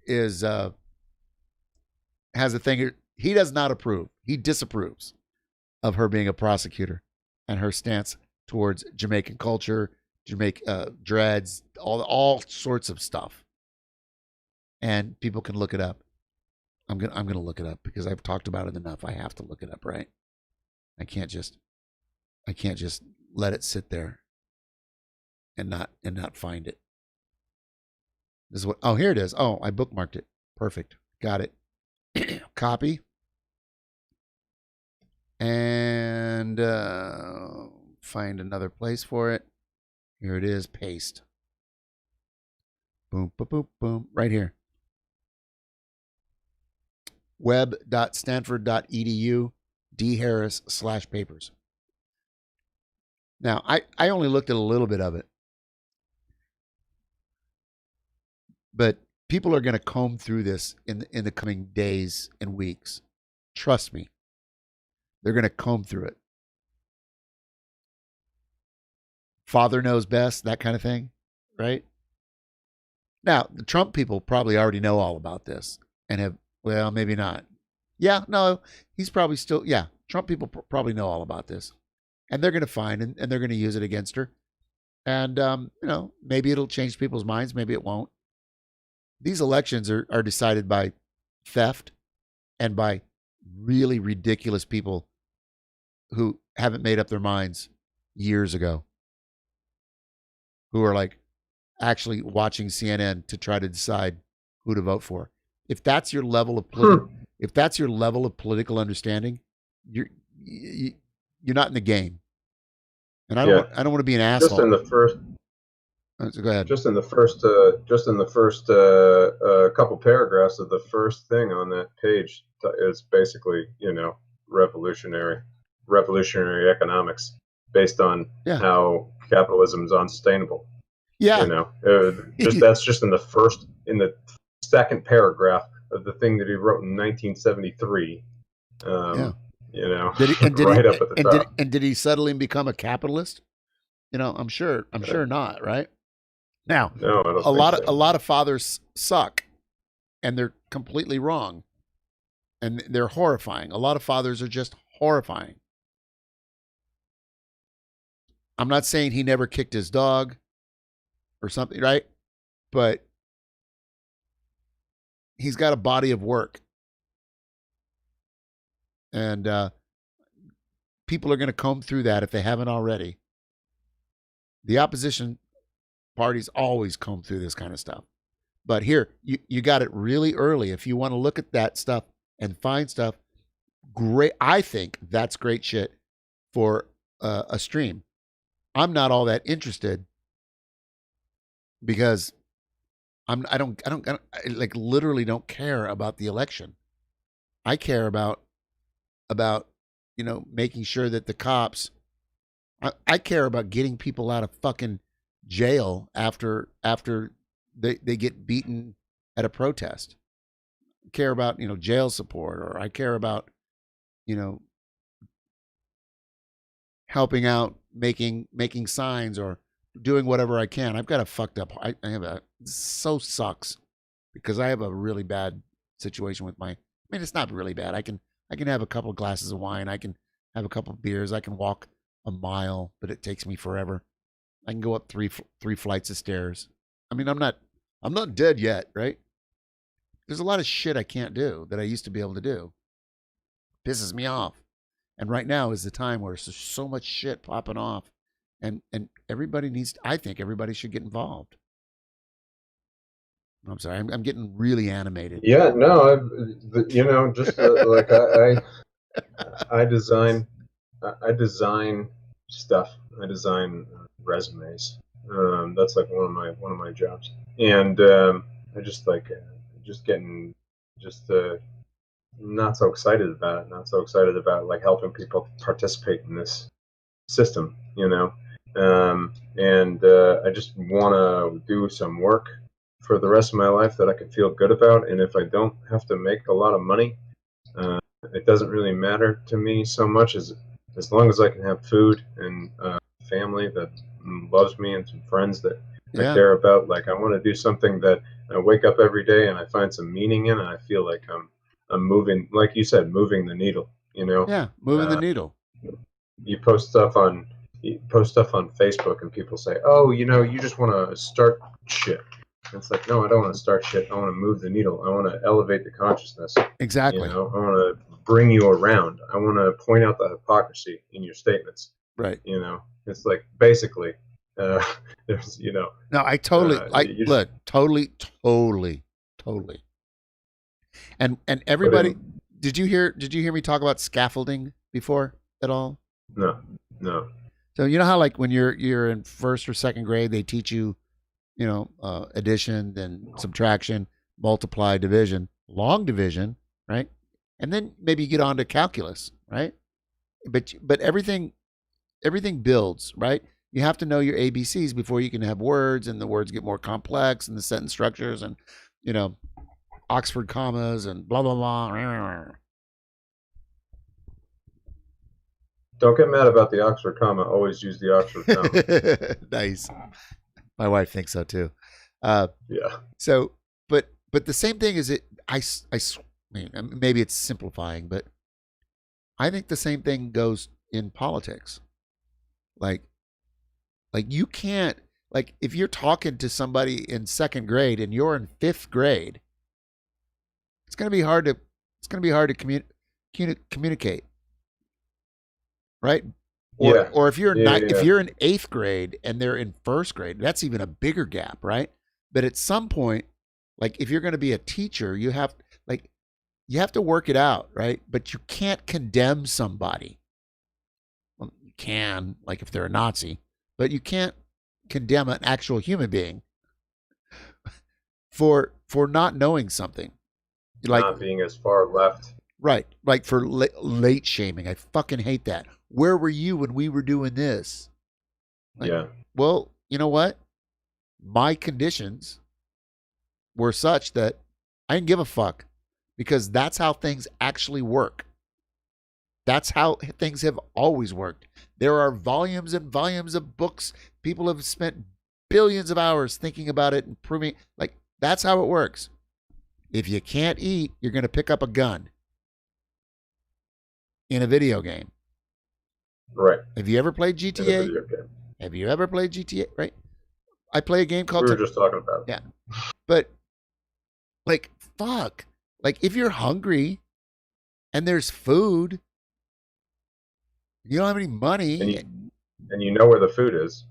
has a thing. He does not approve. He disapproves of her being a prosecutor and her stance towards Jamaican culture, dreads, all sorts of stuff. And people can look it up. I'm gonna look it up because I've talked about it enough. I have to look it up, right? I can't just let it sit there and not find it. This is what. Oh, here it is. Oh, I bookmarked it. Perfect. Got it. Copy. And find another place for it. Here it is. Paste. Boom, boom, boom, boom. Right here. web.stanford.edu dharris/papers. Now, I only looked at a little bit of it. But people are going to comb through this in the coming days and weeks. Trust me. They're going to comb through it. Father knows best, that kind of thing, right? Now, the Trump people probably already know all about this and have, well, maybe not. Yeah, no, he's probably still, yeah, Trump people probably know all about this. And they're going to find and they're going to use it against her. And, maybe it'll change people's minds. Maybe it won't. These elections are decided by theft and by really ridiculous people who haven't made up their minds years ago, who are like actually watching CNN to try to decide who to vote for. If that's your level of political understanding, you're not in the game. And I don't want to be an asshole. Just in the first. Go ahead. Just in the first couple paragraphs of the first thing on that page is basically, revolutionary economics based on how capitalism is unsustainable. Yeah. That's just in the second paragraph of the thing that he wrote in 1973. Right up at the top. Did he suddenly become a capitalist? I'm sure not, right? Now, no, I don't a lot of fathers suck, and they're completely wrong, and they're horrifying. A lot of fathers are just horrifying. I'm not saying he never kicked his dog or something, right? But he's got a body of work, and people are going to comb through that if they haven't already. The opposition parties always comb through this kind of stuff. But here, you got it really early. If you want to look at that stuff and find stuff, great. I think that's great shit for a stream. I'm not all that interested because I literally don't care about the election. I care about making sure that the cops. I care about getting people out of fucking jail after they get beaten at a protest. I care about jail support, or I care about helping out, making signs, or doing whatever I can. I've got a fucked up. So sucks because I have a really bad situation with it's not really bad. I can have a couple of glasses of wine. I can have a couple of beers. I can walk a mile, but it takes me forever. I can go up three flights of stairs. I'm not dead yet, right? There's a lot of shit I can't do that I used to be able to do. Pisses me off. And right now is the time where there's so much shit popping off, and everybody I think everybody should get involved. I'm sorry. I'm getting really animated. Yeah, no, just like I design stuff. I design resumes. That's like one of my jobs, and I just like just getting just not so excited about it. Not so excited about like helping people participate in this system, and I just want to do some work for the rest of my life that I can feel good about, and if I don't have to make a lot of money, it doesn't really matter to me so much as long as I can have food and family that loves me and some friends that I care about. Like I want to do something that I wake up every day and I find some meaning in, and I feel like I'm moving, like you said, moving the needle. Yeah, moving the needle. You post stuff on Facebook, and people say, "Oh, you just want to start shit." And it's like, no, I don't want to start shit. I want to move the needle. I want to elevate the consciousness. Exactly. I want to bring you around. I want to point out the hypocrisy in your statements. Right. It's like basically, there's, No, I totally look, totally. And everybody, did you hear me talk about scaffolding before at all? No. So you know how like when you're in first or second grade, they teach you, addition, then subtraction, multiply, division, long division, right? And then maybe you get on to calculus, right? But everything builds, right? You have to know your ABCs before you can have words, and the words get more complex, and the sentence structures, and Oxford commas, and blah blah blah. Don't get mad about the Oxford comma. Always use the Oxford comma. Nice. My wife thinks so too. Yeah. So, but the same thing is it. I mean, maybe it's simplifying, but I think the same thing goes in politics. Like you can't, like if you're talking to somebody in second grade and you're in fifth grade, it's gonna be hard to communicate, right? Or if you're if you're in eighth grade and they're in first grade, that's even a bigger gap, right? But at some point, like if you're going to be a teacher, you have to work it out, right? But you can't condemn somebody. Well, you can, like if they're a Nazi, but you can't condemn an actual human being for not knowing something, like not being as far left. Right, like for late shaming. I fucking hate that. Where were you when we were doing this? Like, well, you know what? My conditions were such that I didn't give a fuck, because that's how things actually work. That's how things have always worked. There are volumes and volumes of books. People have spent billions of hours thinking about it and proving, like, that's how it works. If you can't eat, you're going to pick up a gun in a video game. Right. Have you ever played GTA? Have you ever played GTA? Right. I play a game called. We were just talking about it. Yeah. But, like, fuck. Like, if you're hungry and there's food, you don't have any money. And you know where the food is.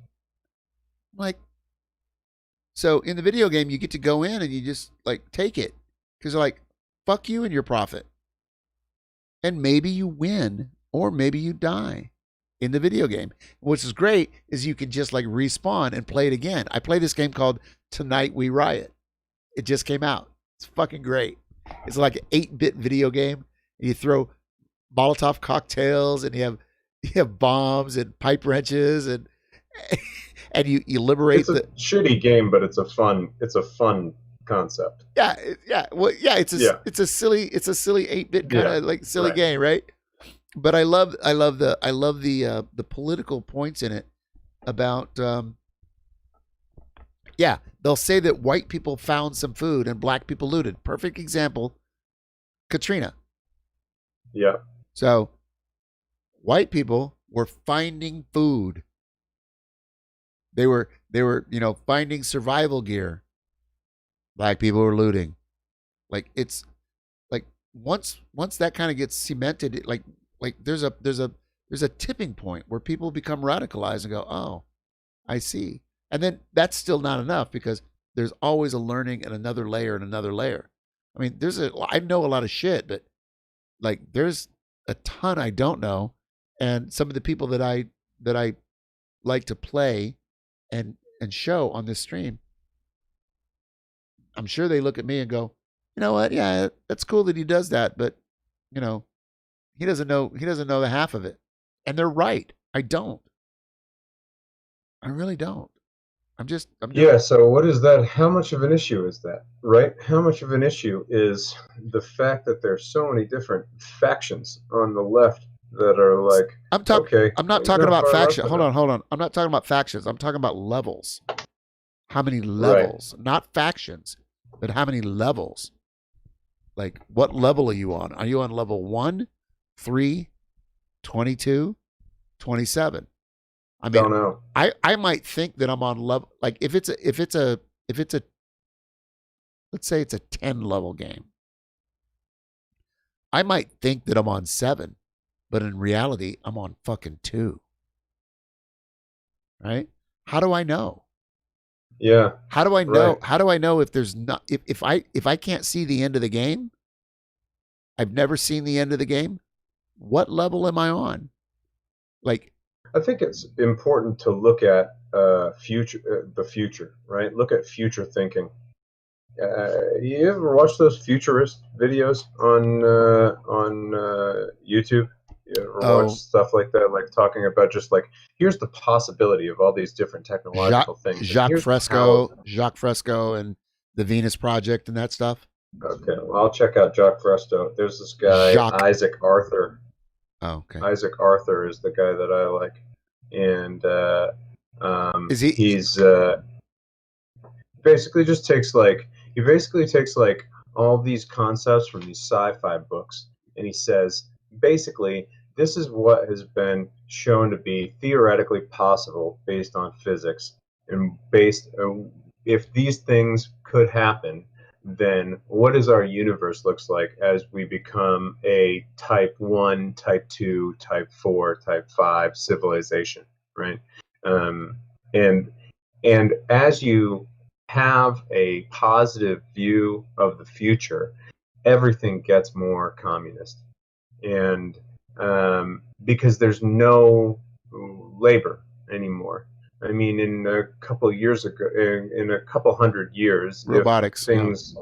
Like, so in the video game, you get to go in and you just, like, take it. Because they're like, fuck you and your profit. And maybe you win or maybe you die in the video game. What's is great is you can just like respawn and play it again. I play this game called Tonight We Riot. It just came out. It's fucking great. It's like an 8-bit video game. You throw Molotov cocktails and you have bombs and pipe wrenches and you liberate. It's a shitty game, but it's a fun concept. It's a silly 8-bit kind of like silly game, right? But I love the political points in it about they'll say that white people found some food and black people looted. Perfect example, Katrina. Yeah. So white people were finding food. They were finding survival gear. Black people were looting. Like it's like once that kind of gets cemented, like there's a tipping point where people become radicalized and go, oh, I see. And then that's still not enough, because there's always a learning and another layer and another layer. I mean, I know a lot of shit, but like there's a ton I don't know. And some of the people that I like to play and show on this stream, I'm sure they look at me and go, you know what? Yeah, that's cool that he does that, but you know, he doesn't know the half of it. And they're right. I don't. I really don't. Yeah, so what is that? How much of an issue is that, right? How much of an issue is the fact that there's so many different factions on the left that are like, I'm not talking about factions. Hold on. I'm not talking about factions. I'm talking about levels. How many levels? Right. Not factions, but how many levels? Like, what level are you on? Are you on level 1, 3, 22, 27? I mean, don't know. I might think that I'm on level, like if it's a let's say it's a 10 level game. I might think that I'm on 7, but in reality, I'm on fucking 2. Right? How do I know? Yeah. How do I know? Right. How do I know if there's not if I can't see the end of the game? I've never seen the end of the game. What level am I on? Like, I think it's important to look at the future, right? Look at future thinking. You ever watch those futurist videos on YouTube? You ever watch stuff like that, like talking about just like, here's the possibility of all these different technological things. Jacques Fresco and the Venus Project and that stuff. Okay, well, I'll check out Jacques Fresco. There's this guy, Isaac Arthur. Oh, okay. Isaac Arthur is the guy that I like, and he's basically just takes like all these concepts from these sci-fi books, and he says basically this is what has been shown to be theoretically possible based on physics, and if these things could happen, then what does our universe looks like as we become a type 1, type 2, type 4, type 5 civilization, right? And as you have a positive view of the future, everything gets more communist. And because there's no labor anymore. I mean, in a couple of years ago, in a couple hundred years, robotics, if things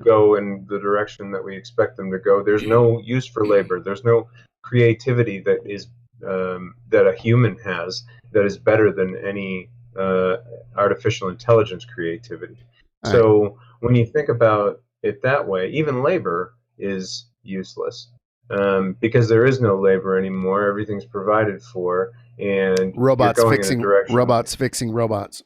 go in the direction that we expect them to go, there's no use for labor. There's no creativity that is that a human has that is better than any artificial intelligence creativity. So when you think about it that way, even labor is useless because there is no labor anymore. Everything's provided for. And robots fixing robots.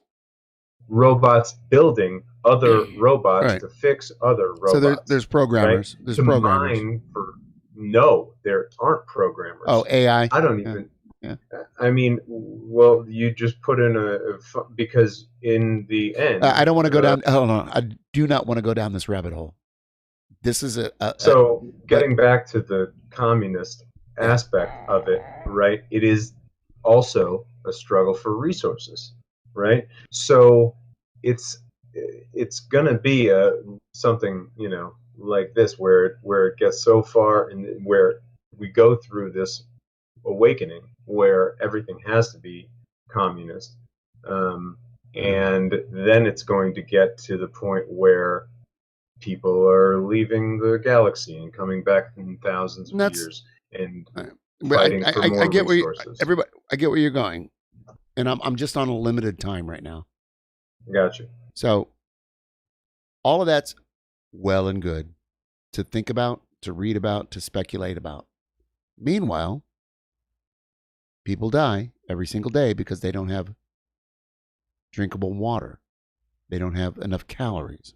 Robots building other robots to fix other robots. So there's programmers. Right? There's programmers. No, there aren't programmers. Oh, AI. I don't even. Yeah. I mean, well, you just put in because in the end. I don't want to go down. Hold on. I do not want to go down this rabbit hole. This is getting back to the communist aspect of it, right? It is also a struggle for resources, right? So it's gonna be something like this where it gets so far and where we go through this awakening where everything has to be communist, and then it's going to get to the point where people are leaving the galaxy and coming back in thousands of years and fighting for more resources. I get where you're going, and I'm just on a limited time right now. Gotcha. So all of that's well and good to think about, to read about, to speculate about. Meanwhile, people die every single day because they don't have drinkable water. They don't have enough calories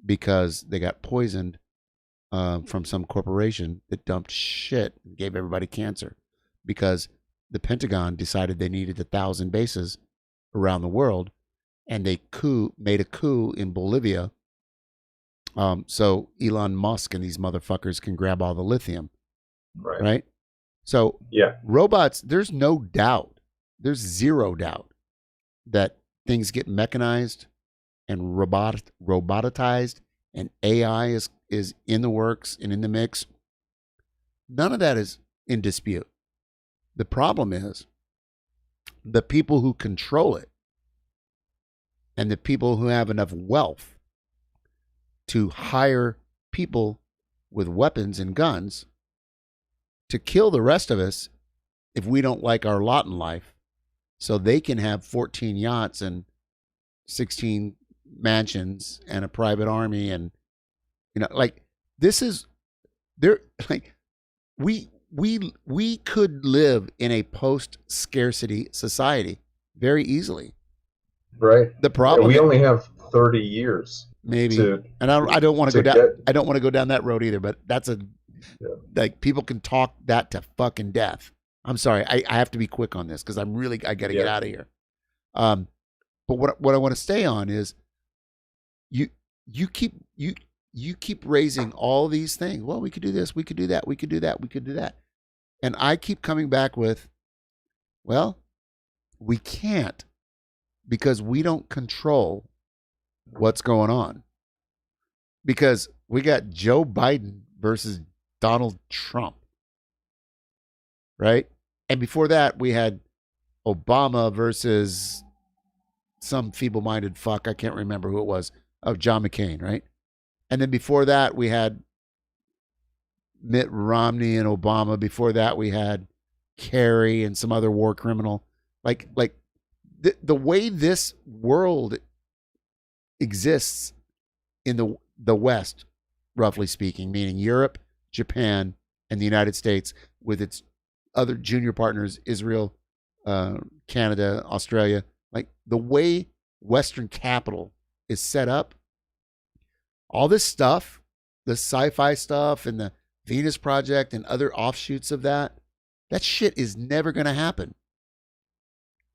because they got poisoned from some corporation that dumped shit and gave everybody cancer because the Pentagon decided they needed 1,000 bases around the world, and they made a coup in Bolivia so Elon Musk and these motherfuckers can grab all the lithium. Right? So robots, there's no doubt, there's zero doubt that things get mechanized and robotized, and AI is in the works and in the mix. None of that is in dispute. The problem is the people who control it and the people who have enough wealth to hire people with weapons and guns to kill the rest of us if we don't like our lot in life, so they can have 14 yachts and 16 mansions and a private army. And like, this is there, like, we could live in a post scarcity society very easily. Right. The problem, we only have 30 years maybe, and I don't want to go down. I don't want to go down that road either. But that's like, people can talk that to fucking death. I'm sorry, I have to be quick on this because I got to get out of here. But what I want to stay on is you keep raising all these things. Well, we could do this, we could do that, we could do that, we could do that, and I keep coming back with, well, we can't, because we don't control what's going on. Because we got Joe Biden versus Donald Trump, right? And before that, we had Obama versus some feeble-minded fuck. I can't remember who it was. Oh, John McCain, right? And then before that, we had Mitt Romney and Obama. Before that, we had Kerry and some other war criminal. Like the way this world exists in the West, roughly speaking, meaning Europe, Japan, and the United States, with its other junior partners, Israel, Canada, Australia, like the way Western capital is set up, all this stuff, the sci-fi stuff and the Venus Project and other offshoots of that shit is never going to happen.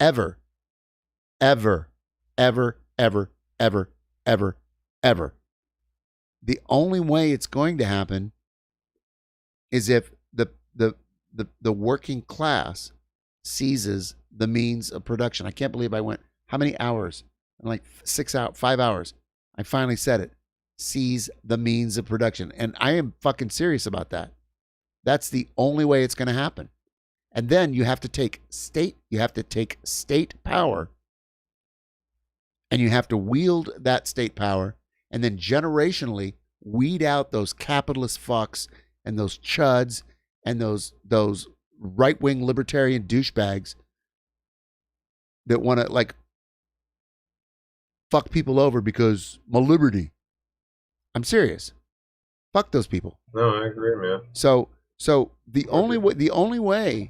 Ever. Ever. Ever. Ever. Ever. Ever. Ever. The only way it's going to happen is if the working class seizes the means of production. I can't believe I went, how many hours? I'm like 5 hours. I finally said it. Seize the means of production. And I am fucking serious about that. That's the only way it's going to happen. And then you have to take state power, and you have to wield that state power, and then generationally weed out those capitalist fucks and those chuds and those right-wing libertarian douchebags that want to like fuck people over because my liberty. I'm serious. Fuck those people. No, I agree, man. So the only way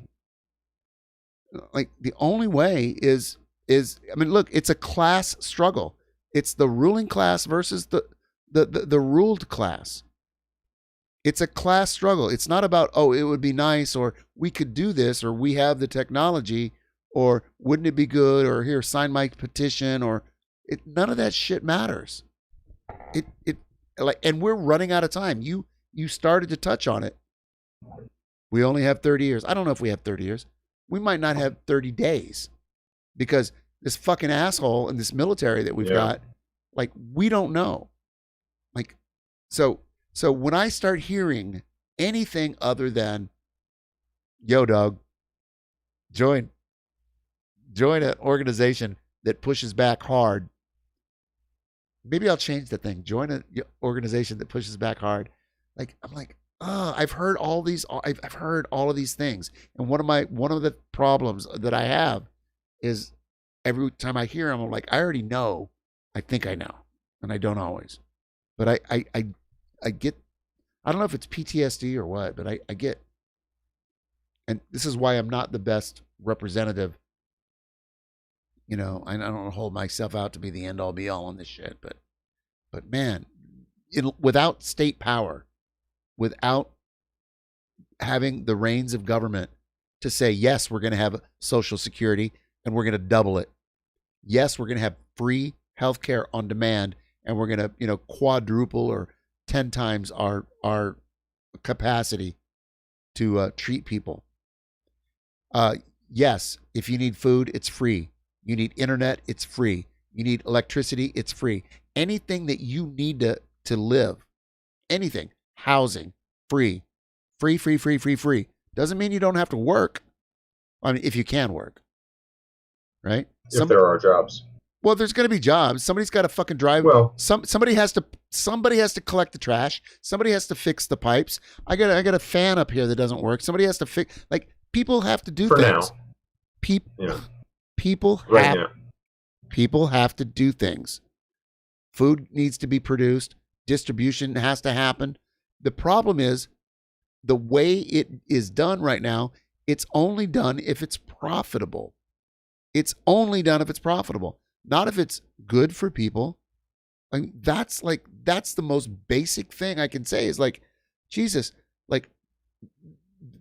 is I mean, look, it's a class struggle. It's the ruling class versus the ruled class. It's a class struggle. It's not about, oh, it would be nice, or we could do this, or we have the technology, or wouldn't it be good, or here, sign my petition, or none of that shit matters. And we're running out of time. You started to touch on it. We only have 30 years. I don't know if we have 30 years. We might not have 30 days, because this fucking asshole in this military that we've got, like, we don't know. Like, so when I start hearing anything other than, yo, dog, join an organization that pushes back hard. Maybe I'll change the thing. Join an organization that pushes back hard. Like, I'm like, I've heard all these. I've heard all of these things, and one of the problems that I have is every time I hear them, I'm like, I already know. I think I know, and I don't always. But I get. I don't know if it's PTSD or what, but I get. And this is why I'm not the best representative. You know, I don't hold myself out to be the end all be all on this shit, but man, without state power, without having the reins of government to say, yes, we're going to have Social Security and we're going to double it. Yes, we're going to have free healthcare on demand, and we're going to, quadruple or 10 times our capacity to treat people. Yes, if you need food, it's free. You need internet, it's free. You need electricity, it's free. Anything that you need to live, anything, housing, free. Free. Doesn't mean you don't have to work. I mean, if you can work, right? If there are jobs. Well, there's going to be jobs. Somebody's got to fucking drive. Well, somebody has to collect the trash. Somebody has to fix the pipes. I got a fan up here that doesn't work. Somebody has to fix. Like, people have to do for things. now. People have to do things. Food needs to be produced. Distribution has to happen. The problem is, the way it is done right now, it's only done if it's profitable. It's only done if it's profitable, not if it's good for people. I mean, that's the most basic thing I can say is like, Jesus, like,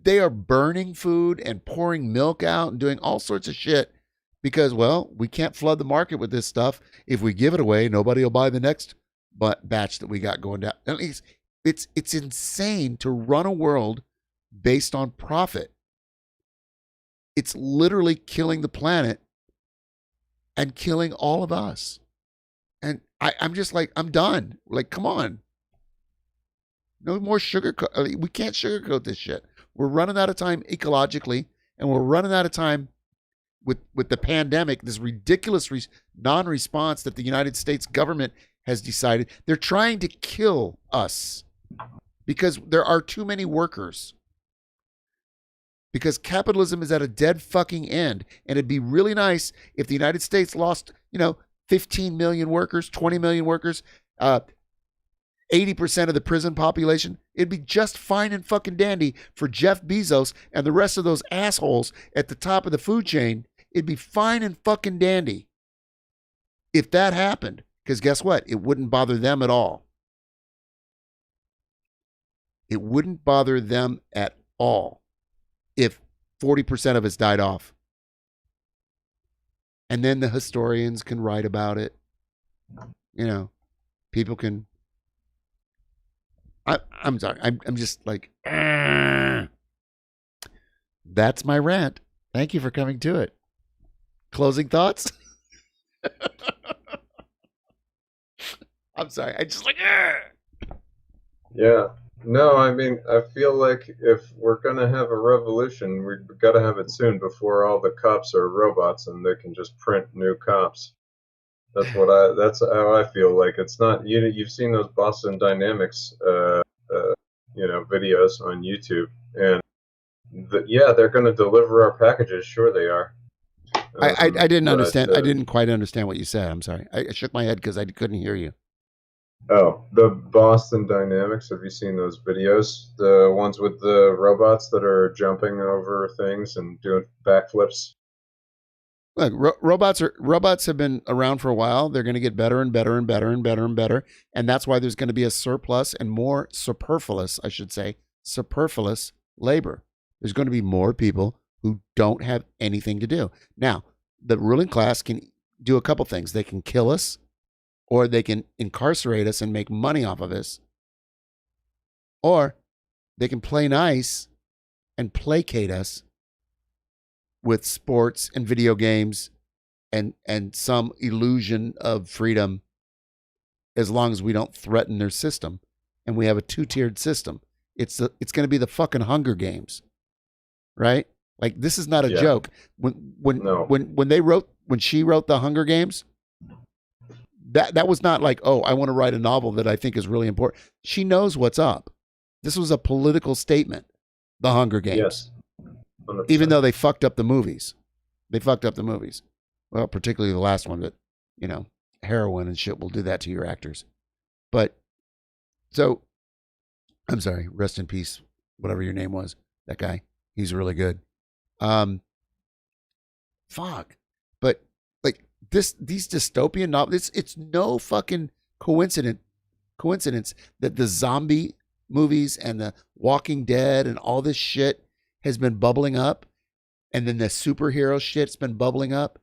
they are burning food and pouring milk out and doing all sorts of shit because, well, we can't flood the market with this stuff. If we give it away, nobody will buy the next batch that we got going down. At least it's insane to run a world based on profit. It's literally killing the planet and killing all of us. And I'm just like, I'm done. Like, come on. No more sugarcoat. We can't sugarcoat this shit. We're running out of time ecologically, and we're running out of time with the pandemic, this ridiculous non-response that the United States government has decided. They're trying to kill us because there are too many workers. Because capitalism is at a dead fucking end. And it'd be really nice if the United States lost, 15 million workers, 20 million workers, 80% of the prison population. It'd be just fine and fucking dandy for Jeff Bezos and the rest of those assholes at the top of the food chain. It'd be fine and fucking dandy if that happened. Because guess what? It wouldn't bother them at all. It wouldn't bother them at all if 40% of us died off. And then the historians can write about it. People can. I'm sorry. I'm just like, that's my rant. Thank you for coming to it. Closing thoughts? I'm sorry. I just like, Yeah. No, I mean, I feel like if we're going to have a revolution, we've got to have it soon before all the cops are robots and they can just print new cops. That's how I feel like. It's not, you've seen those Boston Dynamics, videos on YouTube, and they're going to deliver our packages. Sure they are. I didn't understand. I didn't quite understand what you said. I'm sorry. I shook my head because I couldn't hear you. Oh, the Boston Dynamics. Have you seen those videos? The ones with the robots that are jumping over things and doing backflips? Look, robots have been around for a while. They're going to get better and better and better and better and better. And that's why there's going to be a surplus and more superfluous labor. There's going to be more people who don't have anything to do. Now, the ruling class can do a couple things. They can kill us, or they can incarcerate us and make money off of us. Or they can play nice and placate us with sports and video games and some illusion of freedom, as long as we don't threaten their system. And we have a two-tiered system. It's going to be the fucking Hunger Games, right? Like, this is not a joke. When she wrote the Hunger Games, that was not like, oh, I want to write a novel that I think is really important. She knows what's up. This was a political statement, the Hunger Games. Yes. 100%. Even though they fucked up the movies. Well, particularly the last one, that, heroin and shit will do that to your actors. But, so, I'm sorry, rest in peace, whatever your name was, that guy. He's really good. Fuck. But, like, these dystopian novels, it's no fucking coincidence that the zombie movies and the Walking Dead and all this shit has been bubbling up, and then the superhero shit's been bubbling up.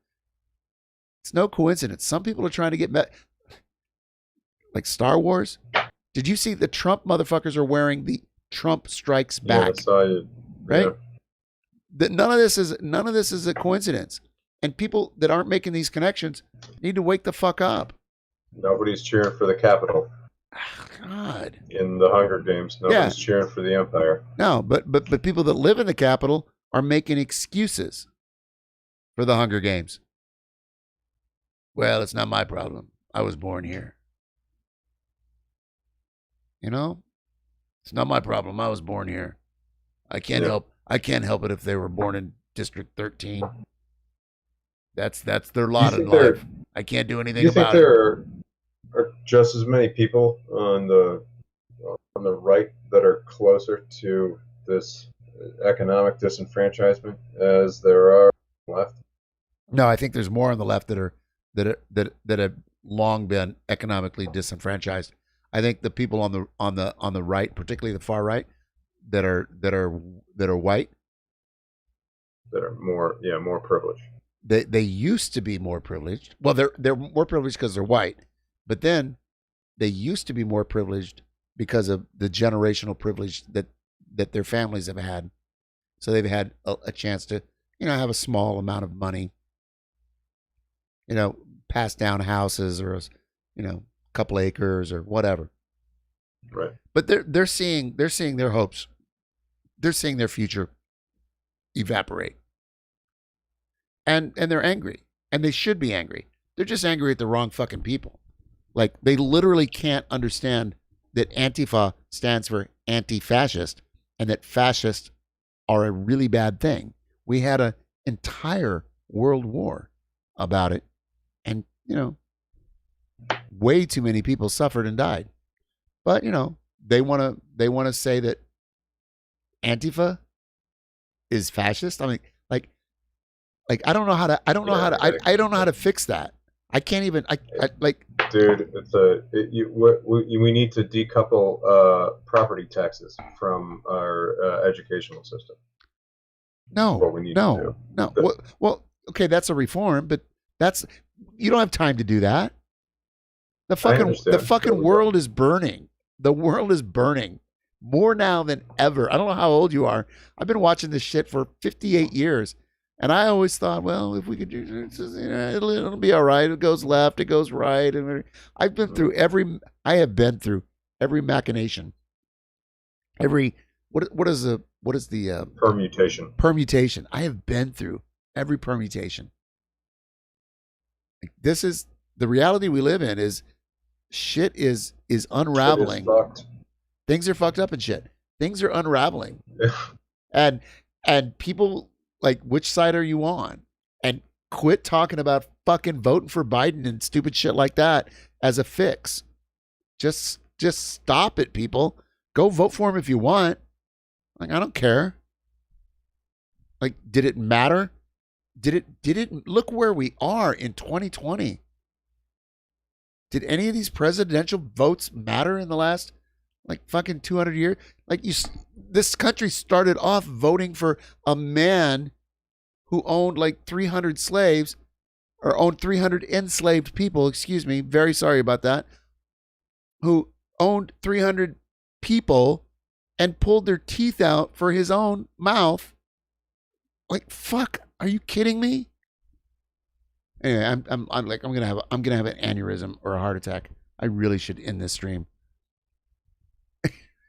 It's no coincidence. Some people are trying to get like Star Wars. Did you see the Trump motherfuckers are wearing the Trump Strikes Back? Yeah, I saw you. Right? That none of this is a coincidence. And people that aren't making these connections need to wake the fuck up. Nobody's cheering for the Capitol. God. In the Hunger Games, nobody's cheering for the Empire. No, but people that live in the Capitol are making excuses for the Hunger Games. Well, it's not my problem. I was born here. You know? It's not my problem. I was born here. I can't help it if they were born in District 13. That's their lot in life. I can't do anything about it. You think there are just as many people on the right that are closer to this economic disenfranchisement as there are on the left? No, I think there's more on the left that have long been economically disenfranchised. I think the people on the right, particularly the far right, that are white, that are more privileged. They used to be more privileged. Well, they're more privileged because they're white, but then they used to be more privileged because of the generational privilege that their families have had. So they've had a chance to, have a small amount of money, pass down houses or, a couple acres or whatever. Right. But they're seeing their hopes. They're seeing their future evaporate. And they're angry. And they should be angry. They're just angry at the wrong fucking people. Like, they literally can't understand that Antifa stands for anti-fascist and that fascists are a really bad thing. We had an entire world war about it. And, way too many people suffered and died. But, they want to say that Antifa is fascist. I mean, like I don't know how to fix that. I can't even. Dude, we need to decouple property taxes from our educational system. No, what we need to do. No. Well, okay, that's a reform, but you don't have time to do that. The fucking world is burning. The world is burning more now than ever. I don't know how old you are. I've been watching this shit for 58 years. And I always thought, well, if we could do this, it'll be all right. It goes left, it goes right. And I have been through every machination. What is the permutation? Permutation. I have been through every permutation. This is the reality we live in. Is shit is unraveling. Shit is fucked. Things are fucked up and shit. Things are unraveling. and people, like, which side are you on? And quit talking about fucking voting for Biden and stupid shit like that as a fix. Just stop it, people. Go vote for him if you want. Like, I don't care. Like, did it matter? Did it look where we are in 2020? Did any of these presidential votes matter in the last fucking 200 years? This country started off voting for a man who owned 300 slaves, or owned 300 enslaved people, excuse me, very sorry about that, who owned 300 people and pulled their teeth out for his own mouth. Fuck, are you kidding me? Anyway, I'm gonna have an aneurysm or a heart attack. I really should end this stream.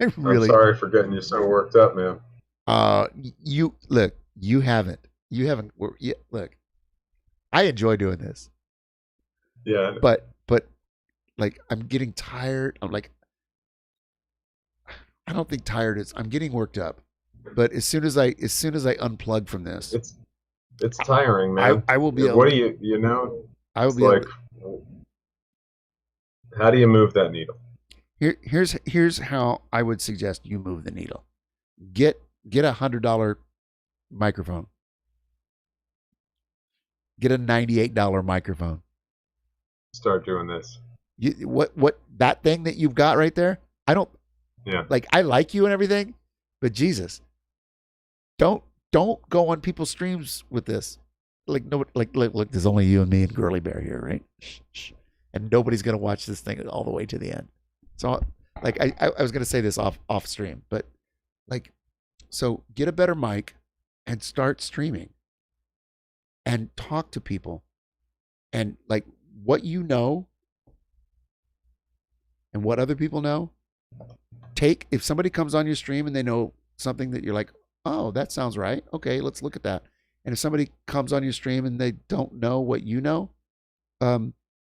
I'm sorry for getting you so worked up, man. You haven't. Look, I enjoy doing this. Yeah. But I'm getting tired. I don't think tired is. I'm getting worked up. But as soon as I unplug from this, it's tiring, man. I will be. What do you I will be. How do you move that needle? Here's how I would suggest you move the needle. Get $100 microphone. Get a $98 microphone. Start doing this. What that thing that you've got right there? I don't. Yeah. I like you and everything, but Jesus, don't go on people's streams with this. Look, there's only you and me and Girly Bear here, right? Shh. And nobody's gonna watch this thing all the way to the end. So, I was gonna say this off stream, but so get a better mic and start streaming. and talk to people, and like what you know and what other people know. If somebody comes on your stream and they know something that you're like, oh, that sounds right. Okay, let's look at that. And if somebody comes on your stream and they don't know what you know,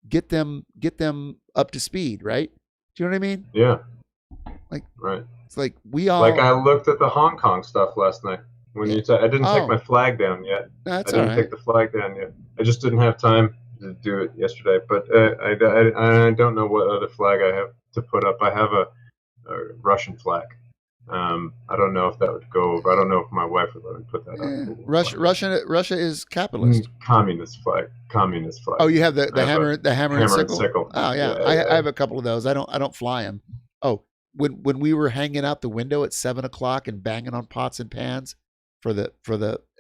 get them up to speed, right? Do you know what I mean? Yeah. Like, right. It's like we all. Like I looked at the Hong Kong stuff last night. When you said I didn't take my flag down yet. That's I didn't all right. take the flag down yet. I just didn't have time to do it yesterday. But I don't know what other flag I have to put up. I have a Russian flag. I don't know if that would go over. I don't know if my wife would let me put that up. Russia is capitalist. Communist flag. Oh, you have the hammer and sickle? Oh yeah, yeah. I have a couple of those. I don't fly them. Oh, when we were hanging out the window at 7:00 and banging on pots and pans for the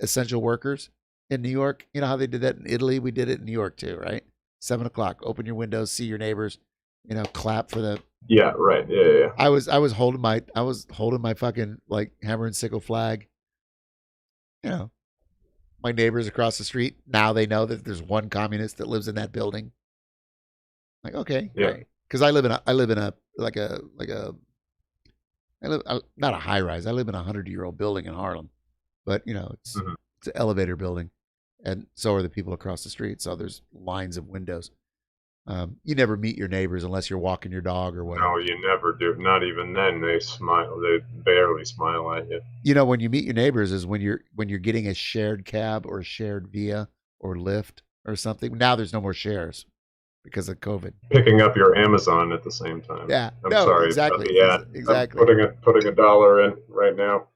essential workers in New York, you know how they did that in Italy? We did it in New York too, right? 7:00, open your windows, see your neighbors, clap for the. Yeah, right. Yeah. I was holding my fucking like hammer and sickle flag. My neighbors across the street, now they know that there's one communist that lives in that building. Like, okay, yeah. Because I live in a not a high rise. I live in a 100-year-old building in Harlem, but it's an elevator building, and so are the people across the street. So there's lines of windows. You never meet your neighbors unless you're walking your dog or whatever. No, you never do. Not even then. They smile. They barely smile at you. When you meet your neighbors is when you're getting a shared cab or a shared Via or Lyft or something. Now there's no more shares because of COVID. Picking up your Amazon at the same time. Yeah, I'm sorry. Exactly. Exactly. I'm putting $1 in right now.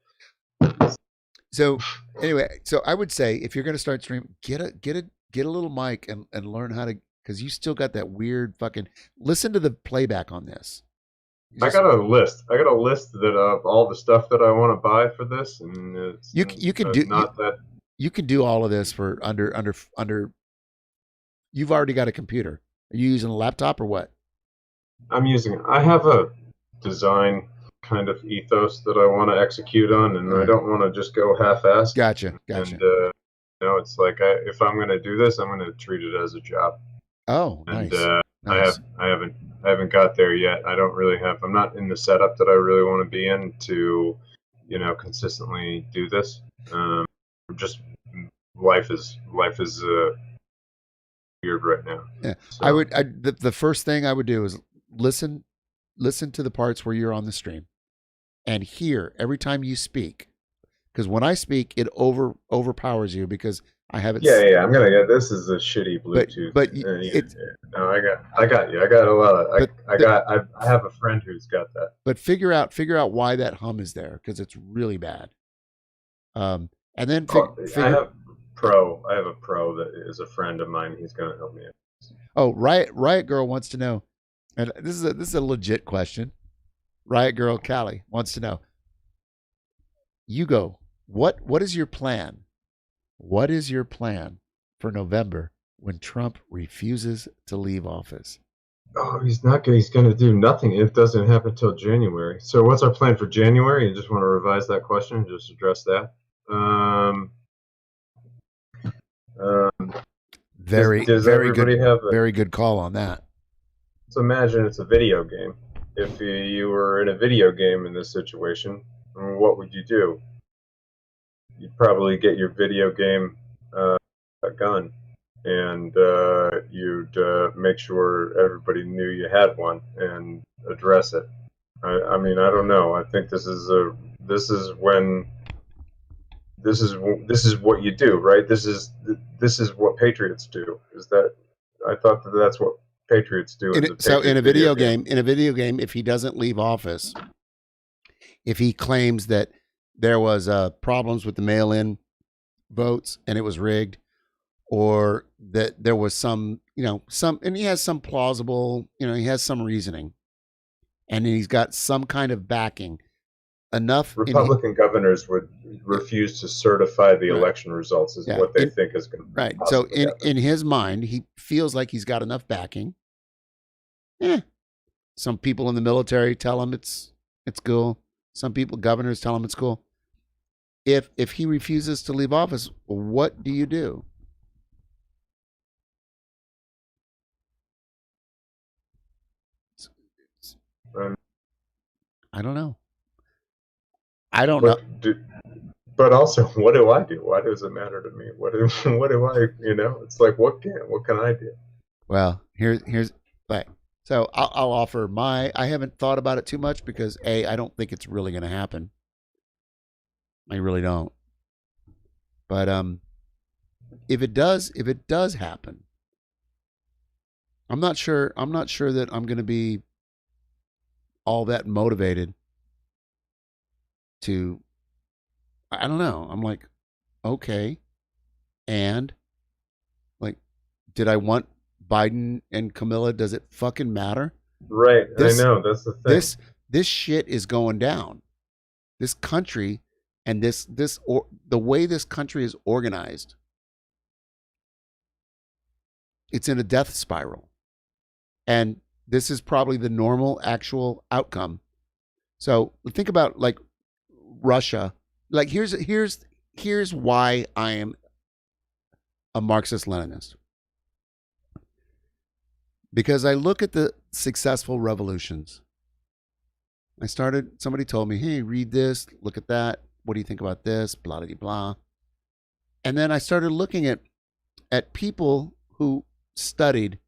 So anyway, I would say if you're going to start streaming, get a little mic and learn how to. Because you still got that weird fucking. Listen to the playback on this. I got a list. I got a list that of all the stuff that I want to buy for this, and you can do all of this for under. You've already got a computer. Are you using a laptop or what? I have a design kind of ethos that I want to execute on, and I don't want to just go half-assed. Gotcha. And it's like if I'm going to do this, I'm going to treat it as a job. Oh, and nice. I haven't got there yet. I don't really have. I'm not in the setup that I really want to be in to, consistently do this. Just life is weird right now. Yeah, so. The first thing I would do is listen to the parts where you're on the stream, and hear every time you speak, because when I speak, it overpowers you because. I have it. Yeah. I'm gonna get. This is a shitty Bluetooth. But no, I got you. I got a lot of. I have a friend who's got that. But figure out why that hum is there because it's really bad. And then I have a pro that is a friend of mine. He's gonna help me. Oh, Riot Girl wants to know, and this is a legit question. Riot Girl Callie wants to know. You go. What is your plan? What is your plan for November when Trump refuses to leave office? Oh, he's not going. He's going to do nothing. It doesn't happen until January. So, what's our plan for January? You just want to revise that question and just address that. Very good call on that. So imagine it's a video game. If you were in a video game in this situation, what would you do? You'd probably get your video game gun, and you'd make sure everybody knew you had one and address it. I mean, I don't know. I think this is what you do, right? This is what patriots do. Is that I thought that's what patriots do. In a video game, if he doesn't leave office, if he claims that there was problems with the mail-in votes and it was rigged, or that there was some, and he has some plausible, he has some reasoning, and he's got some kind of backing. Enough Republican governors would refuse to certify the election results is what they think is going to right. So in his mind, he feels like he's got enough backing. Some people in the military tell him it's cool. Some governors tell him it's cool. If he refuses to leave office, what do you do? I don't know. I don't know. But also, what do I do? Why does it matter to me? What do I? It's like what can I do? Well, here's right. So I'll offer I haven't thought about it too much because I don't think it's really going to happen. I really don't. But if it does happen, I'm not sure that I'm going to be all that motivated to, I don't know. I'm like, okay. And like, did I want Biden and Camilla? Does it fucking matter? Right. I know. That's the thing. This shit is going down. This country and the way this country is organized, it's in a death spiral. And this is probably the normal actual outcome. So think about like Russia. Like here's why I am a Marxist-Leninist. Because I look at the successful revolutions. Somebody told me, hey, read this, look at that. What do you think about this? Blah, blah, blah. And then I started looking at people who studied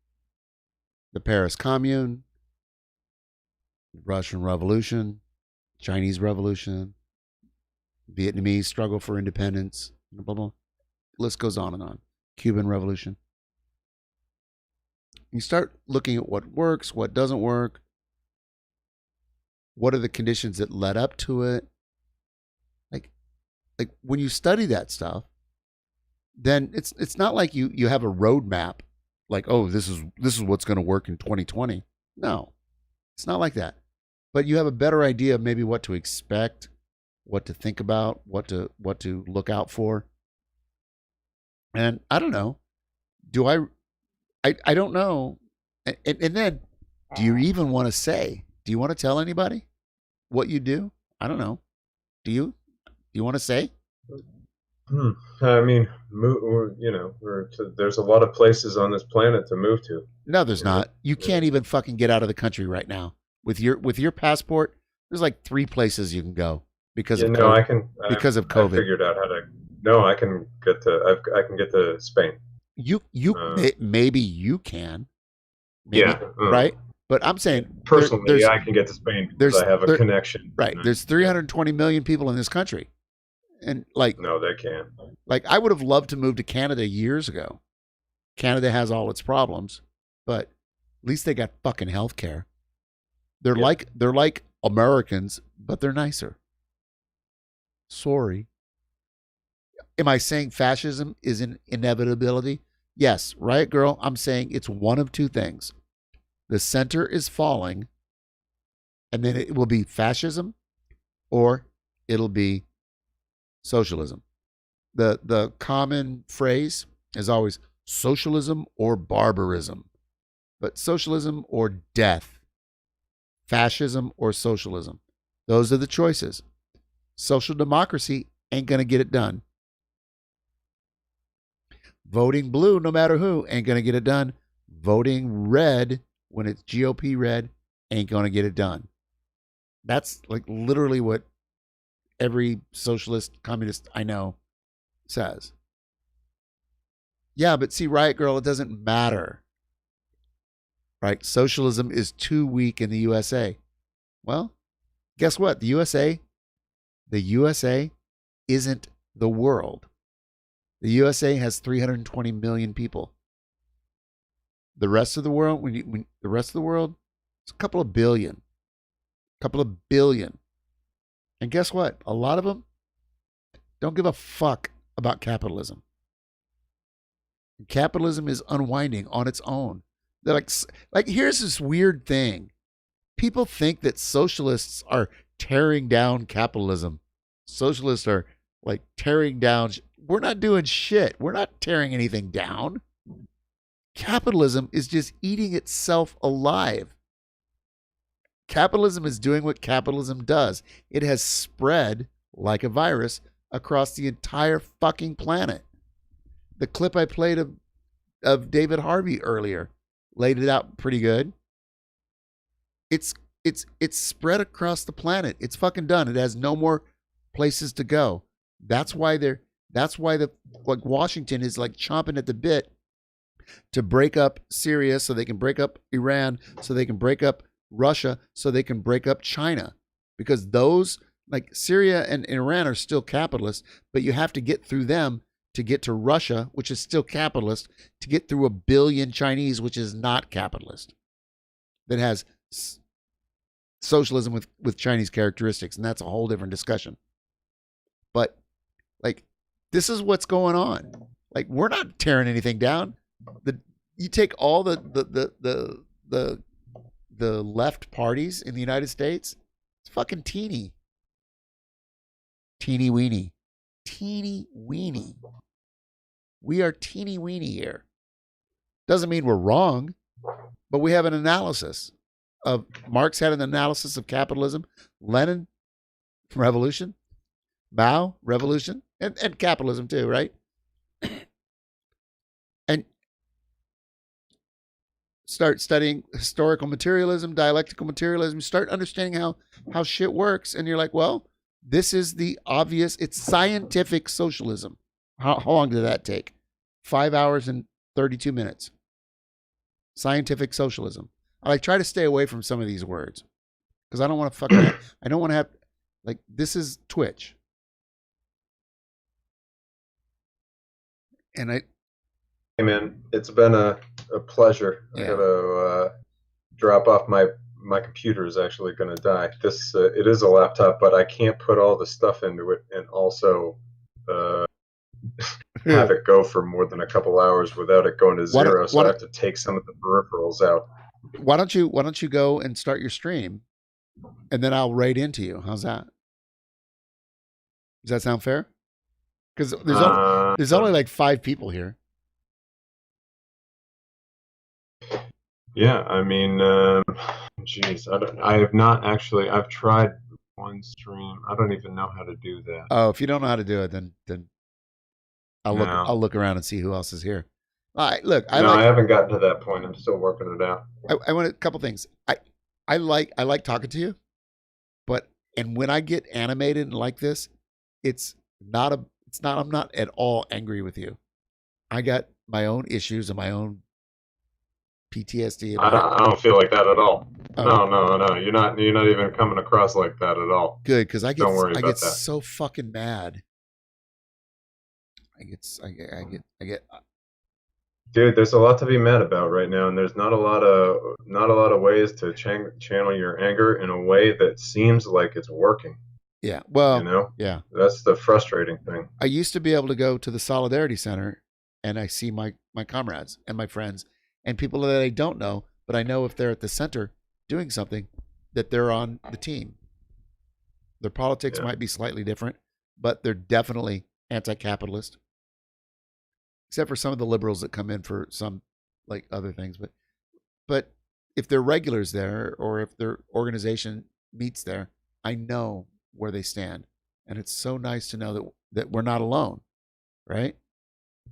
the Paris Commune, Russian Revolution, Chinese Revolution, Vietnamese struggle for independence, blah, blah. List goes on and on. Cuban Revolution. You start looking at what works, what doesn't work. What are the conditions that led up to it? Like when you study that stuff, then it's not like you have a roadmap like, oh, this is what's going to work in 2020. No, it's not like that. But you have a better idea of maybe what to expect, what to think about, what to look out for. And I don't know. I don't know. And then, do you even want to say? Do you want to tell anybody what you do? I don't know. Do you? Do you want to say? I mean, there's a lot of places on this planet to move to. No, there's not. You can't even fucking get out of the country right now with your passport. There's like 3 places you can go because of COVID. I can because of COVID. I figured out how to. No, I can get to. I can get to Spain. Maybe you can. Maybe, yeah. Right. But I'm saying personally, I can get to Spain because I have a connection. Right. There's 320 million people in this country. And like, no, they can't. Like, I would have loved to move to Canada years ago. Canada has all its problems, but at least they got fucking health care. They're like Americans, but they're nicer. Sorry. Am I saying fascism is an inevitability? Yes, right, girl. I'm saying it's one of 2 things. The center is falling, and then it will be fascism, or it'll be socialism. The common phrase is always socialism or barbarism, but socialism or death, fascism or socialism. Those are the choices. Social democracy ain't going to get it done. Voting blue, no matter who, ain't going to get it done. Voting red, when it's GOP red, ain't going to get it done. That's like literally what every socialist, communist I know says. Yeah, but see, Riot Girl, it doesn't matter. Right? Socialism is too weak in the USA. Well, guess what? The USA isn't the world. The USA has 320 million people. The rest of the world, it's a couple of billion. And guess what? A lot of them don't give a fuck about capitalism. Capitalism is unwinding on its own. They're like here's this weird thing. People think that socialists are tearing down capitalism. Socialists are like tearing down. We're not doing shit. We're not tearing anything down. Capitalism is just eating itself alive. Capitalism is doing what capitalism does. It has spread like a virus across the entire fucking planet. The clip I played of David Harvey earlier laid it out pretty good. It's it's spread across the planet. It's fucking done. It has no more places to go. That's why Washington is like chomping at the bit to break up Syria so they can break up Iran, so they can break up Russia, so they can break up China. Because those, like Syria and Iran, are still capitalist, but you have to get through them to get to Russia, which is still capitalist, to get through 1 billion Chinese, which is not capitalist, that has socialism with Chinese characteristics. And that's a whole different discussion. But like, this is what's going on. Like, we're not tearing anything down. You take all the left parties in the United States, it's fucking teeny weeny. We are teeny weeny here. Doesn't mean we're wrong, but we have an analysis of, Marx had an analysis of capitalism, Lenin, revolution, Mao, revolution, and capitalism too, right? And start studying historical materialism, dialectical materialism, start understanding how shit works, and you're like, well, this is the obvious, it's scientific socialism. How long did that take? 5 hours and 32 minutes. Scientific socialism. I try to stay away from some of these words because I don't want to fucking, I don't want to have, like, this is Twitch. And Hey man, it's been a pleasure. Yeah. I gotta drop off. My computer is actually gonna die. This it is a laptop, but I can't put all the stuff into it and also have it go for more than a couple hours without it going to zero. So I have to take some of the peripherals out. Why don't you go and start your stream, and then I'll raid into you. How's that? Does that sound fair? Because there's only like 5 people here. Yeah, I mean, geez, I have not actually. I've tried one stream. I don't even know how to do that. Oh, if you don't know how to do it, then I'll look around and see who else is here. All right, look, I haven't gotten to that point. I'm still working it out. I want a couple things. I like talking to you, and when I get animated and like this, I'm not at all angry with you. I got my own issues and my own PTSD. I don't feel like that at all. Oh. No. You're not even coming across like that at all. Good, because I get that. so fucking mad. I get. Dude, there's a lot to be mad about right now, and there's not a lot of ways to channel your anger in a way that seems like it's working. Yeah, well, yeah, that's the frustrating thing. I used to be able to go to the Solidarity Center, and I see my comrades and my friends and people that I don't know, but I know if they're at the center doing something, that they're on the team. Their politics might be slightly different, but they're definitely anti-capitalist. Except for some of the liberals that come in for some like other things, but if they're regulars there or if their organization meets there, I know where they stand, and it's so nice to know that we're not alone, right?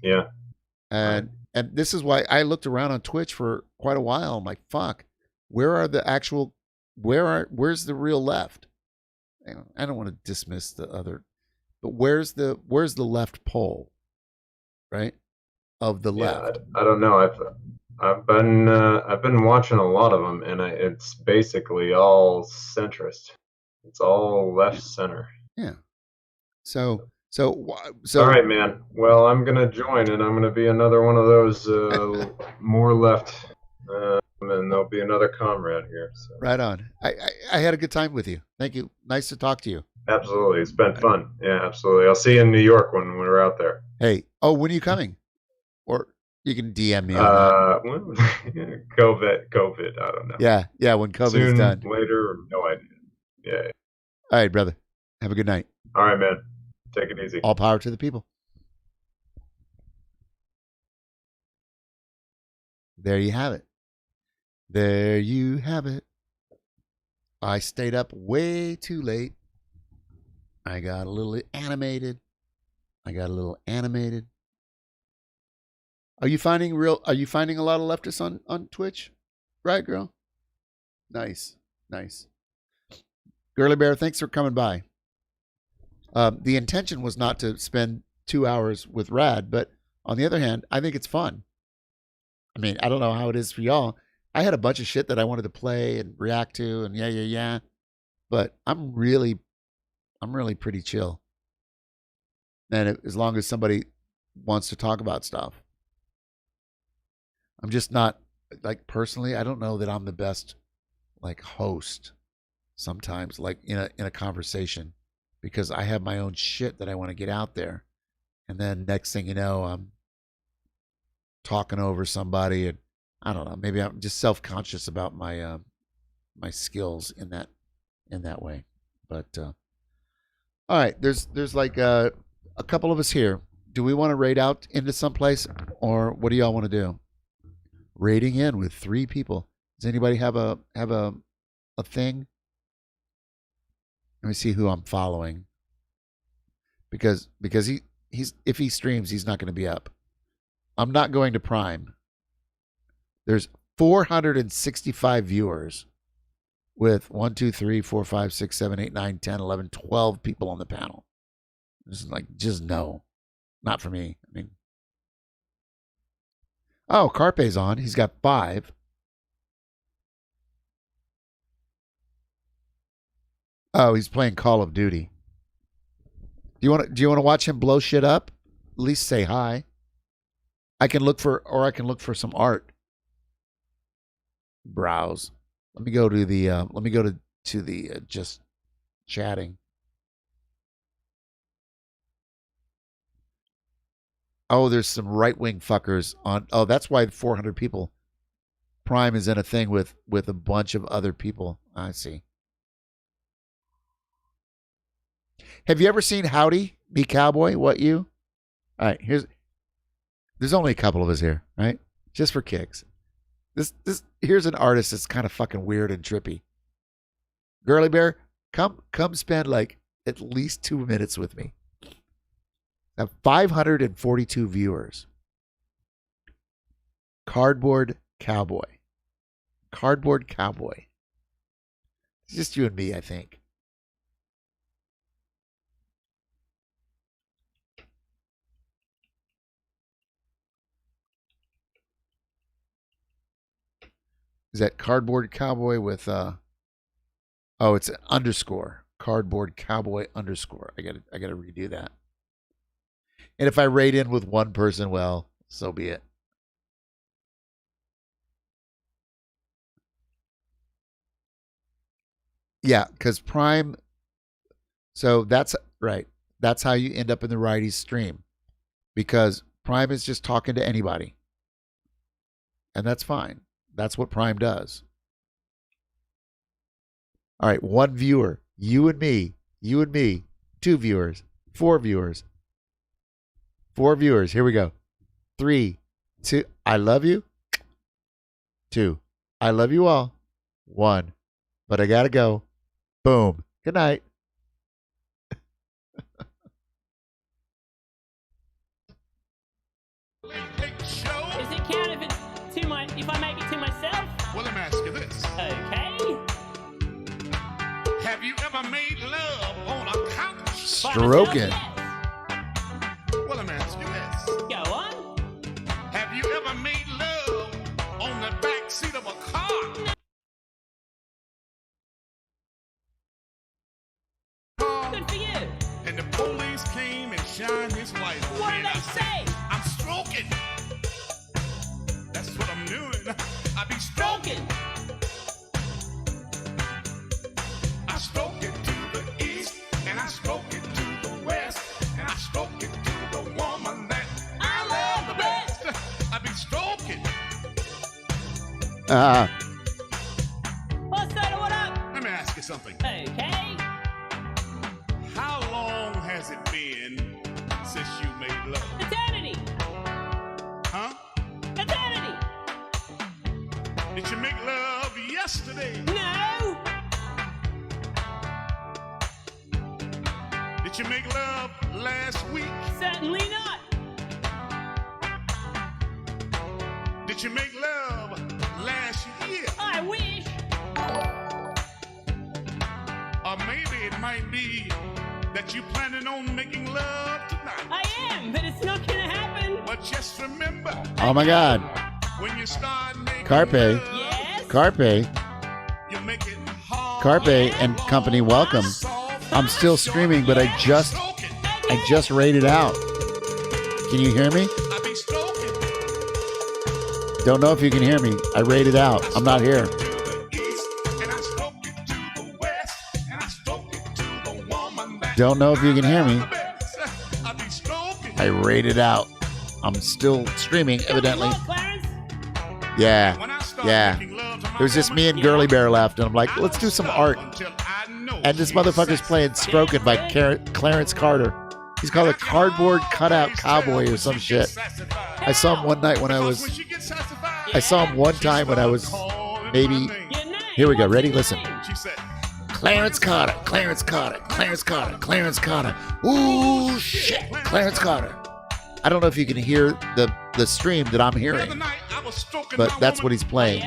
Yeah. And this is why I looked around on Twitch for quite a while. I'm like, fuck, where's the real left? I don't want to dismiss the other, but where's the left pole, right? Of the left. I don't know. I've been watching a lot of them, and it's basically all centrist. It's all left center. Yeah. So. All right, man. Well, I'm gonna join, and I'm gonna be another one of those more left, and there'll be another comrade here. So. Right on. I had a good time with you. Thank you. Nice to talk to you. Absolutely, it's been fun. Yeah, absolutely. I'll see you in New York when we're out there. Hey, when are you coming? Or you can DM me. COVID. I don't know. Yeah. When COVID is done. Later, no idea. Yeah. All right, brother. Have a good night. All right, man. Take it easy. All power to the people. There you have it. There you have it. I stayed up way too late. I got a little animated. Are you finding a lot of leftists on Twitch? Right, girl? Nice. Nice. Girly Bear, thanks for coming by. The intention was not to spend 2 hours with Rad, but on the other hand, I think it's fun. I mean, I don't know how it is for y'all. I had a bunch of shit that I wanted to play and react to and yeah. But I'm really pretty chill. And as long as somebody wants to talk about stuff. I'm just not, like, personally, I don't know that I'm the best, like, host sometimes, like, in a conversation, because I have my own shit that I want to get out there. And then next thing you know, I'm talking over somebody, and I don't know, maybe I'm just self-conscious about my my skills in that way. But all right, there's like a couple of us here. Do we want to raid out into someplace, or what do y'all want to do? Raiding in with 3 people. Does anybody have a thing? Let me see who I'm following. Because he's if he streams, he's not going to be up. I'm not going to Prime. There's 465 viewers with 1, 2, 3, 4, 5, 6, 7, 8, 9, 10, 11, 12 people on the panel. Just no. Not for me. I mean, oh, Carpe's on. He's got 5. Oh, he's playing Call of Duty. Do you want to watch him blow shit up? At least say hi. I can look for some art. Browse. Let me go to the just chatting. Oh, there's some right-wing fuckers on. Oh, that's why 400 people. Prime is in a thing with a bunch of other people. I see. Have you ever seen Howdy, Me Cowboy? What you? All right, there's only a couple of us here, right? Just for kicks. Here's an artist that's kind of fucking weird and trippy. Girly Bear, come spend like at least 2 minutes with me. I have 542 viewers. Cardboard Cowboy. Cardboard Cowboy. It's just you and me, I think. Is that Cardboard Cowboy with oh, it's an underscore. Cardboard Cowboy underscore. I gotta redo that. And if I raid in with one person, well, so be it. Yeah, because Prime. So that's right. That's how you end up in the righties stream, because Prime is just talking to anybody, and that's fine. That's what Prime does. All right, 1 viewer, you and me, 2 viewers, 4 viewers, 4 viewers. Here we go. 3, 2. I love you. 2. I love you all. 1. But I gotta go. Boom. Good night. Does it count if I make it to myself? Well, let me ask you this. Okay. Have you ever made love on a couch? Stroking. Well, let me ask you this. Go on. Have you ever made love on the back seat of a car? Good for you. And the police came and shined his light on me. What did they say? I'm stroking. That's what I'm doing. I be stroking. I stroke it to the east, and I stroke it to the west, and I stroke it to the woman that I love the best. I be stroking. Buster, what up? Let me ask you something. Okay. How long has it been since you made love? Eternity. Huh? Eternity. Did you make love yesterday? No. Did you make love last week? Certainly not. Did you make love last year? I wish. Or maybe it might be that you planning on making love tonight. I am, but it's not gonna happen. But just remember. Oh my God. When you start making Carpe. Yes. Carpe. you make it hard. Carpe and company, welcome. I'm still streaming, but I just rated out. Can you hear me? Don't know if you can hear me. I rated out. I'm not here. Don't know if you can hear me. I rated out. I'm still streaming, evidently. Yeah. Yeah. It was just me and Girly Bear left, and I'm like, let's do some art. And this motherfucker's playing Stroking by Clarence Carter. He's called a Cardboard Cutout Cowboy or some shit. I saw him one night when I was... I saw him one time when I was maybe... Here we go. Ready? Listen. Clarence Carter, Clarence Carter, Clarence Carter, Clarence Carter. Ooh, shit. Clarence Carter. I don't know if you can hear the stream that I'm hearing, but that's what he's playing.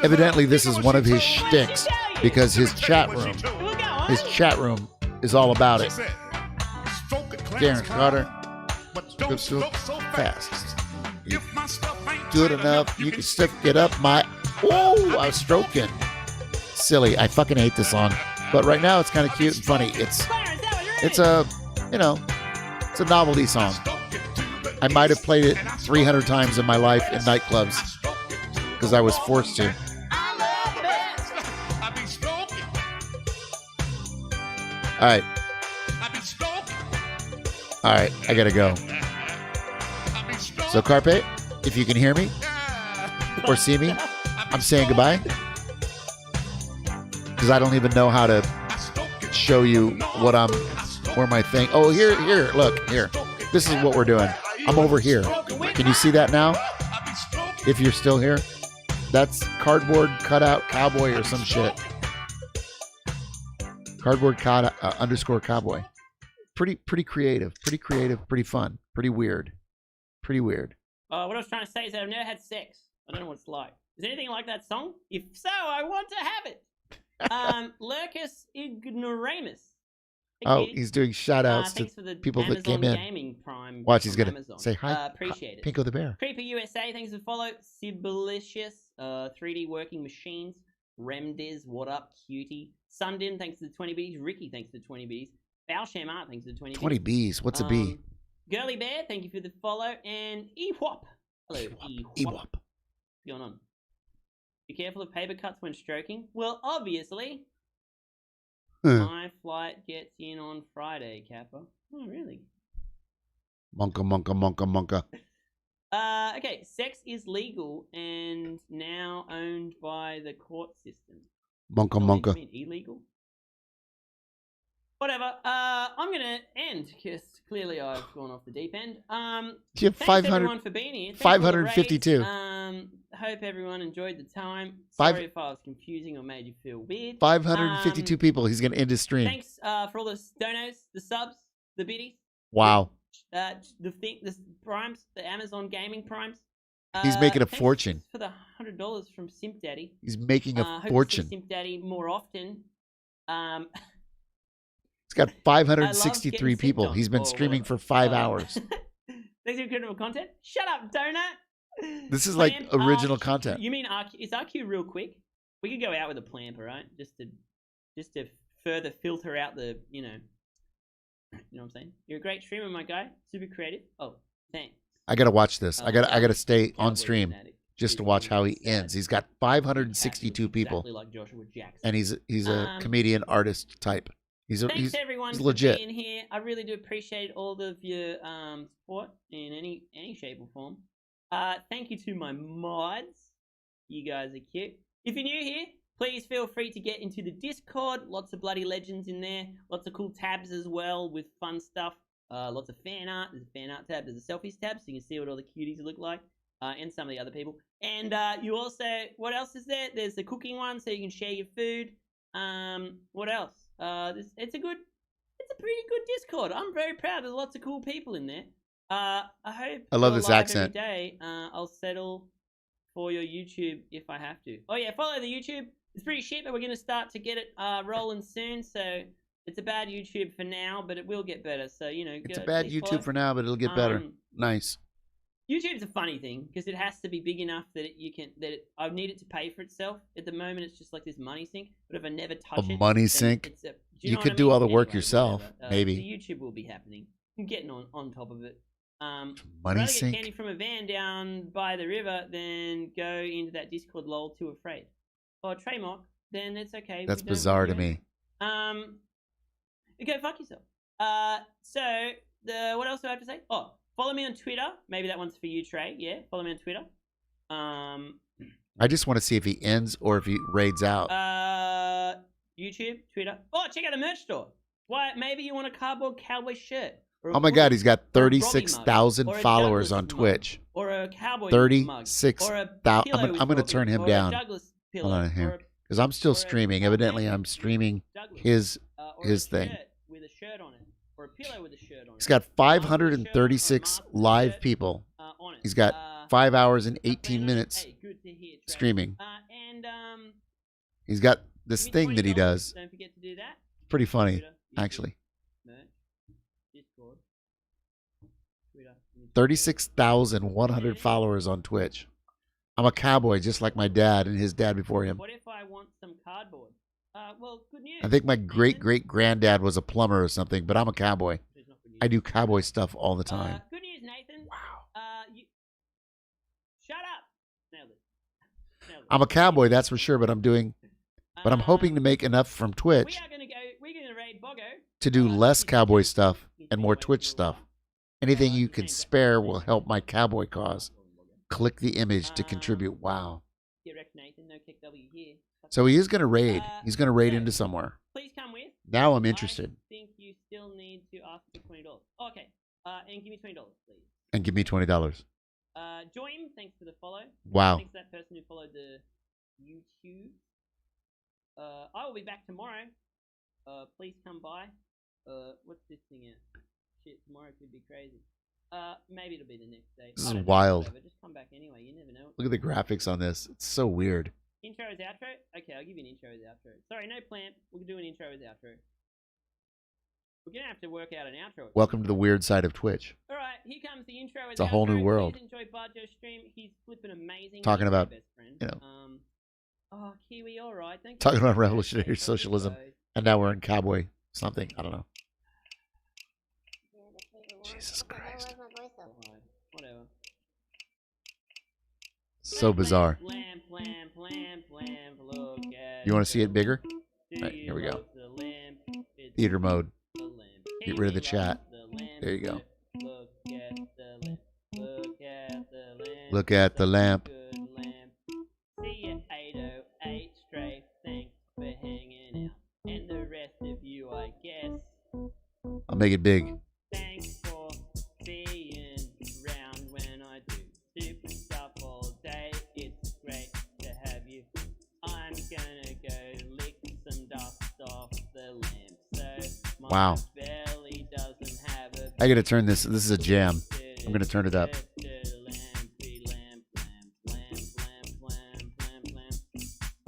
Evidently, this is one of his shticks because his chat room is all about it. Clarence Carter, so fast. Good enough. You can stick it up my... Oh, I was stroking. Silly. I fucking hate this song. But right now it's kind of cute and funny. It's a, it's a novelty song. I might have played it 300 times in my life in nightclubs because I was forced to. All right. All right, I gotta go. So Carpe, if you can hear me or see me, I'm saying goodbye because I don't even know how to show you where my thing. Oh, here, look, here. This is what we're doing. I'm over here. Can you see that now? If you're still here, that's Cardboard Cutout Cowboy or some shit. Cardboard Cutout _ Cowboy. Pretty creative, pretty fun, pretty weird. What I was trying to say is that I've never had sex. I don't know what it's like. Is anything like that song? If so, I want to have it. Lurcus Ignoramus. Oh, he's doing shout outs to people that came in. Gaming Prime Watch, he's going to Amazon. say hi. Appreciate it. Pinko the Bear. Creeper USA, thanks for the follow. Sibilicious, 3D Working Machines. Remdiz, what up, cutie. Sundin, thanks to the 20 Bs. Ricky, thanks to the 20 Bs. Balsham Art, thanks to the 20 Bs. 20 Bs. What's a B? Girly Bear, thank you for the follow. And Ewop. Hello, Ewop. What's going on? Be careful of paper cuts when stroking. Well, obviously, my flight gets in on Friday, Kappa. Oh, really? Monka. Okay, sex is legal and now owned by the court system. Monka. Illegal? Whatever. I'm gonna end because clearly I've gone off the deep end. You have thanks everyone for being here. 552. Hope everyone enjoyed the time. Sorry if I was confusing or made you feel weird. 552 people. He's gonna end his stream. Thanks for all the donos, the subs, the biddies. Wow. The primes, the Amazon gaming primes. He's making a fortune. For the $100 from Simp Daddy. He's making a hope fortune. to see Simp Daddy more often. He's got 563 people. He's been streaming for 5 hours. Thanks for incredible content. Shut up, donut. This is like original content. You mean is RQ real quick? We could go out with a plamper, right? Just to further filter out the, you know what I'm saying? You're a great streamer, my guy. Super creative. Oh, thanks. I gotta watch this. I gotta stay on stream just to watch how he ends. He's got 562 people, exactly like Joshua Jackson. And he's a comedian artist type. Thanks everyone he's for legit. being here. I really do appreciate all of your support in any shape or form. Thank you to my mods. You guys are cute. If you're new here, please feel free to get into the Discord. Lots of bloody legends in there. Lots of cool tabs as well with fun stuff. Lots of fan art. There's a fan art tab. There's a selfies tab so you can see what all the cuties look like. And some of the other people. And you also, what else is there? There's the cooking one so you can share your food. What else? It's a pretty good Discord. I'm very proud. There's lots of cool people in there. I hope I love this accent. Every day, I'll settle for your YouTube if I have to. Oh yeah, follow the YouTube. It's pretty shit, but we're going to start to get it rolling soon. So it's a bad YouTube for now, but it will get better. So, you know, It's a bad YouTube for now, but it'll get better. Nice. YouTube's a funny thing because it has to be big enough that I need it to pay for itself. At the moment, it's just like this money sink. But if I never touch it, money sink. You could do all the work yourself, maybe. The YouTube will be happening. I'm getting on top of it. Money I'd sink. Get candy from a van down by the river, then go into that Discord. Lol, too afraid. Or Treymock, then it's okay. That's bizarre to me. Okay, fuck yourself. So what else do I have to say? Oh, follow me on Twitter. Maybe that one's for you, Trey. Yeah, follow me on Twitter. I just want to see if he ends or if he raids out. YouTube, Twitter. Oh, check out the merch store. Why? Maybe you want a cardboard cowboy shirt. Oh my God, he's got 36,000 followers on Twitch. Or a cowboy 36,000. I'm going to turn him down. Hold on here, because I'm still streaming. Evidently, I'm streaming his thing. With a shirt on it, or a pillow with a shirt on it. He's got 536 live people. He's got 5 hours and 18 minutes streaming. He's got this thing that he does. Don't forget to do that. Pretty funny, actually. 36,100 followers on Twitch. I'm a cowboy just like my dad and his dad before him. What if I want some cardboard? Well, good news. I think my great-great-granddad was a plumber or something, but I'm a cowboy. I do cowboy stuff all the time. Good news, Nathan. Wow. Shut up. Nailed it. I'm a cowboy, that's for sure, but I'm hoping to make enough from Twitch we're gonna raid Boggo to do less cowboy stuff and more Twitch stuff. Anything you can spare will help my cowboy cause. Click the image to contribute. Wow. So he is going to raid. He's going to raid into somewhere. Please come with. Now I'm interested. I think you still need to ask for $20. Okay. And give me $20, please. And give me $20. Join. Thanks for the follow. Wow. Thanks to that person who followed the YouTube. I will be back tomorrow. Please come by. What's this thing at? Shit, tomorrow could be crazy. Maybe it'll be the next day. This is wild. Just come back anyway. You never know. Look at the graphics on this. It's so weird. Intro as outro? Okay, I'll give you an intro as outro. Sorry, no plant. We'll do an intro as outro. We're going to have to work out an outro. Welcome to the weird side of Twitch. All right, here comes the intro as It's a whole new world. Please enjoy Barjo's stream. He's flipping amazing. Talking He's about, my best friend. you know. Oh, Kiwi, all right. Thank Talking you. about revolutionary socialism. And now we're in cowboy something. I don't know. Jesus Christ. Whatever. So bizarre. Lamp, look at You want to see it bigger? Do All right, here we you go. love the lamp? It's Theater mode. the lamp. Get rid of the chat. The lamp. There you go. Look at the lamp. Look at the lamp. Look at the lamp. Good lamp. See you 808 straight. Thanks for hanging out. And the rest of you, I guess. I'll make it big. Thanks for being around when I do stupid stuff all day. It's great to have you. I'm gonna go lick some dust off the lamp so my Wow. belly doesn't have a I gotta turn this. This is a jam. I'm gonna turn it up.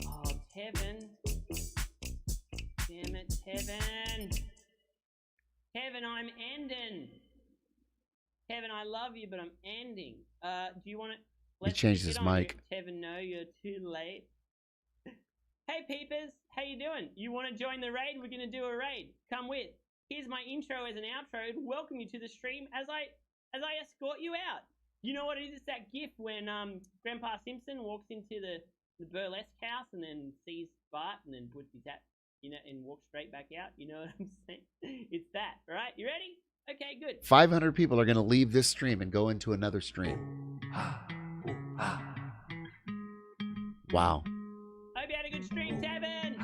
Oh, Tevin. Damn it, Tevin. Kevin, I'm ending. Kevin, I love you, but I'm ending. Do you want to? He changed his mic. Kevin, no, you're too late. Hey, peepers, how you doing? You want to join the raid? We're gonna do a raid. Come with. Here's my intro as an outro to welcome you to the stream as I escort you out. You know what it is? It's that gif when Grandpa Simpson walks into the burlesque house and then sees Bart and then puts his hat, and walks straight back out. You know what I'm saying? It's that. All right, you ready? Okay, good. 500 people are gonna leave this stream and go into another stream. Wow. Hope you had a good stream, Tavern.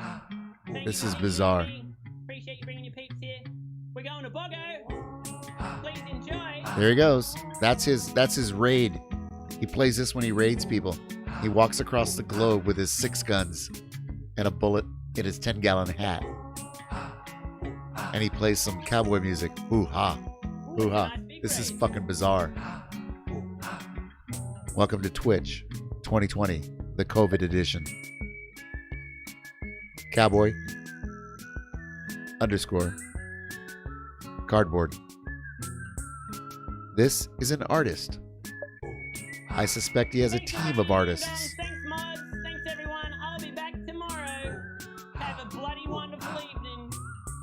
This is bizarre. Appreciate you bringing your peeps here. We're going to Boggo. Please enjoy. There he goes. That's his raid. He plays this when he raids people. He walks across the globe with his 6 guns and a bullet in his 10-gallon hat. And he plays some cowboy music. Hoo-ha. Hoo-ha. This is fucking bizarre. Welcome to Twitch 2020, the COVID edition. Cowboy _ cardboard. This is an artist. I suspect he has a team of artists. Thanks, mods. Thanks, everyone. I'll be back tomorrow. Have a bloody wonderful evening.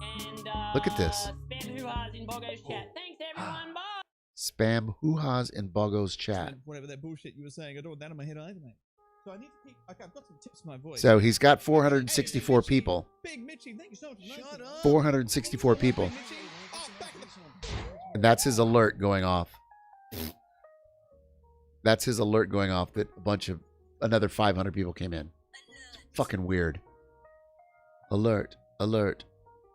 And Look at this. spam hoo-has in Bogo's chat. Thanks, everyone. Bye. Spam hoo-has in Bogo's chat. Whatever that bullshit you were saying, I don't want that in my head either, mate. So I need to keep. Okay, I've got some tips in my voice. So he's got 464 people. Big Mitchie, thank you so much. Shut up. 464 people. And that's his alert going off. That's his alert going off that another 500 people came in. It's fucking weird. Alert, alert.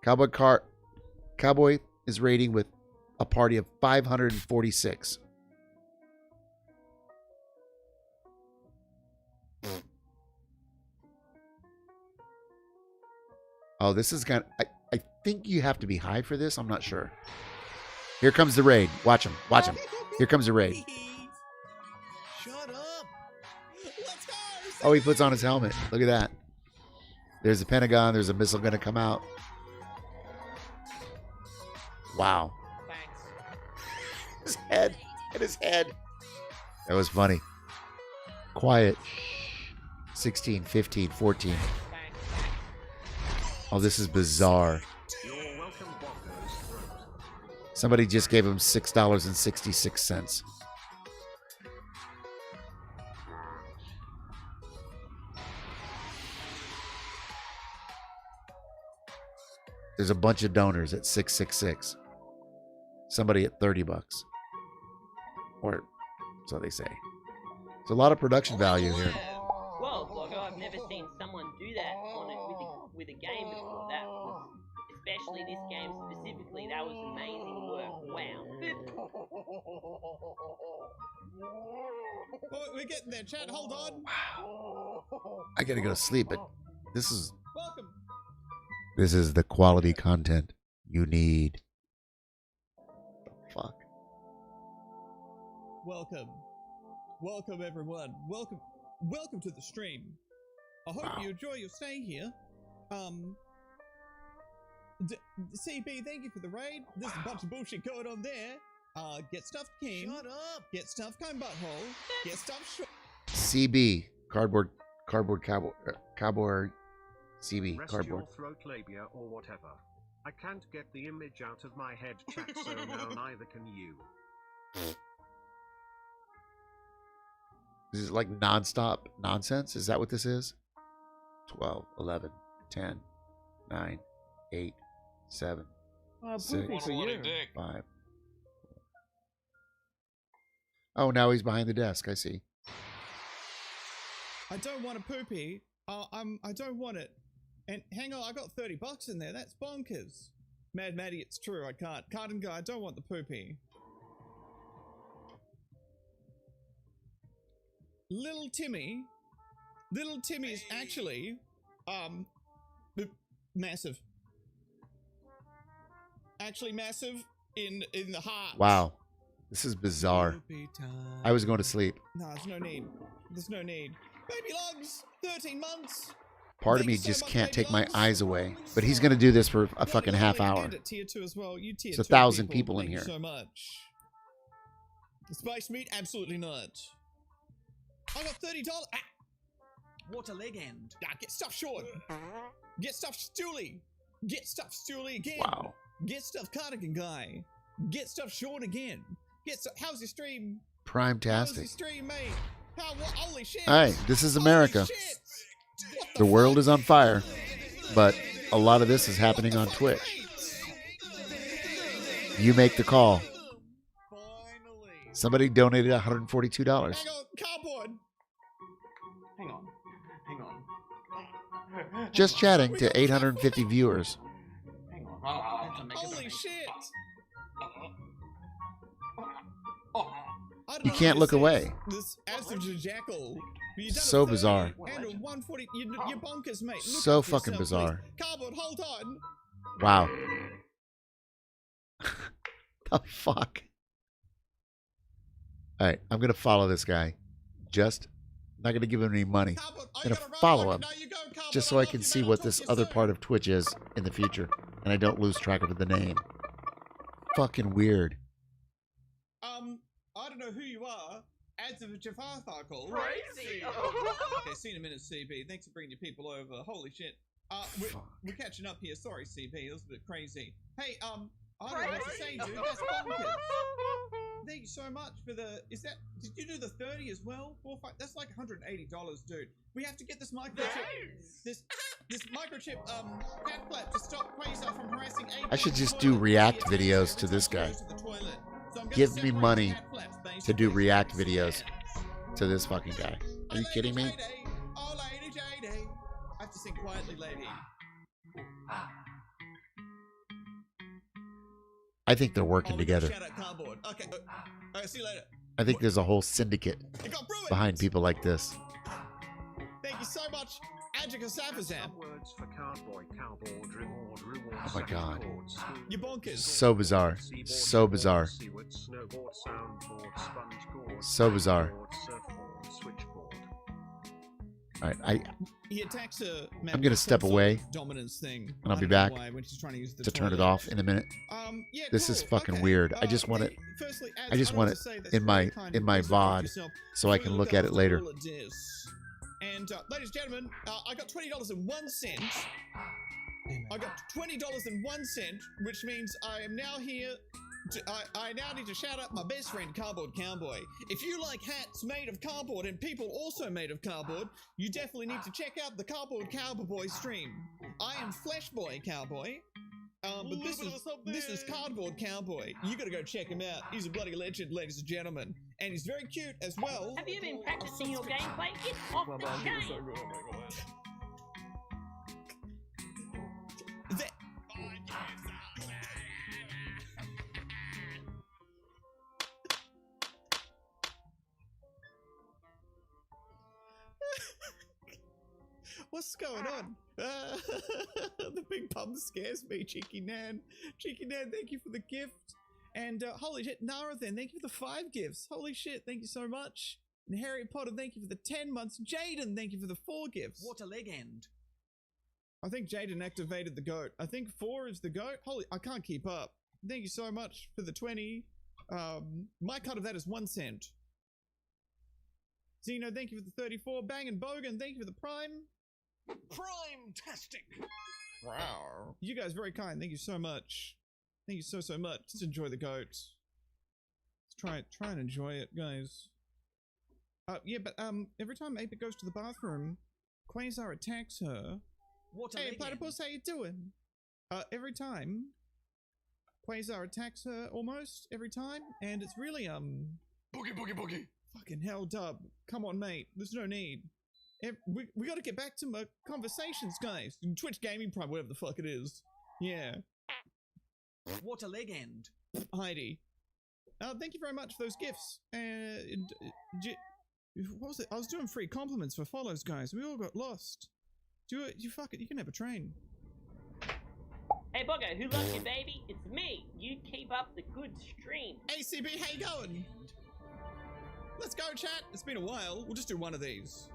Cowboy is raiding with a party of 546. Oh, this is kind of... I think you have to be high for this. I'm not sure. Here comes the raid. Watch him. Watch him. Here comes the raid. Shut up. Let's go. Oh, he puts on his helmet. Look at that. There's a Pentagon. There's a missile going to come out. Wow. His head. And his head. That was funny. Quiet. 16, 15, 14. Oh, this is bizarre. Somebody just gave him $6.66. There's a bunch of donors at 666. Somebody at $30. Or so they say. There's a lot of production value here. Well, Blogger, I've never seen someone do that on it with a game before. That was, especially this game specifically, that was amazing work. Wow. Oh, we're getting there, Chad. Hold on. I gotta go to sleep, but this is Welcome. this is the quality content you need. Fuck. Welcome, everyone. Welcome to the stream. I hope you enjoy your stay here. CB, thank you for the raid. There's a bunch of bullshit going on there. Get stuffed king. Shut up. Get stuffed kind butthole. Get stuffed CB cardboard cowboy CB Rest cardboard. your throat labia or whatever. I can't get the image out of my head, chat, so now neither can you. This is like nonstop nonsense. Is that what this is? 12, 11, 10, 9, 8, 7, 6, 5. Oh, now he's behind the desk. I see. I don't want a poopy. I don't want it. And hang on, I got $30 in there. That's bonkers. Mad Maddie, it's true. I can't. Carton guy, I don't want the poopy. Little Timmy is actually massive. Actually massive in the heart. Wow. This is bizarre. I was going to sleep. No, there's no need. There's no need. Baby Logs, 13 months. Part of me just can't take my eyes away. But he's going to do this for a fucking half hour. Tier 2 as well. You tier It's 2 1,000 people in thank you here. so much. Spice meat? Absolutely not. I got $30. Ah. What a leg end. Ah, get stuffed short. Get stuffed Stoolie. Get stuffed Stoolie again. Wow. Get stuffed Cardigan guy. Get stuffed short again. How's your stream? Prime How's your tastic. stream, mate? Holy shit. All right, this is America. The world is on fire, but a lot of this is happening on Twitch. You make the call. Somebody donated $142. Cardboard. Hang on. Just chatting to 850 viewers. Holy shit. You can't look away. This as of Jackal. So bizarre. And a 140. You're bonkers, mate. Look So after fucking yourself, bizarre. please. Cardboard, hold on. Wow. The fuck? All right, I'm going to follow this guy just I'm not going to give him any money. I'm going to follow him just so I can see what this other part of Twitch is in the future. And I don't lose track of the name. Fucking weird. I don't know who you are. Ads of a Jafartharkle. Crazy! Okay, see you in a minute, CB. Thanks for bringing your people over. Holy shit. We're catching up here. Sorry, CB. That was a bit crazy. Hey, I don't know what to say, dude. That's bonkers. Thank you so much for the. Did you do the 30 as well? 4, 5. That's like $180, dude. We have to get this microchip. This microchip cat flap to stop Quasar from harassing. I should just do react videos to this guy. Give me money to do react videos to this fucking guy. Are you kidding me? Oh, Lady JD. I have to sing quietly, lady. I think they're working together. Shout out Cardboard. Okay. See you later. I think there's a whole syndicate behind people like this. Thank you so much, Adjika Safazam. Oh my god. You're bonkers. So bizarre. So bizarre. So bizarre. Alright, he attacks I'm gonna step away, dominance thing, and I'll be back to turn it off in a minute. Yeah, this is fucking weird. I just want it. Firstly, I just want it in my VOD so I can look at it later. And ladies and gentlemen, I got $20.01. I got $20.01, which means I am now here. I now need to shout out my best friend, Cardboard Cowboy. If you like hats made of cardboard and people also made of cardboard, you definitely need to check out the Cardboard Cowboy stream. I am Flesh Boy Cowboy, but this is Cardboard Cowboy. You gotta go check him out. He's a bloody legend, ladies and gentlemen, and he's very cute as well. Have you been practicing your gameplay? Get off the game. What's going on? The big pump scares me, Cheeky Nan. Cheeky Nan, thank you for the gift. And holy shit, Nara then, thank you for the 5 gifts. Holy shit, thank you so much. And Harry Potter, thank you for the 10 months. Jaden, thank you for the 4 gifts. What a leg end. I think Jaden activated the goat. I think 4 is the goat. Holy, I can't keep up. Thank you so much for the 20. My cut of that is 1 cent. Zeno, thank you for the 34. Bang and Bogan, thank you for the prime. Prime-tastic. Wow. You guys very kind. Thank you so much. Thank you so much. Just enjoy the goat. Let's try and enjoy it, guys. Yeah, but every time Ape goes to the bathroom, Quasar attacks her. Hey, Platypus, how you doing? Every time Quasar attacks her, almost every time, and it's really boogie. Fucking hell, Dub. Come on, mate. There's no need. We got to get back to my conversations, guys. Twitch Gaming Prime, whatever the fuck it is. Yeah. What a leg end. Heidi. Thank you very much for those gifts. What was it? I was doing free compliments for follows, guys. We all got lost. You fuck it. You can have a train. Hey, Bugger, who loves you, baby? It's me. You keep up the good stream. ACB, how you going? Let's go, chat. It's been a while. We'll just do one of these.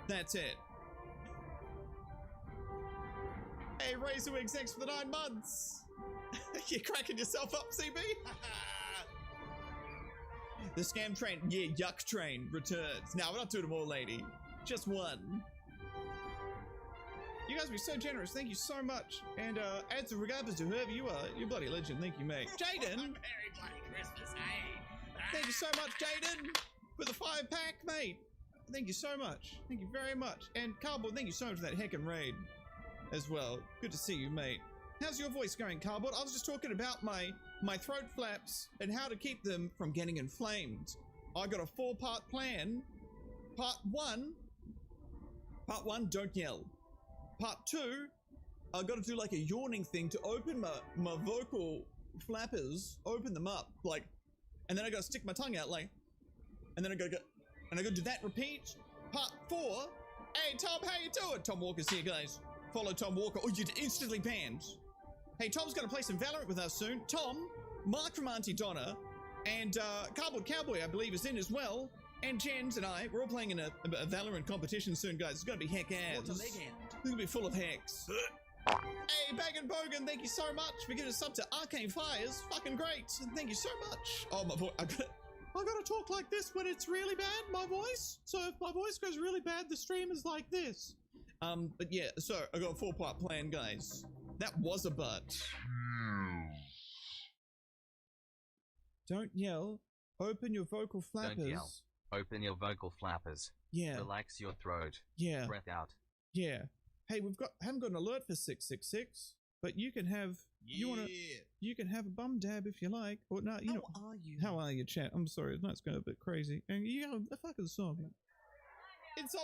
That's it. Hey, Razorwig, thanks for the 9 months. You're cracking yourself up, CB? The scam train, yeah, yuck train returns. Now, we're not doing them all, lady. Just one. You guys be so generous. Thank you so much. And ads regardless to whoever you are, you're bloody legend. Thank you, mate. Jaden. Merry bloody Christmas, Thank you so much, Jaden, for the 5-pack, mate. Thank you so much. Thank you very much. And Cardboard, thank you so much for that heckin' raid as well. Good to see you, mate. How's your voice going, Cardboard? I was just talking about my throat flaps and how to keep them from getting inflamed. I got a 4-part plan. Part one, don't yell. Part 2, I got to do like a yawning thing to open my vocal flappers, open them up, like, and then I got to stick my tongue out, like, and then I got to go. And I gotta do that, repeat. Part 4. Hey, Tom, how you doing? Tom Walker's here, guys. Follow Tom Walker. Oh, you're instantly banned. Hey, Tom's gonna play some Valorant with us soon. Tom, Mark from Auntie Donna, and Cardboard Cowboy, I believe, is in as well. And Jens and I, we're all playing in a Valorant competition soon, guys. It's gonna be heck ass. It's gonna be full of hacks. Hey, Bag and Bogan, thank you so much for giving us up to Arcane Fires. Fucking great. Thank you so much. Oh, my voice. I gotta talk like this when it's really bad, my voice. So if my voice goes really bad, the stream is like this. But yeah, so I got a 4-part plan, guys. That was a butt. Don't yell. Open your vocal flappers. Don't yell. Open your vocal flappers. Yeah. Relax your throat. Yeah. Breath out. Yeah. Hey, haven't got an alert for 666, but you can have you can have a bum dab if you like, or not. You know, how are you, chat? I'm sorry, that's going a bit crazy. And you got a fucking song. Insult